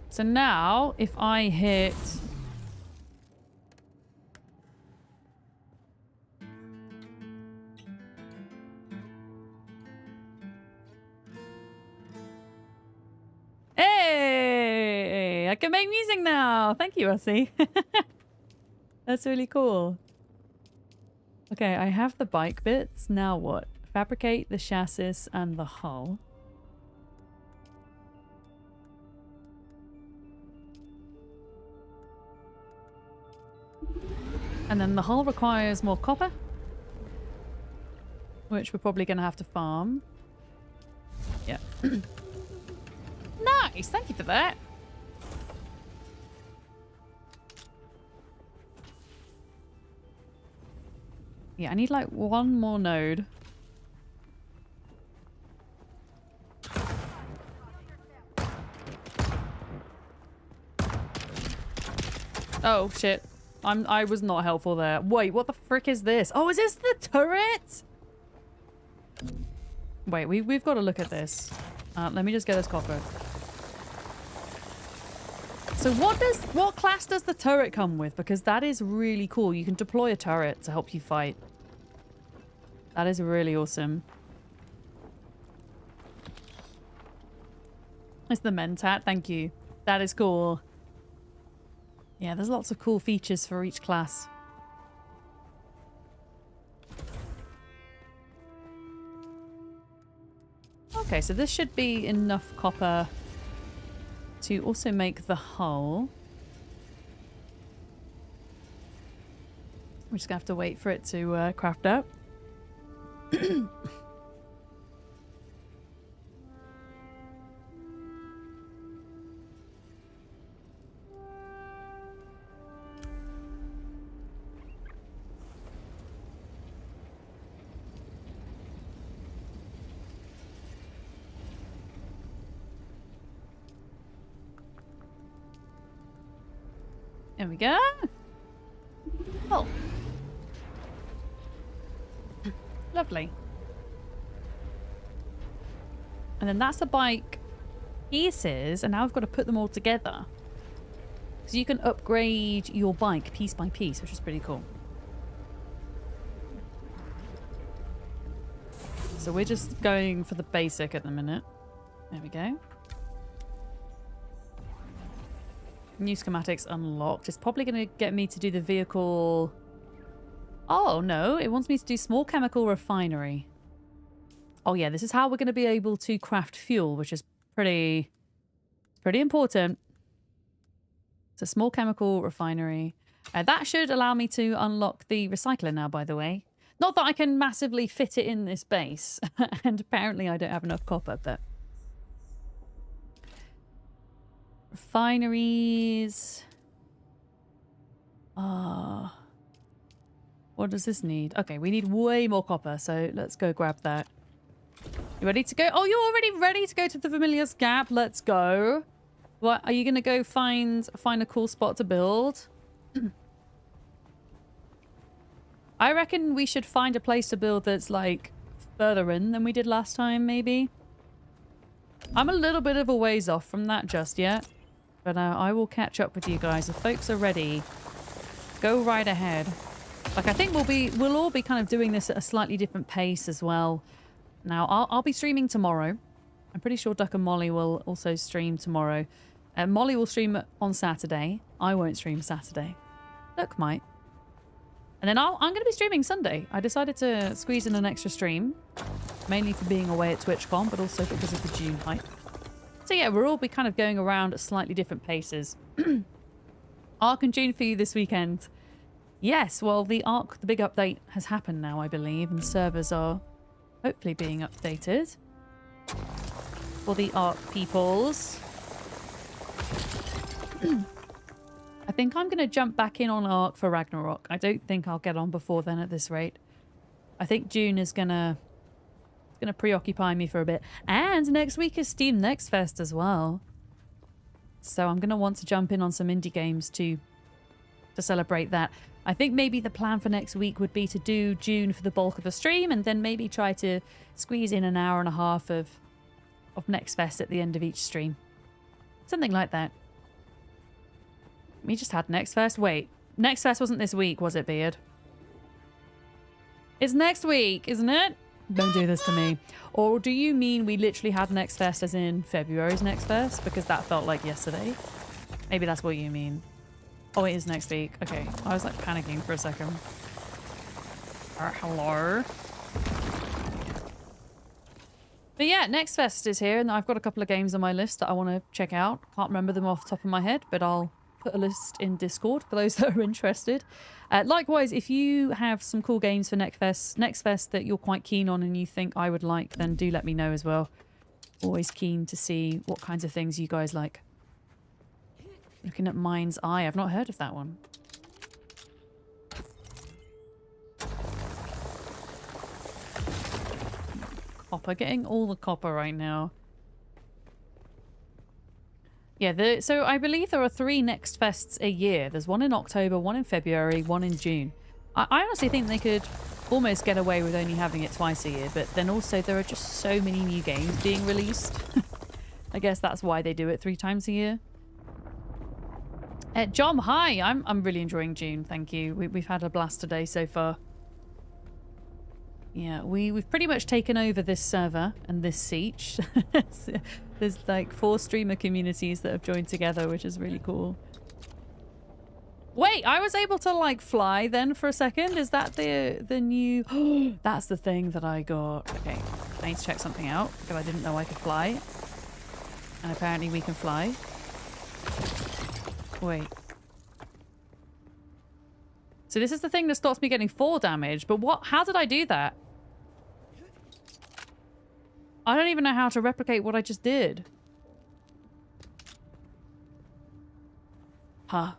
So now, if I hit... Hey! I can make music now! Thank you, Essie. That's really cool. Okay, I have the bike bits. Now what? Fabricate the chassis and the hull. And then the hull requires more copper, which we're probably going to have to farm. Yeah. Nice! Thank you for that. Yeah, I need like one more node. Oh shit. I was not helpful there. Wait, what the frick is this? Oh, is this the turret? Wait, we've got to look at this. Let me just get this copper. So what class does the turret come with? Because that is really cool. You can deploy a turret to help you fight. That is really awesome. It's the Mentat, thank you. That is cool. Yeah, there's lots of cool features for each class. Okay, so this should be enough copper to also make the hull. We're just gonna have to wait for it to craft out. There we go. Oh. Lovely. And then that's the bike pieces, and now I've got to put them all together. Because you can upgrade your bike piece by piece, which is pretty cool. So we're just going for the basic at the minute. There we go. New schematics unlocked. It's probably going to get me to do the vehicle... Oh, no. It wants me to do small chemical refinery. Oh, yeah. This is how we're going to be able to craft fuel, which is pretty important. It's a small chemical refinery. That should allow me to unlock the recycler now, by the way. Not that I can massively fit it in this base. And apparently I don't have enough copper, but... Refineries. What does this need? Okay, we need way more copper, so let's go grab that. You ready to go? Oh, you're already ready to go to the Familiar's Gap. Let's go. What, are you going to go find a cool spot to build? I reckon we should find a place to build that's like further in than we did last time, maybe. I'm a little bit of a ways off from that just yet. But I will catch up with you guys. If folks are ready, go right ahead. Like, I think we'll all be kind of doing this at a slightly different pace as well. Now, I'll be streaming tomorrow. I'm pretty sure Duck and Molly will also stream tomorrow. Molly will stream on Saturday. I won't stream Saturday. Duck might. And then I'm going to be streaming Sunday. I decided to squeeze in an extra stream. Mainly for being away at TwitchCon, but also because of the Dune hype. So yeah, we'll all be kind of going around at slightly different paces. Arc and Dune for you this weekend. Yes, well, the Arc, the big update has happened now, I believe, and servers are hopefully being updated for the Arc peoples. I think I'm going to jump back in on Arc for Ragnarok. I don't think I'll get on before then at this rate. I think Dune is going to preoccupy me for a bit. And next week is Steam Next Fest as well. So I'm going to want to jump in on some indie games to celebrate that. I think maybe the plan for next week would be to do Dune for the bulk of the stream and then maybe try to squeeze in an hour and a half of Next Fest at the end of each stream. Something like that. We just had Next Fest. Wait, Next Fest wasn't this week, was it, Beard? It's next week, isn't it? Don't do this to me. Or do you mean we literally had Next Fest as in February's Next Fest? Because that felt like yesterday. Maybe that's what you mean. Oh, it is next week. Okay. I was like panicking for a second. Hello. But yeah, Next Fest is here and I've got a couple of games on my list that I want to check out. Can't remember them off the top of my head, but I'll put a list in Discord for those that are interested. Likewise, if you have some cool games for Next Fest that you're quite keen on and you think I would like, then do let me know as well. Always keen to see what kinds of things you guys like. Looking at Mind's Eye. I've not heard of that one. Copper. Getting all the copper right now. Yeah, so I believe there are 3 Next Fests a year. There's one in October, one in February, one in June. I honestly think they could almost get away with only having it twice a year, but then also there are just so many new games being released. I guess that's why they do it 3 times a year. John, hi! I'm really enjoying June, thank you. We've had a blast today so far. Yeah, we've pretty much taken over this server and this siege. There's like 4 streamer communities that have joined together, which is really cool. Wait, I was able to like fly then for a second? Is that the new... That's the thing that I got. Okay, I need to check something out because I didn't know I could fly. And apparently we can fly. Wait. So this is the thing that stops me getting fall damage, but what? How did I do that? I don't even know how to replicate what I just did. Huh.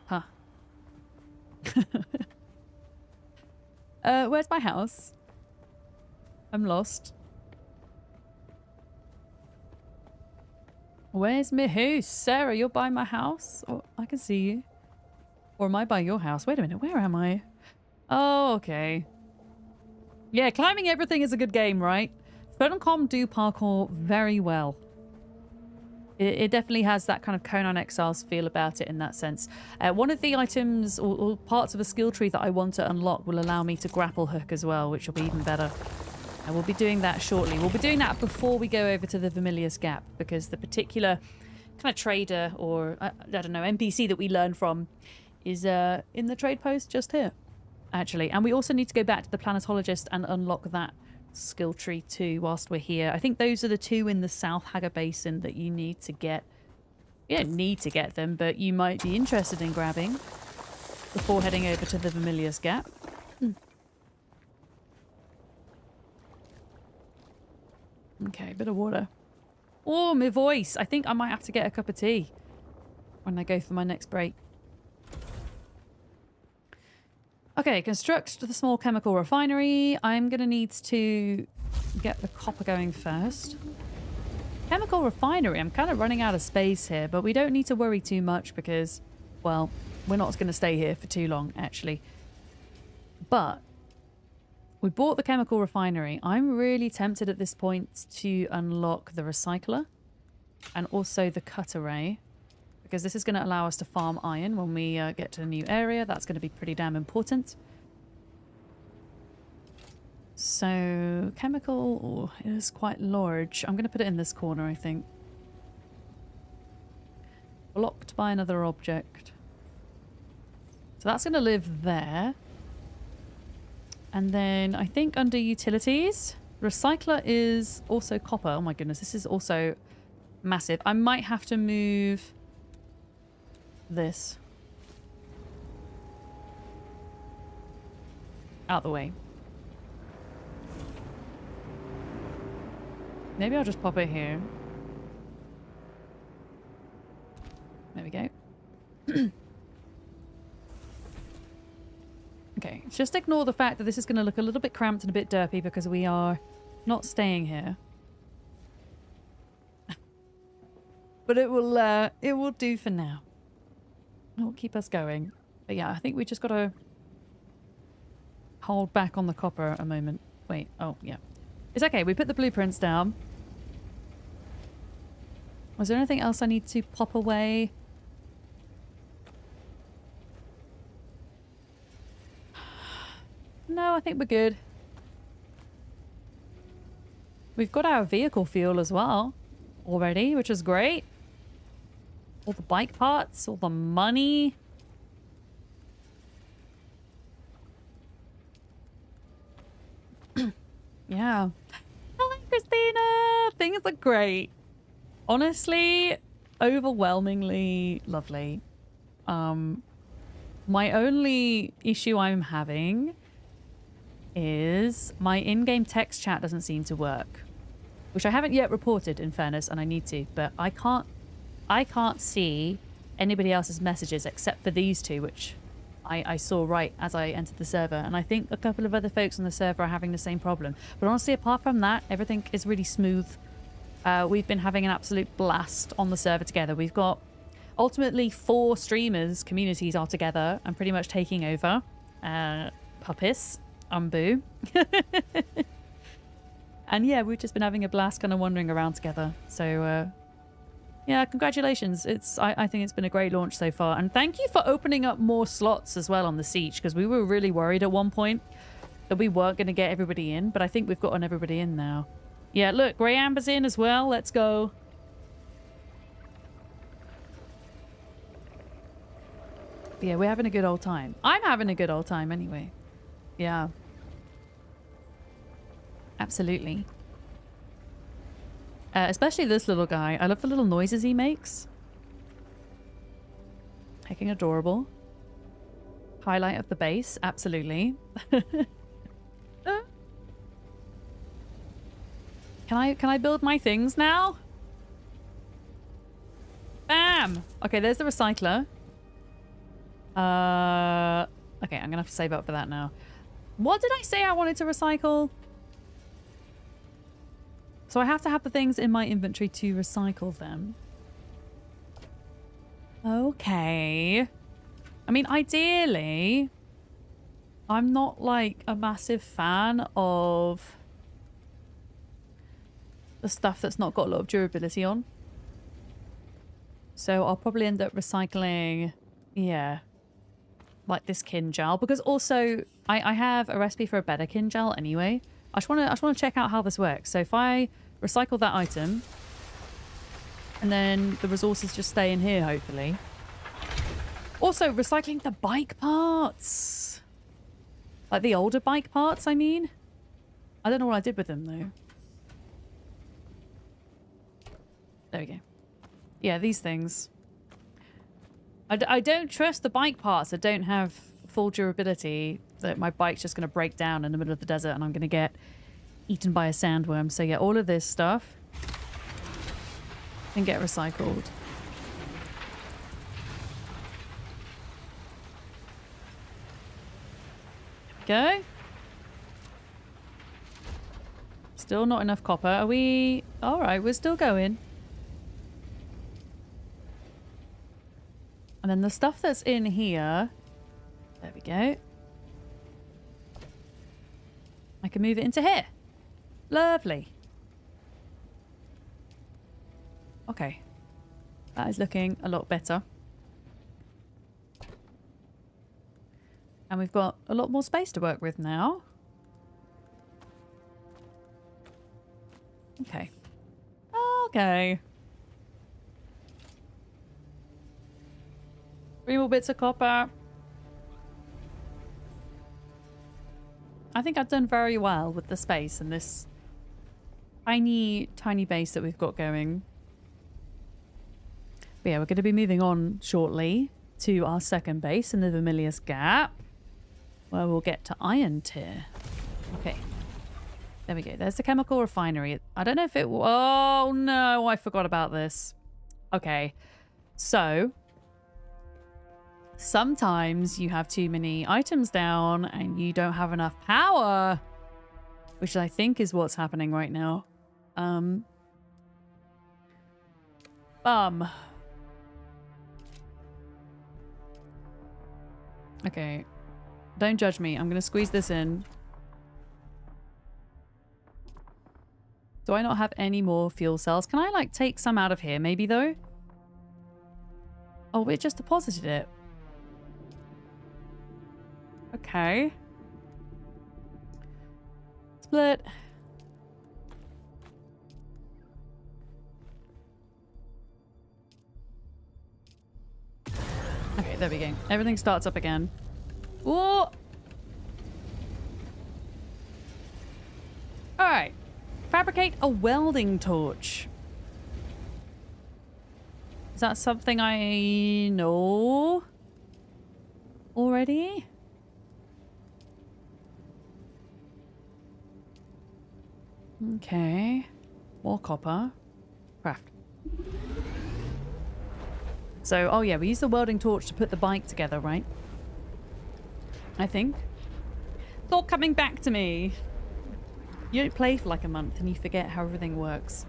Huh. Where's my house? I'm lost. Where's my house? Sarah, you're by my house? Oh, I can see you. Or am I by your house? Wait a minute, where am I? Oh, okay. Yeah, climbing everything is a good game, right? Fred and Com do parkour very well. It definitely has that kind of Conan Exiles feel about it in that sense. One of the items or parts of a skill tree that I want to unlock will allow me to grapple hook as well, which will be even better. And we'll be doing that shortly. We'll be doing that before we go over to the Vermilius Gap, because the particular kind of trader or, I don't know, NPC that we learn from is in the trade post just here, actually. And we also need to go back to the Planetologist and unlock that skill tree too whilst we're here. I think those are the two in the South Hagar Basin that you need to get. You don't need to get them, but you might be interested in grabbing before heading over to the Vermilius Gap. Okay, bit of water. Oh, my voice. I think I might have to get a cup of tea when I go for my next break. Okay, construct the small chemical refinery. I'm going to need to get the copper going first. Chemical refinery. I'm kind of running out of space here, but we don't need to worry too much because, well, we're not going to stay here for too long, actually. But we bought the chemical refinery. I'm really tempted at this point to unlock the recycler and also the cut array, because this is going to allow us to farm iron when we get to a new area. That's going to be pretty damn important. So, chemical is quite large. I'm going to put it in this corner, I think. Blocked by another object. So that's going to live there. And then I think under utilities, recycler is also copper. Oh my goodness, this is also massive. I might have to move this out the way. Maybe I'll just pop it here. There we go. Okay, just ignore the fact that this is going to look a little bit cramped and a bit derpy because we are not staying here. But it will do for now. It will keep us going. But yeah, I think we just got to hold back on the copper a moment. Wait, oh yeah. It's okay, we put the blueprints down. Was there anything else I need to pop away? No, I think we're good. We've got our vehicle fuel as well already, which is great. All the bike parts, all the money. Yeah. Hello, Christina! Things are great. Honestly, overwhelmingly lovely. My only issue I'm having is my in-game text chat doesn't seem to work, which I haven't yet reported, in fairness, and I need to, but I can't see anybody else's messages except for these two, which I saw right as I entered the server, and I think a couple of other folks on the server are having the same problem. But honestly, apart from that, everything is really smooth. We've been having an absolute blast on the server together. We've got ultimately 4 streamers, communities are together and pretty much taking over. Puppis, Umbu. And yeah, we've just been having a blast kind of wandering around together. So yeah, congratulations. I think it's been a great launch so far. And thank you for opening up more slots as well on the Siege, because we were really worried at one point that we weren't going to get everybody in, but I think we've gotten everybody in now. Yeah, look, Grey Amber's in as well. Let's go. Yeah, we're having a good old time. I'm having a good old time anyway. Yeah. Absolutely. Especially this little guy. I love the little noises he makes. Hecking adorable. Highlight of the base. Absolutely. Can I build my things now? Bam! Okay, there's the recycler. Okay, I'm gonna have to save up for that now. What did I say I wanted to recycle? So I have to have the things in my inventory to recycle them. Okay. I mean, ideally, I'm not like a massive fan of the stuff that's not got a lot of durability on. So I'll probably end up recycling, yeah, like this kin gel, because also I have a recipe for a better kin gel anyway. I just want to check out how this works. So if I recycle that item, and then the resources just stay in here, hopefully. Also, recycling the bike parts. Like the older bike parts, I mean. I don't know what I did with them, though. There we go. Yeah, these things. I don't trust the bike parts that don't have full durability, that my bike's just going to break down in the middle of the desert and I'm going to get eaten by a sandworm. So yeah, all of this stuff can get recycled. There we go. Still not enough copper. Are we... Alright, we're still going. And then the stuff that's in here... There we go. I can move it into here. Lovely. Okay. That is looking a lot better. And we've got a lot more space to work with now. Okay. Okay. 3 more bits of copper. I think I've done very well with the space in this tiny, tiny base that we've got going. But yeah, we're going to be moving on shortly to our second base in the Vermilius Gap, where we'll get to Iron Tier. Okay. There we go. There's the chemical refinery. I don't know if it... Oh, no. I forgot about this. Okay. So... sometimes you have too many items down and you don't have enough power, which I think is what's happening right now. Okay. Don't judge me. I'm going to squeeze this in. Do I not have any more fuel cells? Can I, like, take some out of here maybe, though? Oh, it just deposited it. Okay. Split. Okay, there we go. Everything starts up again. Whoa! Alright. Fabricate a welding torch. Is that something I know already? Okay. More copper. Craft. So, oh yeah, we use the welding torch to put the bike together, right? I think. It's all coming back to me. You don't play for like a month and you forget how everything works.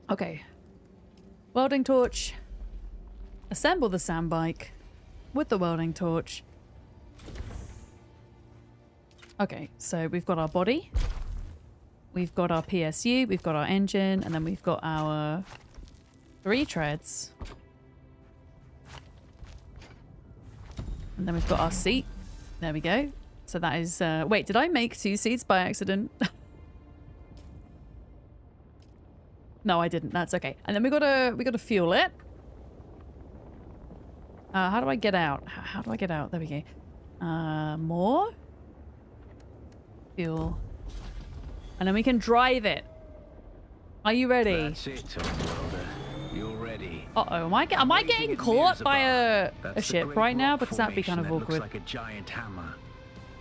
Okay. Welding torch. Assemble the sand bike with the welding torch. Okay, so we've got our body. We've got our PSU. We've got our engine. And then we've got our 3 treads. And then we've got our seat. There we go. So that is... wait, did I make 2 seats by accident? No, I didn't. That's okay. And then we gotta fuel it. How do I get out? How do I get out? There we go. More fuel, and then we can drive it. Are you ready? That's it, Welder. You're ready. Uh-oh, am I getting caught by a ship right now? Because that'd be kind of awkward. Looks like a giant hammer.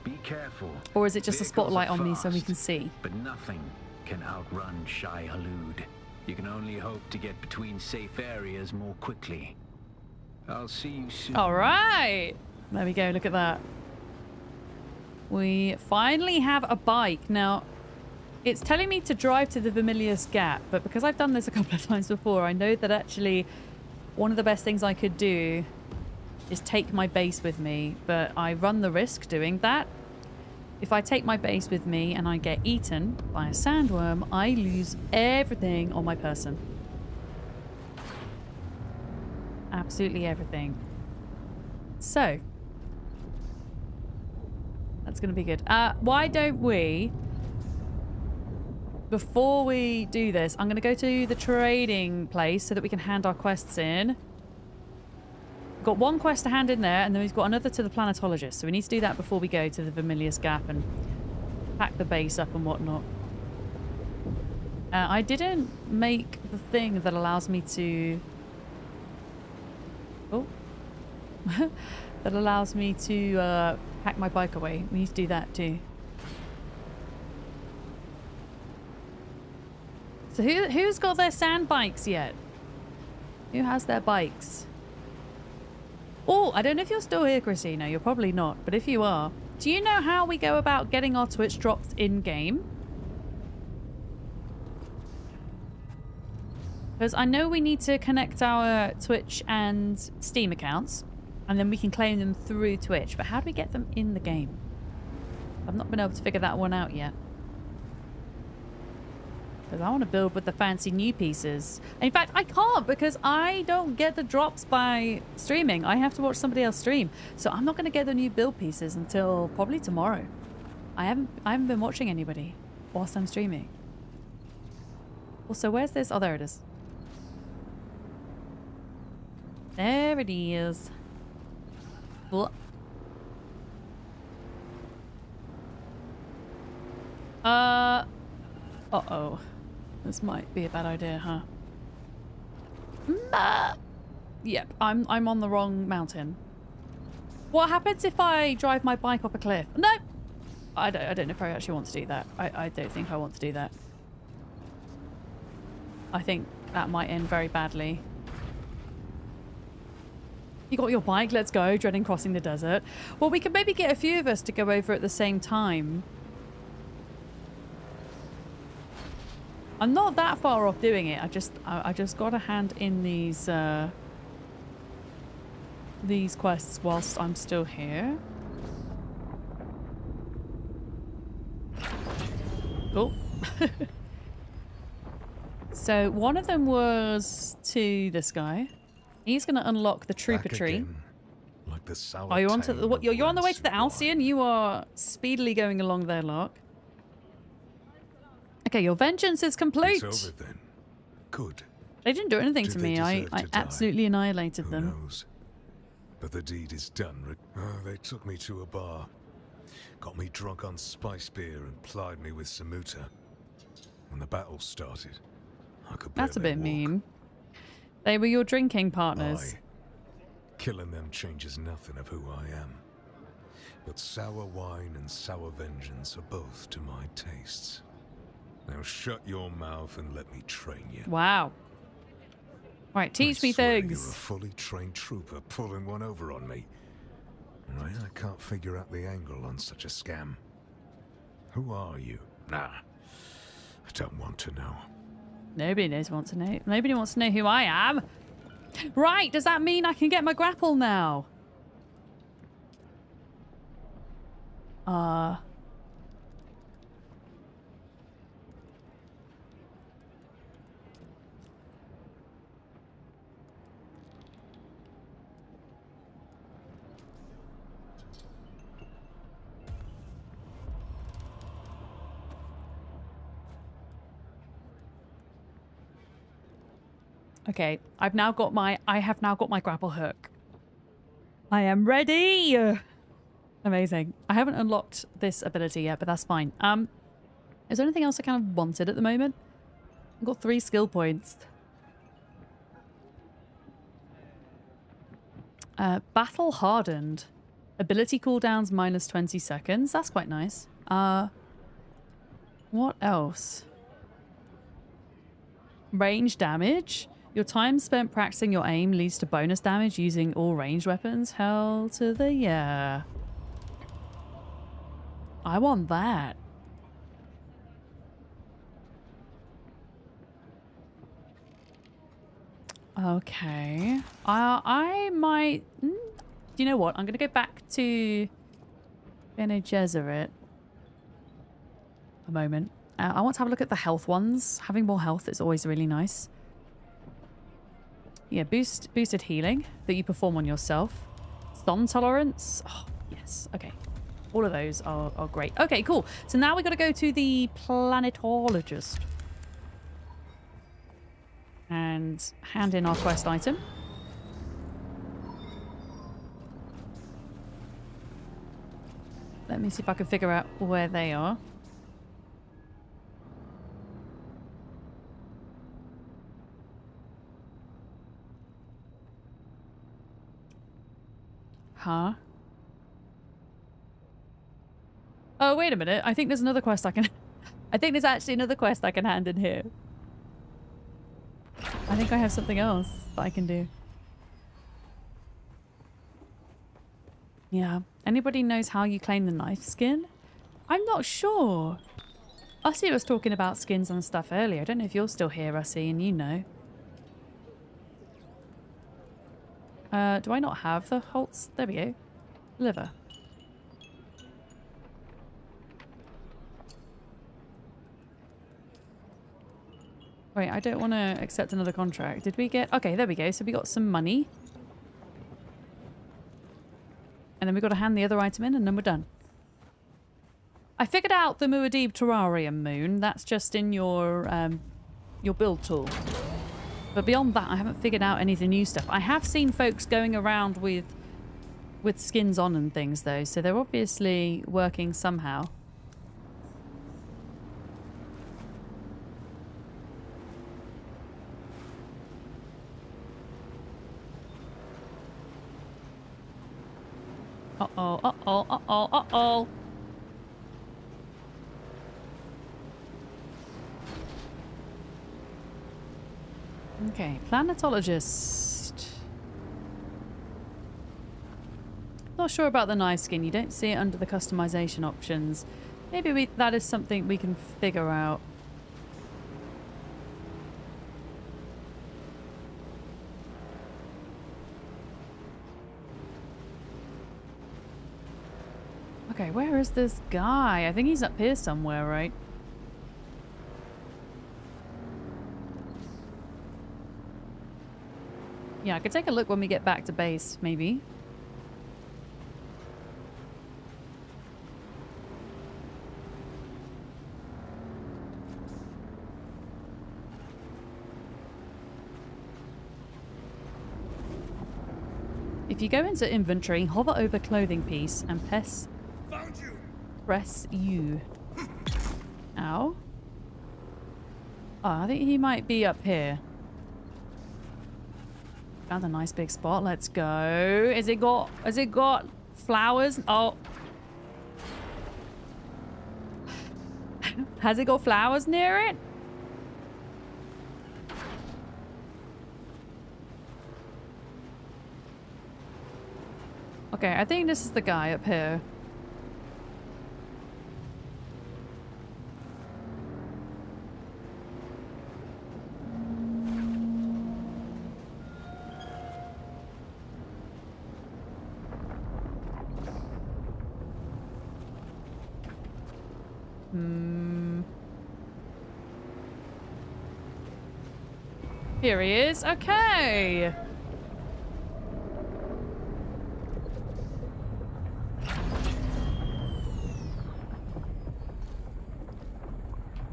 Be careful. Or is it just a spotlight on me so we can see? But nothing can outrun Shai Halud. You can only hope to get between safe areas more quickly. I'll see you soon. All right. There we go. Look at that. We finally have a bike. Now, it's telling me to drive to the Vermilius Gap, but because I've done this a couple of times before, I know that actually one of the best things I could do is take my base with me, but I run the risk doing that if I take my base with me and I get eaten by a sandworm, I lose everything on my person. Absolutely everything. So, that's going to be good. Why don't we, before we do this, I'm going to go to the trading place so that we can hand our quests in. Got one quest to hand in there, and then we've got another to the planetologist. So we need to do that before we go to the Vermilius Gap and pack the base up and whatnot. I didn't make the thing that allows me to... Oh. That allows me to pack my bike away. We need to do that too. So who's got their sand bikes yet? Who has their bikes? Oh, I don't know if you're still here, Christina. You're probably not. But if you are, do you know how we go about getting our Twitch drops in-game? Because I know we need to connect our Twitch and Steam accounts, and then we can claim them through Twitch. But how do we get them in the game? I've not been able to figure that one out yet. Because I want to build with the fancy new pieces. In fact, I can't because I don't get the drops by streaming. I have to watch somebody else stream. So I'm not going to get the new build pieces until probably tomorrow. I haven't been watching anybody whilst I'm streaming. Also, where's this? Oh, there it is. There it is. Ugh. Uh-oh. This might be a bad idea, huh? Yep, I'm on the wrong mountain. What happens if I drive my bike off a cliff? No! I don't know if I actually want to do that. I don't think I want to do that. I think that might end very badly. You got your bike, let's go, dreading crossing the desert. Well, we could maybe get a few of us to go over at the same time. I'm not that far off doing it. I just got to hand in these quests whilst I'm still here. Oh. So one of them was to this guy. He's going to unlock the trooper tree. Like the sour you're on the way to the Alcyon. You are speedily going along there, Lark. Okay, your vengeance is complete. It's over then. Good. They didn't do anything to me. I absolutely annihilated Who them. knows? But the deed is done. They took me to a bar, got me drunk on spice beer, and plied me with samuta. When the battle started, I could barely That's a bit walk. mean. They were your drinking partners. Killing them changes nothing of who I am. But sour wine and sour vengeance are both to my tastes. Now shut your mouth and let me train you. Wow. Right, teach me things. You're a fully trained trooper pulling one over on me. Right, I can't figure out the angle on such a scam. Who are you? Nah, I don't want to know. Nobody wants to know. Nobody wants to know who I am. Right, does that mean I can get my grapple now? Okay, I have now got my grapple hook. I am ready. Amazing. I haven't unlocked this ability yet, but that's fine. Is there anything else I kind of wanted at the moment? I've got 3 skill points. Battle hardened. Ability cooldowns minus 20 seconds. That's quite nice. What else? Range damage. Your time spent practicing your aim leads to bonus damage using all ranged weapons. Hell to the yeah. I want that. Okay. I might... Do you know what? I'm going to go back to Bene Gesserit. a moment. I want to have a look at the health ones. Having more health is always really nice. Yeah, boosted healing that you perform on yourself. Stun tolerance. Oh, yes. Okay. All of those are great. Okay, cool. So now we got to go to the planetologist. And hand in our quest item. Let me see if I can figure out where they are. Huh? Oh, wait a minute. I think there's another quest I can... I think there's actually another quest I can hand in here. I think I have something else that I can do. Yeah. Anybody knows how you claim the knife skin? I'm not sure. Ussie was talking about skins and stuff earlier. I don't know if you're still here, Ussie, and you know. Do I not have the Holtz? There we go. Liver. Wait, I don't want to accept another contract. Did we get... Okay, there we go. So we got some money. And then we got to hand the other item in and then we're done. I figured out the Muad'Dib terrarium moon. That's just in your build tool. But beyond that, I haven't figured out any of the new stuff. I have seen folks going around with skins on and things, though. So they're obviously working somehow. Uh-oh, uh-oh, uh-oh, uh-oh. Okay, planetologist. Not sure about the knife skin. You don't see it under the customization options. Maybe that is something we can figure out. Okay, where is this guy? I think he's up here somewhere, right? Yeah, I could take a look when we get back to base, maybe. If you go into inventory, hover over clothing piece and press U. Ow. Oh, I think he might be up here. Found a nice big spot. Let's go. Has it got flowers? Oh. Has it got flowers near it? Okay, I think this is the guy up here. Here he is. Okay.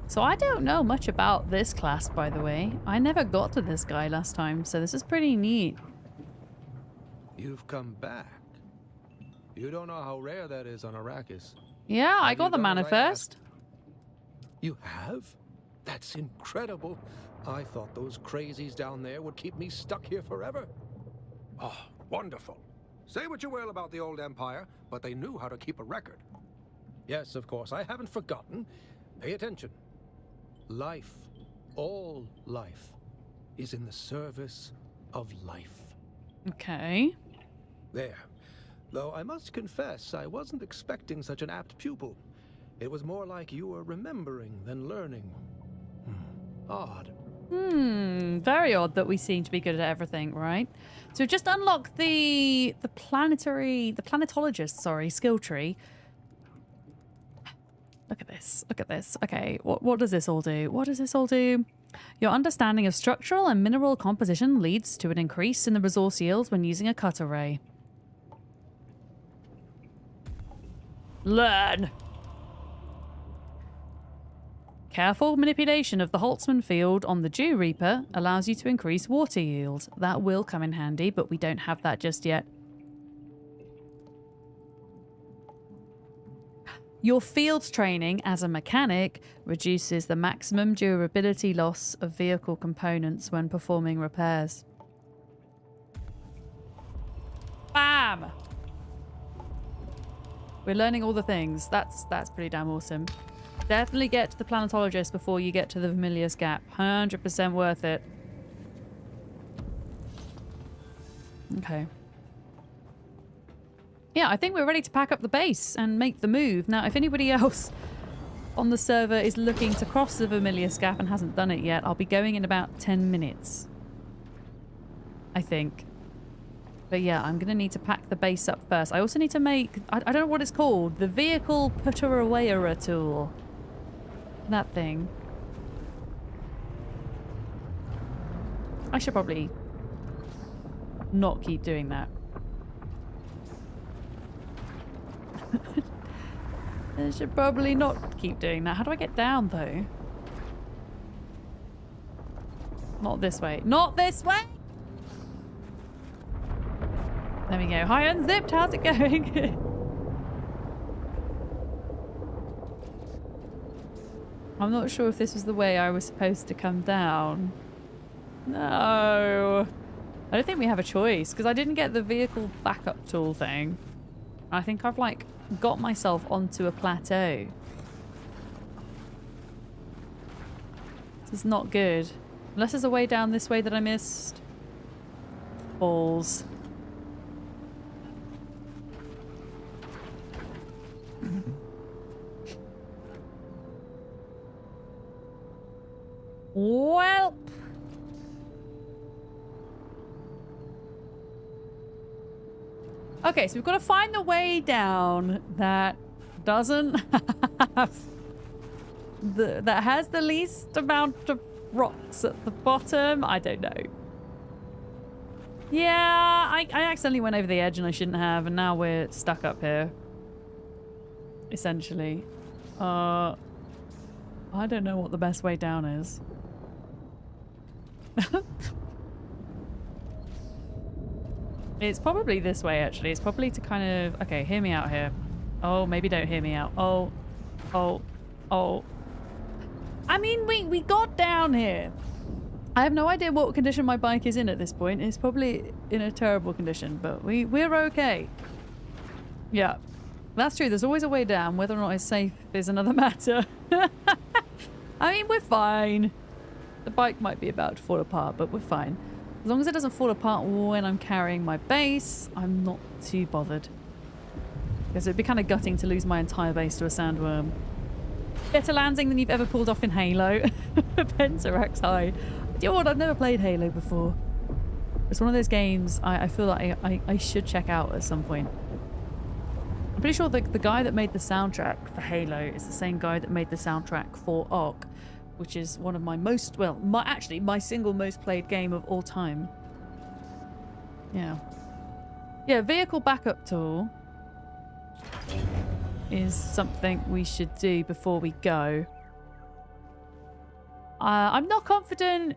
So I don't know much about this class, by the way. I never got to this guy last time, so this is pretty neat. You've come back. You don't know how rare that is on Arrakis. Yeah, I got the manifest. You have? That's incredible. I thought those crazies down there would keep me stuck here forever. Oh, wonderful. Say what you will about the old Empire, but they knew how to keep a record. Yes, of course, I haven't forgotten. Pay attention. Life, all life, is in the service of life. Okay. There. Though I must confess, I wasn't expecting such an apt pupil. It was more like you were remembering than learning. Odd. Very odd that we seem to be good at everything, right? So just unlock the planetologist, skill tree. Look at this. Look at this. Okay, what does this all do? What does this all do? Your understanding of structural and mineral composition leads to an increase in the resource yields when using a cut array. Learn! Careful manipulation of the Holtzman field on the Dew Reaper allows you to increase water yield. That will come in handy, but we don't have that just yet. Your field training as a mechanic reduces the maximum durability loss of vehicle components when performing repairs. Bam! We're learning all the things. That's pretty damn awesome. Definitely get to the planetologist before you get to the Vermilius Gap. 100% worth it. Okay. Yeah, I think we're ready to pack up the base and make the move. Now, if anybody else on the server is looking to cross the Vermilius Gap and hasn't done it yet, I'll be going in about 10 minutes. I think. But yeah, I'm going to need to pack the base up first. I also need to make... I don't know what it's called. The Vehicle Putter-Awayer tool. That thing. I should probably not keep doing that. I should probably not keep doing that. How do I get down, though? Not this way. Not this way! There we go. Hi, Unzipped. How's it going? I'm not sure if this was the way I was supposed to come down. No. I don't think we have a choice, because I didn't get the vehicle backup tool thing. I think I've, like, got myself onto a plateau. This is not good. Unless there's a way down this way that I missed. Balls. Well. Okay, so we've got to find the way down that doesn't have that has the least amount of rocks at the bottom. I don't know. Yeah, I accidentally went over the edge and I shouldn't have, and now we're stuck up here. Essentially. I don't know what the best way down is. It's probably this way, actually. It's probably to kind of... Okay, hear me out here. Oh, maybe don't hear me out. Oh. I mean, we got down here. I have no idea what condition my bike is in at this point. It's probably in a terrible condition, but we're okay. Yeah, that's true. There's always a way down. Whether or not it's safe is another matter. I mean, we're fine. The bike might be about to fall apart, but we're fine. As long as it doesn't fall apart when I'm carrying my base, I'm not too bothered. Because it'd be kind of gutting to lose my entire base to a sandworm. Better landing than you've ever pulled off in Halo. Pentarax high. You know what? I've never played Halo before. It's one of those games I feel like I should check out at some point. I'm pretty sure the guy that made the soundtrack for Halo is the same guy that made the soundtrack for Ark, which is one of my most, well, actually my single most played game of all time. Yeah. Yeah, vehicle backup tool is something we should do before we go. I'm not confident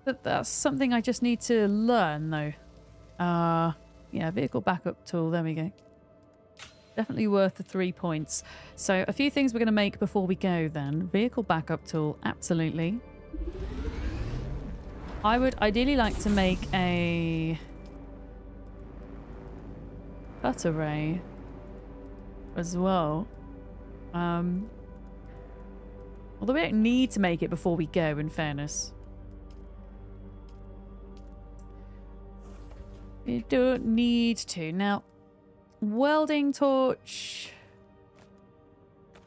that that's something I just need to learn, though. Yeah, vehicle backup tool, there we go. Definitely worth the 3 points. So a few things we're going to make before we go then. Vehicle backup tool, absolutely. I would ideally like to make a cut array as well. Although we don't need to make it before we go, in fairness. We don't need to. Now, welding torch.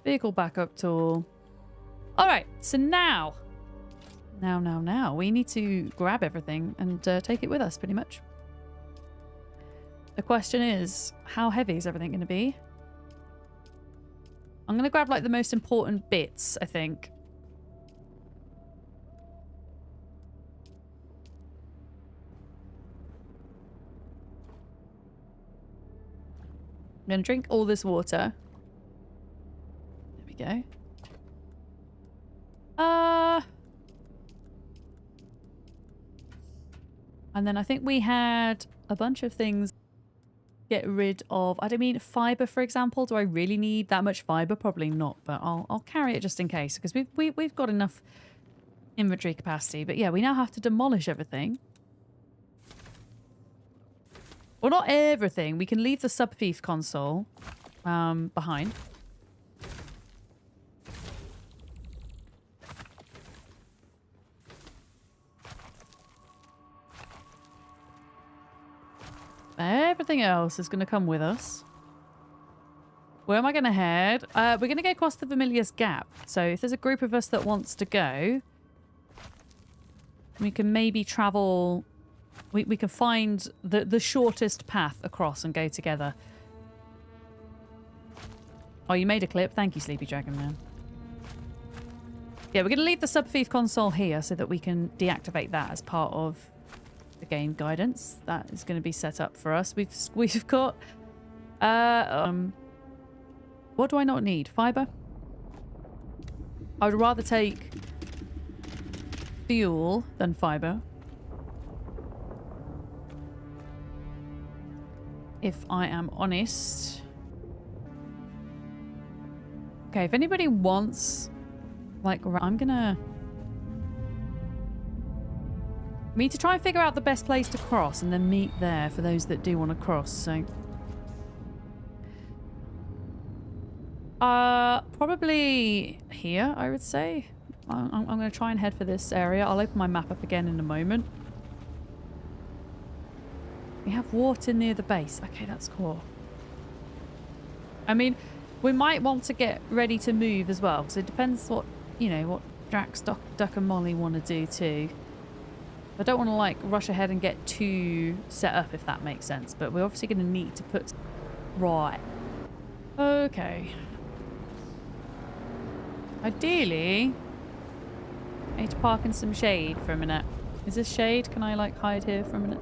Vehicle backup tool. Alright, so now. Now. We need to grab everything and take it with us, pretty much. The question is, how heavy is everything going to be? I'm going to grab like the most important bits, I think. I'm going to drink all this water. There we go. And then I think we had a bunch of things. Get rid of, I don't mean fiber, for example. Do I really need that much fiber? Probably not, but I'll carry it just in case because we've got enough inventory capacity. But yeah, we now have to demolish everything. Well, not everything. We can leave the sub-thief console behind. Everything else is going to come with us. Where am I going to head? We're going to go across the Vermilius Gap. So if there's a group of us that wants to go, we can maybe travel... We can find the shortest path across and go together. Oh, you made a clip. Thank you, Sleepy Dragon Man. Yeah, we're going to leave the sub-thief console here so that we can deactivate that as part of the game guidance. That is going to be set up for us. We've got... what do I not need? Fiber? I would rather take fuel than fiber. If I am honest. Okay, if anybody wants... Like, I'm gonna... We need to try and figure out the best place to cross and then meet there for those that do want to cross, so... Probably here, I would say. I'm going to try and head for this area. I'll open my map up again in a moment. We have water near the base. Okay, that's cool. I mean, we might want to get ready to move as well, because it depends what, you know, what Drax, Duck and Molly want to do too. I don't want to, like, rush ahead and get too set up, if that makes sense. But we're obviously going to need to put... Right. Okay. Ideally, I need to park in some shade for a minute. Is this shade? Can I, like, hide here for a minute?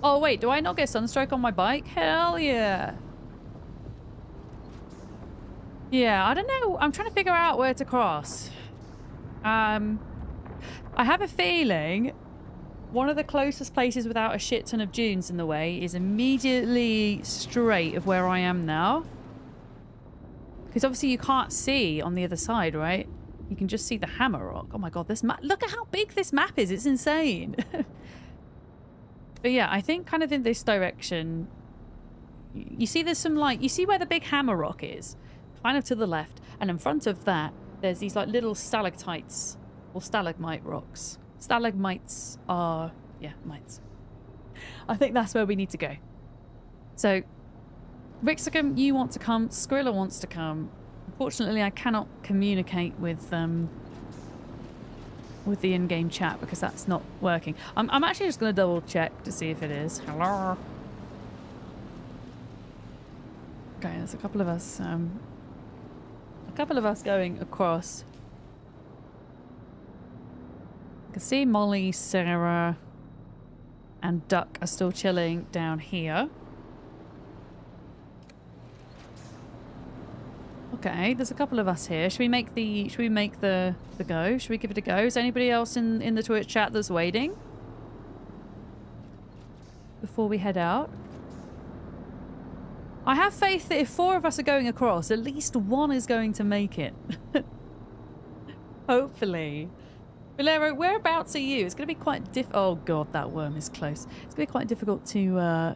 Oh, wait. Do I not get sunstroke on my bike? Hell yeah. Yeah, I don't know. I'm trying to figure out where to cross. I have a feeling one of the closest places without a shit ton of dunes in the way is immediately straight of where I am now. Because obviously you can't see on the other side, right? You can just see the hammer rock. Oh my god, this map... Look at how big this map is. It's insane. But yeah, I think kind of in this direction... You see there's some, like... You see where the big hammer rock is? Kind of to the left. And in front of that, there's these, like, little stalactites. Or stalagmite rocks. Stalagmites are... Yeah, mites. I think that's where we need to go. So... Rixicum, you want to come. Skrilla wants to come. Unfortunately, I cannot communicate with the in-game chat because that's not working. I'm actually just going to double check to see if it is. Hello. Okay, there's a couple of us. Going across. I can see Molly, Sarah, and Duck are still chilling down here. Okay, there's a couple of us here. Should we make the go? Should we give it a go? Is anybody else in the Twitch chat that's waiting? Before we head out? I have faith that if 4 of us are going across, at least 1 is going to make it. Hopefully. Valero, whereabouts are you? It's going to be quite oh god, that worm is close. It's going to be quite difficult to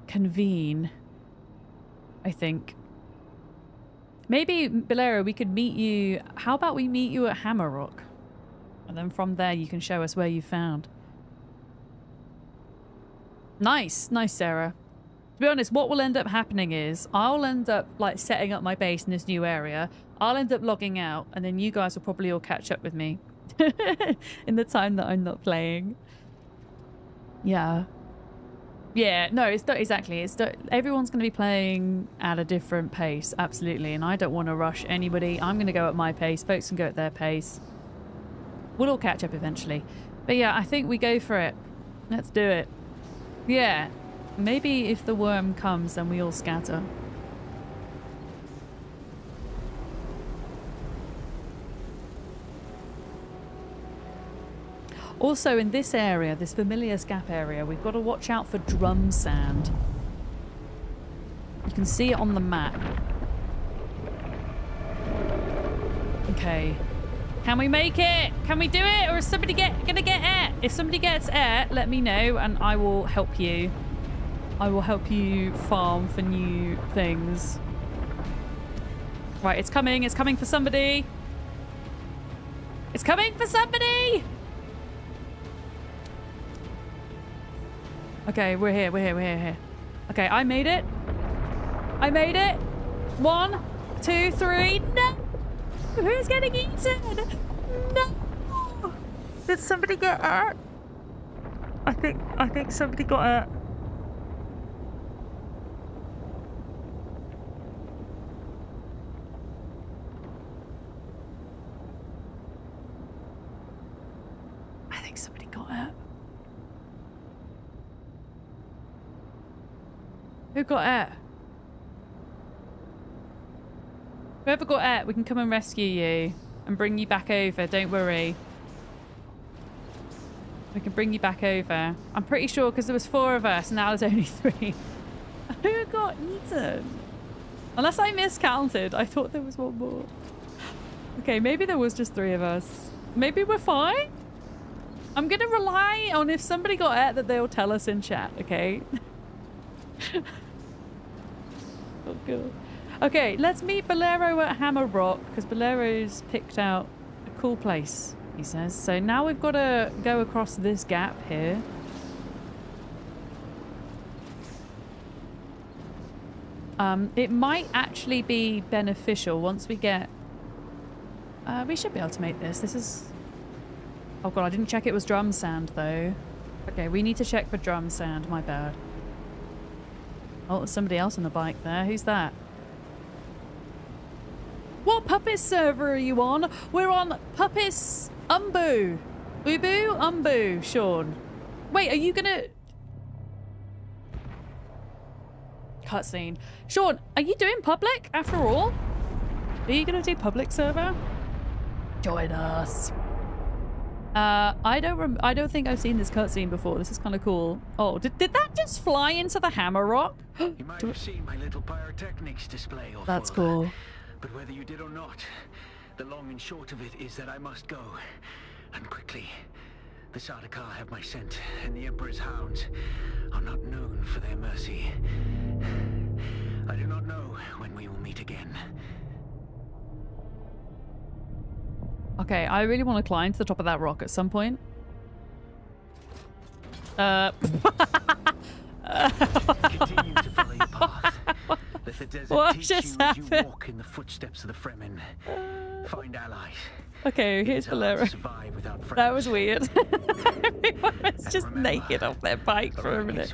convene, I think. Maybe, Bolero, we could meet you... How about we meet you at Hammerrock? And then from there you can show us where you found. Nice. Nice, Sarah. To be honest, what will end up happening is I'll end up, like, setting up my base in this new area. I'll end up logging out, and then you guys will probably all catch up with me. In the time that I'm not playing. Yeah. Yeah, no, it's not exactly. Everyone's going to be playing at a different pace, absolutely. And I don't want to rush anybody. I'm going to go at my pace. Folks can go at their pace. We'll all catch up eventually. But yeah, I think we go for it. Let's do it. Yeah, maybe if the worm comes, then we all scatter. Also, in this area, this familiar scap area, we've got to watch out for drum sand. You can see it on the map. Okay. Can we make it? Can we do it? Or is somebody gonna get air? If somebody gets air, let me know and I will help you. I will help you farm for new things. Right, it's coming. It's coming for somebody. It's coming for somebody! Okay, we're here. Okay, I made it. I made it. 1, 2, 3. No! Who's getting eaten? No! Did somebody get hurt? I think somebody got hurt. I think somebody got hurt. Who got hurt? Whoever got hurt, we can come and rescue you and bring you back over. Don't worry. We can bring you back over. I'm pretty sure because there was 4 of us, now there's only 3. Who got eaten? Unless I miscounted. I thought there was 1 more. Okay, maybe there was just 3 of us. Maybe we're fine? I'm going to rely on if somebody got hurt that they'll tell us in chat, okay? Oh, God. Okay, let's meet Bolero at Hammer Rock because Bolero's picked out a cool place, he says. So now we've got to go across this gap here. It might actually be beneficial once we get... we should be able to make this. This is... Oh, God, I didn't check it was drum sand, though. Okay, we need to check for drum sand. My bad. Oh, there's somebody else on the bike there. Who's that? What Puppet server are you on? We're on Puppets Umbu. Ubu? Umbu, Sean. Wait, are you gonna... Cutscene. Sean, are you doing public after all? Are you gonna do public server? Join us. I don't think I've seen this cutscene before. This is kind of cool. Oh, did that just fly into the Hammer Rock? You might have seen my little pyrotechnics display. That's cool. But whether you did or not, the long and short of it is that I must go. And quickly. The Sardaukar have my scent, and the Emperor's hounds are not known for their mercy. I do not know when we will meet again. Okay, I really want to climb to the top of that rock at some point. Continue to follow your path. Let the desert What teach just you as you happened? walk in the footsteps of the Fremen. Find allies. Okay, here's Bolero. That was weird. Everyone was just naked off their bike for a minute.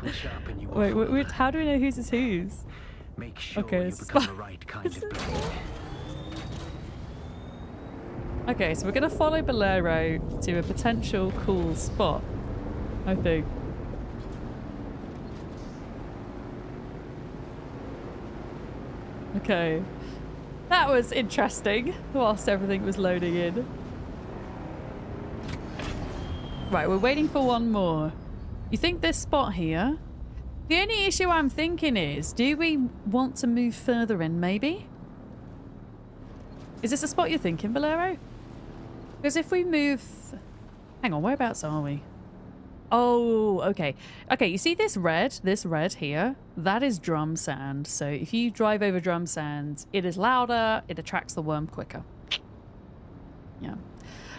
Wait, how do we know whose is whose? Make sure Okay, you become the right kind of blade. Okay, so we're going to follow Bolero to a potential cool spot, I think. Okay. That was interesting, whilst everything was loading in. Right, we're waiting for 1 more. You think this spot here? The only issue I'm thinking is, do we want to move further in, maybe? Is this a spot you're thinking, Bolero? Because if we move... Hang on, whereabouts are we? Oh, okay. Okay, you see this red here? That is drum sand. So if you drive over drum sand, it is louder, it attracts the worm quicker. Yeah.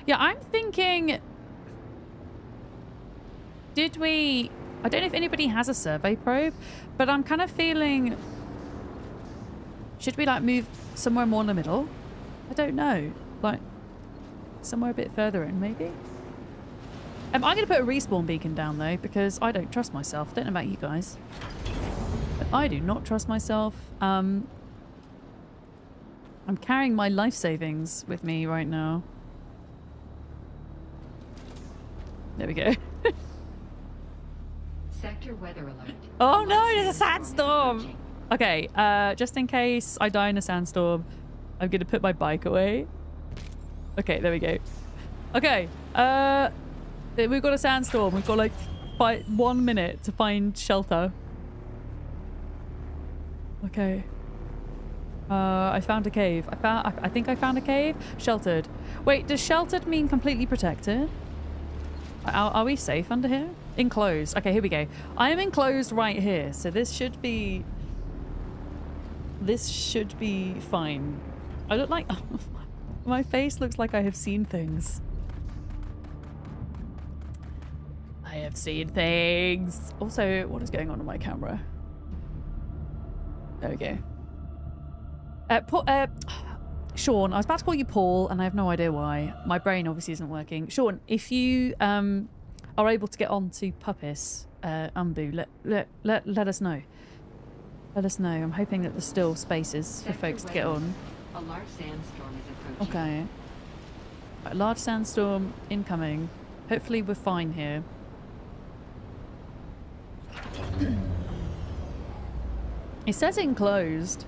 Yeah, I'm thinking... Did we... I don't know if anybody has a survey probe, but I'm kind of feeling... Should we, like, move somewhere more in the middle? I don't know. Like... Somewhere a bit further in, maybe? I'm going to put a respawn beacon down though, because I don't trust myself. Don't know about you guys, but I do not trust myself. I'm carrying my life savings with me right now. There we go. Sector weather alert. Oh no, there's a sandstorm. Okay, just in case I die in a sandstorm, I'm going to put my bike away. Okay, there we go. Okay, we've got a sandstorm. We've got like 1 minute to find shelter. Okay. I found a cave. I think I found a cave. Sheltered. Wait, does sheltered mean completely protected? Are we safe under here? Enclosed. Okay, here we go. I am enclosed right here, so this should be fine. I look like my face looks like I have seen things. I have seen things. Also, what is going on my camera? There we go. Sean, I was about to call you Paul, and I have no idea why. My brain obviously isn't working. Sean, if you are able to get on to Puppis, Umbu, let us know. Let us know. I'm hoping that there's still spaces for folks to get on. A large sandstorm is approaching. Okay. A large sandstorm incoming. Hopefully we're fine here. It says enclosed.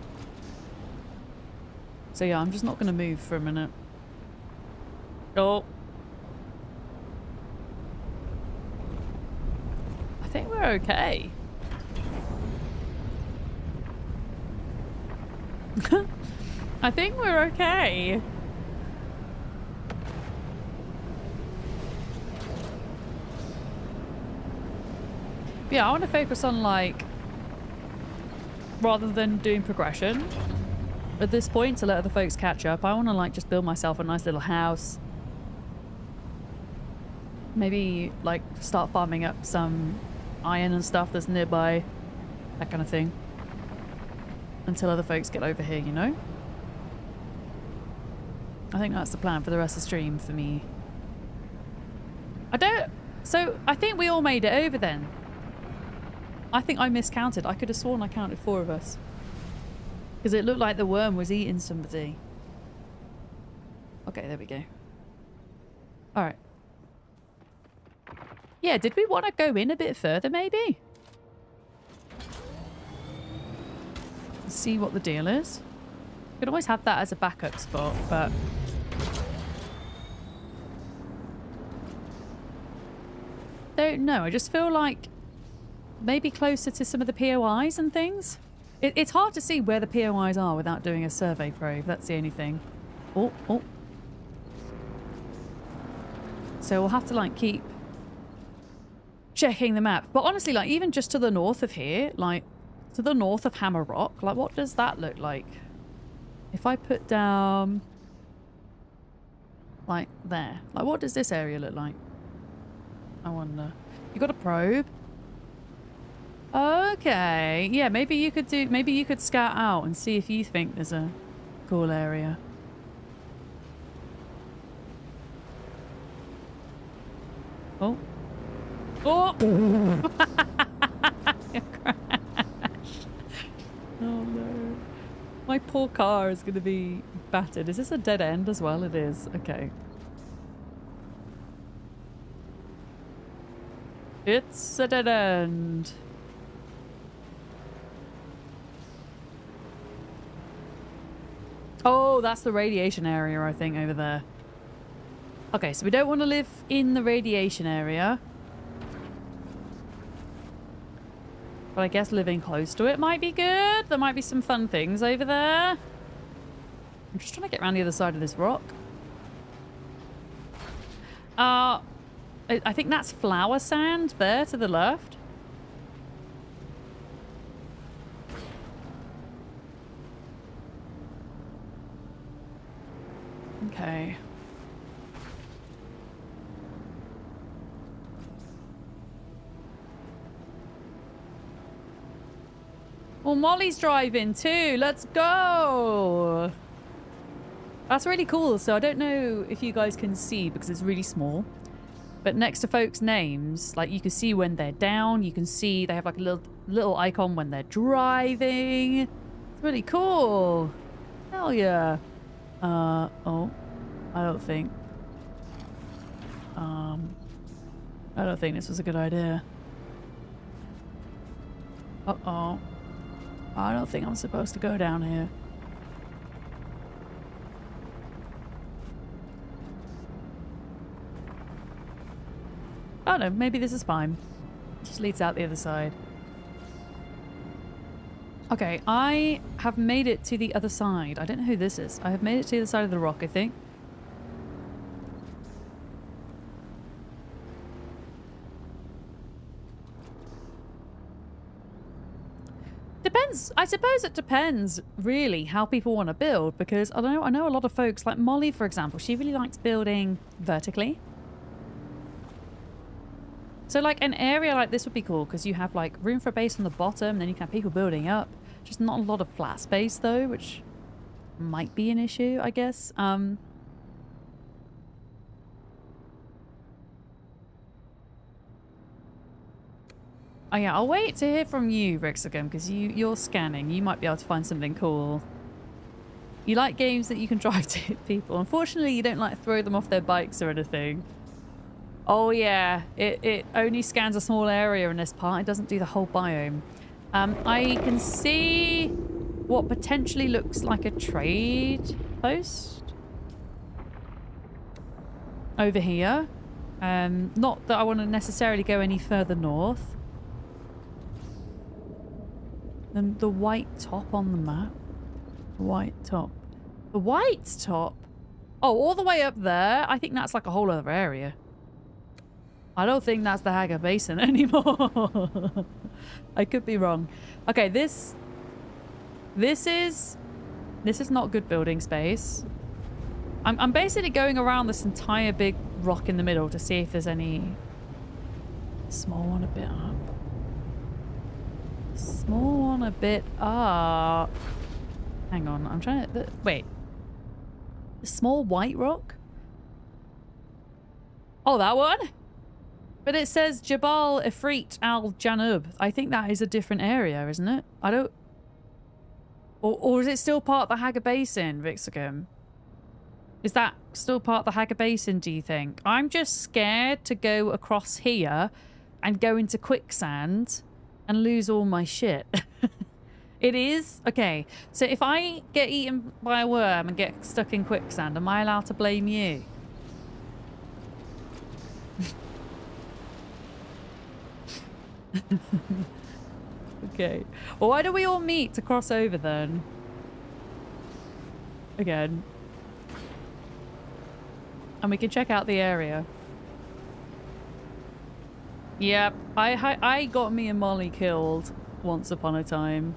So yeah, I'm just not going to move for a minute. Oh. I think we're okay. I think we're okay. Yeah, I want to focus on like, rather than doing progression at this point to let other folks catch up, I want to like just build myself a nice little house. Maybe like start farming up some iron and stuff that's nearby, that kind of thing, until other folks get over here, you know? I think that's the plan for the rest of the stream for me. So I think we all made it over then. I think I miscounted. I could have sworn I counted 4 of us. Because it looked like the worm was eating somebody. Okay, there we go. Alright. Yeah, did we want to go in a bit further, maybe? See what the deal is. You could always have that as a backup spot, but... don't know. I just feel like maybe closer to some of the POIs and things. It's hard to see where the POIs are without doing a survey probe. That's the only thing. Oh. So we'll have to like keep checking the map. But honestly, like even just to the north of here, like to the north of Hammer Rock, like what does that look like? If I put down like there, like what does this area look like? I wonder. You got a probe? Okay. Yeah, maybe you could scout out and see if you think there's a cool area. Oh. Oh! Oh no. My poor car is going to be battered. Is this a dead end as well? It is. Okay. It's a dead end. Oh, that's the radiation area, I think, over there. Okay, so we don't want to live in the radiation area. But I guess living close to it might be good. There might be some fun things over there. I'm just trying to get around the other side of this rock. I think that's flower sand there to the left. Okay. Well, Molly's driving too. Let's go. That's really cool. So I don't know if you guys can see because it's really small. But next to folks' names, like you can see when they're down, you can see they have like a little icon when they're driving. It's really cool. Hell yeah. Oh, I don't think this was a good idea. Uh-oh. I don't think I'm supposed to go down here. Oh no, maybe this is fine. It just leads out the other side. Okay, I have made it to the other side. I don't know who this is. I have made it to the other side of the rock, I think. Depends. I suppose it depends, really, how people want to build, because I know a lot of folks, like Molly, for example, she really likes building vertically. So like an area like this would be cool because you have like room for a base on the bottom, and then you can have people building up. Just not a lot of flat space though, which might be an issue, I guess. Oh yeah, I'll wait to hear from you, Rixagum, because you're scanning. You might be able to find something cool. You like games that you can drive to hit people. Unfortunately, you don't like throw them off their bikes or anything. Oh yeah, it only scans a small area in this part. It doesn't do the whole biome. I can see what potentially looks like a trade post over here. Not that I want to necessarily go any further north. Then the white top on the map. The white top. The white top? Oh, all the way up there? I think that's like a whole other area. I don't think that's the Haga Basin anymore. I could be wrong. Okay, this is not good building space. I'm basically going around this entire big rock in the middle to see if there's any small one a bit up. Small one a bit up. Hang on, I'm trying to... wait. A small white rock? Oh, that one? But it says Jabal Ifrit Al Janub. I think that is a different area, isn't it? I don't... Or is it still part of the Haga Basin, Vixagum? Is that still part of the Haga Basin, do you think? I'm just scared to go across here and go into quicksand and lose all my shit. It is? Okay. So if I get eaten by a worm and get stuck in quicksand, am I allowed to blame you? Okay. Well, why do we all meet to cross over then? Again. And we can check out the area. Yep. I got me and Molly killed once upon a time.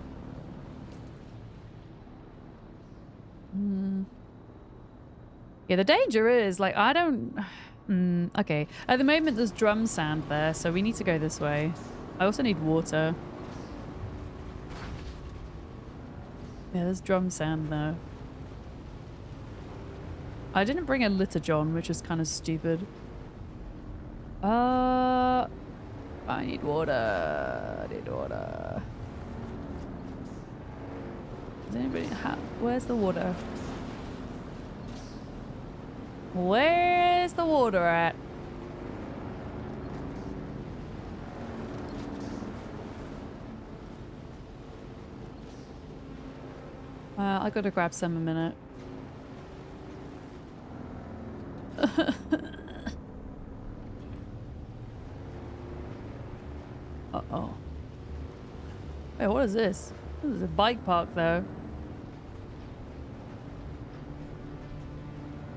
Yeah, the danger is, like, I don't... okay. At the moment, there's drum sand there, so we need to go this way. I also need water. Yeah, there's drum sand there. I didn't bring a litter john, which is kind of stupid. I need water. I need water. Does anybody have... Where's the water? Where's the water at? I gotta grab some a minute. Uh-oh. Wait, what is this? This is a bike park, though.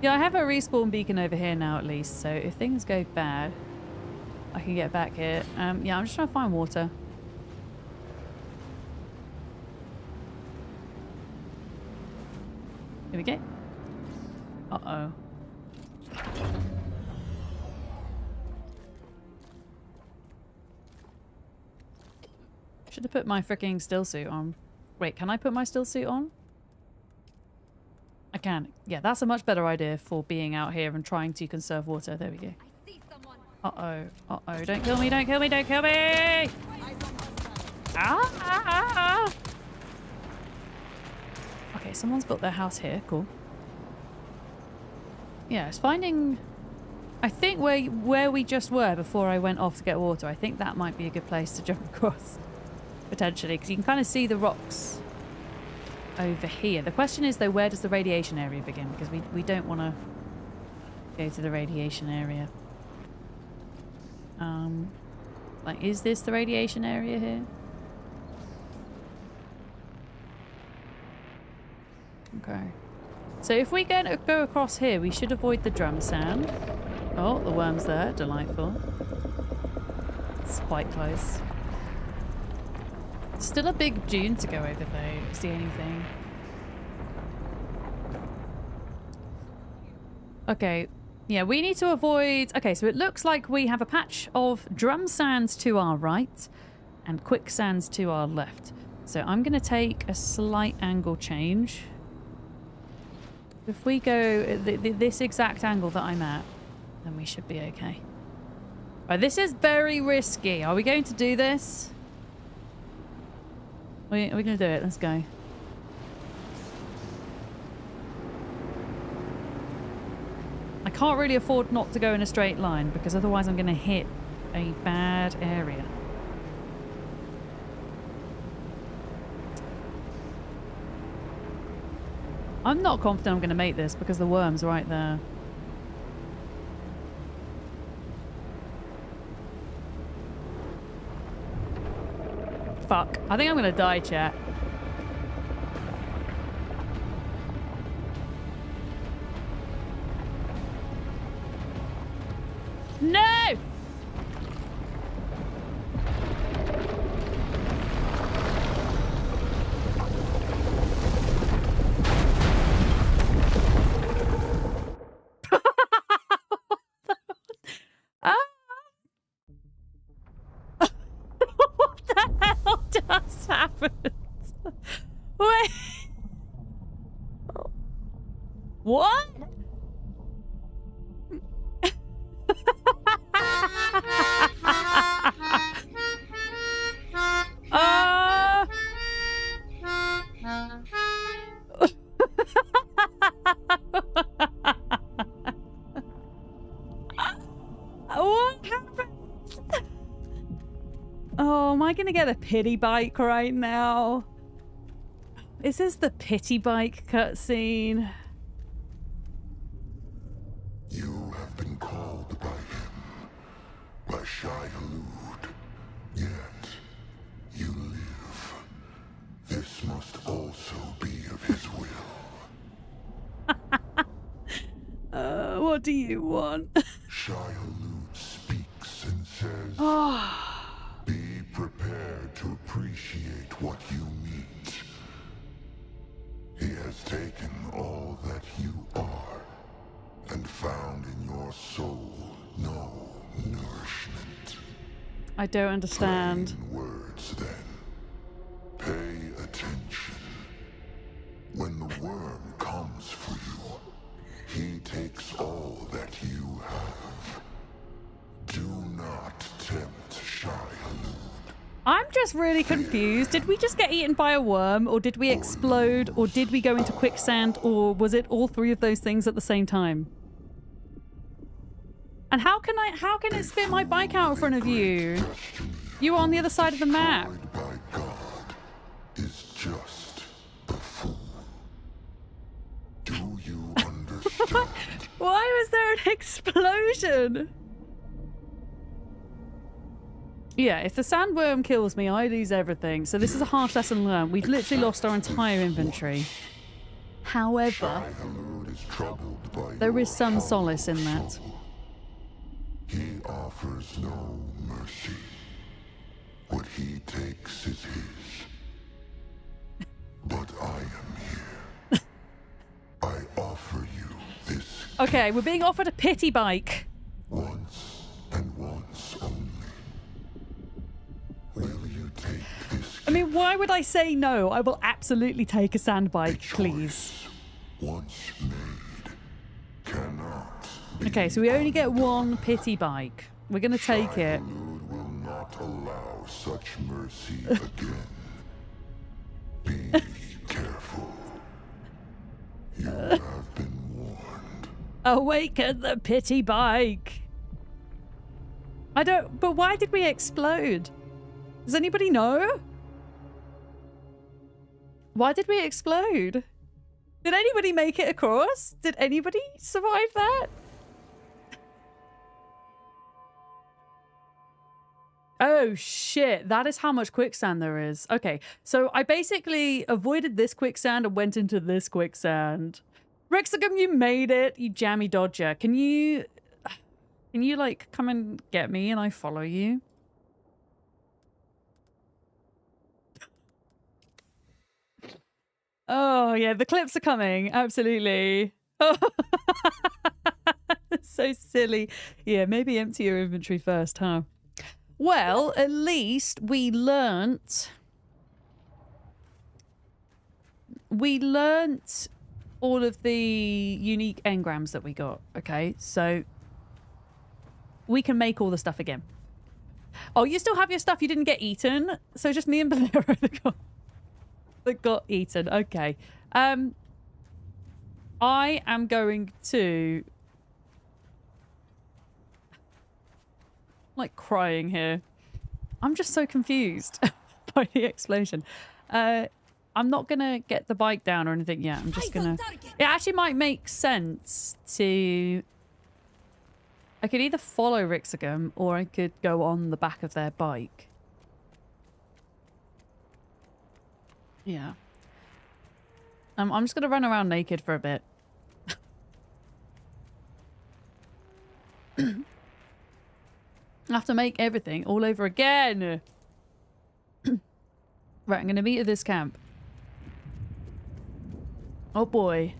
Yeah, I have a respawn beacon over here now, at least, so if things go bad, I can get back here. Yeah, I'm just trying to find water. Here we go. Uh-oh. Should have put my freaking still suit on. Wait, can I put my still suit on? I can. Yeah, that's a much better idea for being out here and trying to conserve water. There we go. I see someone. Uh-oh. Uh-oh. Don't kill me, don't kill me, don't kill me! Ah! Okay, someone's built their house here. Cool. Yeah, it's finding... I think where we just were before I went off to get water, I think that might be a good place to jump across. Potentially, because you can kind of see the rocks over here. The question is, though, where does the radiation area begin? Because we don't want to go to the radiation area. Like, is this the radiation area here? Okay. So if we go across here, we should avoid the drum sound. Oh, the worm's there. Delightful. It's quite close. Still a big dune to go over, though. It's the only thing. Okay. Yeah, we need to avoid... Okay, so it looks like we have a patch of drum sands to our right and quicksands to our left. So I'm going to take a slight angle change. If we go this exact angle that I'm at, then we should be okay. Right, this is very risky. Are we going to do this? Are we going to do it? Let's go. I can't really afford not to go in a straight line because otherwise I'm going to hit a bad area. I'm not confident I'm going to make this because the worm's right there. Fuck. I think I'm going to die, chat. No! What the hell just happened? Wait. What? What happened? Oh, am I gonna get a pity bike right now? Is this the pity bike cutscene? You have been called by him, by Shai-Hulud. Yet, you live. This must also be of his will. What do you want? Shai-Hulud speaks and says, be prepared to appreciate what you meet. He has taken all that you are and found in your soul no nourishment. I don't understand. Plain words, then. Pay attention. When the worm comes for you, he takes all that you have. Do not tempt Shai-Hulud. I'm just really confused. Did we just get eaten by a worm, or did we explode, or did we go into quicksand, or was it all three of those things at the same time? And how can it spit my bike out in front of you? You were on the other side of the map. By God is just a fool. Do you understand? Why was there an explosion? Yeah, if the sandworm kills me, I lose everything. So this is a harsh lesson learned. We've literally lost our entire inventory. However, there is some solace in that. He offers no mercy. What he takes is his. But I am here. I offer you this. Okay, we're being offered a pity bike. Once and once only. Will you take this? I mean, why would I say no? I will absolutely take a sand bike, please. Once made cannot be. Okay, so we only get one pity bike. We're gonna take it. Shai-Hulud will not allow such mercy again. Be careful. You have been warned. Awaken the pity bike. I don't. But why did we explode? Does anybody know? Why did we explode? Did anybody make it across? Did anybody survive that? Oh shit, that is how much quicksand there is. Okay, so I basically avoided this quicksand and went into this quicksand. Rexagum, you made it, you jammy dodger. Can you like come and get me and I follow you? Oh yeah, the clips are coming, absolutely. Oh. So silly. Yeah, maybe empty your inventory first, huh? Well, at least we learnt all of the unique engrams that we got. Okay, so we can make all the stuff again. Oh, you still have your stuff. You didn't get eaten. So just me and Bolero that got eaten. Okay. I am going to... like crying here. I'm just so confused by the explosion. I'm not gonna get the bike down or anything yet. I'm just gonna... It actually might make sense to... I could either follow Rixagum or I could go on the back of their bike. Yeah. I'm just gonna run around naked for a bit. I have to make everything all over again. Right, I'm going to meet at this camp. Oh boy.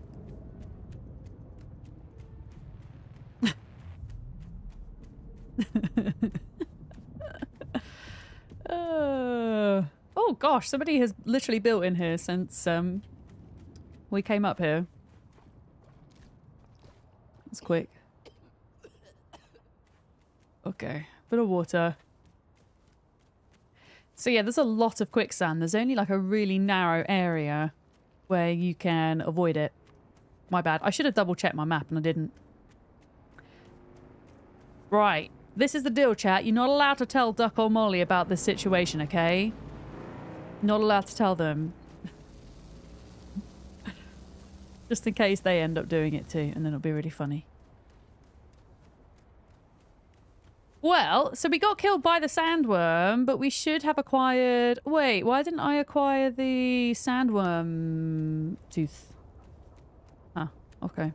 Oh gosh, somebody has literally built in here since we came up here. It's quick. Okay, bit of water. So yeah, there's a lot of quicksand. There's only like a really narrow area where you can avoid it. My bad. I should have double checked my map and I didn't. Right. This is the deal, chat. You're not allowed to tell Duck or Molly about this situation, okay? Not allowed to tell them. Just in case they end up doing it too, and then it'll be really funny. Well, so we got killed by the sandworm, but we should have acquired... Wait, why didn't I acquire the sandworm tooth? Huh, okay.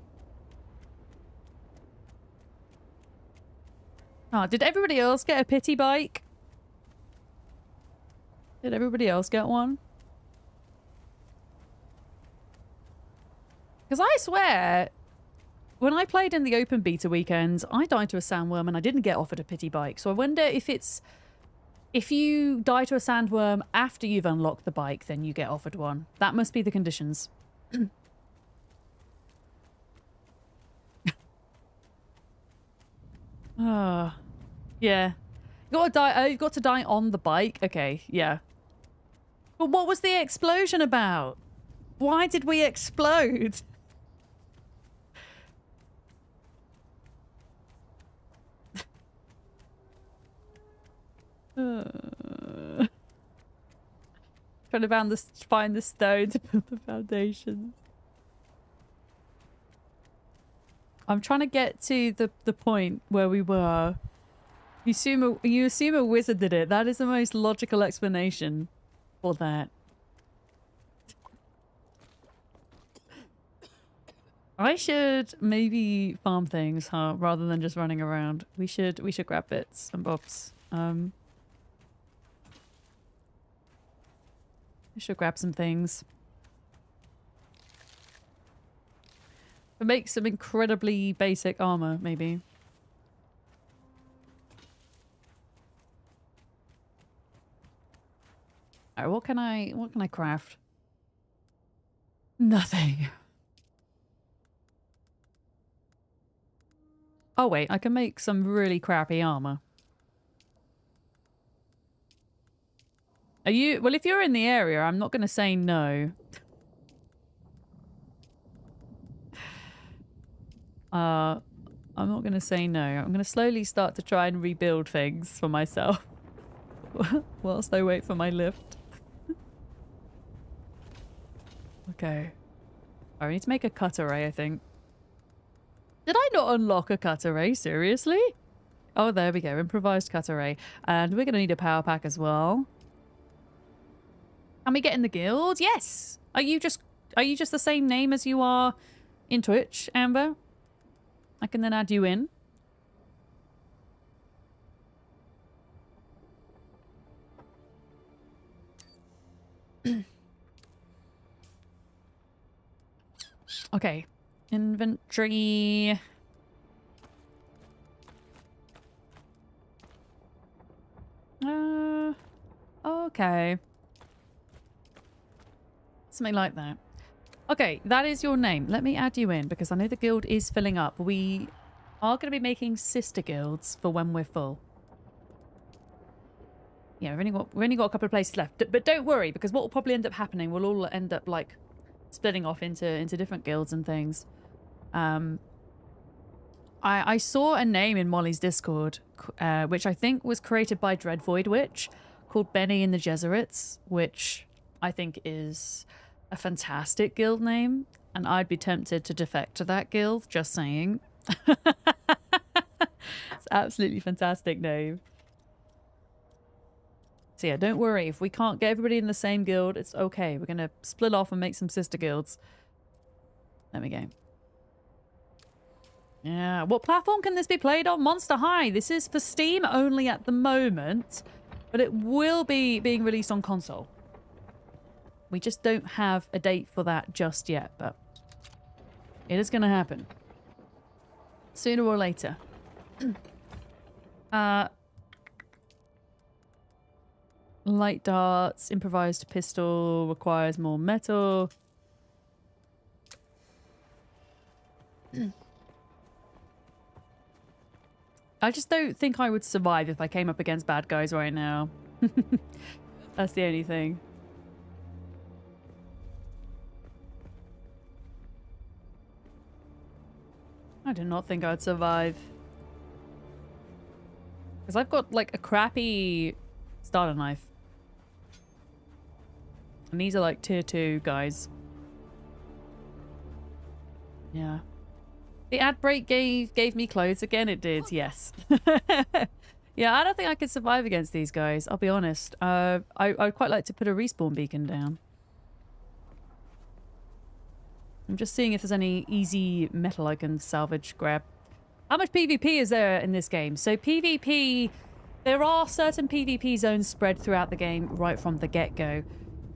Oh, did everybody else get a pity bike? Did everybody else get one? Because I swear... When I played in the open beta weekends, I died to a sandworm and I didn't get offered a pity bike. So I wonder if it's... If you die to a sandworm after you've unlocked the bike, then you get offered one. That must be the conditions. Ah, yeah. You got to die. Oh, you got to die on the bike. Okay, yeah. But what was the explosion about? Why did we explode? Trying to find the stone to build the foundations. I'm trying to get to the point where we were. You assume a wizard did it. That is the most logical explanation for that. I should maybe farm things, huh? Rather than just running around. We should grab bits and bobs. We should grab some things. But make some incredibly basic armor, maybe. Alright, what can I craft? Nothing. Oh wait, I can make some really crappy armor. Are you... Well, if you're in the area, I'm not going to say no. I'm not going to say no. I'm going to slowly start to try and rebuild things for myself. Whilst I wait for my lift. Okay. I need to make a cut array, I think. Did I not unlock a cut array? Seriously? Oh, there we go. Improvised cut array. And we're going to need a power pack as well. Can we get in the guild? Yes! Are you just the same name as you are in Twitch, Amber? I can then add you in. Okay. Inventory. Okay. Something like that. Okay, that is your name. Let me add you in because I know the guild is filling up. We are going to be making sister guilds for when we're full. Yeah, we've only got a couple of places left. But don't worry, because what will probably end up happening, we'll all end up like splitting off into different guilds and things. I saw a name in Molly's Discord, which I think was created by Dread Void Witch, called Bene and the Gesserits, which I think is a fantastic guild name, and I'd be tempted to defect to that guild, just saying. It's absolutely fantastic name. So yeah, don't worry. If we can't get everybody in the same guild, it's okay. We're going to split off and make some sister guilds. There we go. Yeah, what platform can this be played on? Monster High. This is for Steam only at the moment, but it will be being released on console. We just don't have a date for that just yet, but it is going to happen. Sooner or later. Light darts, improvised pistol, requires more metal. I just don't think I would survive if I came up against bad guys right now. That's the only thing. I do not think I'd survive. Because I've got like a crappy starter knife. And these are like tier 2 guys. Yeah. The ad break gave me clothes again. It did, yes. Yeah, I don't think I could survive against these guys. I'll be honest. I'd quite like to put a respawn beacon down. I'm just seeing if there's any easy metal I can salvage, grab. How much PvP is there in this game? So PvP, there are certain PvP zones spread throughout the game right from the get-go.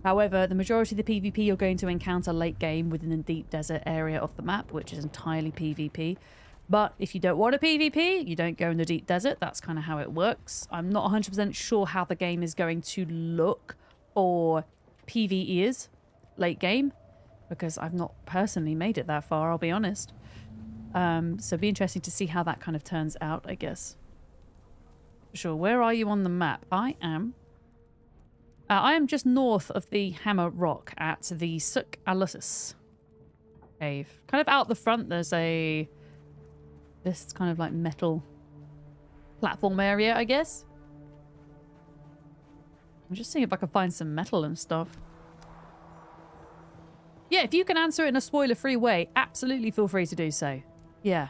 However, the majority of the PvP you're going to encounter late game within the deep desert area of the map, which is entirely PvP. But if you don't want a PvP, you don't go in the deep desert. That's kind of how it works. I'm not 100% sure how the game is going to look for PvEers late game, because I've not personally made it that far, I'll be honest. So it'd be interesting to see how that kind of turns out, I guess. Sure, where are you on the map? I am just north of the Hammer Rock at the Suk Alusis cave. Kind of out the front, there's this kind of like metal platform area, I guess. I'm just seeing if I can find some metal and stuff. Yeah, if you can answer it in a spoiler-free way, absolutely feel free to do so. Yeah.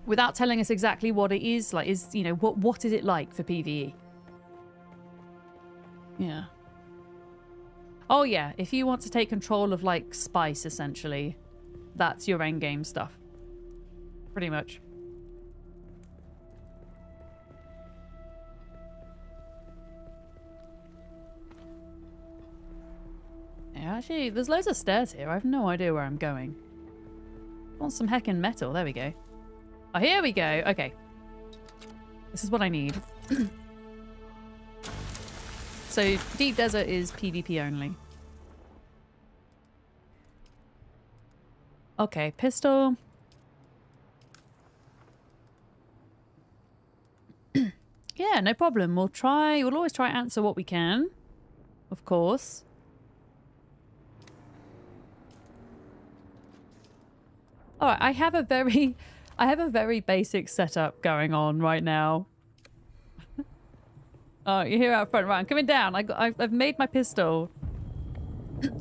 Without telling us exactly what it is, like, you know, what is it like for PvE? Yeah. Oh yeah, if you want to take control of like spice, essentially, that's your endgame stuff. Pretty much. Yeah, actually, there's loads of stairs here. I have no idea where I'm going. I want some heckin' metal. There we go. Oh, here we go. Okay. This is what I need. So, deep desert is PvP only. Okay, pistol. Yeah, no problem. We'll always try answer what we can. Of course. Alright, I have a very basic setup going on right now. Oh, you're here out front. Right, I'm coming down. I've made my pistol.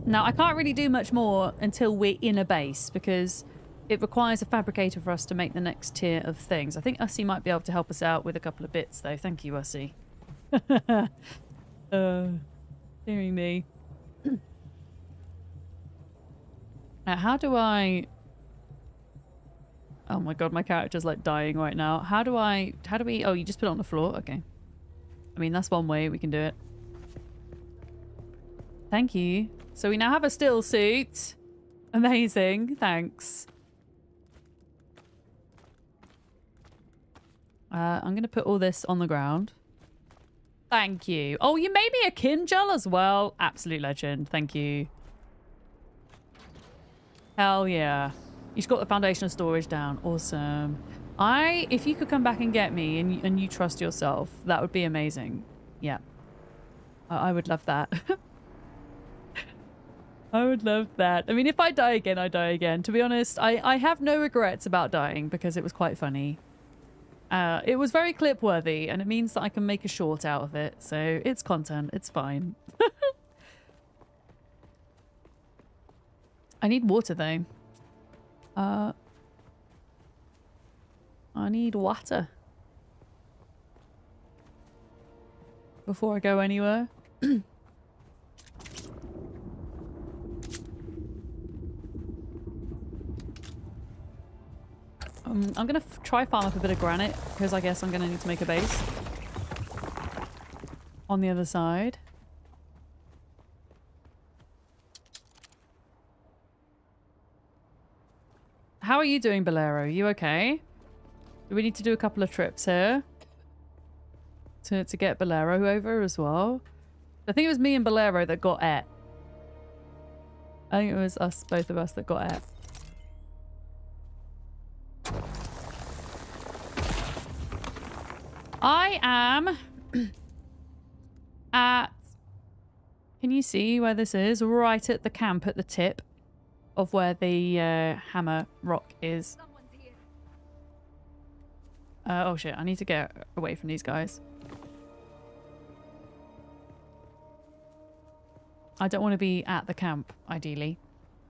Now, I can't really do much more until we're in a base because it requires a fabricator for us to make the next tier of things. I think Ussie might be able to help us out with a couple of bits, though. Thank you, Ussie. Hearing me. Now, how do I... Oh my god, my character's like dying right now. How do we... Oh, you just put it on the floor? Okay. I mean, that's one way we can do it. Thank you. So we now have a still suit. Amazing. Thanks. I'm going to put all this on the ground. Thank you. Oh, you made me a Kinjal as well. Absolute legend. Thank you. Hell yeah. You've got the foundation of storage down. Awesome. If you could come back and get me and you trust yourself, that would be amazing. Yeah. I would love that. I would love that. I mean, if I die again, I die again. To be honest, I have no regrets about dying because it was quite funny. It was very clip-worthy, and it means that I can make a short out of it. So it's content. It's fine. I need water, though. I need water. Before I go anywhere. I'm going to try farm up a bit of granite because I guess I'm going to need to make a base on the other side. How are you doing, Bolero? You okay? Do we need to do a couple of trips here to get Bolero over as well? I think it was me and Bolero that got Et. I think it was both of us that got Et. I am at... Can you see where this is? Right at the camp at the tip of where the hammer rock is. Oh shit, I need to get away from these guys. I don't want to be at the camp, ideally.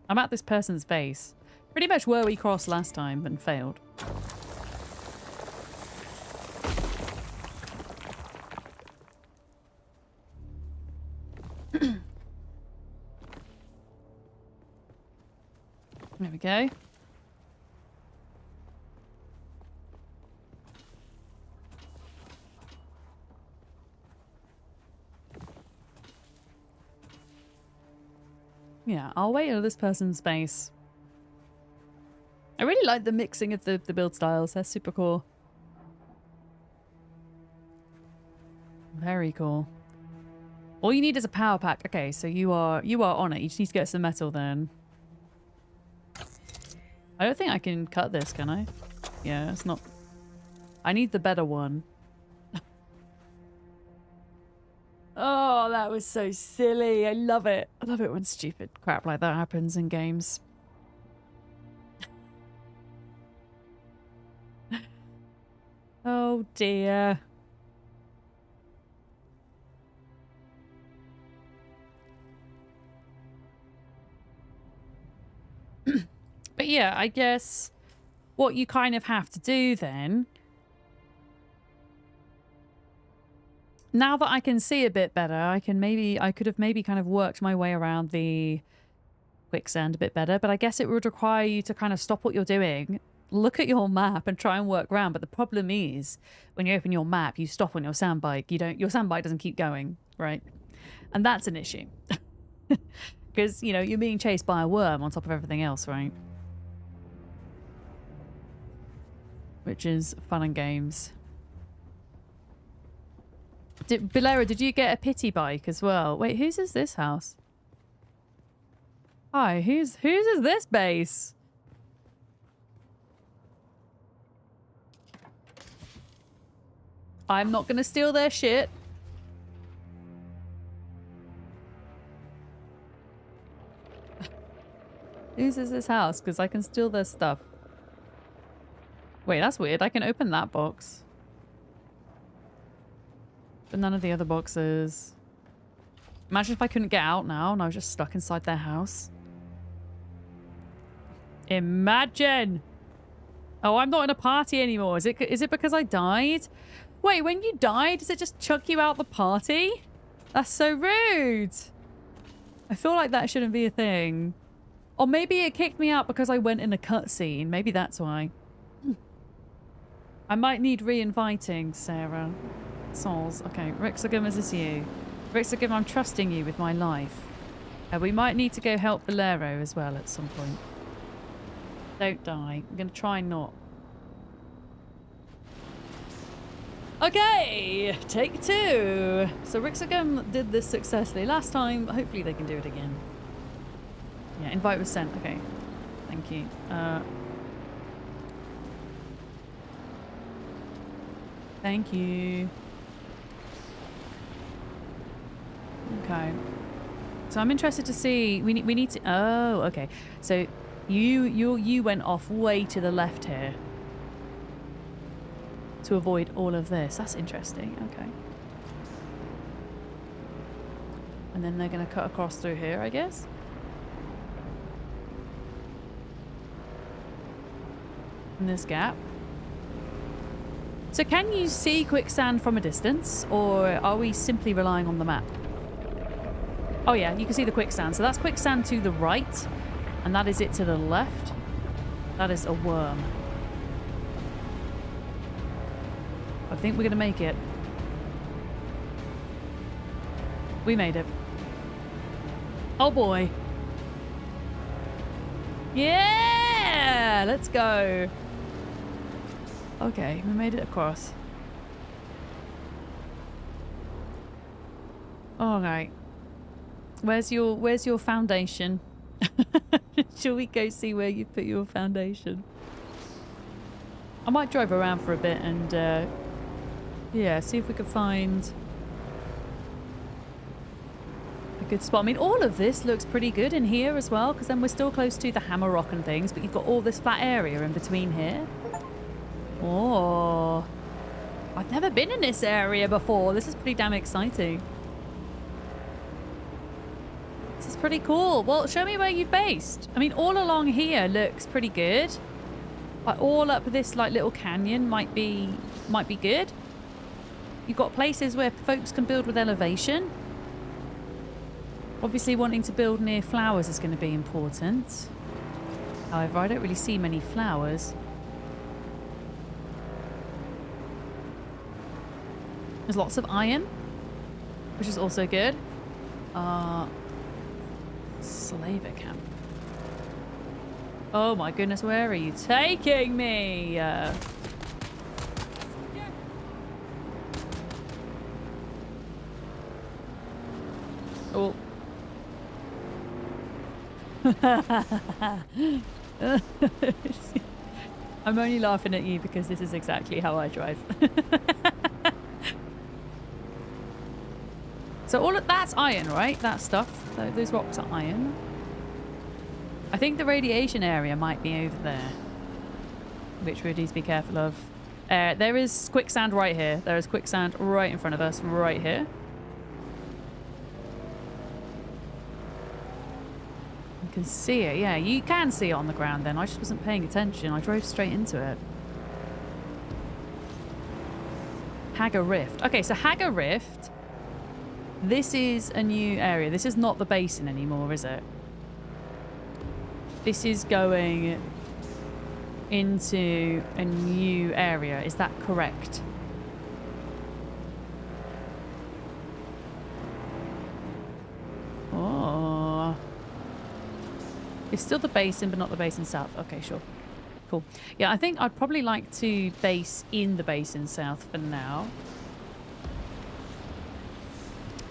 I'm at this person's base. Pretty much where we crossed last time and failed. There we go. Yeah, I'll wait at this person's base. I really like the mixing of the build styles. They're super cool. Very cool. All you need is a power pack. Okay, so you are on it. You just need to get some metal then. I don't think I can cut this, can I? Yeah, it's not... I need the better one. Oh, that was so silly. I love it. I love it when stupid crap like that happens in games. Oh dear. But yeah, I guess what you kind of have to do then, now that I can see a bit better, I could have maybe kind of worked my way around the quicksand a bit better, but I guess it would require you to kind of stop what you're doing, look at your map and try and work around. But the problem is when you open your map, you stop on your sandbike. Your sandbike doesn't keep going, right? And that's an issue. Because, you know, you're being chased by a worm on top of everything else, right? Which is fun and games. Bilera, did you get a pity bike as well? Wait, whose is this house? Hi, whose is this base? I'm not gonna steal their shit. Whose is this house? Because I can steal their stuff. Wait, that's weird. I can open that box. But none of the other boxes. Imagine if I couldn't get out now and I was just stuck inside their house. Imagine! Oh, I'm not in a party anymore. Is it because I died? Wait, when you die, does it just chuck you out the party? That's so rude. I feel like that shouldn't be a thing. Or maybe it kicked me out because I went in a cutscene. Maybe that's why. I might need re-inviting, Sarah. Souls. Okay, Rixagum, is this you? Rixagum, I'm trusting you with my life. We might need to go help Valero as well at some point. Don't die. I'm going to try not. Okay, take 2. So Rixagum did this successfully last time. Hopefully they can do it again. Yeah, invite was sent. Okay, thank you. Thank you. Okay. So I'm interested to see. We need to. Oh, okay. So you went off way to the left here to avoid all of this. That's interesting. Okay. And then they're going to cut across through here, I guess. In this gap. So can you see quicksand from a distance, or are we simply relying on the map? Oh yeah, you can see the quicksand. So that's quicksand to the right, and that is it to the left. That is a worm. I think we're going to make it. We made it. Oh boy. Yeah! Let's go. Okay, we made it across. Alright. Where's your foundation? Shall we go see where you put your foundation? I might drive around for a bit and yeah, see if we can find a good spot. I mean, all of this looks pretty good in here as well, because then we're still close to the hammer rock and things, but you've got all this flat area in between here. Oh, I've never been in this area before. This is pretty damn exciting. This is pretty cool. Well, show me where you've based. I mean, all along here looks pretty good. Like all up this like little canyon might be good. You've got places where folks can build with elevation. Obviously, wanting to build near flowers is going to be important. However, I don't really see many flowers. There's lots of iron, which is also good. Slaver camp. Oh my goodness, where are you taking me? Oh. I'm only laughing at you because this is exactly how I drive. So all of that's iron, right? That stuff. Those rocks are iron. I think the radiation area might be over there, which we need to be careful of. There is quicksand right here. There is quicksand right in front of us, right here. You can see it. Yeah, you can see it on the ground then. I just wasn't paying attention. I drove straight into it. Hagger Rift. Okay, so Hagger Rift. This is a new area. This is not the basin anymore, is it? This is going into a new area. Is that correct? Oh. It's still the basin, but not the basin south. Okay, sure. Cool. Yeah, I think I'd probably like to base in the basin south for now.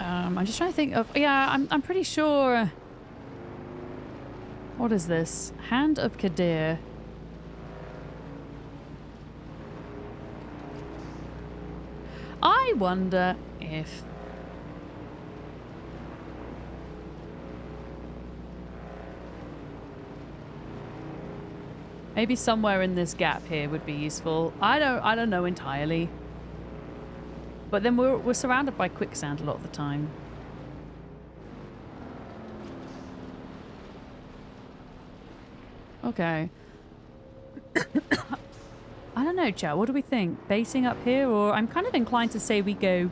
I'm just trying to think of... Yeah, I'm pretty sure... What is this? Hand of Kadir. I wonder if... maybe somewhere in this gap here would be useful. I don't know entirely. But then we're surrounded by quicksand a lot of the time. Okay. I don't know, chat. What do we think? Basing up here, or I'm kind of inclined to say we go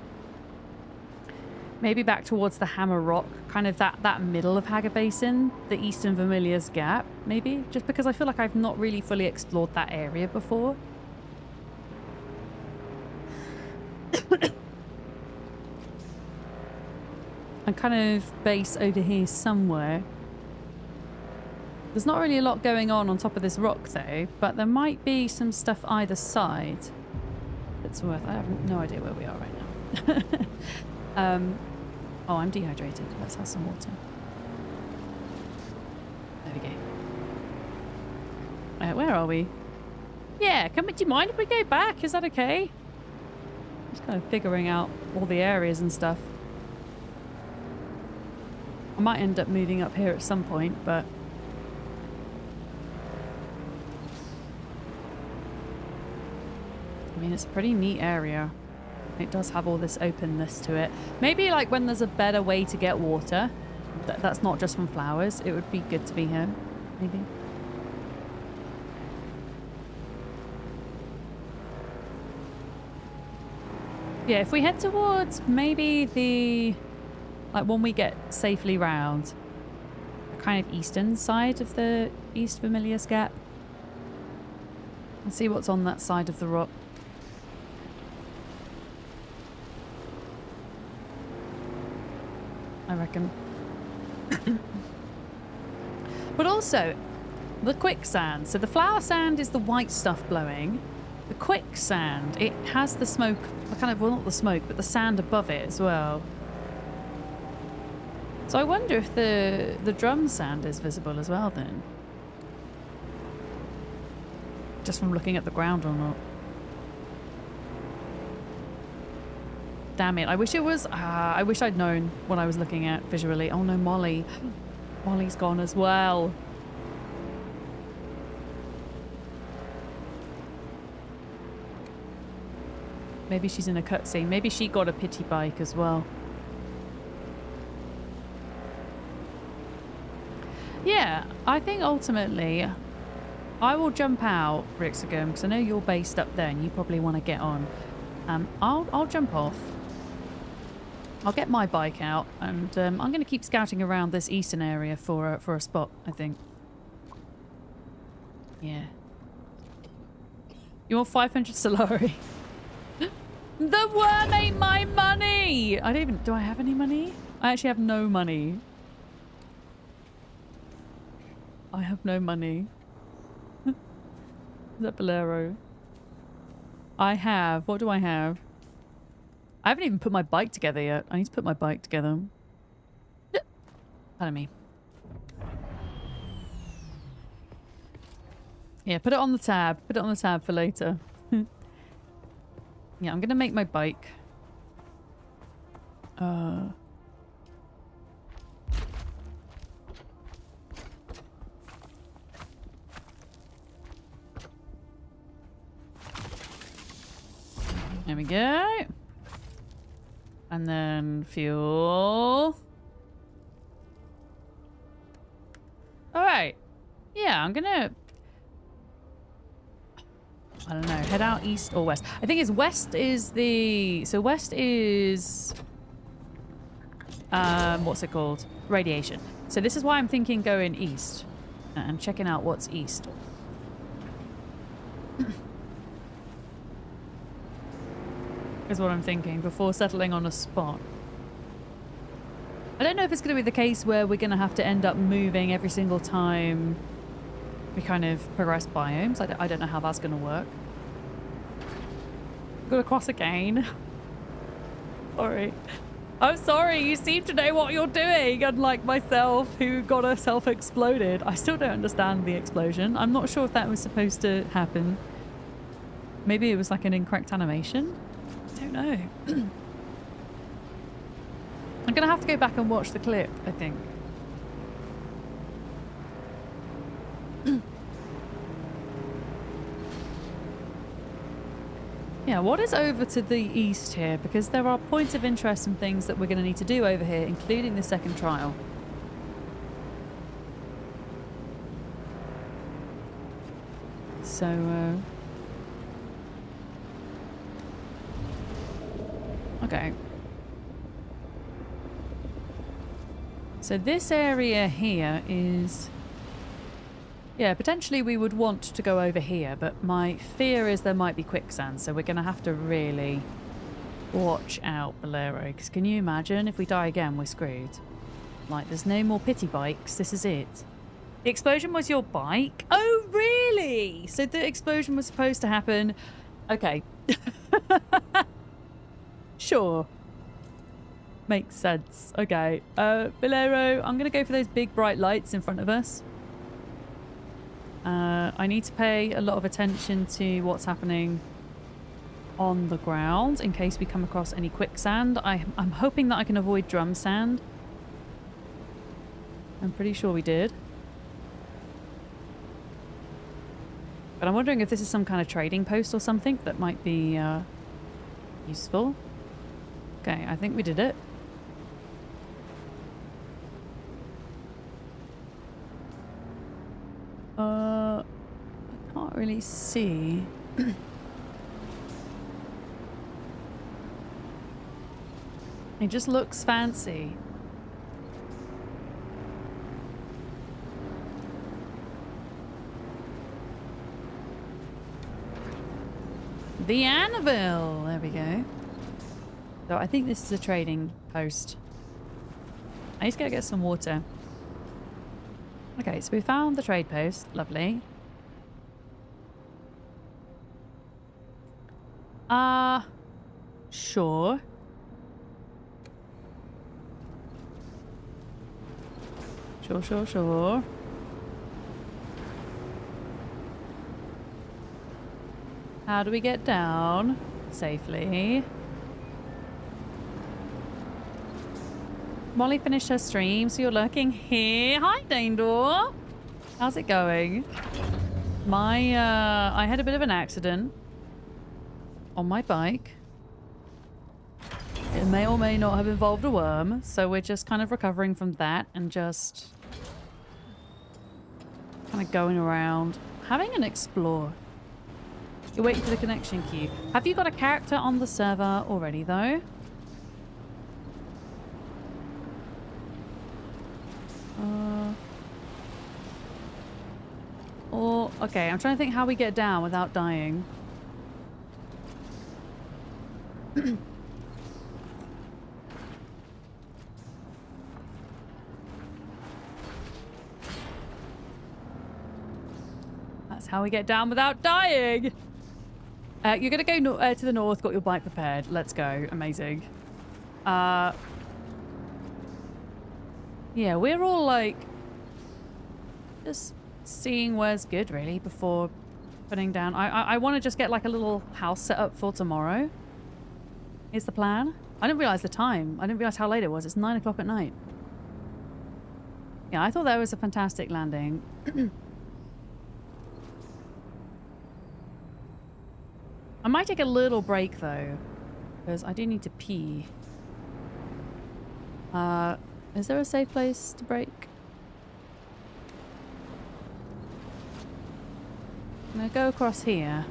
maybe back towards the Hammer Rock, kind of that middle of Haga Basin, the Eastern Vermilius Gap, maybe? Just because I feel like I've not really fully explored that area before. And kind of base over here somewhere. There's not really a lot going on top of this rock though, but there might be some stuff either side that's worth... I have no idea where we are right now. Oh, I'm dehydrated. Let's have some water. There we go. Where are we? Yeah, do you mind if we go back? Is that okay? Just kind of figuring out all the areas and stuff. I might end up moving up here at some point, but... I mean, it's a pretty neat area. It does have all this openness to it. Maybe like when there's a better way to get water, that's not just from flowers, it would be good to be here, maybe. Yeah, if we head towards maybe the... like when we get safely round the kind of eastern side of the East Vermilius Gap. And see what's on that side of the rock. I reckon. But also, the quicksand. So the flower sand is the white stuff blowing. The quicksand, it has the smoke, kind of, well, not the smoke, but the sand above it as well. So I wonder if the drum sand is visible as well then. Just from looking at the ground or not. Damn it, I wish it was... I wish I'd known what I was looking at visually. Oh no, Molly. Molly's gone as well. Maybe she's in a cutscene. Maybe she got a pity bike as well. Yeah, I think ultimately I will jump out, Rixagum, because I know you're based up there and you probably want to get on. I'll jump off. I'll get my bike out and I'm going to keep scouting around this eastern area for a spot, I think. Yeah. You want 500 Solari? The worm ate my money! I don't even... Do I have any money? I actually have no money. I have no money. Is that Bolero? I have... What do I have? I haven't even put my bike together yet. I need to put my bike together. Pardon me. Yeah, put it on the tab. Put it on the tab for later. Yeah, I'm gonna make my bike. There we go. And then fuel. Alright. Yeah, I'm gonna... I don't know, head out east or west. I think it's west is the... So west is... what's it called? Radiation. So this is why I'm thinking going east. And checking out what's east. Is what I'm thinking before settling on a spot. I don't know if it's going to be the case where we're going to have to end up moving every single time we kind of progress biomes. I don't know how that's going to work. Got to cross again. Sorry. I'm sorry, you seem to know what you're doing, unlike myself, who got herself exploded. I still don't understand the explosion. I'm not sure if that was supposed to happen. Maybe it was like an incorrect animation. don't know. I'm going to have to go back and watch the clip, I think. Yeah, what is over to the east here? Because there are points of interest and things that we're going to need to do over here, including the second trial. So, okay. So this area here is... Yeah, potentially we would want to go over here, but my fear is there might be quicksand, so we're going to have to really watch out, Bolero, because can you imagine if we die again, we're screwed. Like, there's no more pity bikes, this is it. The explosion was your bike? Oh, really? So the explosion was supposed to happen... Okay. Sure. Makes sense. Okay. Bolero, I'm going to go for those big bright lights in front of us. I need to pay a lot of attention to what's happening on the ground in case we come across any quicksand. I'm hoping that I can avoid drum sand. I'm pretty sure we did. But I'm wondering if this is some kind of trading post or something that might be useful. Okay, I think we did it. I can't really see. It just looks fancy. The anvil! There we go. So I think this is a trading post. I need to go get some water. Okay, so we found the trade post. Lovely. Sure. Sure. How do we get down safely? Molly finished her stream, so you're lurking here. Hi, Daindor. How's it going? I had a bit of an accident on my bike. It may or may not have involved a worm, so we're just kind of recovering from that and just kind of going around, having an explore. You're waiting for the connection queue. Have you got a character on the server already, though? Okay, I'm trying to think how we get down without dying. That's how we get down without dying. You're going to go to the north, got your bike prepared. Let's go. Amazing. Yeah, we're all like just seeing where's good really before putting down. I want to just get like a little house set up for tomorrow. Is the plan. I didn't realize the time. I didn't realize how late it was. It's 9 o'clock at night. Yeah, I thought that was a fantastic landing. I might take a little break though, because I do need to pee. Is there a safe place to break? I'm gonna go across here.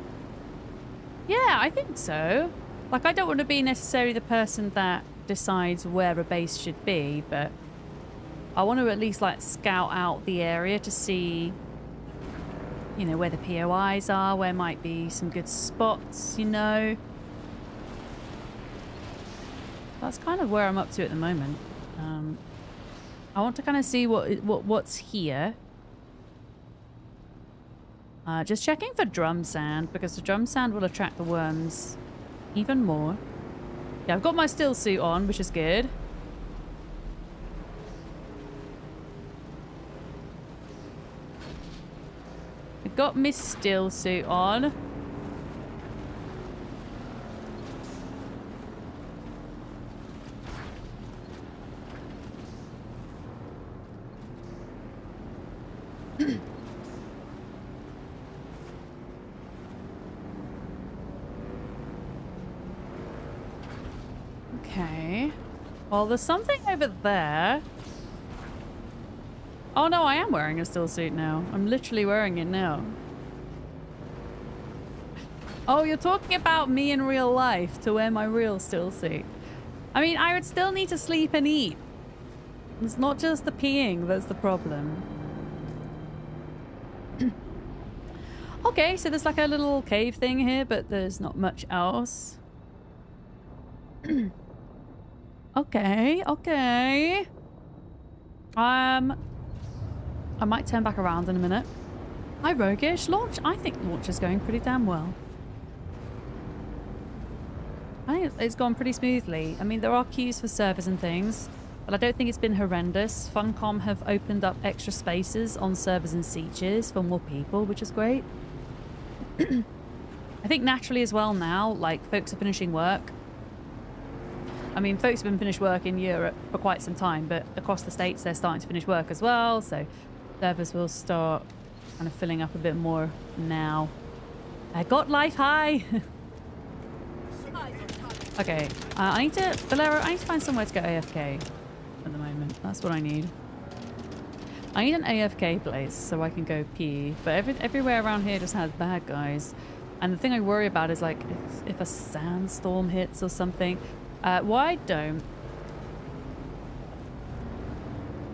Yeah, I think so. Like, I don't want to be necessarily the person that decides where a base should be, but I want to at least like scout out the area to see, you know, where the POIs are, where might be some good spots, you know. That's kind of where I'm up to at the moment. I want to kind of see what's here. Just checking for drum sand, because the drum sand will attract the worms even more. Yeah, I've got my still suit on, which is good. I've got my still suit on. Okay. Well, there's something over there. Oh no, I am wearing a still suit now. I'm literally wearing it now. Oh, you're talking about me in real life to wear my real still suit. I mean, I would still need to sleep and eat. It's not just the peeing that's the problem. Okay, so there's like a little cave thing here, but there's not much else. Okay, okay. I might turn back around in a minute. Hi, Roguish. Launch, I think launch is going pretty damn well. I think it's gone pretty smoothly. I mean, there are queues for servers and things, but I don't think it's been horrendous. Funcom have opened up extra spaces on servers and sieges for more people, which is great. I think naturally as well now, like, folks are finishing work. I mean, folks have been finished work in Europe for quite some time, but across the States, they're starting to finish work as well, so servers will start kind of filling up a bit more now. I got life high! Okay, I need to, Valero, I need to find somewhere to go AFK at the moment. That's what I need. I need an AFK place so I can go pee, but everywhere around here just has bad guys. And the thing I worry about is like if a sandstorm hits or something. Why don't...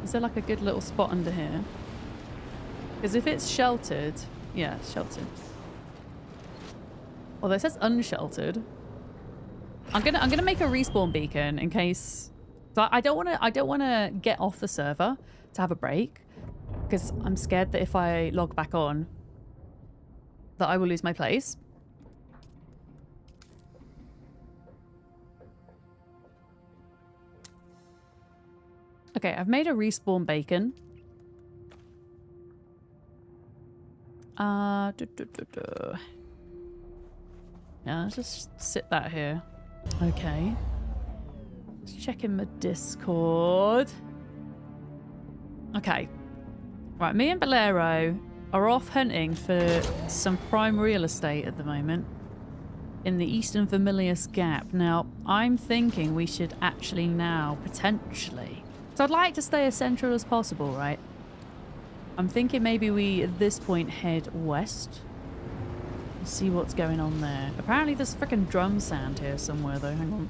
Is there like a good little spot under here? Because if it's sheltered... Yeah, it's sheltered. Although it says unsheltered. I'm gonna make a respawn beacon in case... So I don't wanna get off the server to have a break. Because I'm scared that if I log back on, that I will lose my place. Okay, I've made a respawn beacon. Yeah, let's just sit that here. Okay. Let's check in my Discord. Okay. Right, me and Bolero are off hunting for some prime real estate at the moment in the Eastern Vermilius Gap. Now, I'm thinking we should actually now, potentially... So I'd like to stay as central as possible, right? I'm thinking maybe we, at this point, head west. See what's going on there. Apparently there's freaking drum sound here somewhere, though. Hang on.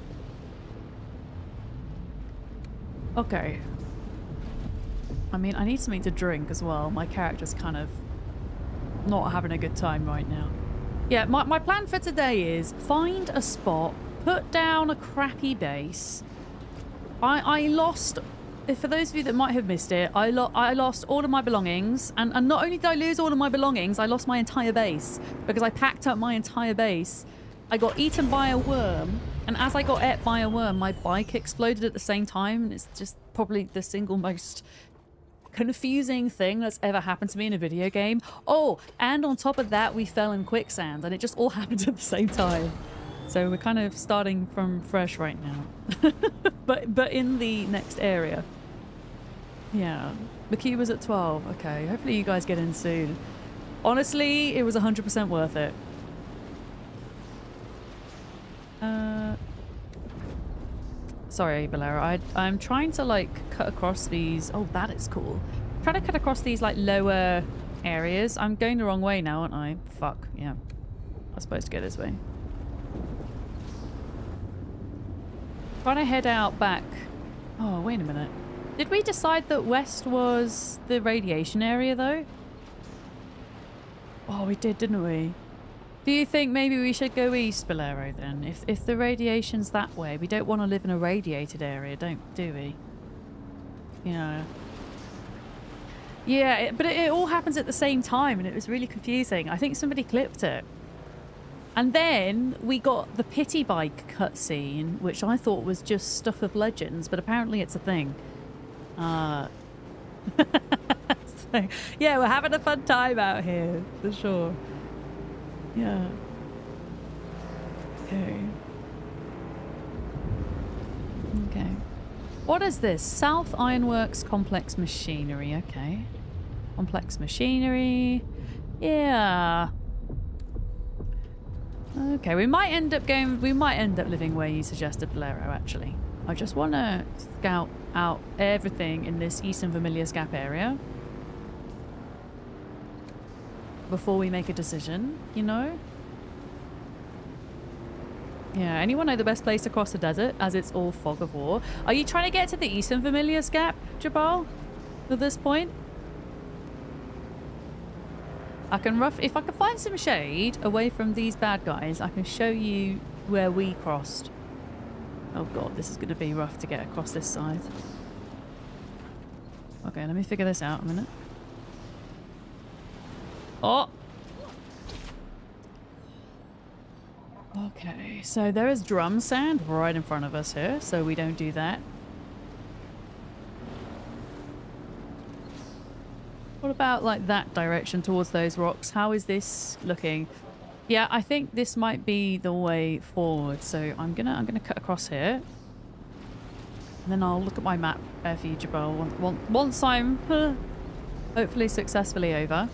Okay. I mean, I need something to drink as well. My character's kind of not having a good time right now. Yeah, my plan for today is find a spot, put down a crappy base. I lost... For those of you that might have missed it, I lost all of my belongings. And not only did I lose all of my belongings, I lost my entire base. Because I packed up my entire base. I got eaten by a worm. And as I got ate by a worm, my bike exploded at the same time. It's just probably the single most confusing thing that's ever happened to me in a video game. Oh, and on top of that, we fell in quicksand. And it just all happened at the same time. So we're kind of starting from fresh right now. but in the next area. Yeah. The queue was at 12. Okay. Hopefully you guys get in soon. Honestly, it was 100% worth it. Sorry, Bolero. I'm trying to, like, cut across these... Oh, that is cool. Trying to cut across these, like, lower areas. I'm going the wrong way now, aren't I? Fuck. Yeah. I was supposed to go this way. Trying to head out back. Oh, wait a minute. Did we decide that west was the radiation area, though? Oh, we did, didn't we? Do you think maybe we should go east, Bolero, then? If the radiation's that way, we don't want to live in a radiated area, do we? Yeah. Yeah, but it all happens at the same time, and it was really confusing. I think somebody clipped it. And then we got the pity bike cutscene, which I thought was just stuff of legends, but apparently it's a thing. So, yeah, we're having a fun time out here, for sure. Yeah. Okay. Okay. What is this? South Ironworks Complex Machinery. Okay. Complex machinery. Yeah. Okay, we might end up living where you suggested, Bolero, actually. I just want to scout out everything in this Eastern Familiar Gap area before we make a decision, you know? Yeah, anyone know the best place to cross the desert, as it's all fog of war? Are you trying to get to the Eastern Familiar Gap, Jabal, at this point? If I can find some shade away from these bad guys, I can show you where we crossed. Oh god, this is going to be rough to get across this side. Okay, let me figure this out a minute. Oh! Okay, so there is drum sand right in front of us here, so we don't do that. What about like that direction towards those rocks? How is this looking? Yeah, I think this might be the way forward. So I'm gonna cut across here, and then I'll look at my map for you, Jabal, once I'm hopefully successfully over.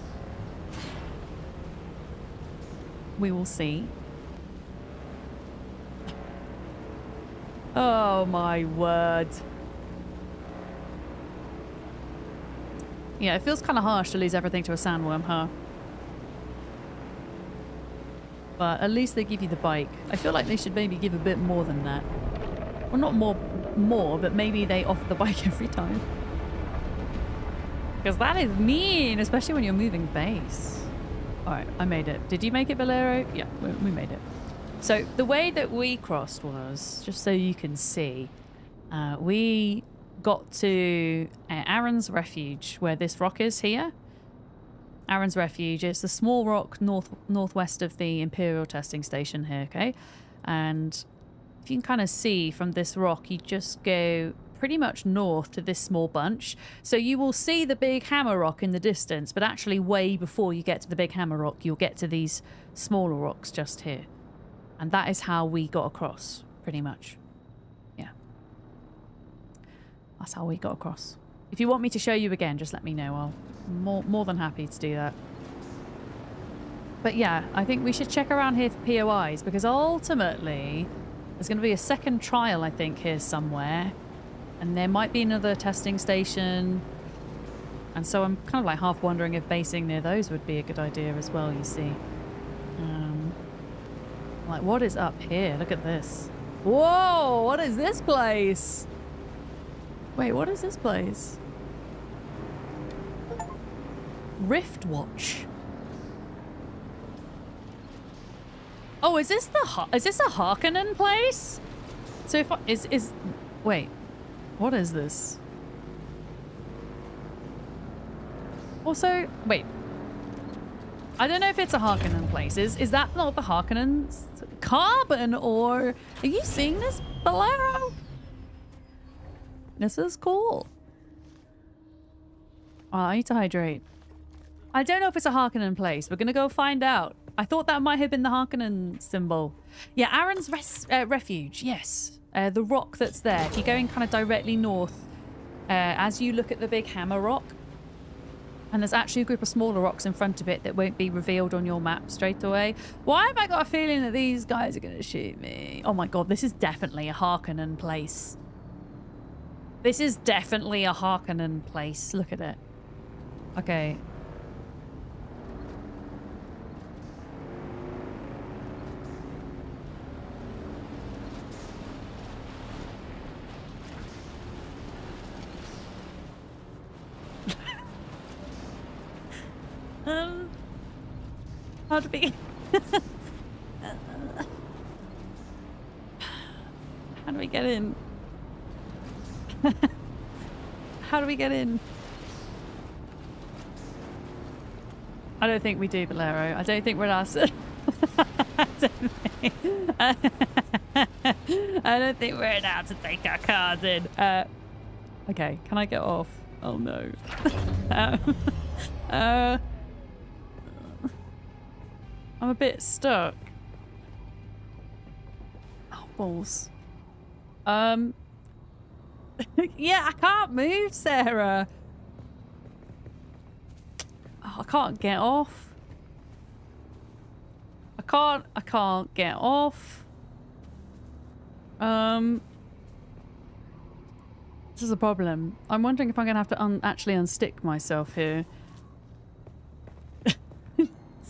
We will see. Oh my word. Yeah, it feels kind of harsh to lose everything to a sandworm, huh? But at least they give you the bike. I feel like they should maybe give a bit more than that. Well, not more, but maybe they offer the bike every time. Because that is mean, especially when you're moving base. Alright, I made it. Did you make it, Valero? Yeah, we made it. So the way that we crossed was, just so you can see, we got to Aaron's Refuge, where this rock is here. Aaron's Refuge is the small rock northwest of the Imperial testing station here, okay? And if you can kind of see from this rock, you just go pretty much north to this small bunch. So you will see the big hammer rock in the distance, but actually way before you get to the big hammer rock, you'll get to these smaller rocks just here. And that is how we got across, pretty much. Yeah. That's how we got across. If you want me to show you again, just let me know. I'll more than happy to do that. But yeah, I think we should check around here for POIs, because ultimately there's going to be a second trial, I think, here somewhere. And there might be another testing station. And so I'm kind of like half wondering if basing near those would be a good idea as well, you see. Like, what is up here? Look at this. Whoa, what is this place? Wait, what is this place? Rift Watch. Oh, is this a Harkonnen place? So if wait, what is this? Also, wait. I don't know if it's a Harkonnen place. Is that not the Harkonnen's carbon, or are you seeing this, Bolero? This is cool. Oh, I need to hydrate. I don't know if it's a Harkonnen place. We're gonna go find out. I thought that might have been the Harkonnen symbol. Yeah, Aaron's Refuge. Yes, the rock that's there. If you're going kind of directly north, as you look at the big hammer rock, and there's actually a group of smaller rocks in front of it that won't be revealed on your map straight away. Why have I got a feeling that these guys are going to shoot me? Oh my god, this is definitely a Harkonnen place. This is definitely a Harkonnen place. Look at it. Okay. How do we... How do we get in? How do we get in? I don't think we do, Bolero. I don't think we're allowed to... I don't think we're allowed to take our cars in. Okay, can I get off? Oh no. I'm a bit stuck. Oh, balls. Yeah, I can't move, Sarah. I can't get off. I can't get off. This is a problem. I'm wondering if I'm going to have to actually unstick myself here.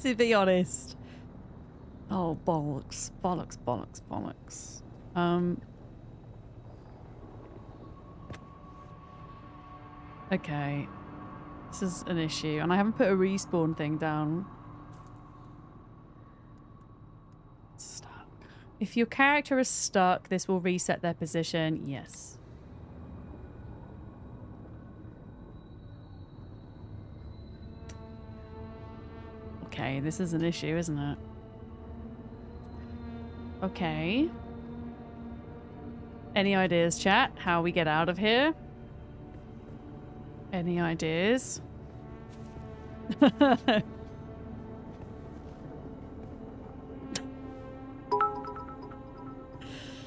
To be honest. Oh, bollocks. Bollocks, bollocks, bollocks. Okay. This is an issue. And I haven't put a respawn thing down. Stuck. If your character is stuck, this will reset their position. Yes. Okay, this is an issue, isn't it? Okay. Any ideas, chat? How we get out of here? Any ideas?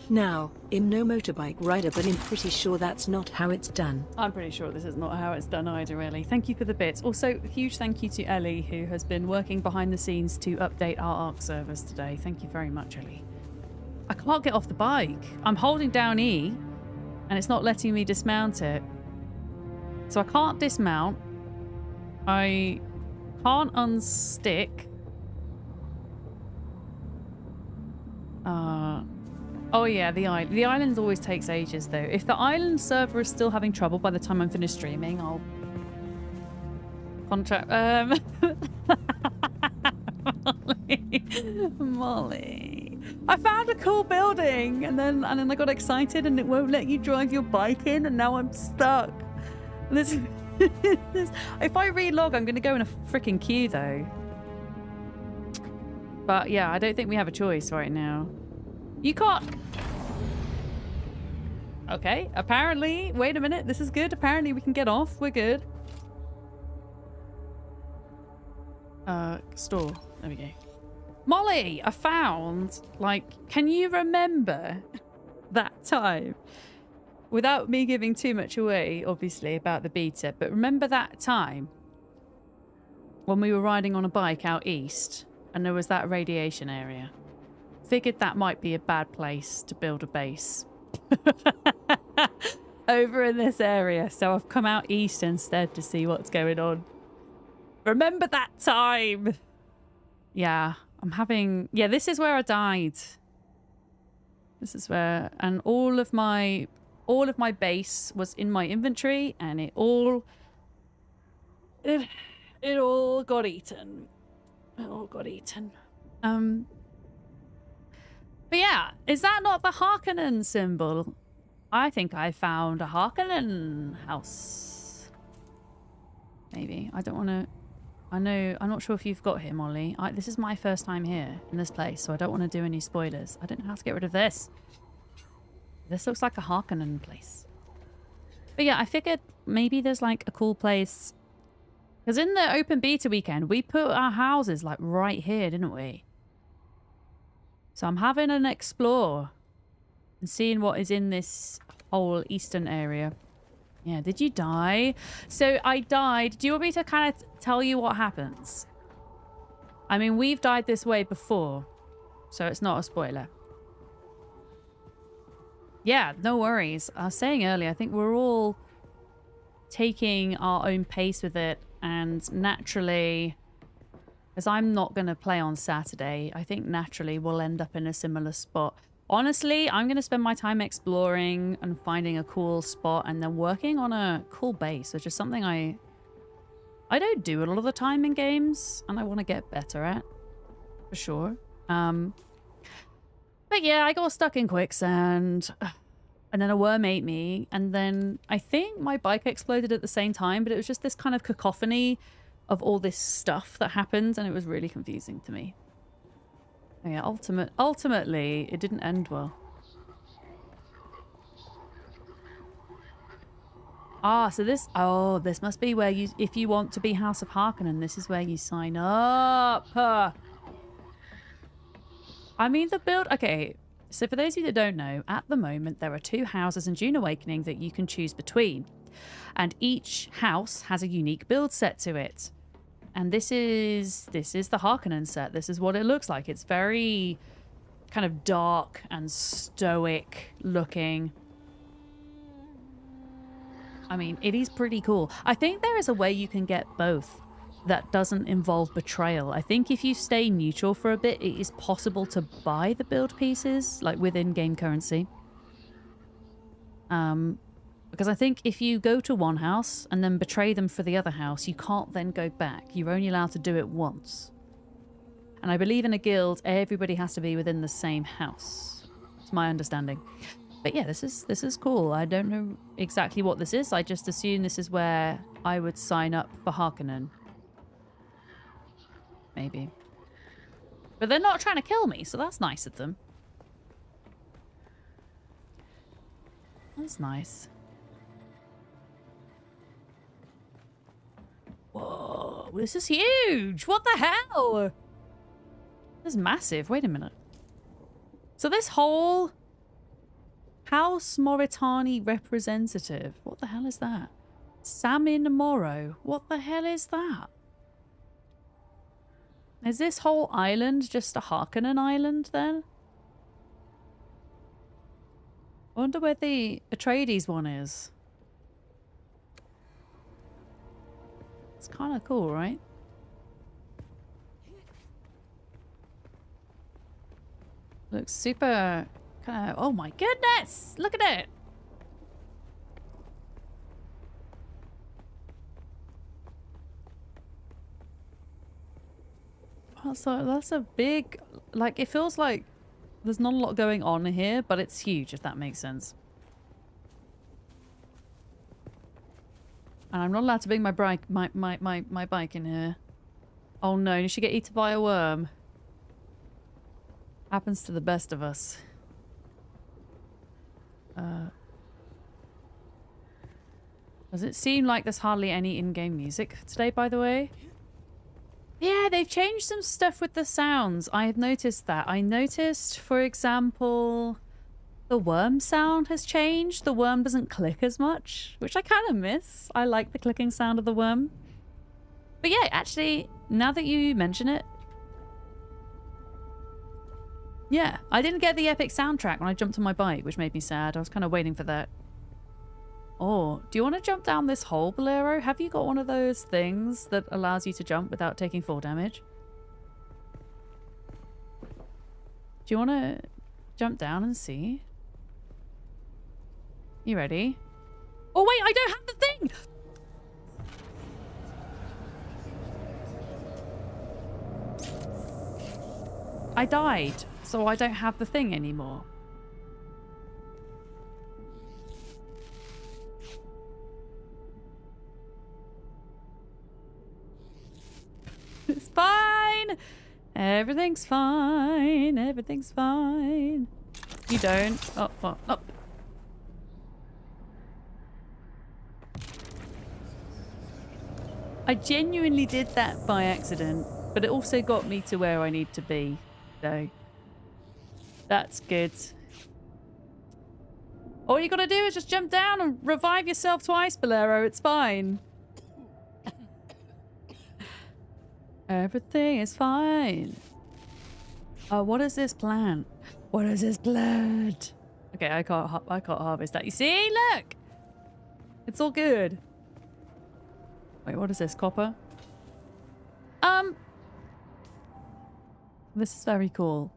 Now, I'm no motorbike rider, but I'm pretty sure that's not how it's done. I'm pretty sure this is not how it's done either, really. Thank you for the bits. Also, huge thank you to Ellie, who has been working behind the scenes to update our ARC servers today. Thank you very much, Ellie. I can't get off the bike. I'm holding down E, and it's not letting me dismount it. So I can't dismount. I can't unstick. Oh yeah, the island always takes ages though. If the island server is still having trouble by the time I'm finished streaming, I'll contract. Molly, I found a cool building, and then I got excited, and it won't let you drive your bike in, and now I'm stuck. This, if I relog, I'm going to go in a freaking queue though. But yeah, I don't think we have a choice right now. You can't. Okay, apparently, wait a minute, this is good. Apparently we can get off, we're good. Store, there we go. Molly, I found, like, can you remember that time? Without me giving too much away, obviously, about the beta, but remember that time when we were riding on a bike out east and there was that radiation area? Figured that might be a bad place to build a base. Over in this area, so I've come out east instead to see what's going on. Remember that time? Yeah, I'm having... Yeah, this is where I died. This is where... And all of my base was in my inventory, and it all got eaten. It all got eaten. But yeah, is that not the Harkonnen symbol? I think I found a Harkonnen house. Maybe. I don't want to... I'm not sure if you've got here, Molly. This is my first time here in this place, so I don't want to do any spoilers. I don't know how to get rid of this. This looks like a Harkonnen place. But yeah, I figured maybe there's like a cool place. Because in the open beta weekend, we put our houses like right here, didn't we? So I'm having an explore and seeing what is in this whole eastern area. Yeah, did you die? So I died. Do you want me to kind of tell you what happens? I mean, we've died this way before, so it's not a spoiler. Yeah, no worries. I was saying earlier, I think we're all taking our own pace with it, and naturally... As I'm not going to play on Saturday, I think naturally we'll end up in a similar spot. Honestly, I'm going to spend my time exploring and finding a cool spot and then working on a cool base, which is something I don't do a lot of the time in games, and I want to get better at, for sure. But yeah, I got stuck in quicksand, and then a worm ate me, and then I think my bike exploded at the same time, but it was just this kind of cacophony of all this stuff that happened, and it was really confusing to me. Yeah, ultimately, it didn't end well. Ah, so this... Oh, this must be where you... If you want to be House of Harkonnen, this is where you sign up. I mean, the build... Okay, so for those of you that don't know, at the moment, there are 2 houses in Dune Awakening that you can choose between. And each house has a unique build set to it. And this is the Harkonnen set. This is what it looks like. It's very kind of dark and stoic looking. I mean, it is pretty cool. I think there is a way you can get both that doesn't involve betrayal. I think if you stay neutral for a bit, it is possible to buy the build pieces, like within game currency. Because I think if you go to one house and then betray them for the other house, you can't then go back. You're only allowed to do it once. And I believe in a guild, everybody has to be within the same house. It's my understanding. But yeah, this is cool. I don't know exactly what this is. I just assume this is where I would sign up for Harkonnen. Maybe. But they're not trying to kill me, so that's nice of them. That's nice. Whoa, this is huge! What the hell? This is massive. Wait a minute. So this whole House Moritani representative. What the hell is that? Samin Morrow. What the hell is that? Is this whole island just a Harkonnen island then? I wonder where the Atreides one is. It's kind of cool, right? Looks super kind of... Oh my goodness! Look at it! That's a big... Like, it feels like there's not a lot going on here, but it's huge, if that makes sense. And I'm not allowed to bring my bike, my bike in here. Oh no, you should get eaten by a worm. Happens to the best of us. Does it seem like there's hardly any in-game music today, by the way? Yeah, they've changed some stuff with the sounds. I have noticed that. I noticed, for example, the worm sound has changed. The worm doesn't click as much, which I kind of miss. I like the clicking sound of the worm. But yeah, actually, now that you mention it, yeah, I didn't get the epic soundtrack when I jumped on my bike, which made me sad. I was kind of waiting for that. Oh, do you want to jump down this hole, Bolero? Have you got one of those things that allows you to jump without taking full damage? Do you want to jump down and see? You ready? Oh wait, I don't have the thing! I died, so I don't have the thing anymore. It's fine. Everything's fine. Everything's fine. You don't. Oh, oh, oh. I genuinely did that by accident, but it also got me to where I need to be. So that's good. All you gotta do is just jump down and revive yourself twice, Bolero. It's fine. Everything is fine. Oh, what is this plant? What is this plant? Okay, I can't harvest that. You see? Look! It's all good. Wait, what is this? Copper? This is very cool.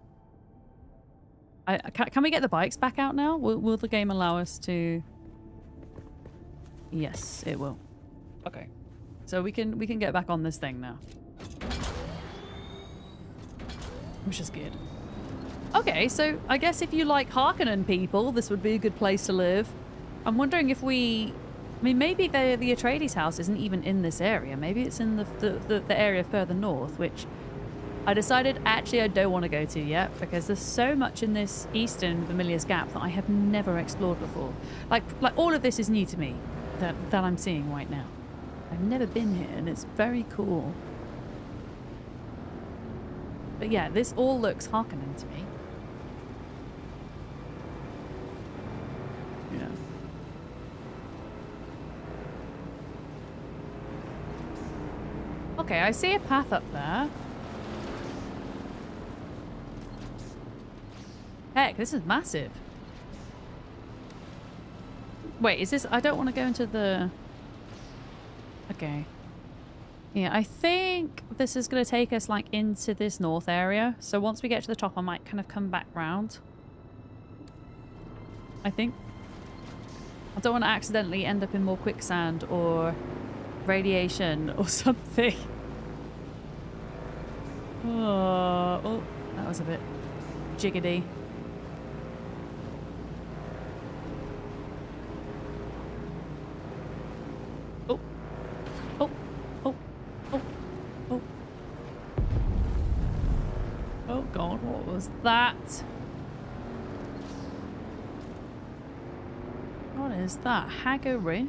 Can we get the bikes back out now? Will the game allow us to... Yes, it will. Okay. So we can get back on this thing now. Which is good. Okay, so I guess if you like Harkonnen people, this would be a good place to live. I'm wondering if we... I mean, maybe the Atreides house isn't even in this area. Maybe it's in the area further north, which I decided actually I don't want to go to yet because there's so much in this eastern Vermilius Gap that I have never explored before. Like all of this is new to me that I'm seeing right now. I've never been here and it's very cool. But yeah, this all looks Harkonnen to me. Yeah. Okay, I see a path up there. Heck, this is massive. Wait, is this... I don't want to go into the... Okay. Yeah, I think this is going to take us, like, into this north area. So once we get to the top, I might kind of come back round. I think. I don't want to accidentally end up in more quicksand or radiation or something. Oh, that was a bit jiggity. Oh, oh, oh, oh, oh. Oh God, what was that? What is that? Hagger Riff?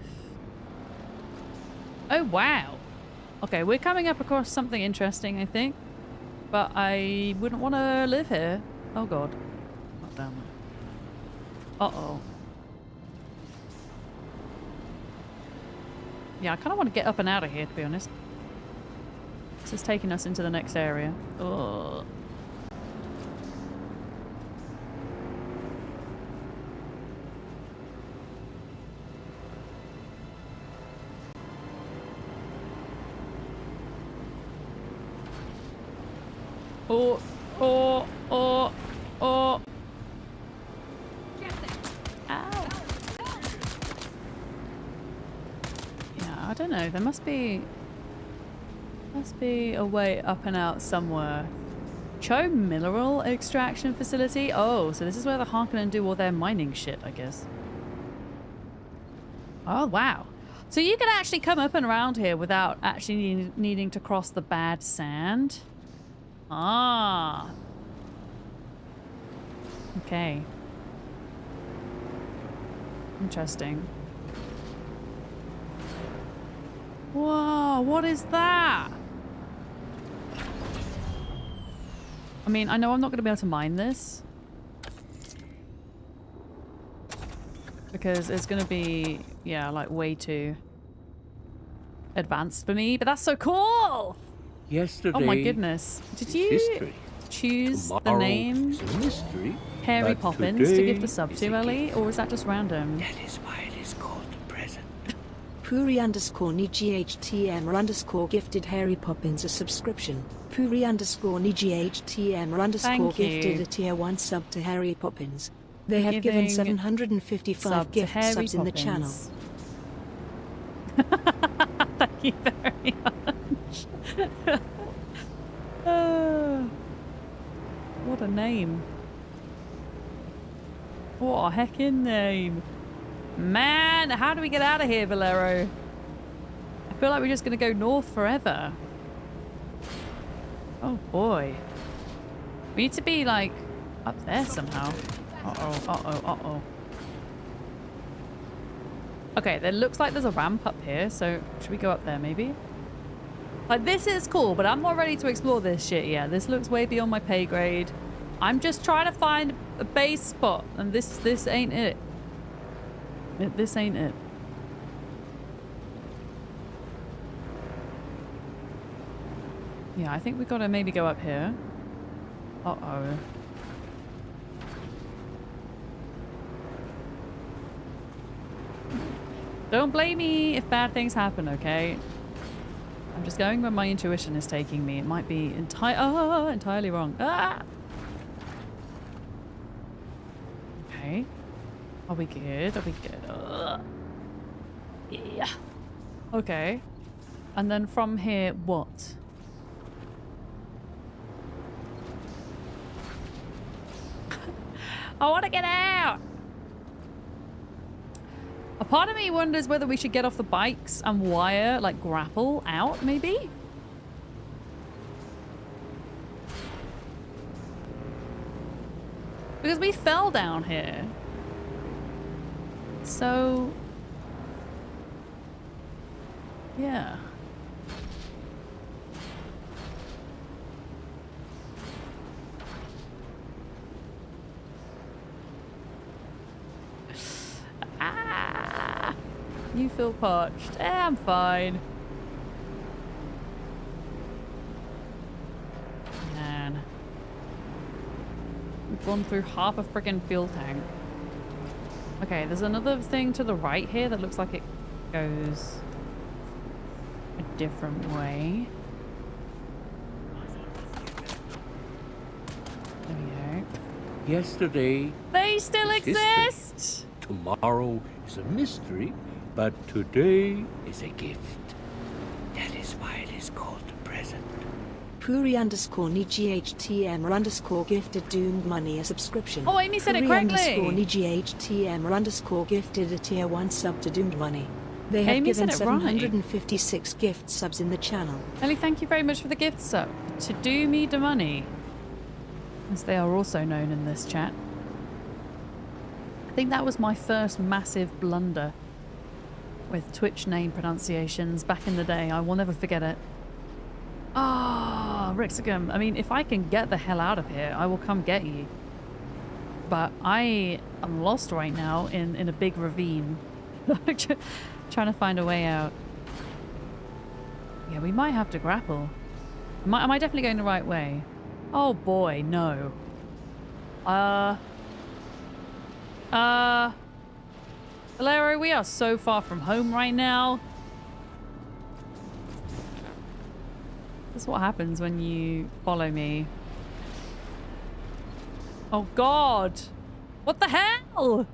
Oh, wow. Okay, we're coming up across something interesting, I think. But I wouldn't want to live here. Oh, God. Not down there. Uh-oh. Yeah, I kind of want to get up and out of here, to be honest. This is taking us into the next area. Ugh. Oh, oh, oh, oh. Ow. Yeah, I don't know. There must be a way up and out somewhere. Cho Mineral Extraction Facility? Oh, so this is where the Harkonnen do all their mining shit, I guess. Oh, wow. So you can actually come up and around here without actually needing to cross the bad sand? Ah. Okay. Interesting. Whoa, what is that? I mean, I know I'm not going to be able to mine this. Because it's going to be, yeah, like way too advanced for me. But that's so cool! Yesterday, oh my goodness. Did you choose the name Harry Poppins to give the sub to, Ellie? Or was that just random? That is why it is called the present. Puri_NiGHTM_ gifted Harry Poppins a subscription. Puri_NiGHTM_ gifted a tier 1 sub to Harry Poppins. They have given 755 gift subs in the channel. Thank you very much. What a name. What a heckin' name. Man, how do we get out of here, Valero? I feel like we're just going to go north forever. Oh boy. We need to be like up there somehow. Uh-oh, uh-oh, uh-oh. Okay, there looks like there's a ramp up here, so should we go up there maybe? Like, this is cool, but I'm not ready to explore this shit yet. This looks way beyond my pay grade. I'm just trying to find a base spot, and this ain't it. This ain't it. Yeah, I think we gotta maybe go up here. Uh-oh. Don't blame me if bad things happen, okay? I'm just going where my intuition is taking me. It might be entirely wrong. Ah! Okay. Are we good? Are we good? Yeah. Okay. And then from here, what? I want to get out! A part of me wonders whether we should get off the bikes and wire, like grapple out, maybe? Because we fell down here. So... yeah. You feel parched. I'm fine. We've gone through half a freaking fuel tank. Okay, there's another thing to the right here that looks like it goes a different way. There we go. Yesterday, they still exist! History. Tomorrow is a mystery, but today is a gift. That is why it is called the present. Puri_NiGHTM_ gifted Doomed money a subscription. Oh, Amy said it correctly. Puri_NiGHTM_ gifted a tier 1 sub to Doomed money. They have Amy given said it right. 756 gift subs in the channel. Ellie, thank you very much for the gift sub. To do me the money, as they are also known in this chat. I think that was my first massive blunder with Twitch name pronunciations back in the day. I will never forget it. Ah, Rixigum. I mean, if I can get the hell out of here, I will come get you. But I am lost right now in a big ravine. Trying to find a way out. Yeah, we might have to grapple. Am I definitely going the right way? Oh boy, no. Valero, we are so far from home right now. This is what happens when you follow me. Oh God! What the hell?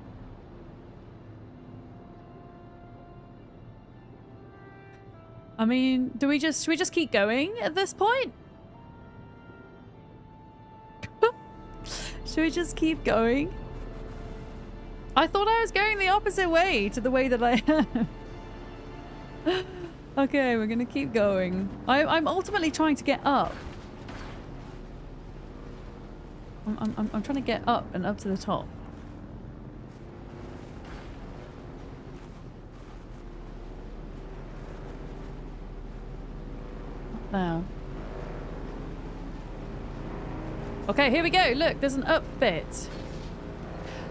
I mean, should we just keep going at this point? Should we just keep going? I thought I was going the opposite way to the way that I am. Okay, we're gonna keep going. I'm ultimately trying to get up. I'm trying to get up and up to the top. There. Okay, here we go. Look, there's an up bit.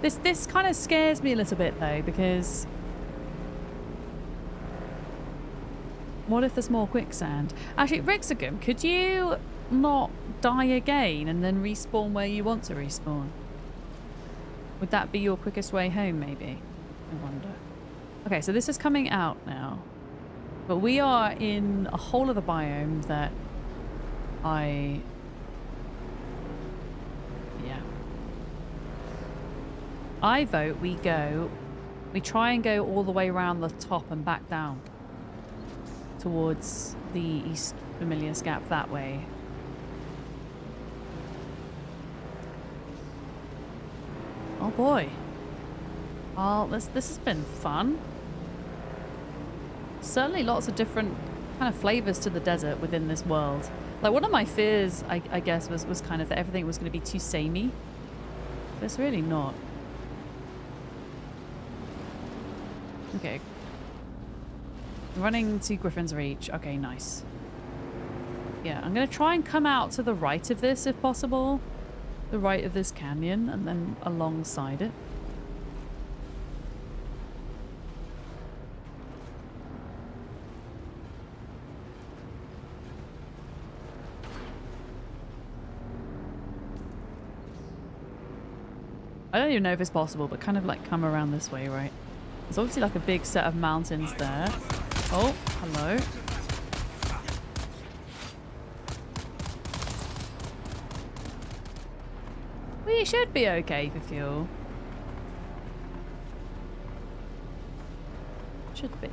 This kind of scares me a little bit though, because what if there's more quicksand? Actually, Rixigum, could you not die again and then respawn where you want to respawn? Would that be your quickest way home, maybe? I wonder. Okay, so this is coming out now. But we are in a whole other biome that yeah. I vote we try and go all the way around the top and back down towards the East Familius Gap that way. Oh boy. Well, this has been fun. Certainly lots of different kind of flavors to the desert within this world. Like, one of my fears, I guess, was kind of that everything was going to be too samey. But it's really not. Okay. Running to Griffin's Reach. Okay, nice. Yeah, I'm going to try and come out to the right of this if possible. The right of this canyon and then alongside it. I don't even know if it's possible, but kind of like come around this way, right? There's obviously like a big set of mountains there. Oh, hello. We should be okay for fuel. Should be.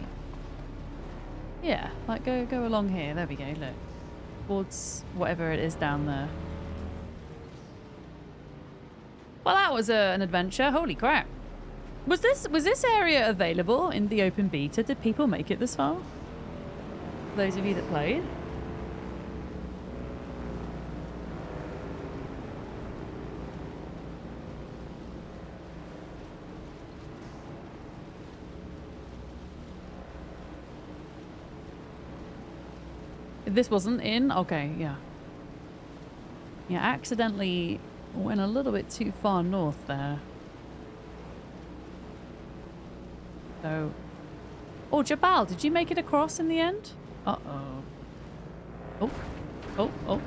Yeah, like go along here. There we go, look. Towards whatever it is down there. Well, that was an adventure. Holy crap. Was this area available in the open beta? Did people make it this far? For those of you that played? This wasn't in? Okay, yeah. Yeah, accidentally went a little bit too far north there. So... Oh, Jabal, did you make it across in the end? Uh-oh. Oh. Oh, oh.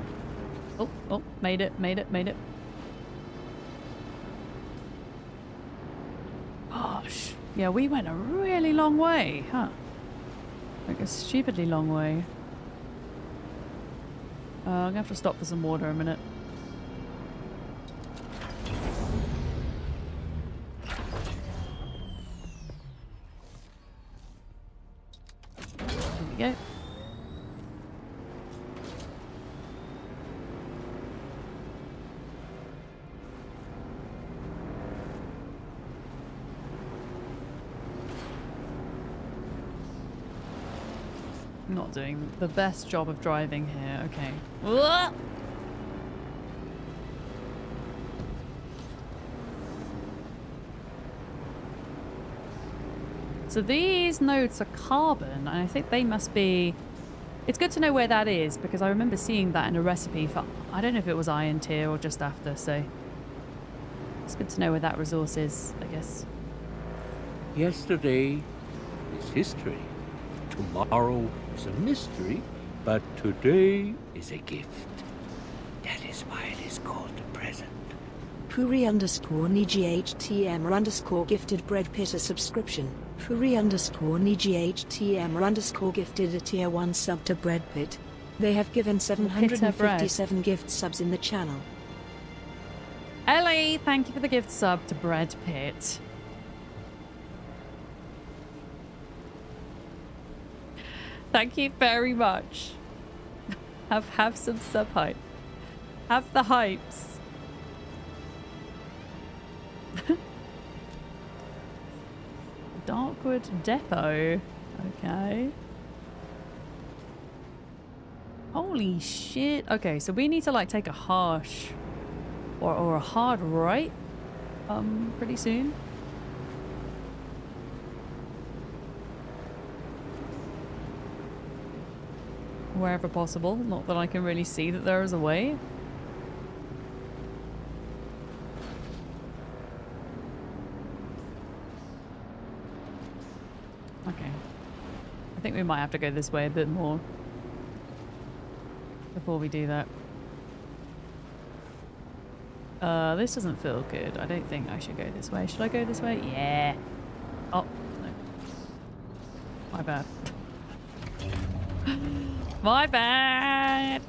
Oh, oh. Made it, made it, made it. Yeah, we went a really long way, huh? Like a stupidly long way. I'm gonna have to stop for some water a minute. There we go. Not doing the best job of driving here. Okay. Whoa! So these nodes are carbon, and I think they must be... It's good to know where that is, because I remember seeing that in a recipe for... I don't know if it was Iron Tier or just after, so... It's good to know where that resource is, I guess. Yesterday is history. Tomorrow is a mystery, but today is a gift. That is why it is called the present. Puri_NiGHTM_ gifted Bread Pit a subscription. Puri_NiGHTM_ gifted a tier 1 sub to Bread Pit. They have given 757 gift subs in the channel. Ellie, thank you for the gift sub to Bread Pit. Thank you very much. Have some sub hype. Have the hypes. Darkwood Depot. Okay. Holy shit. Okay, so we need to like take a harsh or a hard right pretty soon. Wherever possible. Not that I can really see that there is a way. Okay. I think we might have to go this way a bit more before we do that. This doesn't feel good. I don't think I should go this way. Should I go this way? Yeah. Oh, no. My bad. My bad!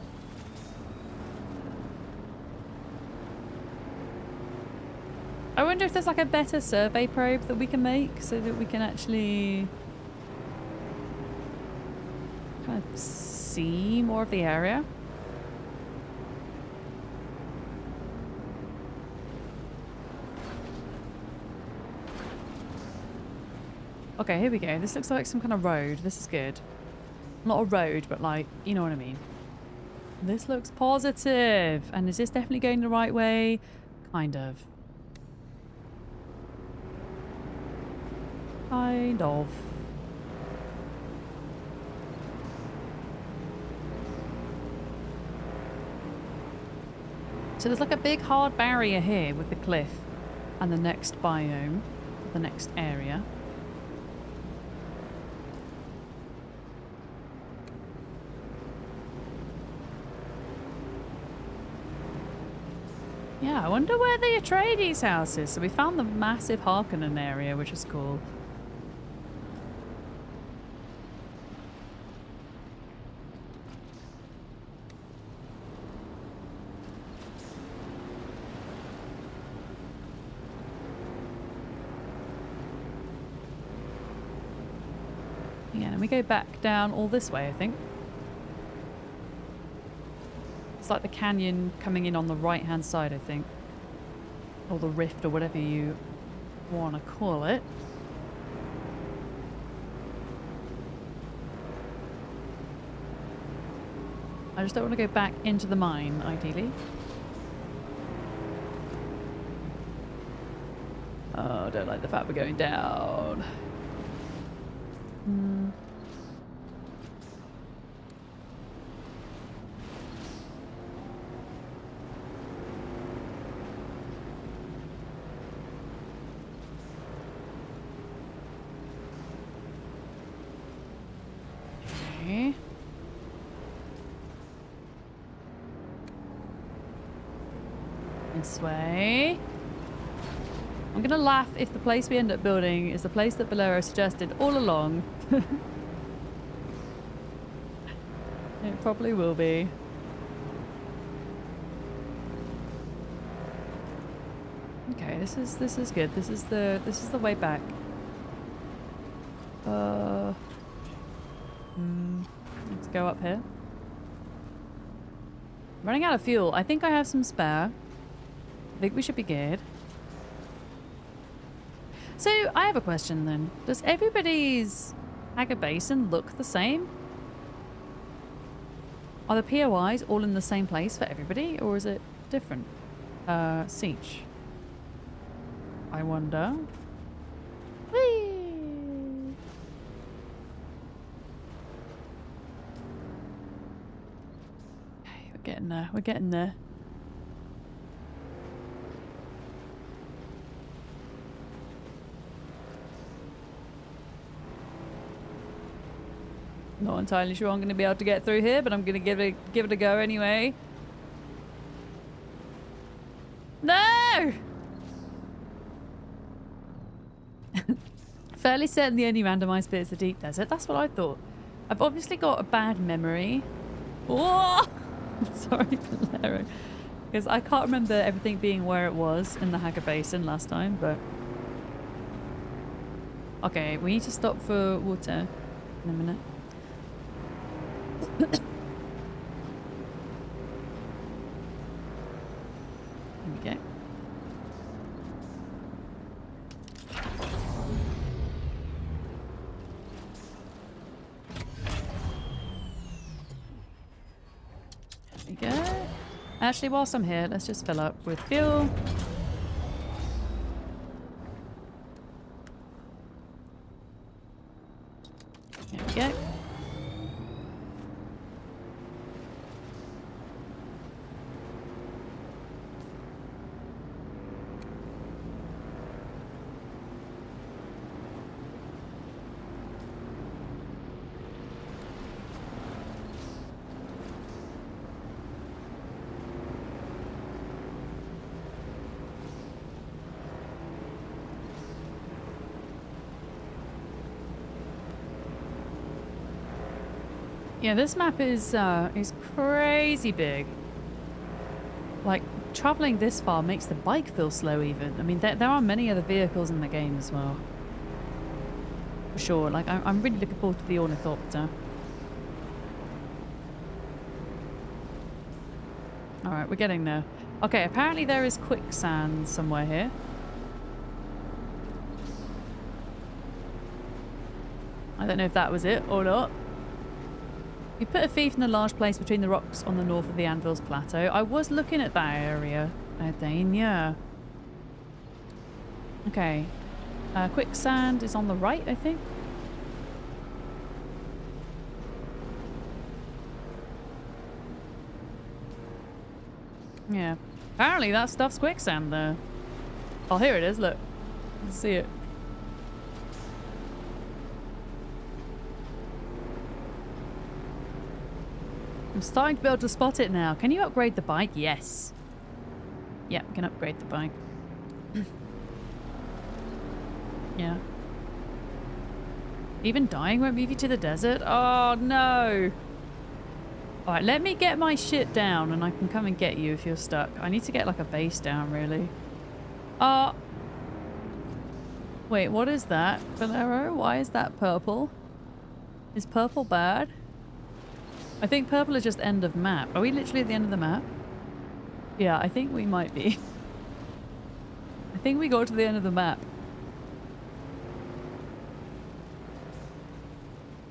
I wonder if there's like a better survey probe that we can make so that we can actually kind of see more of the area. Okay, here we go. This looks like some kind of road. This is good. Not a road, but like, you know what I mean. This looks positive. And is this definitely going the right way? Kind of. Kind of. So there's like a big hard barrier here with the cliff and the next biome, the next area. Yeah, I wonder where the Atreides house is. So we found the massive Harkonnen area, which is cool. Yeah, and we go back down all this way, I think. It's like the canyon coming in on the right-hand side, I think. Or the rift, or whatever you want to call it. I just don't want to go back into the mine, ideally. Oh, I don't like the fact we're going down. This way. I'm going to laugh if the place we end up building is the place that Bolero suggested all along. It probably will be. Okay, this is good. This is the way back. Let's go up here. Running out of fuel. I think I have some spare. I think we should be good. So, I have a question then. Does everybody's Haga Basin look the same? Are the POIs all in the same place for everybody, or is it different? Siege. I wonder. Whee! Okay, we're getting there. We're getting there. Not entirely sure I'm going to be able to get through here, but I'm going to give it a go anyway. No! Fairly certain the only randomized bit is the deep desert. That's what I thought. I've obviously got a bad memory. Whoa! Sorry, Bolero. Because I can't remember everything being where it was in the Haga Basin last time, but... Okay, we need to stop for water in a minute. There we go. There we go. Actually, whilst I'm here, let's just fill up with fuel. There we go. Yeah, this map is crazy big. Like, traveling this far makes the bike feel slow even. I mean, there are many other vehicles in the game as well. For sure. Like, I'm really looking forward to the ornithopter. Alright, we're getting there. Okay, apparently there is quicksand somewhere here. I don't know if that was it or not. You put a thief in a large place between the rocks on the north of the Anvil's plateau. I was looking at that area, Dane, yeah. Okay. Quicksand is on the right, I think. Yeah. Apparently that stuff's quicksand there. Oh, here it is, look. You can see it. I'm starting to be able to spot it now. Can you upgrade the bike? Yes. Yeah, we can upgrade the bike. Yeah. Even dying won't move you to the desert? Oh, no. Alright, let me get my shit down and I can come and get you if you're stuck. I need to get like a base down, really. Wait, what is that? Bolero? Why is that purple? Is purple bad? I think purple is just end of map. Are we literally at the end of the map? Yeah, I think we might be. I think we got to the end of the map.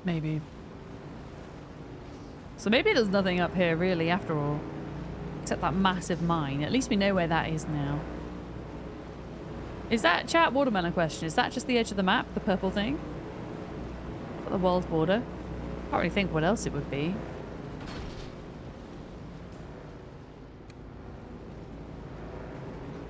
Maybe. So maybe there's nothing up here really after all. Except that massive mine. At least we know where that is now. Is that, chat, watermelon question, is that just the edge of the map, the purple thing? At the world border? Can't really think what else it would be.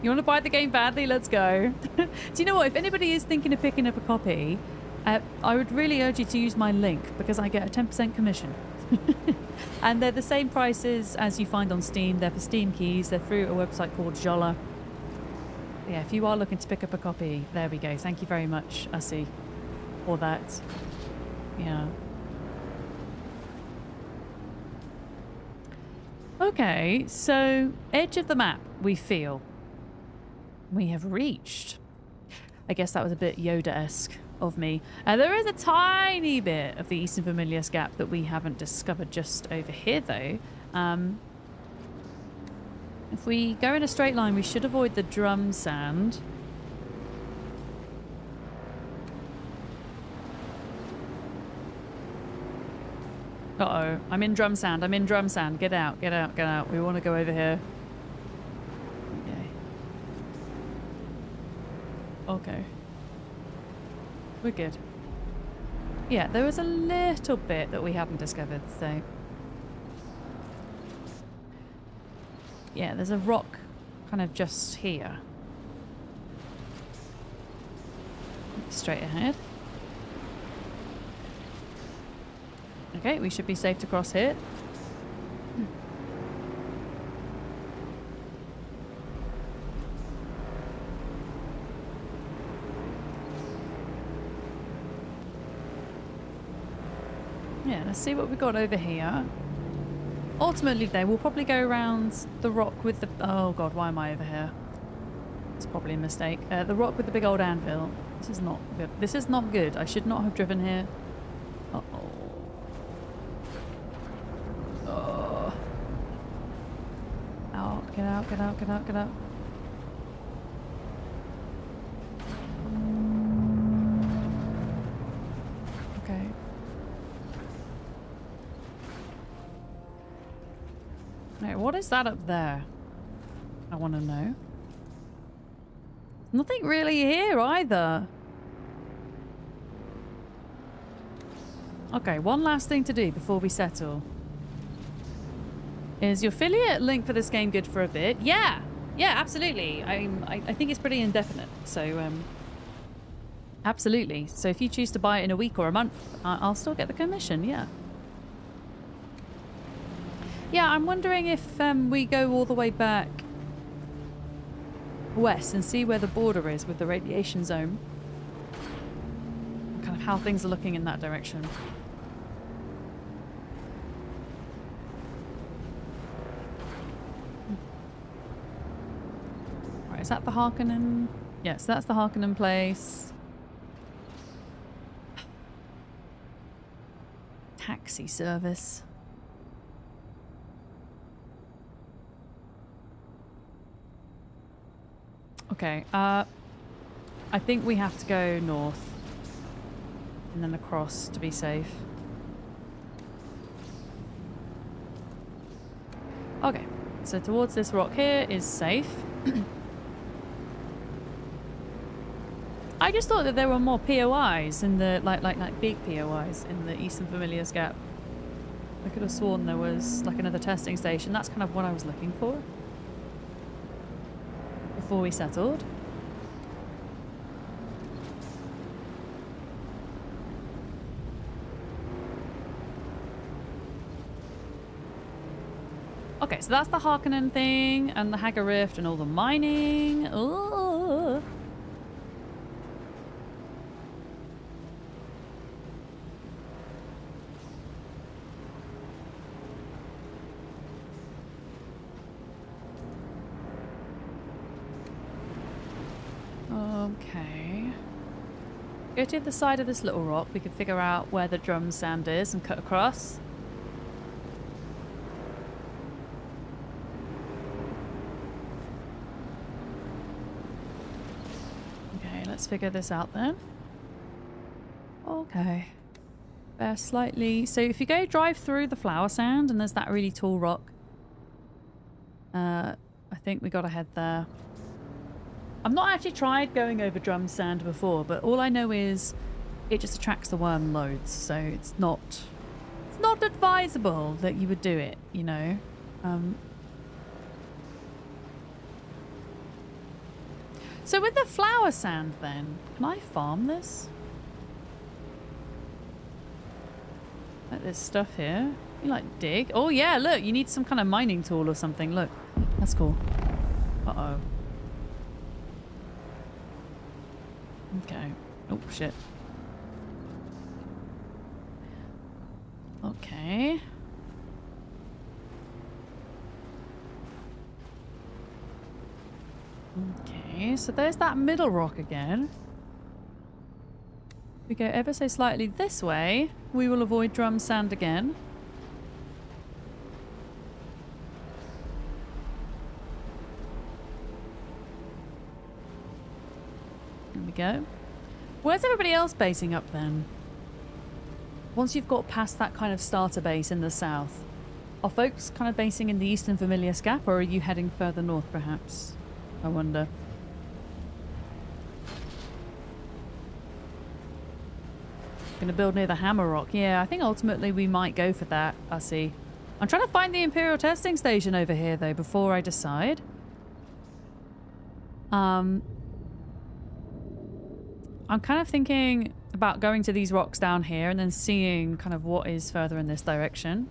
You want to buy the game badly? Let's go. Do you know what? If anybody is thinking of picking up a copy, I would really urge you to use my link because I get a 10% commission. And they're the same prices as you find on Steam. They're for Steam keys. They're through a website called Jolla. Yeah, if you are looking to pick up a copy, there we go. Thank you very much, Ussie, for that. Yeah. Okay, so edge of the map, we feel. We have reached. I guess that was a bit Yoda-esque of me. There is a tiny bit of the Eastern Familius Gap that we haven't discovered just over here, though. If we go in a straight line, we should avoid the drum sand. Uh-oh. I'm in drum sand. I'm in drum sand. Get out. Get out. Get out. We want to go over here. Okay. We're good. Yeah, there was a little bit that we haven't discovered, so... Yeah, there's a rock kind of just here. Straight ahead. Okay, we should be safe to cross here. Yeah, let's see what we got over here. Ultimately, though, we'll probably go around the rock with the... Oh, God, why am I over here? It's probably a mistake. The rock with the big old anvil. This is not good. This is not good. I should not have driven here. Uh-oh. Oh. Out. Get out, get out, get out, get out. Okay. Right, what is that up there? I want to know. Nothing really here either. Okay, one last thing to do before we settle. Is your affiliate link for this game good for a bit? Yeah! Yeah, absolutely. I think it's pretty indefinite. So, absolutely. So if you choose to buy it in a week or a month, I'll still get the commission, yeah. Yeah, I'm wondering if we go all the way back west and see where the border is with the radiation zone. Kind of how things are looking in that direction. Right, is that the Harkonnen? Yes, that's the Harkonnen place. Taxi service. Okay, I think we have to go north and then across to be safe. Okay, so towards this rock here is safe. I just thought that there were more POIs in the like big POIs in the Eastern Familius Gap. I could have sworn there was like another testing station. That's kind of what I was looking for before we settled. Okay, so that's the Harkonnen thing and the Hagar Rift and all the mining. Ooh. Okay. Go to the side of this little rock. We can figure out where the drum sand is and cut across. Okay, let's figure this out then. Okay. They're slightly... So if you go drive through the flower sand and there's that really tall rock, I think we gotta head there. I've not actually tried going over drum sand before, but all I know is it just attracts the worm loads, so it's not advisable that you would do it, you know. So with the flower sand then, can I farm this? Like this stuff here. You like dig? Oh yeah, look, you need some kind of mining tool or something. Look, that's cool. Uh-oh. Okay. Oh, shit. Okay. Okay, so there's that middle rock again. If we go ever so slightly this way, we will avoid drum sand again. There we go. Where's everybody else basing up then? Once you've got past that kind of starter base in the south, are folks kind of basing in the Eastern Familius Gap, or are you heading further north perhaps? I wonder. Gonna build near the Hammer Rock. Yeah, I think ultimately we might go for that. I see. I'm trying to find the Imperial testing station over here though before I decide. I'm kind of thinking about going to these rocks down here and then seeing kind of what is further in this direction.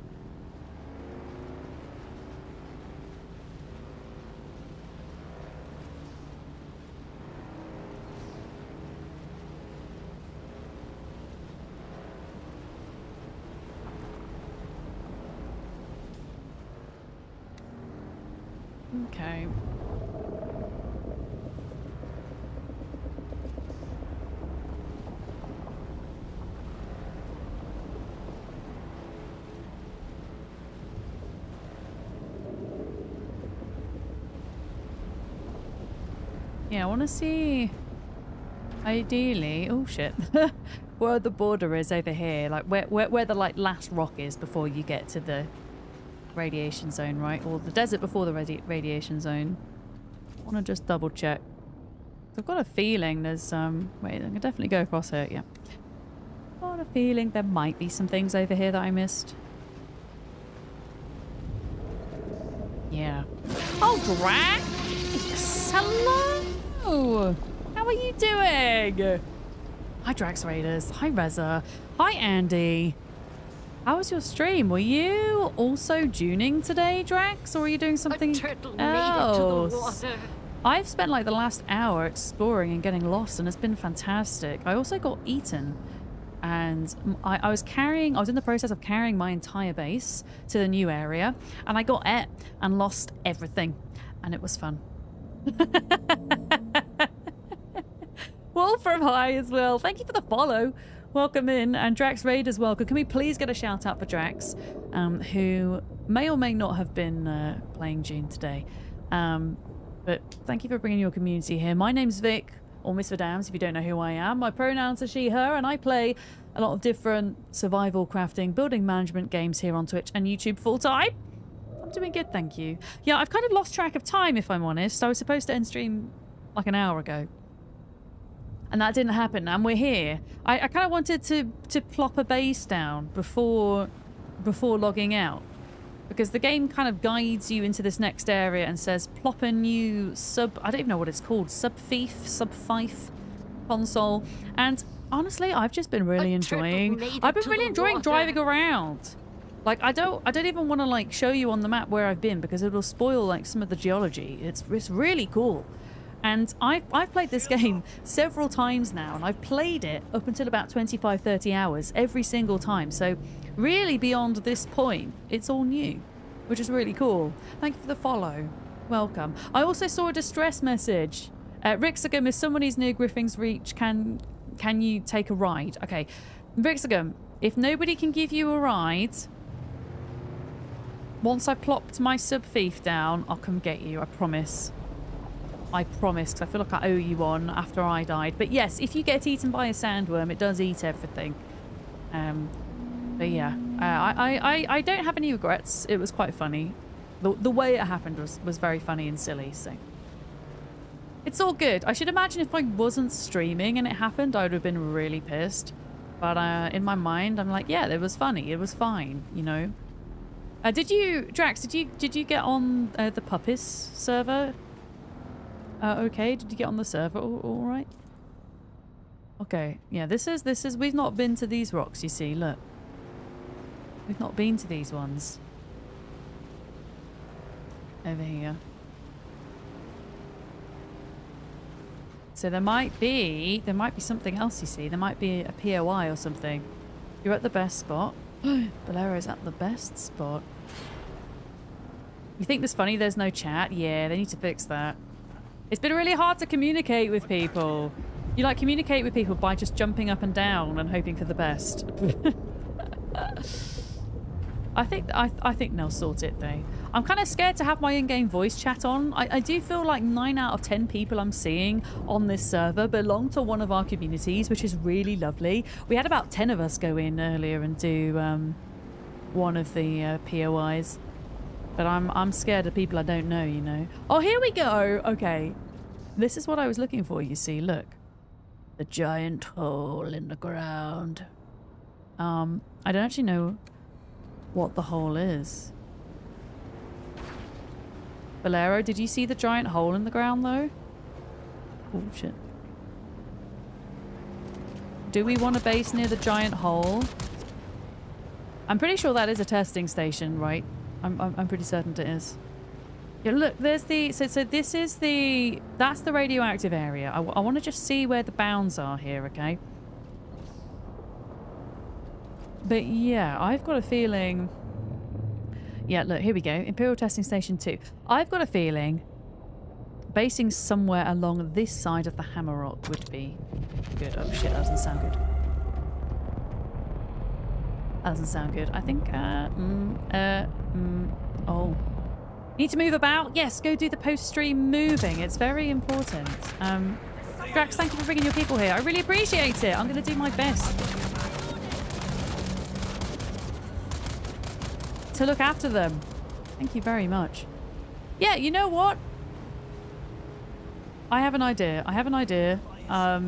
Okay. Yeah, I want to see, ideally, oh shit, where the border is over here, like where the like last rock is before you get to the radiation zone, right? Or the desert before the radiation zone. I want to just double check. I've got a feeling there's wait, I can definitely go across here. Yeah, I've got a feeling there might be some things over here that I missed. Yeah. Oh, Drax! Hello! How are you doing? Hi, Drax Raiders. Hi, Reza. Hi, Andy. How was your stream? Were you also tuning today, Drax? Or were you doing something else? I've spent like the last hour exploring and getting lost, and it's been fantastic. I also got eaten, and I was in the process of carrying my entire base to the new area, and I got ate and lost everything, and it was fun. Wolfram, hi as well. Thank you for the follow. Welcome in, and Drax Raid as well. Can we please get a shout out for Drax, who may or may not have been playing Dune today. But thank you for bringing your community here. My name's Vic, or Miss Vidams, if you don't know who I am. My pronouns are she, her, and I play a lot of different survival, crafting, building management games here on Twitch and YouTube full time. I'm doing good, thank you. Yeah, I've kind of lost track of time, if I'm honest. I was supposed to end stream like an hour ago, and that didn't happen, and we're here. I kind of wanted to plop a base down before logging out, because the game kind of guides you into this next area and says plop a new I don't even know what it's called, sub-fife console. And honestly, I've just been really enjoying driving around. Like, I don't even want to like show you on the map where I've been, because it'll spoil like some of the geology. It's really cool. And I've played this game several times now, and I've played it up until about 25-30 hours every single time. So really beyond this point, it's all new, which is really cool. Thank you for the follow. Welcome. I also saw a distress message. Rixagum, if someone is near Griffin's Reach, can you take a ride? Okay. Rixagum, if nobody can give you a ride, once I plopped my sub-thief down, I'll come get you, I promise. I promise, because I feel like I owe you one after I died. But yes, if you get eaten by a sandworm, it does eat everything. But yeah, I don't have any regrets. It was quite funny. The way it happened was very funny and silly, so it's all good. I should imagine if I wasn't streaming and it happened, I would have been really pissed. But in my mind, I'm like, yeah, it was funny. It was fine, you know. Drax, did you get on the Puppies server? Okay, did you get on the server all right? Okay, yeah, this is, we've not been to these rocks, you see, look. We've not been to these ones. Over here. So there might be something else, you see. There might be a POI or something. You're at the best spot. Bolero's at the best spot. You think this funny there's no chat? Yeah, they need to fix that. It's been really hard to communicate with people. You like communicate with people by just jumping up and down and hoping for the best. I think they'll sort it though. I'm kind of scared to have my in-game voice chat on. I do feel like 9 out of 10 people I'm seeing on this server belong to one of our communities, which is really lovely. We had about 10 of us go in earlier and do one of the POIs. But I'm scared of people I don't know, you know. Oh, here we go. Okay. This is what I was looking for, you see. Look. The giant hole in the ground. I don't actually know what the hole is. Bolero, did you see the giant hole in the ground, though? Oh, shit. Do we want a base near the giant hole? I'm pretty sure that is a testing station, right? I'm pretty certain it is. Yeah, look, there's the... So this is the... That's the radioactive area. I want to just see where the bounds are here, okay? But yeah, I've got a feeling... Yeah, look, here we go. Imperial Testing Station 2. I've got a feeling basing somewhere along this side of the Hammerrock would be good. Oh shit, that doesn't sound good. That doesn't sound good. I think, oh. Need to move about? Yes, go do the post-stream moving. It's very important. Drax, thank you for bringing your people here. I really appreciate it. I'm going to do my best to look after them. Thank you very much. Yeah, you know what? I have an idea. Now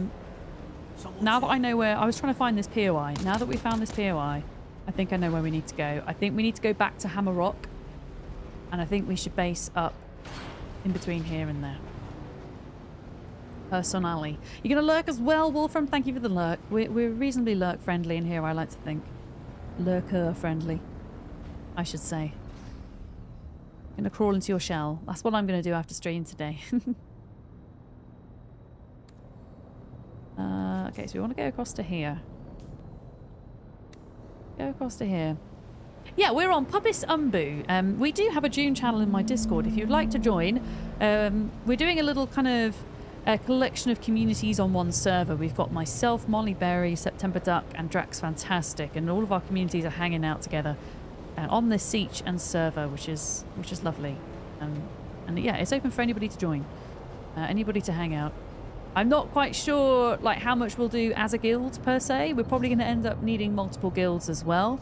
that I know where... I was trying to find this POI. Now that we found this POI, I think I know where we need to go. I think we need to go back to Hammerrock. And I think we should base up in between here and there. Personally. You're going to lurk as well, Wolfram? Thank you for the lurk. We're reasonably lurk-friendly in here, I like to think. Lurker-friendly, I should say. I'm going to crawl into your shell. That's what I'm going to do after stream today. Okay, so we want to go across to here. Go across to here. Yeah, we're on Pubis Umbu. We do have a Dune channel in my Discord if you'd like to join. We're doing a little kind of collection of communities on one server. We've got myself, Molly Berry, September Duck, and Drax Fantastic, and all of our communities are hanging out together on this Siege and server, which is lovely. And yeah, it's open for anybody to join, anybody to hang out. I'm not quite sure like how much we'll do as a guild per se. We're probably going to end up needing multiple guilds as well.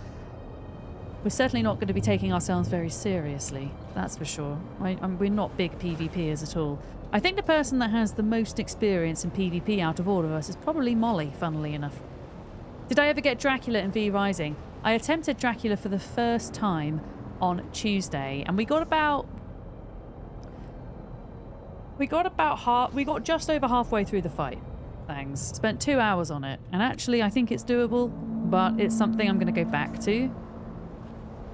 We're certainly not going to be taking ourselves very seriously, that's for sure. We're not big PvPers at all. I think the person that has the most experience in PvP out of all of us is probably Molly, funnily enough. Did I ever get Dracula in V Rising? I attempted Dracula for the first time on Tuesday, and we got just over halfway through the fight. Thanks. Spent 2 hours on it, and actually I think it's doable, but it's something I'm going to go back to.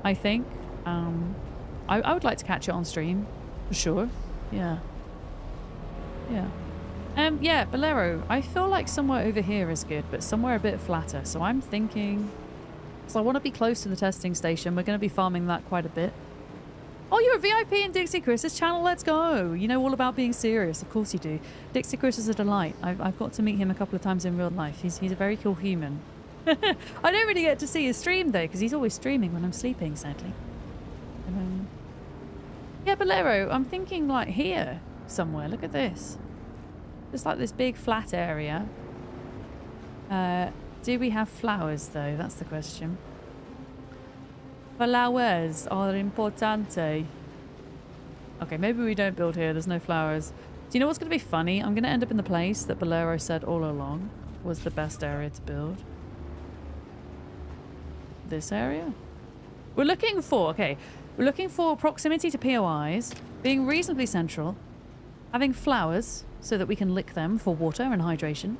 I think. I would like to catch it on stream, for sure. Yeah. Yeah. Yeah, Bolero. I feel like somewhere over here is good, but somewhere a bit flatter. So I'm thinking... So I want to be close to the testing station. We're going to be farming that quite a bit. Oh, you're a VIP in Dixie Chris's channel. Let's go. You know all about being serious. Of course you do. Dixie Chris is a delight. I've got to meet him a couple of times in real life. He's a very cool human. I don't really get to see his stream though, because he's always streaming when I'm sleeping, sadly. Yeah, Bolero, I'm thinking like here somewhere. Look at this. Just like this big flat area. Do we have flowers though? That's the question. Flowers are importante. Okay, maybe we don't build here. There's no flowers. Do you know what's going to be funny? I'm going to end up in the place that Bolero said all along was the best area to build. This area? We're looking for proximity to POIs, being reasonably central, having flowers so that we can lick them for water and hydration.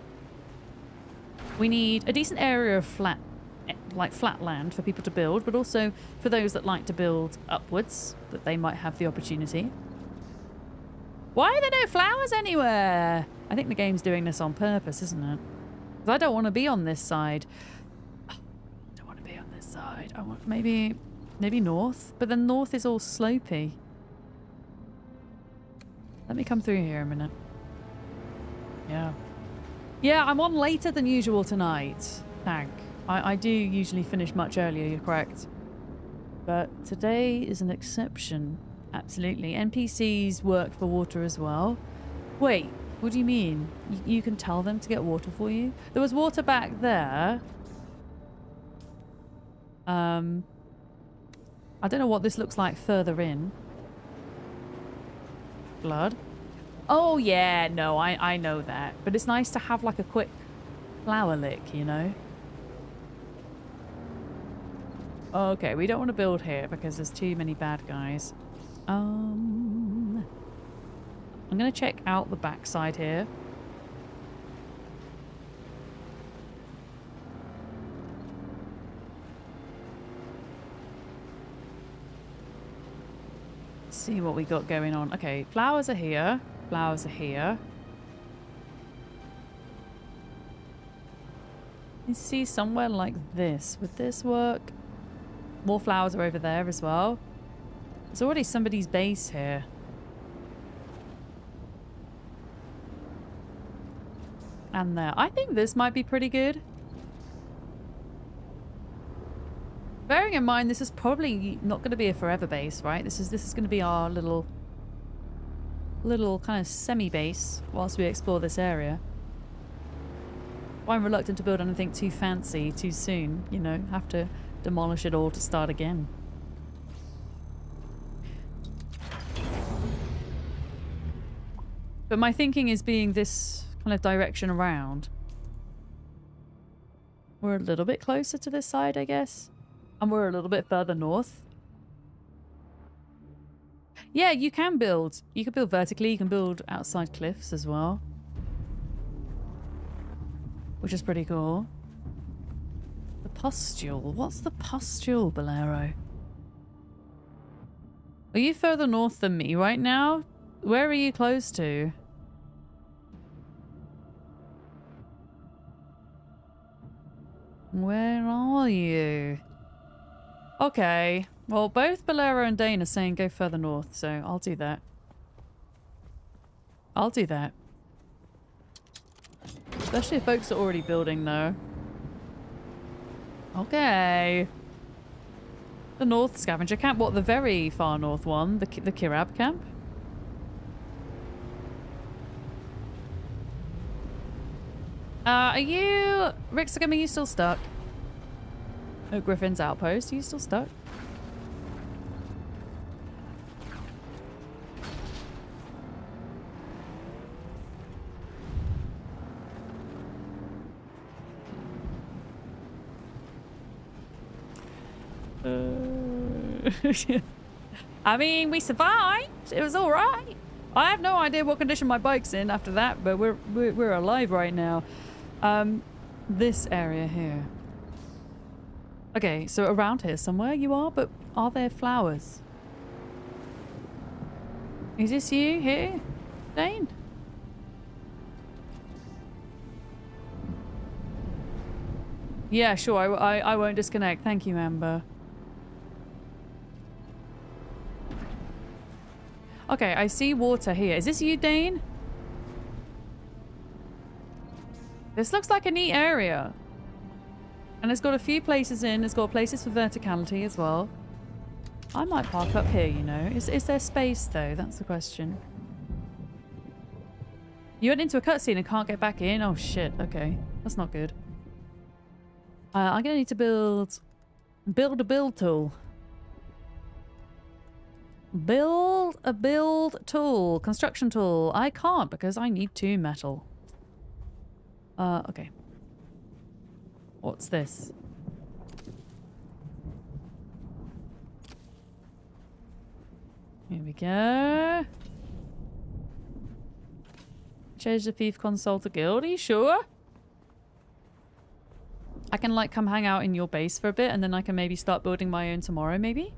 We need a decent area of flat land for people to build, but also for those that like to build upwards, that they might have the opportunity. Why are there no flowers anywhere? I think the game's doing this on purpose, isn't it? Because I don't want to be on this side. I don't want to be on this side. I want maybe north, but then north is all slopey. Let me come through here a minute. Yeah. Yeah, I'm on later than usual tonight. Thank. I do usually finish much earlier, you're correct. But today is an exception. Absolutely. NPCs work for water as well. Wait, what do you mean? You can tell them to get water for you? There was water back there. I don't know what this looks like further in. Blood. Oh yeah, no, I know that. But it's nice to have like a quick flower lick, you know? Okay, we don't want to build here because there's too many bad guys. I'm gonna check out the backside here. See what we got going on. Okay, flowers are here. Flowers are here. You see somewhere like this. Would this work? More flowers are over there as well. There's already somebody's base here. And there. I think this might be pretty good. Bearing in mind, this is probably not going to be a forever base, right? This is going to be our little kind of semi-base whilst we explore this area. I'm reluctant to build anything too fancy too soon, you know, have to demolish it all to start again. But my thinking is being this kind of direction around. We're a little bit closer to this side, I guess. And we're a little bit further north. Yeah, you can build. You can build vertically. You can build outside cliffs as well. Which is pretty cool. The pustule. What's the pustule, Bolero? Are you further north than me right now? Where are you close to? Where are you? Okay. Well, both Bolero and Dane are saying go further north, so I'll do that. I'll do that. Especially if folks are already building, though. Okay. The North Scavenger Camp. What, the very far north one? The Kirab Camp? Are you... Rixagam, are you still stuck? Oh, Griffin's Outpost. Are you still stuck? I mean, we survived. It was all right. I have no idea what condition my bike's in after that, but we're alive right now. This area here. Okay, so around here somewhere you are, but are there flowers? Is this you here, Dane? Yeah, sure. I won't disconnect. Thank you, Amber. Okay, I see water here. Is this you, Dane? This looks like a neat area. And it's got a few places in. It's got places for verticality as well. I might park up here, you know. Is there space, though? That's the question. You went into a cutscene and can't get back in? Oh, shit. Okay. That's not good. I'm going to need to build a build tool. Build a build tool. Construction tool. I can't because I need 2 metal. Okay. What's this? Here we go. Change the thief console to guild. Are you sure? I can like come hang out in your base for a bit and then I can maybe start building my own tomorrow, maybe?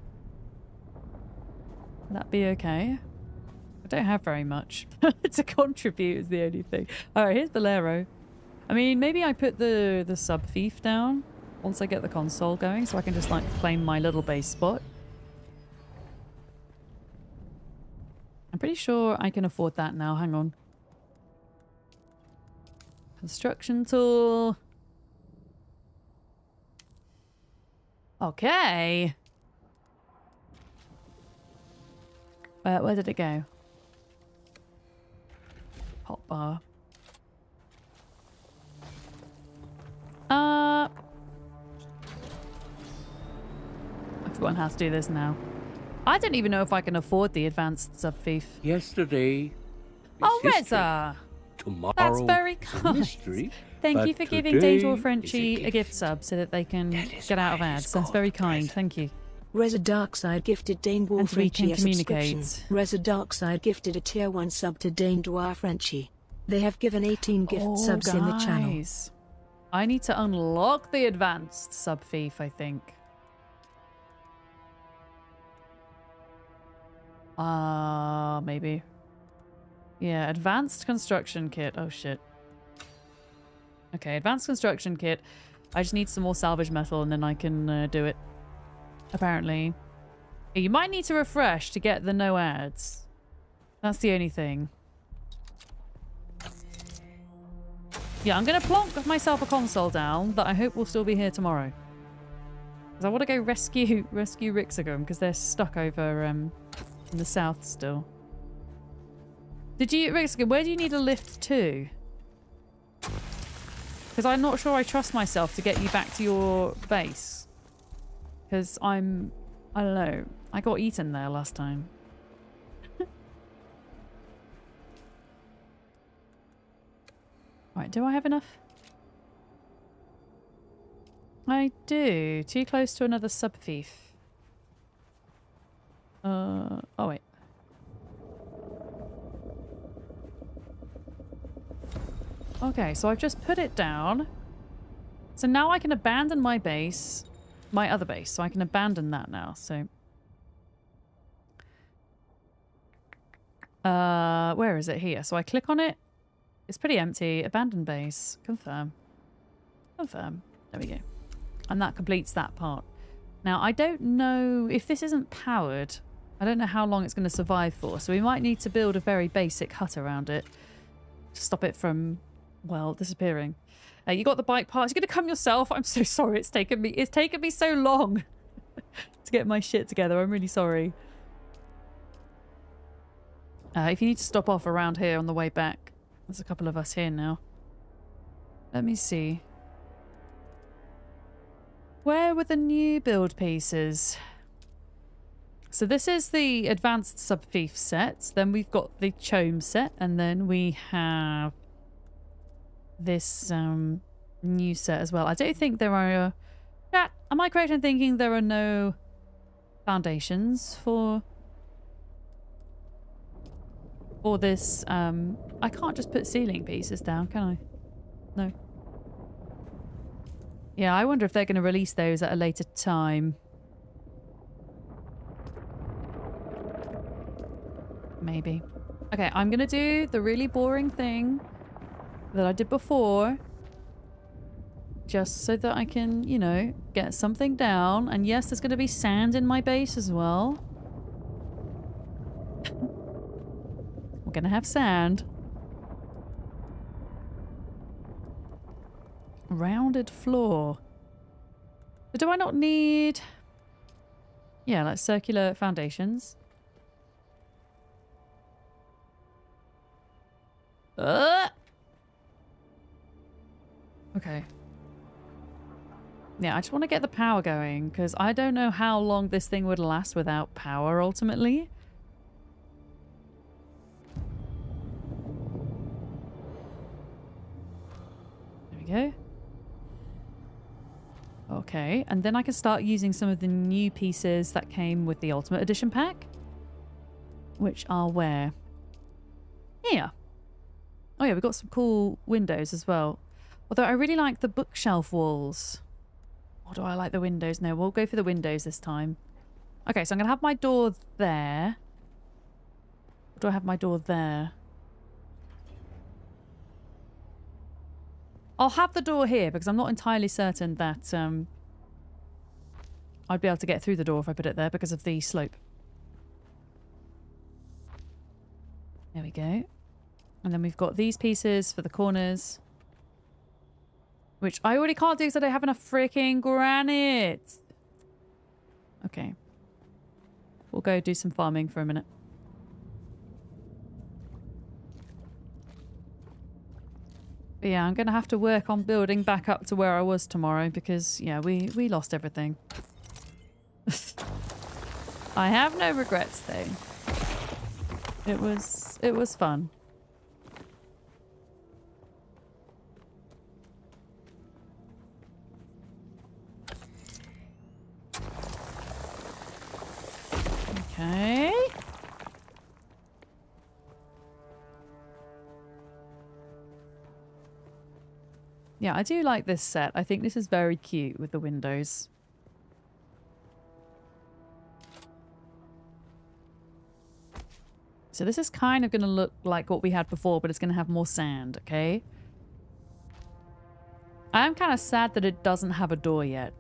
Would that be okay? don't have very much to contribute is the only thing. All right, here's Bolero. I mean, maybe I put the sub thief down once I get the console going so I can just like claim my little base spot. I'm pretty sure I can afford that now. Hang on. Construction tool. Okay. Where did it go? Hot bar. I've forgotten how to do this now. I don't even know if I can afford the advanced sub thief. Yesterday. Oh, Reza! Tomorrow. That's very is a kind. mystery, Thank you but for giving today Danger is Frenchie a gift sub so that they can get out of ads. That's very kind. Thank you. Reza Darkside gifted Dane Dwar And we can Frenchie a subscription. communicate. Reza Darkside gifted a tier 1 sub to Dane Dwar Frenchie. They have given 18 gift subs in the channel. Guys, I need to unlock the advanced sub thief, I think. Maybe. Yeah, advanced construction kit. Oh, shit. Okay, advanced construction kit. I just need some more salvage metal and then I can do it. Apparently. You might need to refresh to get the no ads. That's the only thing. Yeah, I'm going to plonk myself a console down that I hope will still be here tomorrow. Because I want to go rescue Rixagum because they're stuck over in the south still. Did you, Rixagum, where do you need a lift to? Because I'm not sure I trust myself to get you back to your base. Because I don't know. I got eaten there last time. Right, do I have enough? I do. Too close to another sub thief. Oh wait. Okay, so I've just put it down. So now I can abandon my base, my other base. So I can abandon that now, so. Where is it? Here. So I click on it. It's pretty empty. Abandon base. Confirm. Confirm. There we go. And that completes that part. Now, I don't know if this isn't powered. I don't know how long it's going to survive for. So we might need to build a very basic hut around it to stop it from, well, disappearing. You got the bike parts. You're going to come yourself. I'm so sorry. It's taken me so long to get my shit together. I'm really sorry. If you need to stop off around here on the way back. There's a couple of us here now. Let me see. Where were the new build pieces? So this is the advanced sub thief set. Then we've got the Chome set. And then we have this new set as well. I don't think there are... am I correct in thinking there are no foundations for this? I can't just put ceiling pieces down, can I? No. Yeah, I wonder if they're going to release those at a later time. Maybe. Okay, I'm going to do the really boring thing that I did before. Just so that I can, you know, get something down. And yes, there's going to be sand in my base as well. We're going to have sand. Rounded floor. But do I not need... Yeah, like circular foundations. Okay. Yeah, I just want to get the power going, because I don't know how long this thing would last without power, ultimately. There we go. Okay, and then I can start using some of the new pieces that came with the Ultimate Edition pack. Which are where? Here. Oh yeah, we've got some cool windows as well. Although I really like the bookshelf walls. Or do I like the windows? No, we'll go for the windows this time. Okay, so I'm going to have my door there. Do I have my door there? I'll have the door here because I'm not entirely certain that I'd be able to get through the door if I put it there because of the slope. There we go. And then we've got these pieces for the corners. Which I already can't do because I don't have enough freaking granite. Okay. We'll go do some farming for a minute. But yeah, I'm going to have to work on building back up to where I was tomorrow because, yeah, we lost everything. I have no regrets, though. It was fun. Okay. Yeah, I do like this set. I think this is very cute with the windows. So this is kind of going to look like what we had before, but it's going to have more sand, okay? I am kind of sad that it doesn't have a door yet.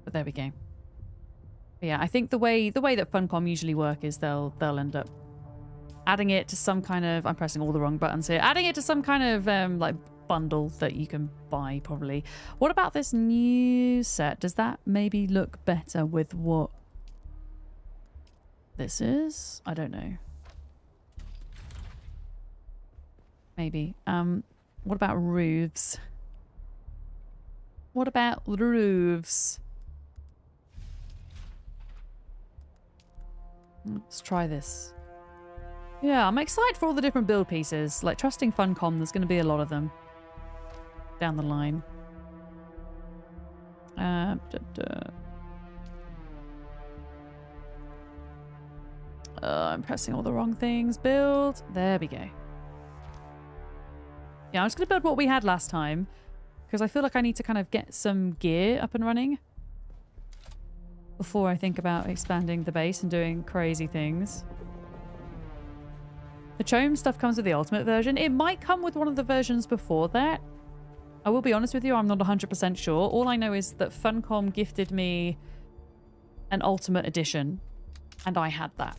But there we go. But yeah, I think the way that Funcom usually work is they'll end up adding it to some kind of... I'm pressing all the wrong buttons here. Adding it to some kind of like bundle that you can buy, probably. What about this new set? Does that maybe look better with what this is? I don't know. Maybe. What about roofs? What about roofs? Let's try this. Yeah, I'm excited for all the different build pieces. Like, trusting Funcom, there's going to be a lot of them down the line. I'm pressing all the wrong things. Build. There we go. Yeah, I'm just going to build what we had last time because I feel like I need to kind of get some gear up and running before I think about expanding the base and doing crazy things. The Chome stuff comes with the ultimate version. It might come with one of the versions before that. I will be honest with you, I'm not 100% sure. All I know is that Funcom gifted me an ultimate edition, and I had that.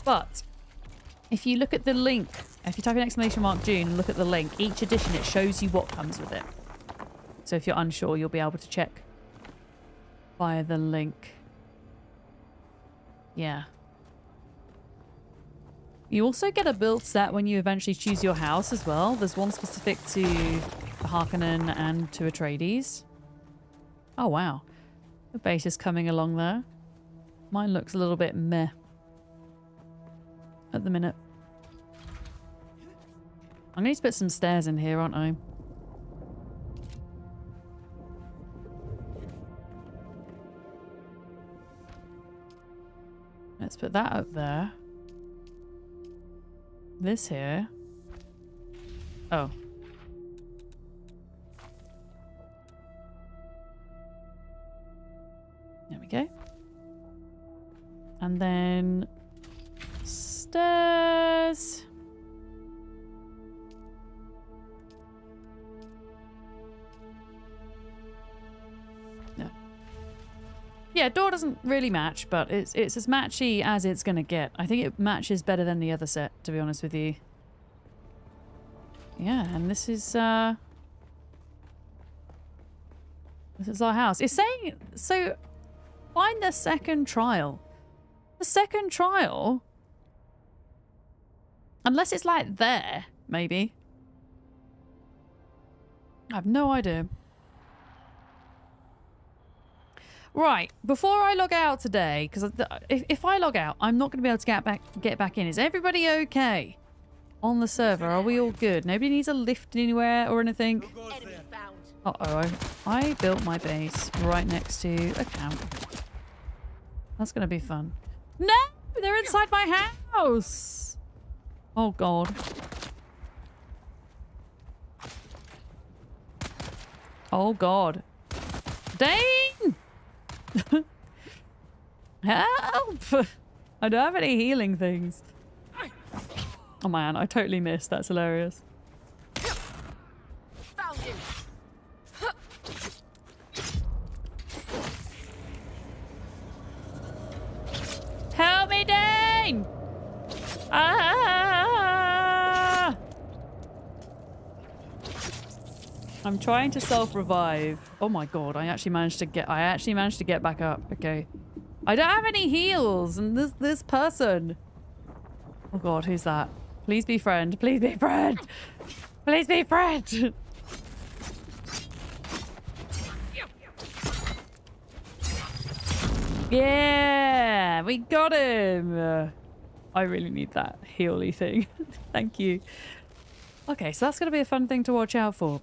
But if you look at the link, if you type in !Dune and look at the link, each edition, it shows you what comes with it. So if you're unsure, you'll be able to check via the link. Yeah. You also get a build set when you eventually choose your house as well. There's one specific to the Harkonnen and to Atreides. Oh, wow. The base is coming along there. Mine looks a little bit meh at the minute. I'm going to need to put some stairs in here, aren't I? Let's put that up there. This here. Oh. There we go. And then stairs. No. Yeah, door doesn't really match, but it's as matchy as it's gonna get. I think it matches better than the other set, to be honest with you. Yeah, and this is our house. It's saying, so find the second trial. The second trial? Unless it's like there, maybe. I have no idea. Right, before I log out today, because if I log out, I'm not going to be able to get back in. Is everybody okay on the server? Are we all good? Nobody needs a lift anywhere or anything? Uh-oh, I built my base right next to a camp. That's going to be fun. No! They're inside my house! Oh, God. Oh, God. Dane! Help! I don't have any healing things. Oh man, I totally missed. That's hilarious. Found you. Help me, Dane! Ah! I'm trying to self-revive. Oh my god, I actually managed to get back up. Okay. I don't have any heals, and this person. Oh god, who's that? Please be friend. Please be friend. Please be friend. Yeah, we got him. I really need that healy thing. Thank you. Okay, so that's going to be a fun thing to watch out for.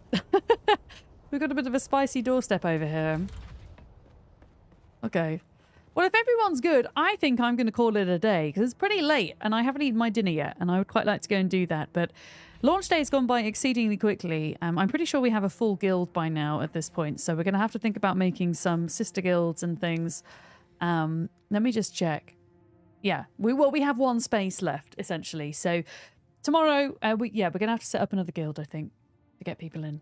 We've got a bit of a spicy doorstep over here. Okay. Well, if everyone's good, I think I'm going to call it a day because it's pretty late and I haven't eaten my dinner yet and I would quite like to go and do that. But launch day has gone by exceedingly quickly. I'm pretty sure we have a full guild by now at this point. So we're going to have to think about making some sister guilds and things. Let me just check. Yeah, we have one space left, essentially. So tomorrow, we're going to have to set up another guild, I think, to get people in.